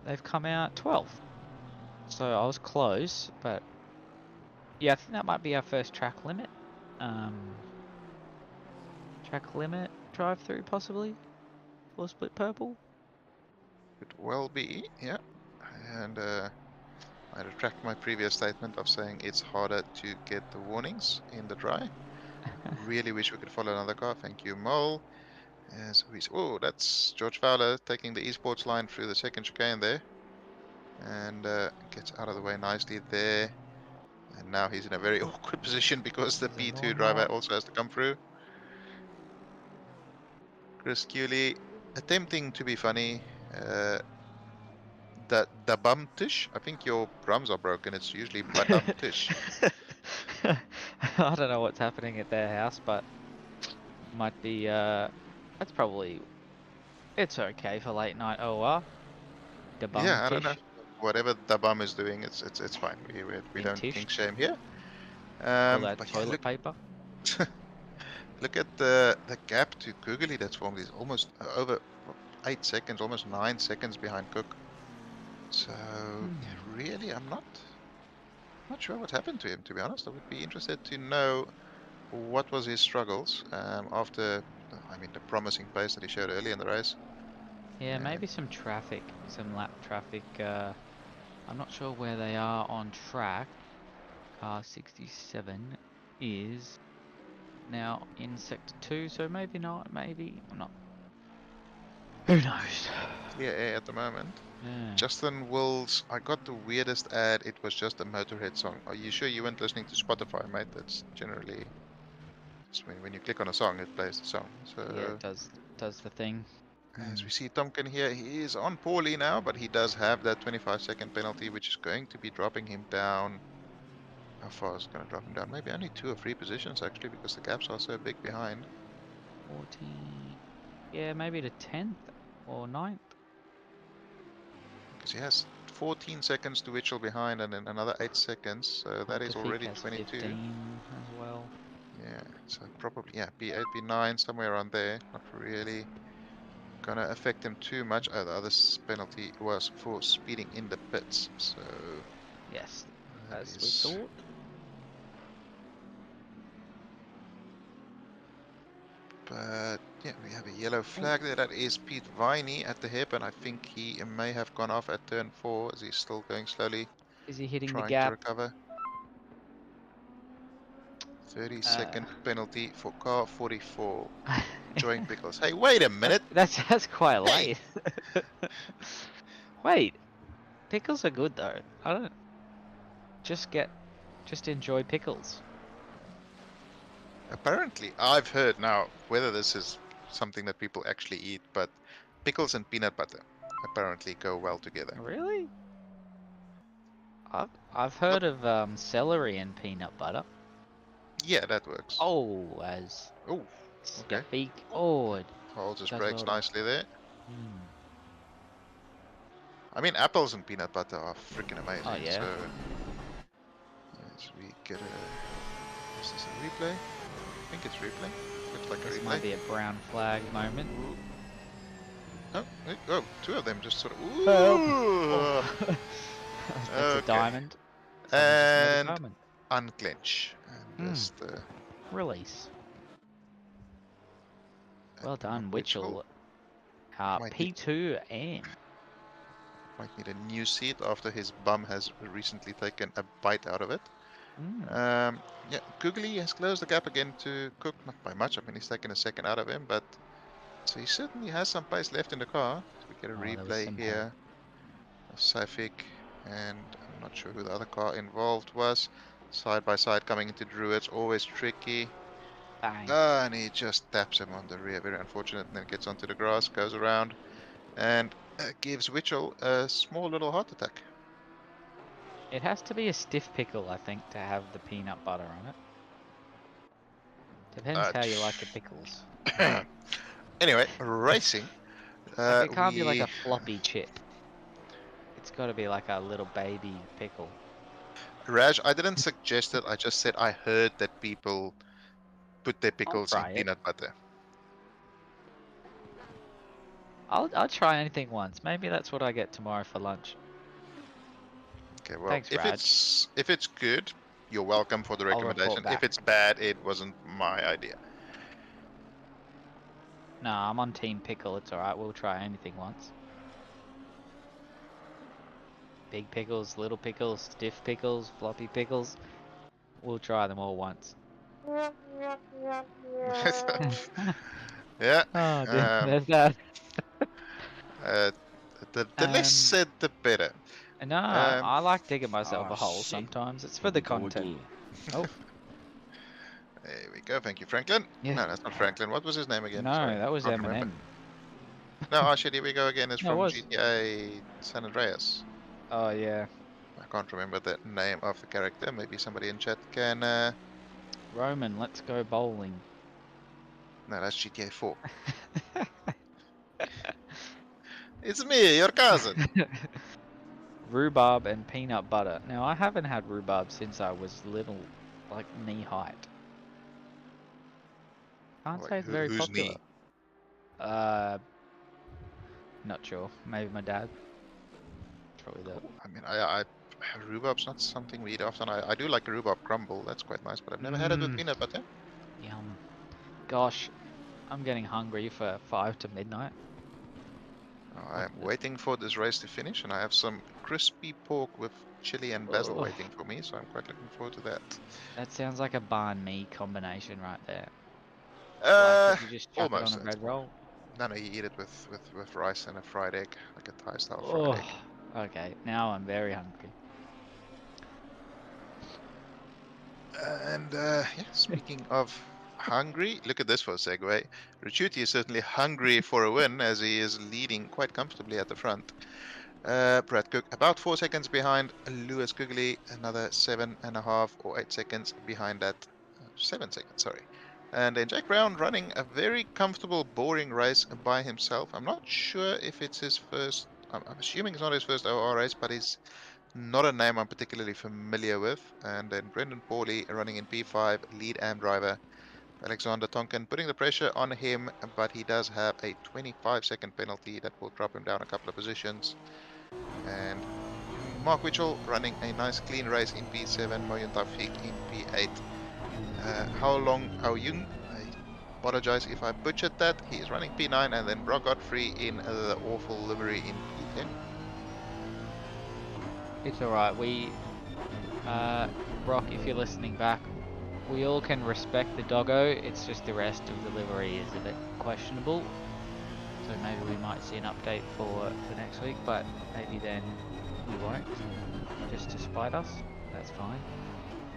They've come out 12th. So I was close, but yeah, I think that might be our first track limit. Track limit drive-through possibly for split purple. Could well be, yeah. And I retract my previous statement of saying it's harder to get the warnings in the dry. Really wish we could follow another car. Thank you, Mole. As we that's George Fowler taking the esports line through the second chicane there, and gets out of the way nicely there. And now he's in a very awkward position because the P2 driver also has to come through. Chris Cooley attempting to be funny. The bum tish. I think your drums are broken. It's usually badum tish. I don't know what's happening at their house, but might be that's probably it's okay for late night OR. The bum Yeah, I tish. don't know. Whatever the bum is doing, it's fine. We don't Tished. kink shame here. All that But toilet paper. Look at the gap to Googly that's formed. He's almost over 8 seconds, almost 9 seconds behind Cook. So really, I'm not sure what happened to him. To be honest, I would be interested to know what was his struggles after. I mean, the promising pace that he showed early in the race. Yeah, maybe some traffic, some lap traffic. I'm not sure where they are on track. Car 67 is now in sector 2, so maybe not, maybe or not. Who knows? Clear air at the moment. Yeah. Justin Wills, I got the weirdest ad. It was just a Motorhead song. Are you sure you weren't listening to Spotify, mate? That's generally when you click on a song, it plays the song. So Yeah, it does the thing. as we see Tomkin here, he is on poorly now, but he does have that 25-second penalty, which is going to be dropping him down. How far is it going to drop him down? Maybe only 2 or 3 positions, actually, because the gaps are so big behind. 40. Yeah, maybe to 10th or 9th. Because he has 14 seconds to Witchell behind and then another 8 seconds, so that is already 22. 15 as well. Yeah, so probably, yeah, B8, B9, somewhere around there. Not really gonna affect him too much. Oh, the other penalty was for speeding in the pits, so Yes, that as we is thought. But yeah, we have a yellow flag there. That is Pete Viney at the hip, and I think he may have gone off at turn 4 as he's still going slowly Is he hitting the trying to gap? recover. 30-second penalty for car 44. Enjoying pickles. Hey, wait a minute. That's quite Hey! late. Wait, pickles are good though. I don't just enjoy pickles. Apparently, I've heard now, whether this is something that people actually eat, but pickles and peanut butter apparently go well together. Really? I've heard of celery and peanut butter. Yeah, that works. Oh, as Oh, okay. stuffy. Oh, it Hole just does breaks well to- nicely there. Mm. I mean, apples and peanut butter are freaking amazing. Oh, yeah. So, yes, we get a. Is this a replay? I think it's replay. Looks like a This replay. might be a brown flag moment. Oh, two of them just sort of. Ooh. That's Okay. a diamond. Someone just made a And diamond. unclench. And just. Release. Well done, Witchell. Witchell. Might be- P2 and Might need a new seat after his bum has recently taken a bite out of it. Yeah, Googly has closed the gap again to Cook, not by much. I mean, he's taken a second out of him, but so he certainly has some pace left in the car. So we get a there was replay some here of Safik, and I'm not sure who the other car involved was. Side by side coming into Druids, always tricky. bang. And he just taps him on the rear, very unfortunate, and then gets onto the grass, goes around, and gives Witchell a small little heart attack. It has to be a stiff pickle, I think, to have the peanut butter on it. Depends how you like the pickles. Anyway, racing. Like, it can't be like a floppy chip. It's got to be like a little baby pickle. Raj, I didn't suggest it. I just said I heard that people put their pickles in try it. peanut butter. I'll try anything once. Maybe that's what I get tomorrow for lunch. Okay, well, Thanks, if Raj. it's good, you're welcome for the I'll report recommendation. back. If it's bad, it wasn't my idea. Nah, I'm on Team Pickle. It's alright. We'll try anything once. Big pickles, little pickles, stiff pickles, floppy pickles. We'll try them all once. Yeah. Oh, there's that. The less said, the better. No, I like digging myself a hole shit. sometimes. It's for the content. Oh, There we go. Thank you, Franklin. Yeah. No, that's not Franklin. What was his name again? no, Sorry, that was can't remember. Eminem. No, oh shit, here we go again. It's No, it from was. GTA San Andreas. Oh, yeah. I can't remember the name of the character. Maybe somebody in chat can. Roman, let's go bowling. No, that's GTA 4. It's me, your cousin. Rhubarb and peanut butter. Now, I haven't had rhubarb since I was little, like knee height. Can't Like, say it's very whose popular. knee? Not sure. Maybe my dad. Probably that. I mean, I rhubarb's not something we eat often. I do like a rhubarb crumble. That's quite nice, but I've never had it with peanut butter. Yum. Gosh, I'm getting hungry for 5 to midnight. I am waiting for this race to finish, and I have some crispy pork with chili and basil Oh. waiting for me, so I'm quite looking forward to that. That sounds like a banh mi combination right there. Uh, Like, you just chuck almost. it on a bread roll. No, you eat it with rice and a fried egg, like a Thai style Oh, fried egg. okay. Now I'm very hungry. And yeah, speaking of hungry, look at this for a segue. Richuti is certainly hungry for a win as he is leading quite comfortably at the front. Brad Cook about 4 seconds behind Lewis Googly, another 7.5 or 8 seconds behind that. 7 seconds, sorry. And then Jake Brown running a very comfortable, boring race by himself. I'm not sure if it's his first, I'm assuming it's not his first OR race, but he's not a name I'm particularly familiar with. And then Brendan Pauly running in P5, lead AM driver. Alexander Tonkin putting the pressure on him, but he does have a 25-second penalty that will drop him down a couple of positions. And Mark Witchell running a nice clean race in P7, Moyun Tawfiq in P8. How Jung, I apologize if I butchered that. He is running P9, and then Brock Godfrey in the awful livery in P10. It's alright. We, Brock, if you're listening back, we all can respect the doggo. It's just the rest of the livery is a bit questionable. So maybe we might see an update for next week, but maybe then we won't. Just to spite us. That's fine.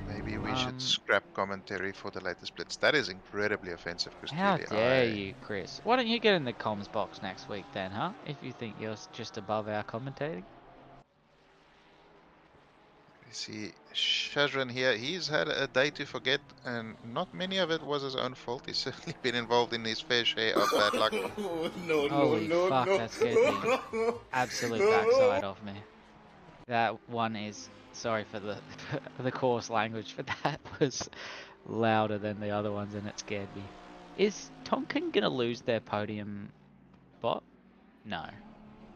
Maybe we should scrap commentary for the latest splits. That is incredibly offensive, Chris. How dare you, Chris? Why don't you get in the comms box next week then, huh? If you think you're just above our commentating. You see Shazran here, he's had a day to forget, and not many of it was his own fault. He's certainly been involved in his fair share of bad luck. Holy fuck, that scared the absolute backside of me. That one is, sorry for the the coarse language, but that was louder than the other ones and it scared me. Is Tonkin gonna lose their podium spot? No.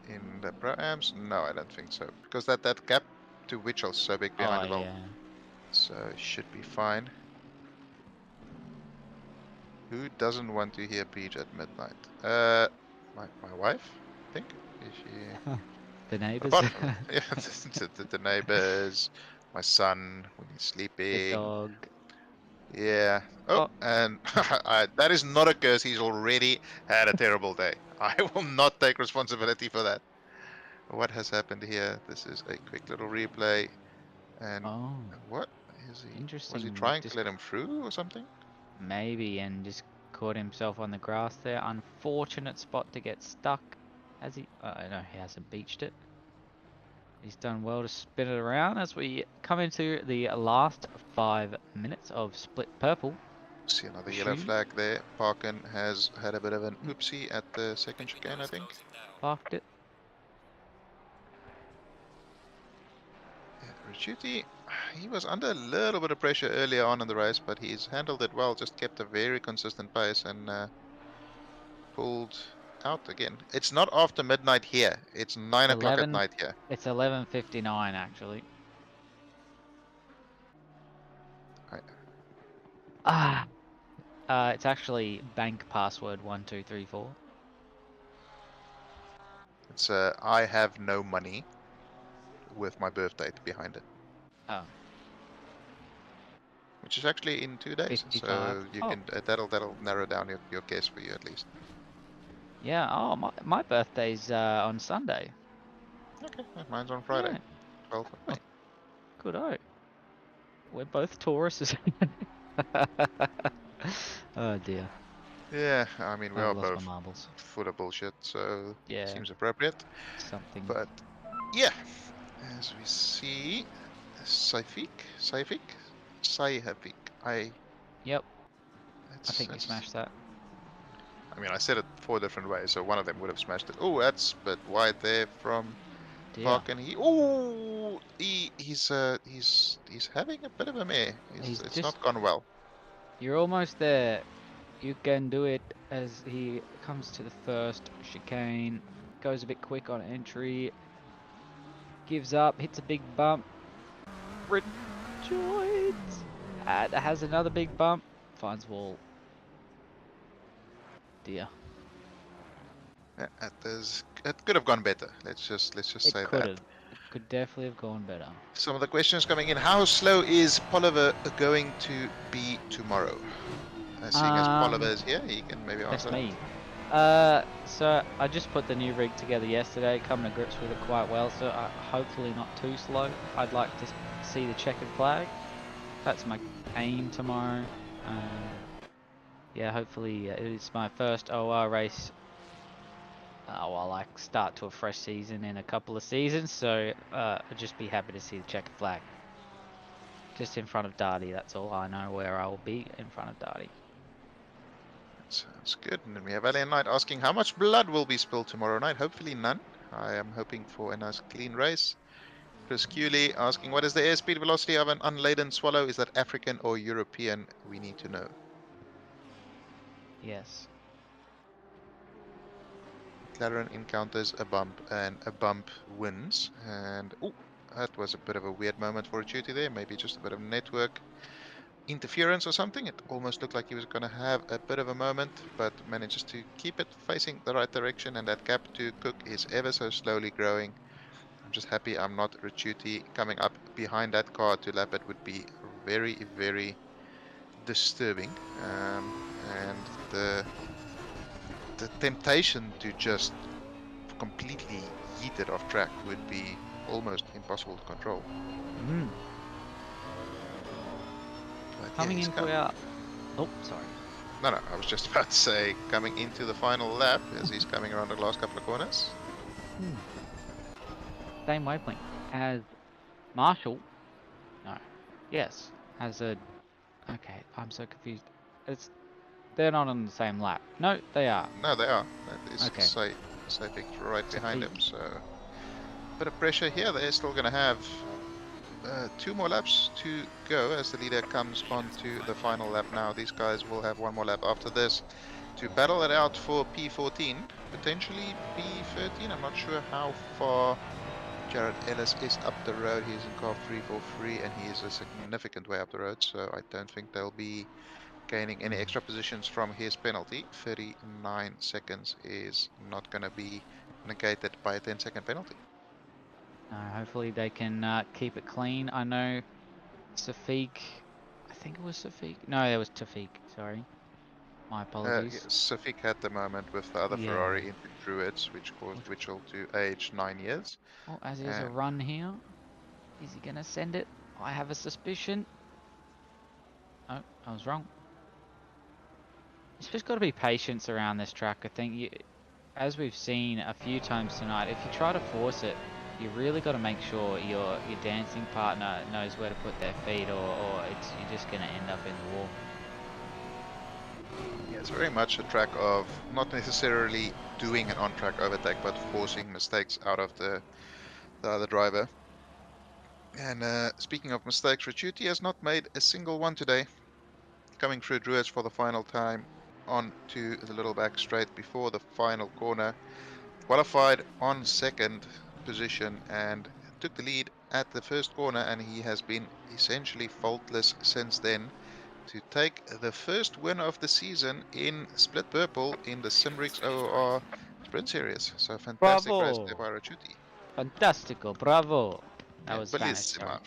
In the Pro-Ams? No, I don't think so. Because that gap to Witchel's so big behind the ball. Yeah. So it should be fine. Who doesn't want to hear Beach at midnight? My wife, I think. Is she... The neighbours. Apart from, yeah, the neighbors, my son when he's The sleeping. dog. Yeah. Oh, and that is not a curse. He's already had a terrible day. I will not take responsibility for that. What has happened here? This is a quick little replay. And what is he? Interesting. Was he trying to let him through or something? Maybe, and just caught himself on the grass there. Unfortunate spot to get stuck. Has he? No, he hasn't beached it. He's done well to spin it around as we come into the last 5 minutes of split purple. See another yellow flag there. Parkin has had a bit of an oopsie at the second chicane, I think. Parked it. Ricciuti, he was under a little bit of pressure earlier on in the race, but he's handled it well, just kept a very consistent pace and pulled out again. It's not after midnight here, it's 9 o'clock at night here. It's 11:59 actually. It's actually bank password 1234. It's I have no money with my birth date behind it. Oh. Which is actually in 2 days, 55. so you can that'll narrow down your guess for you at least. Yeah. Oh, my birthday's on Sunday. Okay, mine's on Friday. Right. 12th of May. Good-o. We're both Tauruses. Oh dear. Yeah, I mean we I've are lost both my marbles. full of bullshit, so Yeah. seems appropriate. Something. But yeah, as we see, Saifik. Yep. I think you smashed that. I mean, I said it 4 different ways, so one of them would have smashed it. Oh, that's a bit wide there from Park, and he's having a bit of a mare. It's not gone well. You're almost there. You can do it as he comes to the first chicane. Goes a bit quick on entry. Gives up, hits a big bump. Rejoins. Has another big bump. Finds wall. Dear. Yeah, it could have gone better. Let's just say that. It could definitely have gone better. Some of the questions coming in. How slow is Poliver going to be tomorrow? Seeing as Poliver is here, he can maybe answer. That's me. So I just put the new rig together yesterday, coming to grips with it quite well, so hopefully not too slow. I'd like to see the checkered flag. That's my aim tomorrow. Yeah, hopefully it's my first OR race while I start to a fresh season in a couple of seasons, so I'd just be happy to see the checkered flag. Just in front of Darty, that's all. I know where I will be in front of Darty. Sounds good. And then we have Alien Knight asking how much blood will be spilled tomorrow night. Hopefully none. I am hoping for a nice clean race. Chris Cooley asking what is the airspeed velocity of an unladen swallow? Is that African or European? We need to know. Yes. McLaren encounters a bump and a bump wins. And that was a bit of a weird moment for a duty there. Maybe just a bit of network interference or something. It almost looked like he was going to have a bit of a moment, but manages to keep it facing the right direction, and that gap to Cook is ever so slowly growing. just happy I'm not Ricciuti coming up behind that car to lap it. Would be very, very disturbing. And the temptation to just completely yeet it off track would be almost impossible to control. Mm. But yeah, Coming he's into our... Oh, sorry. No, I was just about to say coming into the final lap as he's coming around the last couple of corners. Same wavelength as Marshall. No. Yes. As a... Okay, I'm so confused. They're not on the same lap. No, they are. No, they are. That is Okay. Sapik right behind him, Sapik. so bit of pressure here. They're still going to have 2 more laps to go as the leader comes onto the final lap now. These guys will have 1 more lap after this to battle it out for P14, potentially P13. I'm not sure how far Jared Ellis is up the road. He's in car 343 and he is a significant way up the road, so I don't think they'll be gaining any extra positions from his penalty. 39 seconds is not going to be negated by a 10-second penalty. Hopefully they can keep it clean. I know Safik... I think it was Safik. No, it was Tafik. Sorry. My apologies. Safik had the moment with the other Yeah. Ferrari into Druids, which caused Witchell to age 9 years. Oh, as there's a run here. Is he going to send it? I have a suspicion. Oh, I was wrong. It's just got to be patience around this track. I think, as we've seen a few times tonight, if you try to force it, you really got to make sure your dancing partner knows where to put their feet, or you're just going to end up in the wall. Yeah, it's very much a track of not necessarily doing an on-track overtake, but forcing mistakes out of the other driver. And speaking of mistakes, Ricciuti has not made a single one today. Coming through Druids for the final time onto the little back straight before the final corner. Qualified on 2nd position and took the lead at the first corner, and he has been essentially faultless since then to take the first win of the season in Split Purple in the Simrigs OOR Sprint Series. So fantastic race there by Ricciuti. Fantastico, bravo. That Yeah, was Spanish, bellissima. sorry.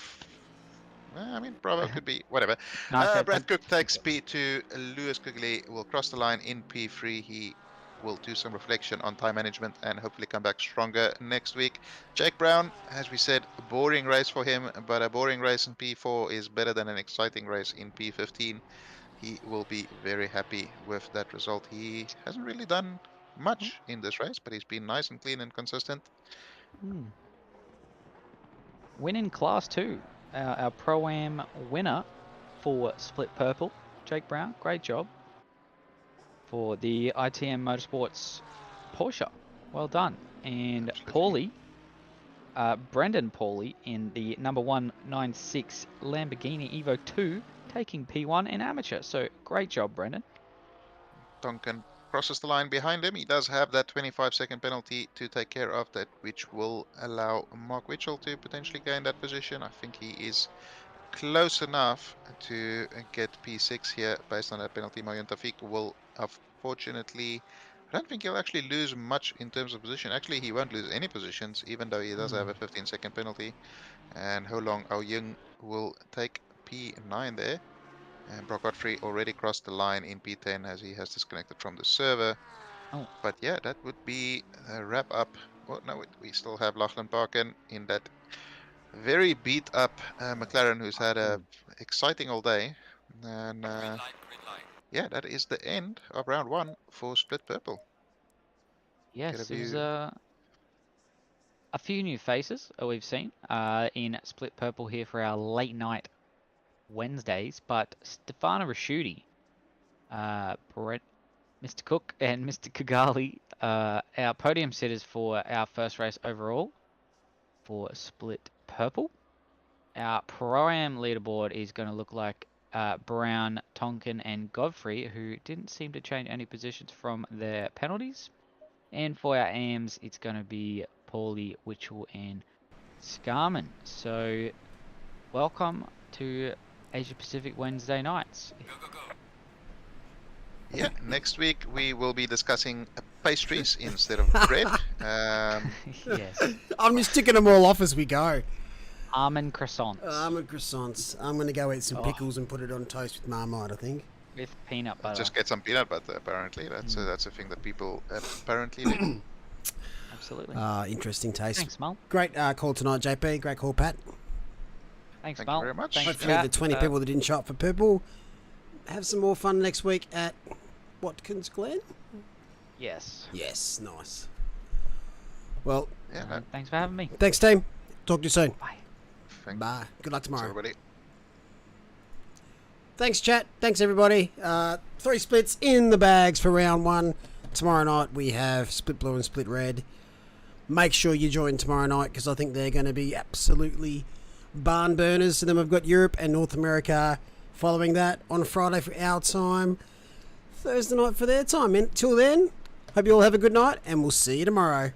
I mean, bravo could be whatever. No, I said Brad Cook takes P2. Lewis Quigley will cross the line in P3. He will do some reflection on time management and hopefully come back stronger next week. Jake Brown, as we said, a boring race for him, but a boring race in P4 is better than an exciting race in P15. He will be very happy with that result. He hasn't really done much in this race, but he's been nice and clean and consistent. Win in Class 2. Our Pro-Am winner for Split Purple, Jake Brown. Great job for the ITM Motorsports Porsche. Well done. And Absolutely. Brendan Pauly in the number 196 Lamborghini Evo 2, taking P1 in amateur. So great job, Brendan. Duncan crosses the line behind him. He does have that 25-second penalty to take care of that, which will allow Mark Witchell to potentially gain that position. I think he is close enough to get P6 here based on that penalty. Mayan Tafik will unfortunately... I don't think he'll actually lose much in terms of position. Actually, he won't lose any positions, even though he does have a 15-second penalty. And Ho Long Ao Yung will take P9 there. And Brock Godfrey already crossed the line in P10 as he has disconnected from the server. Oh. But yeah, that would be a wrap up. Well, no, we still have Lachlan Parkin in that very beat up McLaren, who's had a exciting all day. And yeah, that is the end of round 1 for Split Purple. Yes, it was a few new faces we've seen in Split Purple here for our late night Wednesdays, but Stefano Rasciuti, Brett, Mr. Cook, and Mr. Kigali, our podium sitters for our first race overall for Split Purple. Our Pro-Am leaderboard is going to look like Brown, Tonkin, and Godfrey, who didn't seem to change any positions from their penalties. And for our AMs, it's going to be Paulie, Witchell, and Scarman. So, welcome to Asia Pacific Wednesday nights. Yeah, next week we will be discussing pastries instead of bread, Yes. I'm just ticking them all off as we go. Almond croissants Almond croissants. I'm going to go eat some Oh. pickles and put it on toast with Marmite, I think. with peanut butter. Just get some peanut butter. Apparently, that's a thing that people apparently do. Absolutely. Interesting taste. Thanks, Mal. Great call tonight, JP. Great call, Pat. Thanks, Thank you Mal. very much. Thanks, Hopefully chat. the 20 people that didn't show up for purple have some more fun next week at Watkins Glen. Yes. Yes, nice. Well, Yeah, no, Thanks for having me. thanks, team. Talk to you soon. Bye. thanks Bye. Good luck tomorrow. everybody. Thanks, chat. Thanks, everybody. 3 splits in the bags for round 1. Tomorrow night we have split blue and split red. Make sure you join tomorrow night because I think they're going to be absolutely barn burners. And then we've got Europe and North America following that on Friday for our time, Thursday night for their time. Until then, hope you all have a good night and we'll see you tomorrow.